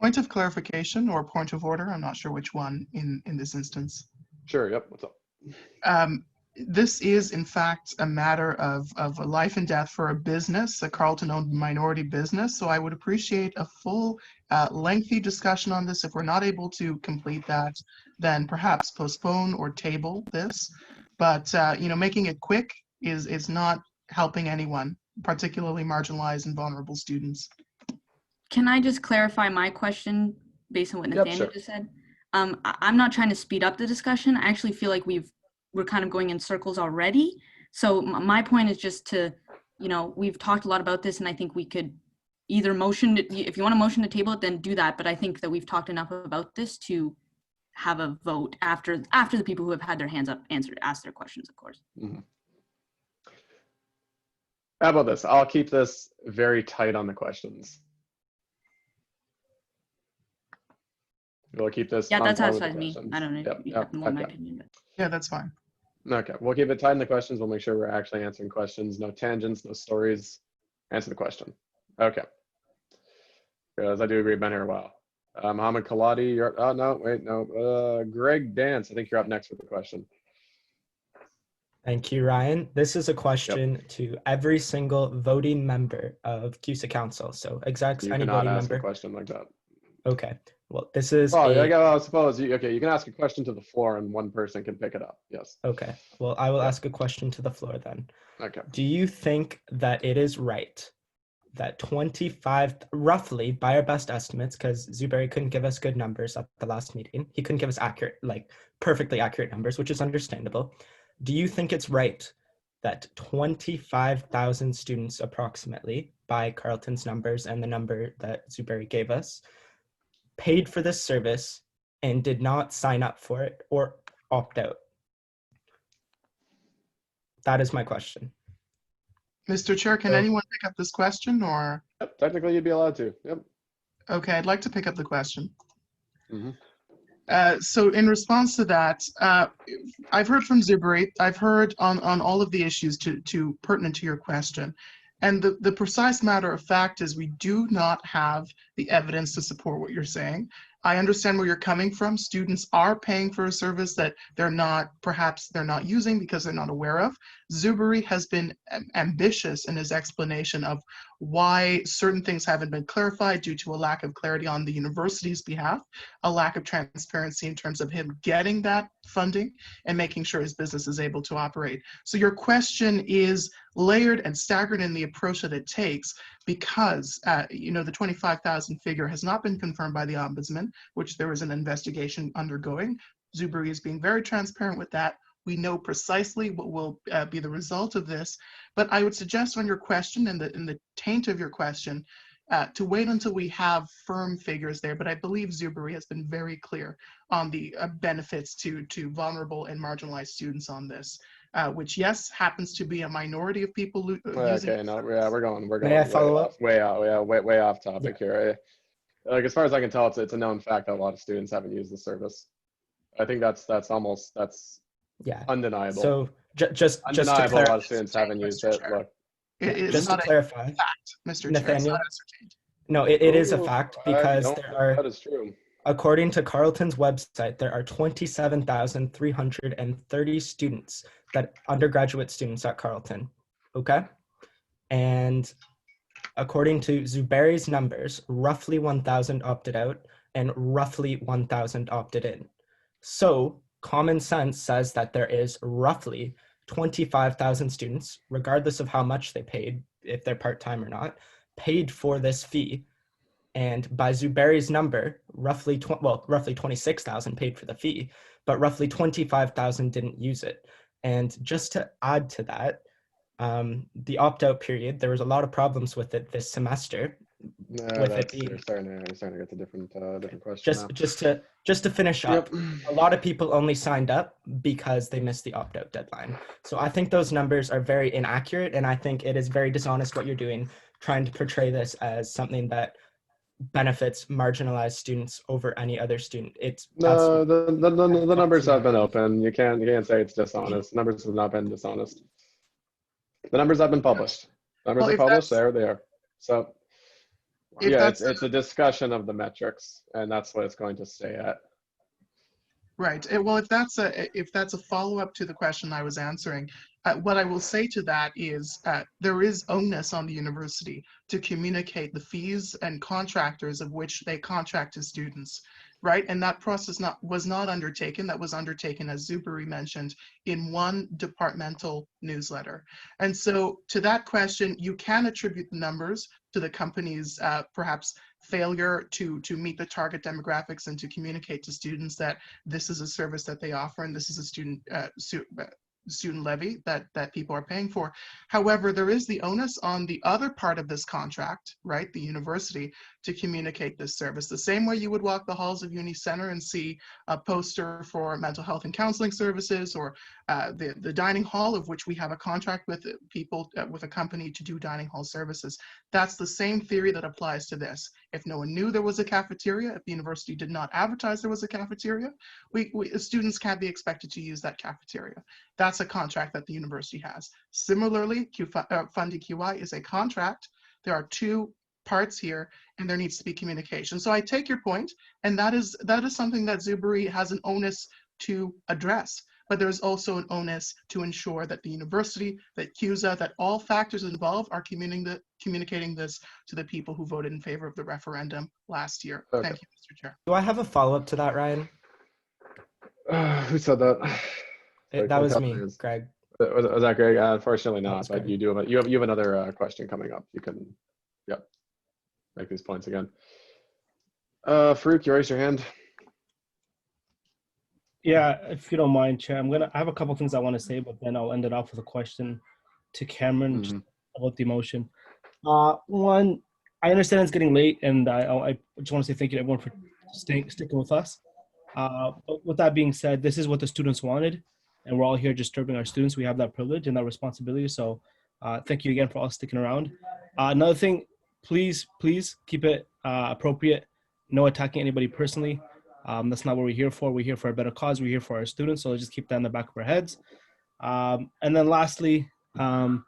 Point of clarification or point of order? I'm not sure which one in this instance. Sure, yep, what's up? This is in fact a matter of a life and death for a business, a Carleton-owned minority business. So I would appreciate a full, lengthy discussion on this. If we're not able to complete that, then perhaps postpone or table this. But making it quick is not helping anyone, particularly marginalized and vulnerable students. Can I just clarify my question based on what Nathaniel just said? I'm not trying to speed up the discussion. I actually feel like we're kind of going in circles already. So my point is just to, we've talked a lot about this, and I think we could either motion, if you want to motion to table it, then do that. But I think that we've talked enough about this to have a vote after the people who have had their hands up ask their questions, of course. Mm-hmm. How about this? I'll keep this very tight on the questions. We'll keep this. Yeah, that satisfies me. I don't know. Yep. More my opinion, but. Yeah, that's fine. Okay, we'll keep it tight in the questions. We'll make sure we're actually answering questions. No tangents, no stories. Answer the question. Okay. Because I do agree, been here a while. Mohammed Kaladi, you're up. Oh, no, wait, no. Greg Dance, I think you're up next with the question. Thank you, Ryan. This is a question to every single voting member of CUSA Council. So execs, any voting member. A question like that. Okay. Well, this is. I suppose you can ask a question to the floor and one person can pick it up. Yes. Okay. Well, I will ask a question to the floor then. Okay. Do you think that it is right that 25, roughly by our best estimates, because Zuberry couldn't give us good numbers at the last meeting, he couldn't give us accurate, like perfectly accurate numbers, which is understandable. Do you think it's right that 25,000 students approximately, by Carleton's numbers and the number that Zuberry gave us, paid for this service and did not sign up for it or opt out? That is my question. Mr. Chair, can anyone pick up this question or? Yep, technically you'd be allowed to. Yep. Okay, I'd like to pick up the question. Mm-hmm. So in response to that, I've heard from Zuberry, I've heard on all of the issues to pertinent to your question. And the precise matter of fact is we do not have the evidence to support what you're saying. I understand where you're coming from. Students are paying for a service that perhaps they're not using because they're not aware of. Zuberi has been ambitious in his explanation of why certain things haven't been clarified due to a lack of clarity on the university's behalf, a lack of transparency in terms of him getting that funding and making sure his business is able to operate. So your question is layered and staggered in the approach that it takes, because the 25,000 figure has not been confirmed by the ombudsman, which there is an investigation undergoing. Zuberi is being very transparent with that. We know precisely what will be the result of this, but I would suggest on your question and in the taint of your question to wait until we have firm figures there. But I believe Zuberi has been very clear on the benefits to vulnerable and marginalized students on this. Which, yes, happens to be a minority of people using. Okay, no, yeah, we're going May I follow up? way off topic here. Like, as far as I can tell, it's a known fact that a lot of students haven't used the service. I think that's undeniable. So just to undeniable, a lot of clarify, students haven't used it. Look, it's not to clarify, a fact, Mr. Nathaniel. Chair. It's not ascertained. No, it is a fact because there are. That is true. According to Carleton's website, there are 27,330 students, undergraduate students at Carleton, okay? And according to Zuberi's numbers, roughly 1,000 opted out and roughly 1,000 opted in. So common sense says that there is roughly 25,000 students, regardless of how much they paid, if they're part-time or not, paid for this fee. And by Zuberi's number, roughly 26,000 paid for the fee, but roughly 25,000 didn't use it. And just to add to that, the opt-out period, there was a lot of problems with it this semester. No, you're starting to get to different questions. Just to finish up, a lot of people only signed up because they missed the opt-out deadline. So I think those numbers are very inaccurate, and I think it is very dishonest what you're doing, trying to portray this as something that benefits marginalized students over any other student. The numbers have been open. You can't say it's dishonest. Numbers have not been dishonest. The numbers have been published. Numbers are published. There they are. So yeah, it's a discussion of the metrics, and that's what it's going to stay at. Right. Well, if that's a follow-up to the question I was answering, what I will say to that is there is onus on the university to communicate the fees and contractors of which they contract to students, right? And that process was not undertaken. That was undertaken, as Zuberi mentioned, in one departmental newsletter. And so to that question, you can attribute the numbers to the company's perhaps failure to meet the target demographics and to communicate to students that this is a service that they offer and this is a student levy that people are paying for. However, there is the onus on the other part of this contract, right, the university, to communicate this service. The same way you would walk the halls of Uni Center and see a poster for mental health and counseling services, or the dining hall, of which we have a contract with people, with a company to do dining hall services. That's the same theory that applies to this. If no one knew there was a cafeteria, if the university did not advertise there was a cafeteria, students can't be expected to use that cafeteria. That's a contract that the university has. Similarly, Funding QI is a contract. There are two parts here, and there needs to be communication. So I take your point, and that is something that Zuberi has an onus to address. But there's also an onus to ensure that the university, that CUSA, that all factors involved are communicating this to the people who voted in favor of the referendum last year. Okay. Thank you, Mr. Chair. Do I have a follow-up to that, Ryan? Who said that? That was me, Greg. Was that Greg? Unfortunately not, but you do have you have another question coming up. You can, make these points again. Farouk, you raised your hand. Yeah, if you don't mind, Chair, I have a couple things I want to say, but then I'll end it off with a question to Cameron just about the motion. One, I understand it's getting late, and I just want to say thank you to everyone for sticking with us. But with that being said, this is what the students wanted, and we're all here just serving our students. We have that privilege and that responsibility. So thank you again for all sticking around. Another thing, please keep it appropriate. No attacking anybody personally. That's not what we're here for. We're here for a better cause. We're here for our students. So let's just keep that in the back of our heads. And then lastly, I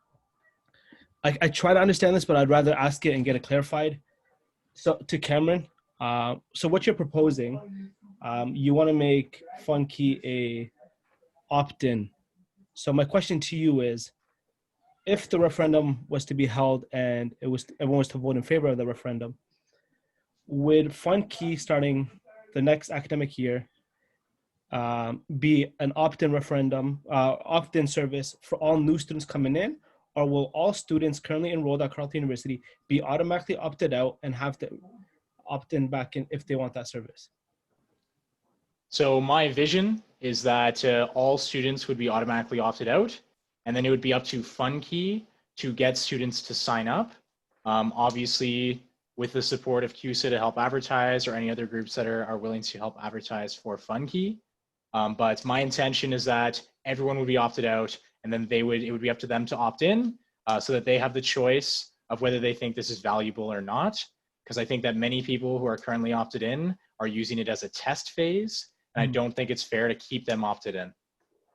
try to understand this, but I'd rather ask it and get it clarified. So to Cameron, So what you're proposing, you want to make Funky a opt-in. So my question to you is, if the referendum was to be held and everyone was to vote in favor of the referendum, would Funky starting the next academic year be an opt-in referendum, opt-in service for all new students coming in, or will all students currently enrolled at Carleton University be automatically opted out and have to opt in back in if they want that service? So my vision is that all students would be automatically opted out, and then it would be up to Funky to get students to sign up. Obviously, with the support of CUSA to help advertise, or any other groups that are willing to help advertise for Funky. But my intention is that everyone would be opted out, and then it would be up to them to opt in, so that they have the choice of whether they think this is valuable or not. Because I think that many people who are currently opted in are using it as a test phase, and I don't think it's fair to keep them opted in.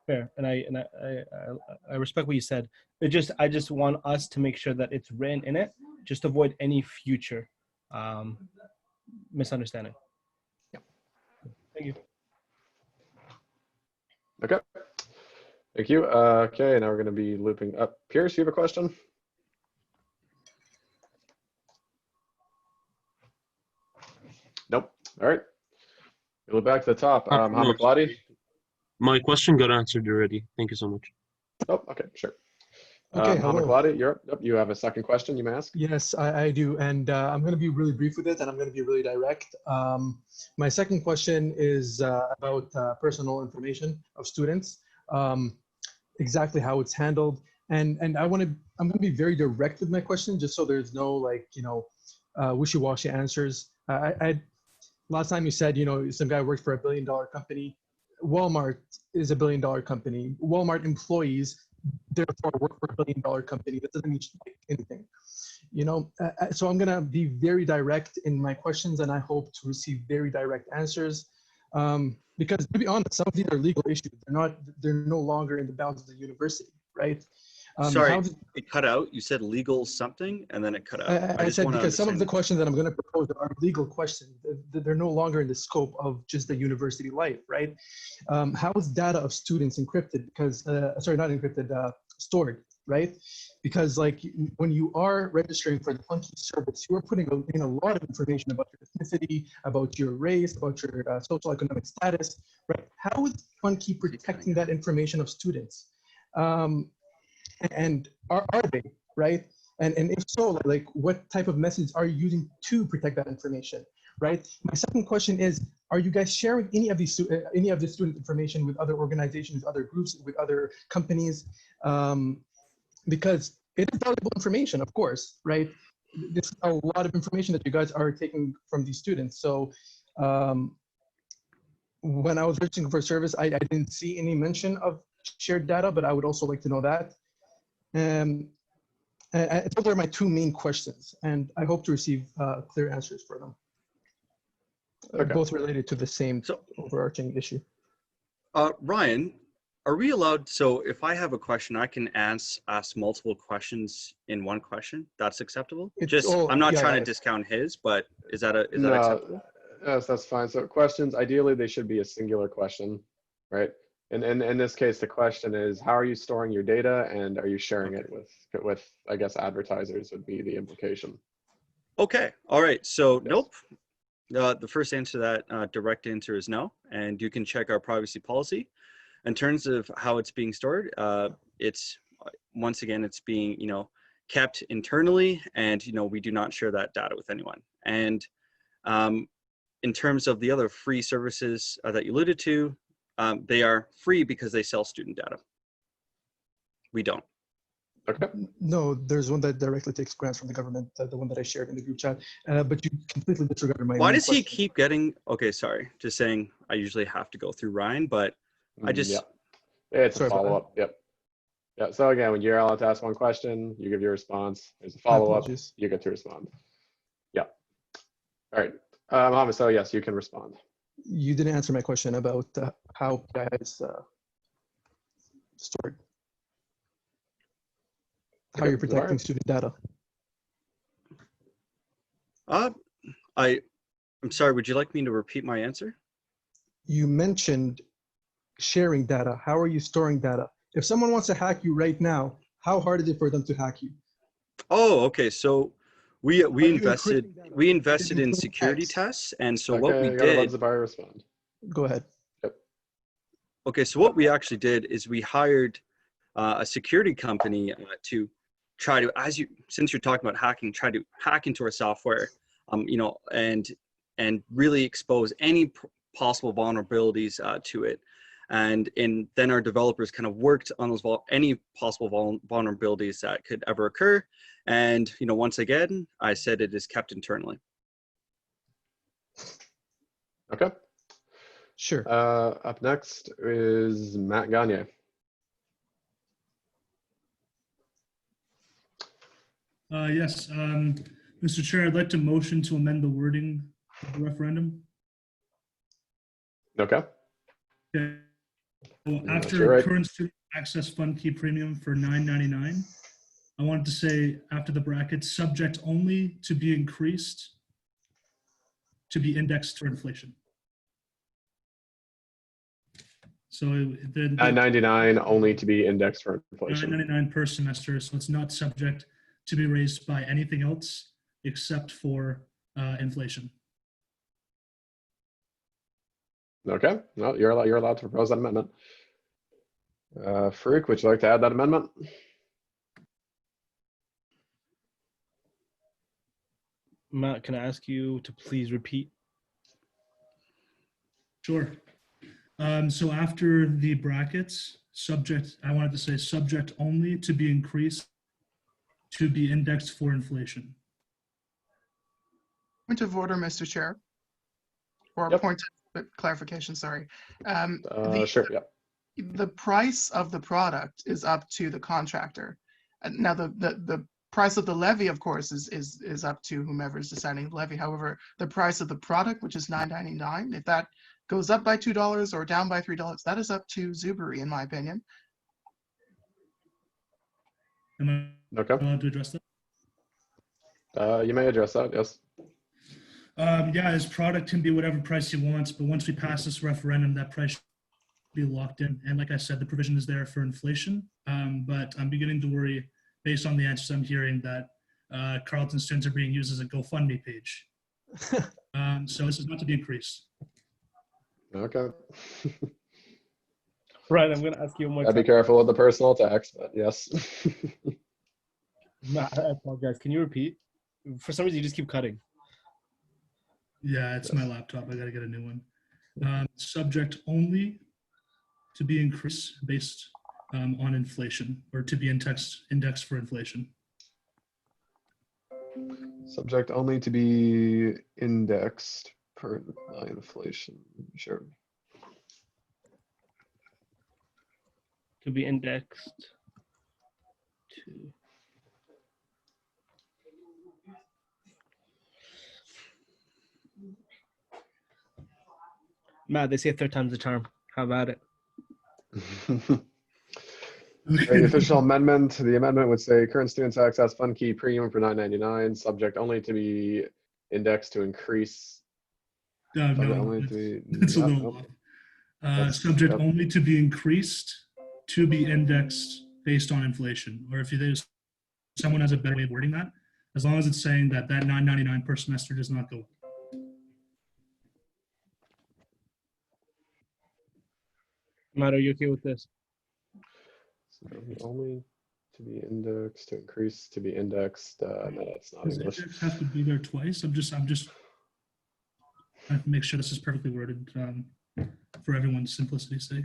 Fair, and I respect what you said. I just want us to make sure that it's written in it, just to avoid any future misunderstanding. Yeah. Thank you. Okay. Thank you. Okay, now we're going to be looping up. Pierce, you have a question? Nope. All right. We'll back to the top. No, Mohammed Gladi. my question got answered already. Thank you so much. Oh, okay, sure. Okay, Mohammed hello. Gladi, you're up. Yep, you have a second question you may ask? Yes, I do. And I'm going to be really brief with it, and I'm going to be really direct. My second question is about personal information of students, exactly how it's handled. And I'm going to be very direct with my question, just so there's no wishy-washy answers. Last time you said, some guy works for $1 billion company. Walmart is $1 billion company. Walmart employees therefore work for $1 billion company. That doesn't mean anything, so I'm gonna be very direct in my questions, and I hope to receive very direct answers, because to be honest, some of these are legal issues. They're no longer in the bounds of the university, right? Sorry, it cut out. You said legal something, and then it cut out. I said because some of the questions that I'm going to propose are legal questions. They're no longer in the scope of just the university life, right? How is data of students encrypted? Because sorry, not encrypted, stored, right? Because when you are registering for the Funky service, you are putting in a lot of information about your ethnicity, about your race, about your social economic status, right? How is Funky protecting that information of students? And are they, right? And if so, what type of methods are you using to protect that information, right? My second question is, are you guys sharing any of the student information with other organizations, other groups, with other companies? Because it is valuable information, of course, right? This is a lot of information that you guys are taking from these students. So when I was reaching for service, I didn't see any mention of shared data, but I would also like to know that. Those are my two main questions, and I hope to receive clear answers for them. Okay. Both related to the same overarching issue. Ryan, are we allowed? So if I have a question, I can ask multiple questions in one question. That's acceptable. I'm not trying to discount his, but is that acceptable? Yes, that's fine. So questions, ideally, they should be a singular question, right? And in this case, the question is, how are you storing your data, and are you sharing it with I guess advertisers would be the implication. Okay. All right. So nope. The first answer to that direct answer is no, and you can check our privacy policy. In terms of how it's being stored, it's once again it's being kept internally, and we do not share that data with anyone. And in terms of the other free services that you alluded to, they are free because they sell student data. We don't. Okay. No, there's one that directly takes grants from the government, the one that I shared in the group chat, but you completely disregarded my Why does he keep getting, okay, sorry, just saying I usually have to go through Ryan, but I just. Yeah. It's a follow-up, yep. Yeah, so again, when you're allowed to ask one question, you give your response. There's a follow-up, you get to respond. Yeah. All right, Mohammed, so yes, you can respond. You didn't answer my question about how PI is stored. How you're protecting student data. I'm sorry, would you like me to repeat my answer? You mentioned sharing data. How are you storing data? If someone wants to hack you right now, how hard is it for them to hack you? Oh, okay. So we Are you invested encrypting data? we Is invested it in plain security text? tests, and so what Okay, we you gotta let did. the buyer respond. Go ahead. Okay, so what we actually did is we hired a security company to try to, since you're talking about hacking, try to hack into our software, you know, and really expose any possible vulnerabilities to it, and then our developers kind of worked on those any possible vulnerabilities that could ever occur, and you know, once again, I said it is kept internally. Okay. Sure. Up next is Matt Gagne. Yes, Mr. Chair, I'd like to motion to amend the wording of the referendum. Okay. Okay. Well, That's after your right. current student access fund key premium for $9.99, I wanted to say after the brackets, subject only to be increased to be indexed for inflation. So the $9.99 only to be indexed for inflation. $9.99 per semester, so it's not subject to be raised by anything else except for inflation. Okay. Well, you're allowed to propose that amendment. Farouk, would you like to add that amendment? Matt, can I ask you to please repeat? Sure. So after the brackets, subject, I wanted to say subject only to be increased to be indexed for inflation. Point of order, Mr. Chair. Or Yep. point of clarification, sorry. Sure, yeah. The price of the product is up to the contractor. Now, the price of the levy, of course, is up to whomever is deciding the levy. However, the price of the product, which is $9.99, if that goes up by $2 or down by $3, that is up to Zuberi, in my opinion. Am I allowed to address that? You may address that, yes. Yeah, his product can be whatever price he wants, but once we pass this referendum, that price should be locked in. And like I said, the provision is there for inflation, but I'm beginning to worry based on the answers I'm hearing that Carleton students are being used as a GoFundMe page. So this is not to be increased. Okay. Right, I'm going to ask you one more I'd time. be careful with the personal text, but yes. Matt, I apologize. Can you repeat? For some reason, you just keep cutting. Yeah, it's my laptop. I got to get a new one. Subject only to be increased based on inflation, or to be indexed for inflation. Subject only to be indexed per inflation. Sure. To be indexed to. Matt, they say third time's the charm. How about it? The official amendment, the amendment would say current students access fund key premium for $9.99, subject only to be indexed to increase. No, it's a little off. Subject only to be increased to be indexed based on inflation. Or if there's someone has a better way of wording that, as long as it's saying that $9.99 per semester does not go up. Matt, are you okay with this? Only to be indexed to increase to be indexed. No, that's not Does English. index have to be there twice? I'm just trying to make sure this is perfectly worded for everyone's simplicity's sake.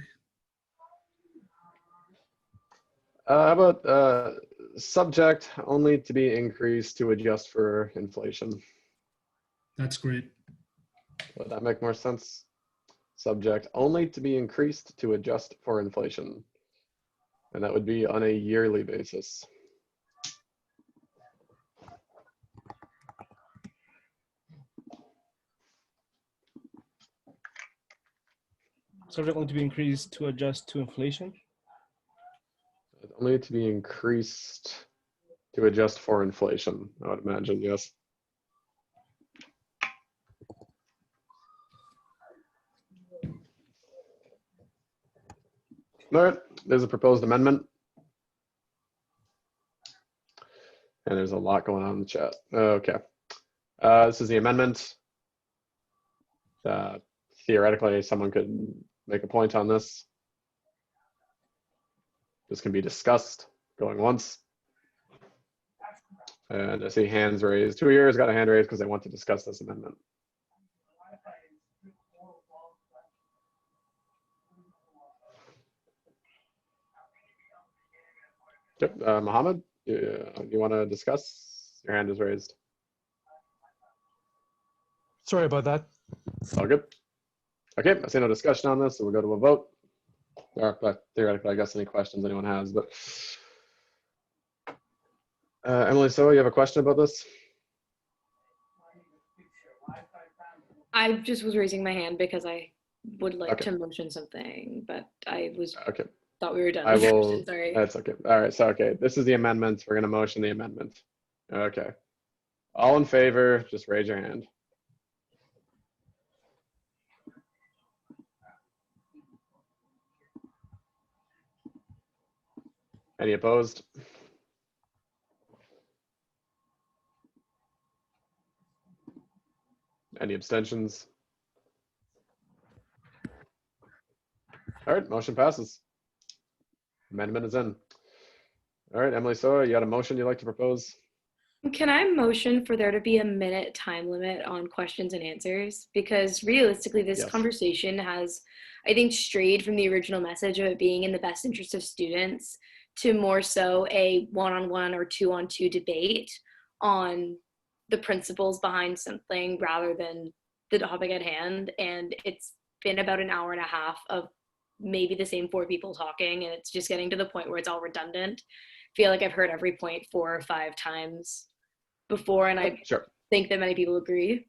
How about subject only to be increased to adjust for inflation? That's great. Would that make more sense? Subject only to be increased to adjust for inflation. And that would be on a yearly basis. Subject only to be increased to adjust to inflation? Only to be increased to adjust for inflation, I would imagine, yes. All right, there's a proposed amendment. And there's a lot going on in the chat. Okay. This is the amendment. Theoretically, someone could make a point on this. This can be discussed, going once. And I see hands raised. Who here has got a hand raised because they want to discuss this amendment? Yep. Mohammed, you want to discuss? Your hand is raised. Sorry about that. All good. Okay, I see no discussion on this, so we'll go to a vote. But theoretically, I guess any questions anyone has, but Emily, so you have a question about this? I just was raising my hand because I would like to motion something, but I was thought we were done. I will. Motion, sorry. That's okay. All right. So this is the amendment. We're going to motion the amendment. Okay. All in favor, just raise your hand. Any opposed? Any abstentions? All right, motion passes. Amendment is in. All right, Emily Soa, you got a motion you'd like to propose? Can I motion for there to be a minute time limit on questions and answers? Because realistically, this conversation has, I think, strayed from the original message of it being in the best interest of students to more so a one-on-one or two-on-two debate on the principles behind something rather than the topic at hand. And it's been about an hour and a half of maybe the same 4 people talking, and it's just getting to the point where it's all redundant. I feel like I've heard every point 4 or 5 times before, and I think that many people agree.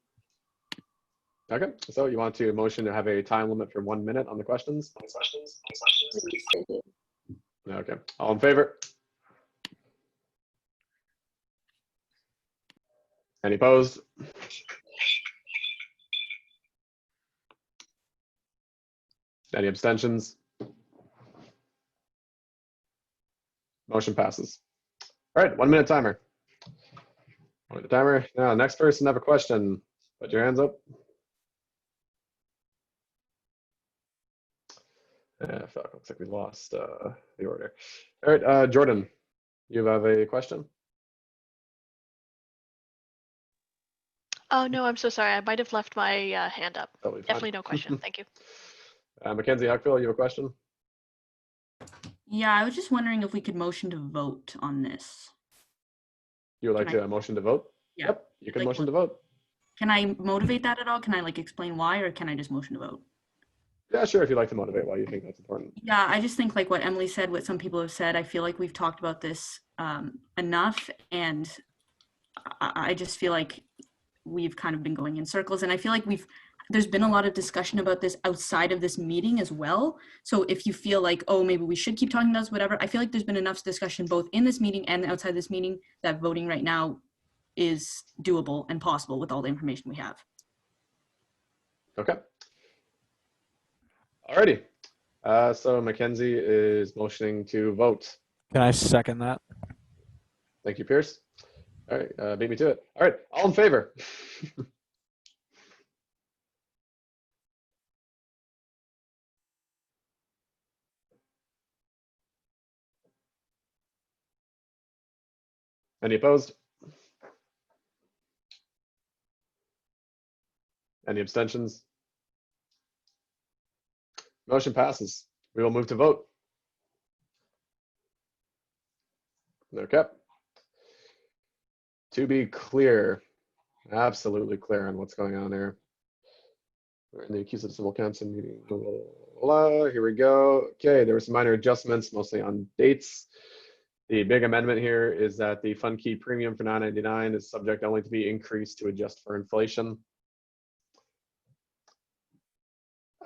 Okay, so you want to motion to have a time limit for 1 minute on the questions? Okay, all in favor? Any opposed? Any abstentions? Motion passes. All right, 1 minute timer. The timer. Now, next person have a question. Put your hands up. Fuck, looks like we lost the order. All right, Jordan, you have a question? Oh, no, I'm so sorry. I might have left my hand up. Totally fine. Definitely no question. Thank you. Mackenzie Huckville, you have a question? Yeah, I was just wondering if we could motion to vote on this. You would like to motion to vote? Yeah. Yep, you can motion to vote. Can I motivate that at all? Can I explain why, or can I just motion to vote? Yeah, sure, if you'd like to motivate why you think that's important. Yeah, I just think like what Emily said, what some people have said, I feel like we've talked about this enough, and I just feel like we've kind of been going in circles, and I feel like there's been a lot of discussion about this outside of this meeting as well. So if you feel like, oh, maybe we should keep talking about this, whatever, I feel like there's been enough discussion both in this meeting and outside this meeting that voting right now is doable and possible with all the information we have. Okay. Alrighty. So Mackenzie is motioning to vote. Can I second that? Thank you, Pierce. All right, beat me to it. All right, all in favor? Any opposed? Any abstentions? Motion passes. We will move to vote. Okay. To be clear, absolutely clear on what's going on here. We're in the CUSA Civil Council meeting. Blah, blah, blah, blah. Here we go. Okay, there were some minor adjustments, mostly on dates. The big amendment here is that the fund key premium for $9.99 is subject only to be increased to adjust for inflation.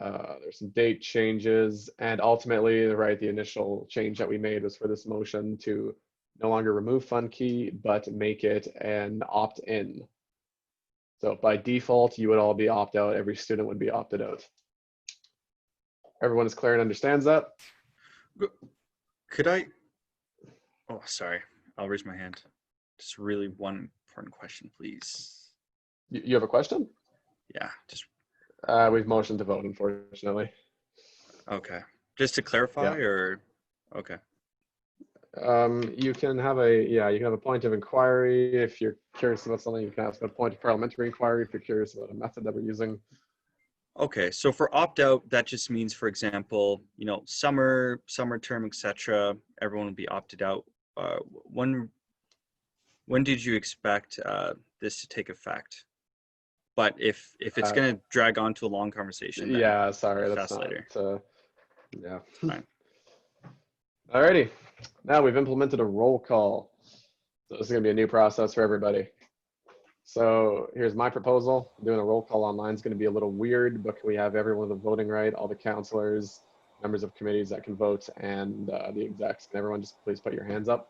There's some date changes, and ultimately, right, the initial change that we made was for this motion to no longer remove fund key, but make it an opt-in. So by default, you would all be opt-out. Every student would be opted out. Everyone is clear and understands that? Could I? Oh, sorry. I'll raise my hand. Just really one important question, please. You have a question? Yeah, just We've motioned to vote, unfortunately. okay. Just to clarify, or okay. You can have a point of inquiry if you're curious about something. You can ask a point of parliamentary inquiry if you're curious about a method that we're using. Okay, so for opt-out, that just means, for example, summer term, etc. Everyone will be opted out. When did you expect this to take effect? But if it's going to drag on to a long conversation, then Yeah, sorry, that's not later. Yeah. Fine. Alrighty. Now we've implemented a roll call. So this is going to be a new process for everybody. So here's my proposal. Doing a roll call online is going to be a little weird, but can we have everyone with a voting right, all the counselors, members of committees that can vote, and the execs? Can everyone just please put your hands up?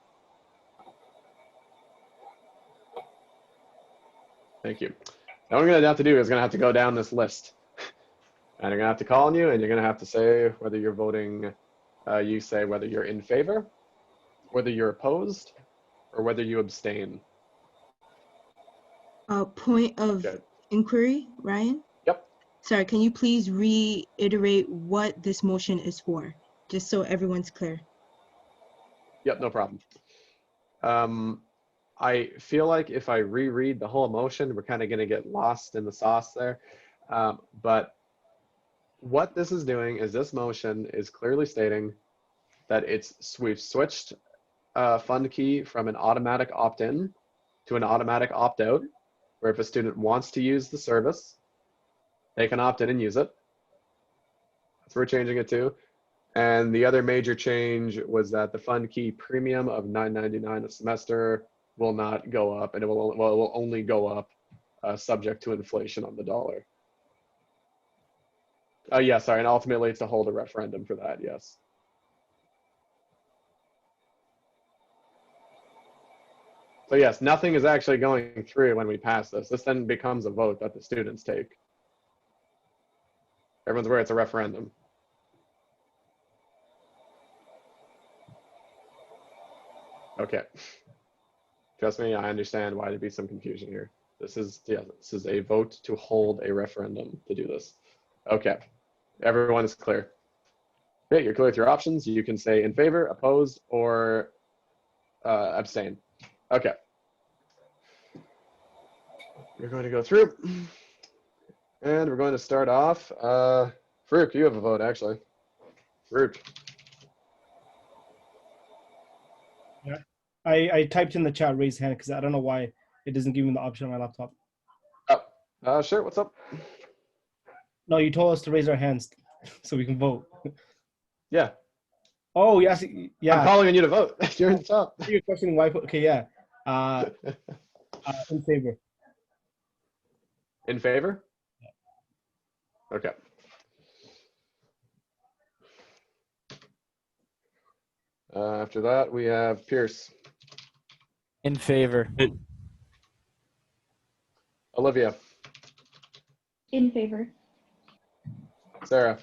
Thank you. Now what we're going to have to do is going to have to go down this list. And I'm going to have to call on you, and you're going to have to say whether you're voting, you say whether you're in favor, whether you're opposed, or whether you abstain. Point of inquiry, Ryan? Yep. Sorry, can you please reiterate what this motion is for, just so everyone's clear? Yep, no problem. I feel like if I reread the whole motion, we're kind of going to get lost in the sauce there. But what this is doing is this motion is clearly stating that we've switched fund key from an automatic opt-in to an automatic opt-out, where if a student wants to use the service, they can opt in and use it. That's what we're changing it to. And the other major change was that the fund key premium of $9.99 a semester will not go up, and it will only go up subject to inflation on the dollar. Yeah, sorry, and ultimately it's to hold a referendum for that, yes. So yes, nothing is actually going through when we pass this. This then becomes a vote that the students take. Everyone's aware it's a referendum. Okay. Trust me, I understand why there'd be some confusion here. This is a vote to hold a referendum to do this. Okay, everyone is clear. Okay, you're clear with your options. You can say in favor, opposed, or abstain. Okay. We're going to go through, and we're going to start off. Farouk, you have a vote, actually. Farouk. Yeah. I typed in the chat raise hand because I don't know why it doesn't give me the option on my laptop. Oh, sure. What's up? No, you told us to raise our hands so we can vote. Yeah. Oh, yes. Yeah. I'm calling on you to vote. You're in the top. You're questioning why. Okay, yeah. In favor. In favor? Okay. After that, we have Pierce. In favor. Olivia. In favor. Sarah.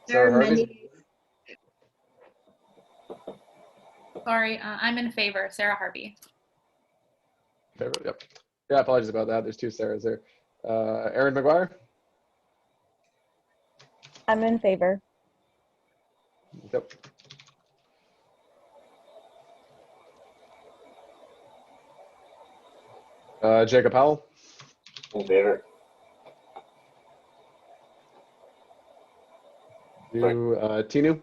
Sarah Harvey. Sorry, I'm in favor. Sarah Harvey. Favor, yep. Yeah, apologies about that. There's two Sarahs there. Erin McGuire. I'm in favor. Yep. Jacob Howell. In favor. You, Tinu.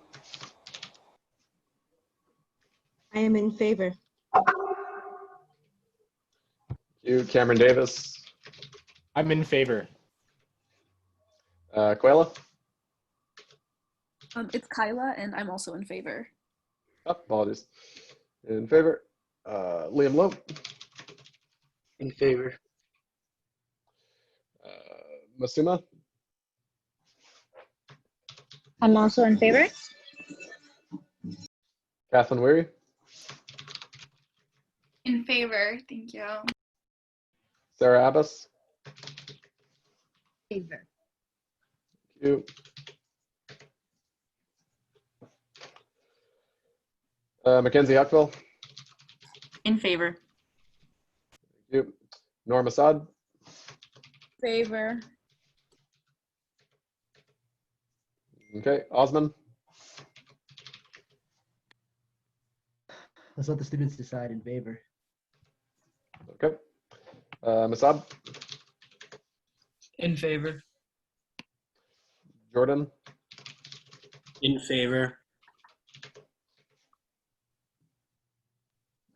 I am in favor. You, Cameron Davis. I'm in favor. Quayla. It's Kyla, and I'm also in favor. Oh, apologies. In favor. Liam Lowe. In favor. Masuma. I'm also in favor. Kathleen Weary. In favor. Thank you. Sarah Abbas. Favor. Thank you. Mackenzie Huckville. In favor. Thank you. Norm Assad. Favor. Okay. Osman. Let's let the students decide. In favor. Okay. Masab. In favor. Jordan. In favor.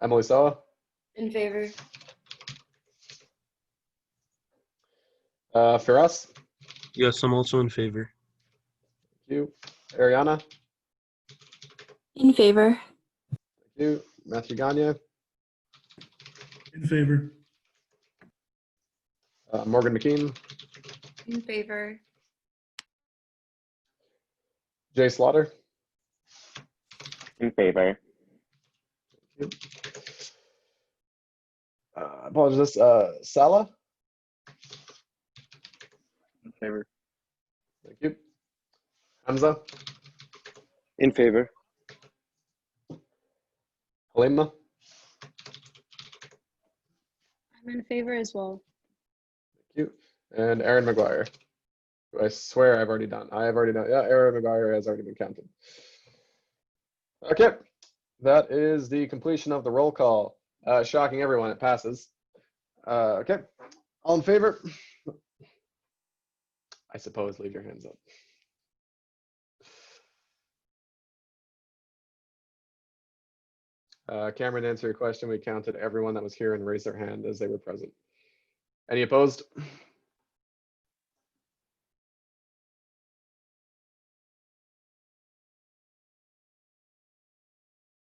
Emily Sawa. In favor. Firas. Yes, I'm also in favor. Thank you. Ariana. In favor. Thank you. Matthew Gagne. In favor. Morgan McKean. In favor. Jay Slaughter. In favor. Thank you. Apologies. Salah. In favor. Thank you. Hamza. In favor. Halima. I'm in favor as well. Thank you. And Aaron McGuire. Who I swear I've already done. I have already done. Yeah, Aaron McGuire has already been counted. Okay. That is the completion of the roll call. Shocking everyone, it passes. Okay. All in favor? I suppose leave your hands up. Cameron, to answer your question, we counted everyone that was here and raised their hand as they were present. Any opposed?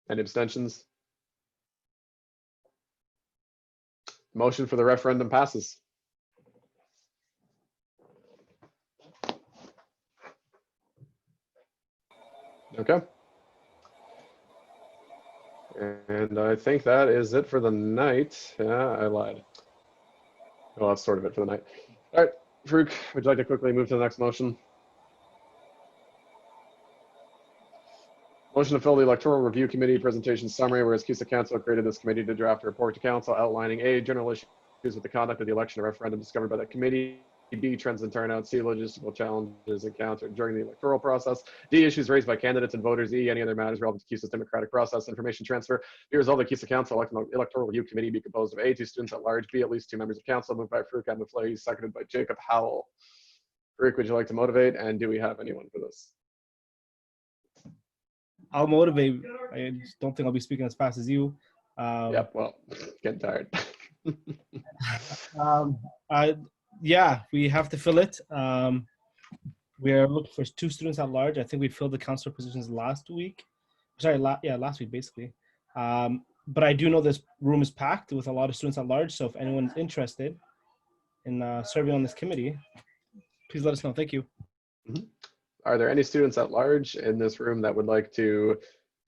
Any abstentions? Motion for the referendum passes. Okay. And I think that is it for the night. Yeah, I lied. Well, that's sort of it for the night. All right, Farouk, would you like to quickly move to the next motion? Motion to fill the Electoral Review Committee presentation summary, whereas CUSA Council created this committee to draft a report to Council outlining A, general issues with the conduct of the election or referendum discovered by the committee, B, trends in turnout, C, logistical challenges encountered during the electoral process, D, issues raised by candidates and voters, E, any other matters relevant to CUSA's democratic process, information transfer. Be resolved that CUSA Council Electoral Review Committee be composed of A, 2 students at large, B, at least 2 members of council, moved by Farouk Abdulflahi, seconded by Jacob Howell. Farouk, would you like to motivate, and do we have anyone for this? I'll motivate. I just don't think I'll be speaking as fast as you. Yep, well, getting tired. Yeah, we have to fill it. We are looking for 2 students at large. I think we filled the counselor positions last week. Sorry, last week, basically. But I do know this room is packed with a lot of students at large. So if anyone's interested in serving on this committee, please let us know. Thank you. Mm-hmm. Are there any students at large in this room that would like to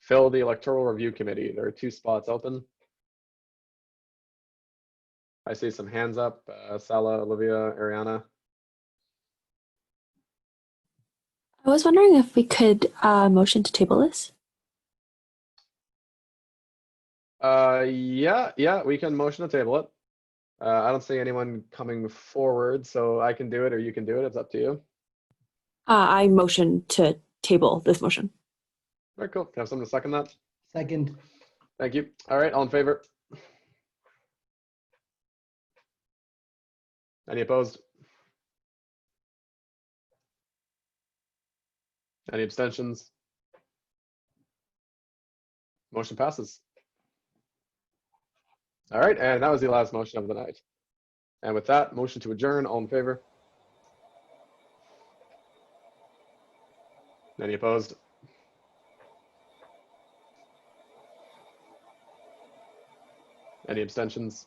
fill the Electoral Review Committee? There are 2 spots open. I see some hands up. Salah, Olivia, Ariana. I was wondering if we could motion to table this. Yeah, we can motion to table it. I don't see anyone coming forward, so I can do it or you can do it. It's up to you. I motion to table this motion. All right, cool. Can I have someone to second that? Second. Thank you. All right, all in favor? Any opposed? Any abstentions? Motion passes. All right, and that was the last motion of the night. And with that, motion to adjourn, all in favor? Any opposed? Any abstentions?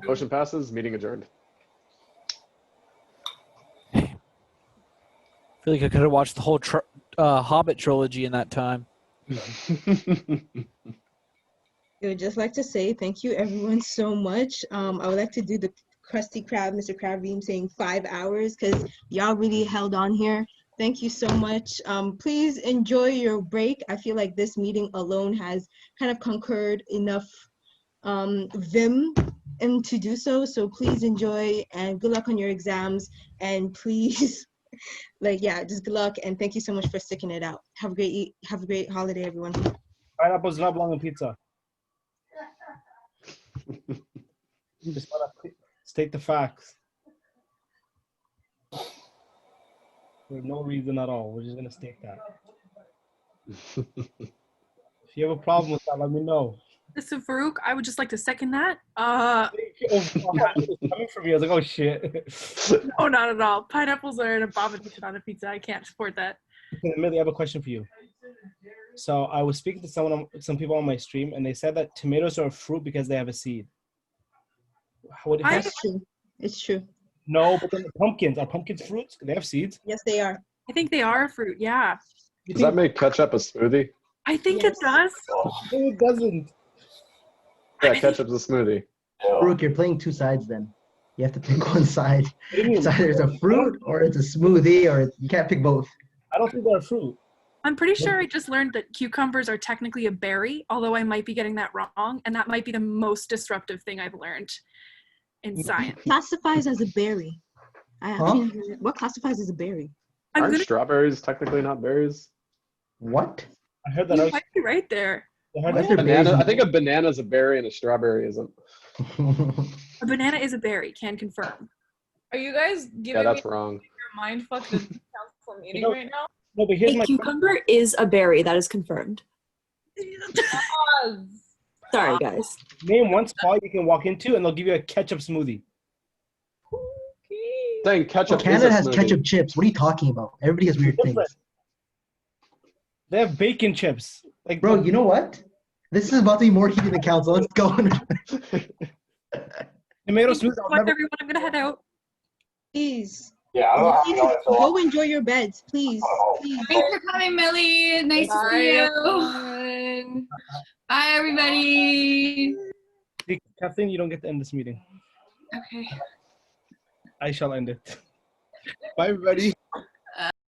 Motion passes, meeting adjourned. I feel like I could have watched the whole Hobbit trilogy in that time. I would just like to say thank you everyone so much. I would like to do the Krusty Krab, Mr. Krabbeam saying 5 hours because y'all really held on here. Thank you so much. Please enjoy your break. I feel like this meeting alone has kind of conquered enough vim and to do so. So please enjoy and good luck on your exams. And please, just good luck and thank you so much for sticking it out. Have a great holiday, everyone. Pineapples not belong in pizza. Just wanna state the facts. For no reason at all. We're just gonna state that. If you have a problem with that, let me know. This is Farouk. I would just like to second that. It's coming from me. I was like, oh shit. No, not at all. Pineapples are an abomination on a pizza. I can't support that. Millie, I have a question for you. So I was speaking to some people on my stream, and they said that tomatoes are a fruit because they have a seed. That's true. It's true. No, but then the pumpkins, are pumpkins fruits? They have seeds. Yes, they are. I think they are a fruit. Yeah. Does that make ketchup a smoothie? I think it does. No, it doesn't. Yeah, ketchup's a smoothie. Brooke, you're playing two sides then. You have to pick one side. It's either it's a fruit or it's a smoothie, or you can't pick both. I don't think they're a fruit. I'm pretty sure I just learned that cucumbers are technically a berry, although I might be getting that wrong, and that might be the most disruptive thing I've learned in science. Classifies as a berry. What classifies as a berry? Aren't strawberries technically not berries? What? I heard that. You might be right there. I think a banana is a berry and a strawberry isn't. A banana is a berry. Can confirm. Are you guys giving Yeah, that's me wrong. your mind fuck the council meeting right now? No, but here's A my cucumber is a berry. That is confirmed. Sorry, guys. Name one spot you can walk into, and they'll give you a ketchup smoothie. Saying ketchup. Canada is a has smoothie. ketchup chips. What are you talking about? Everybody has weird things. They have bacon chips. Like, bro, you know what? This is about to be more heated than council. Let's go. Tomato smoothie. Fuck everyone, I'm gonna head out. Please. Yeah, Go enjoy your beds, please. Thanks for coming, Millie. Nice to see you. Bye, everybody. Kathleen, you don't get to end this meeting. Okay. I shall end it. Bye, everybody.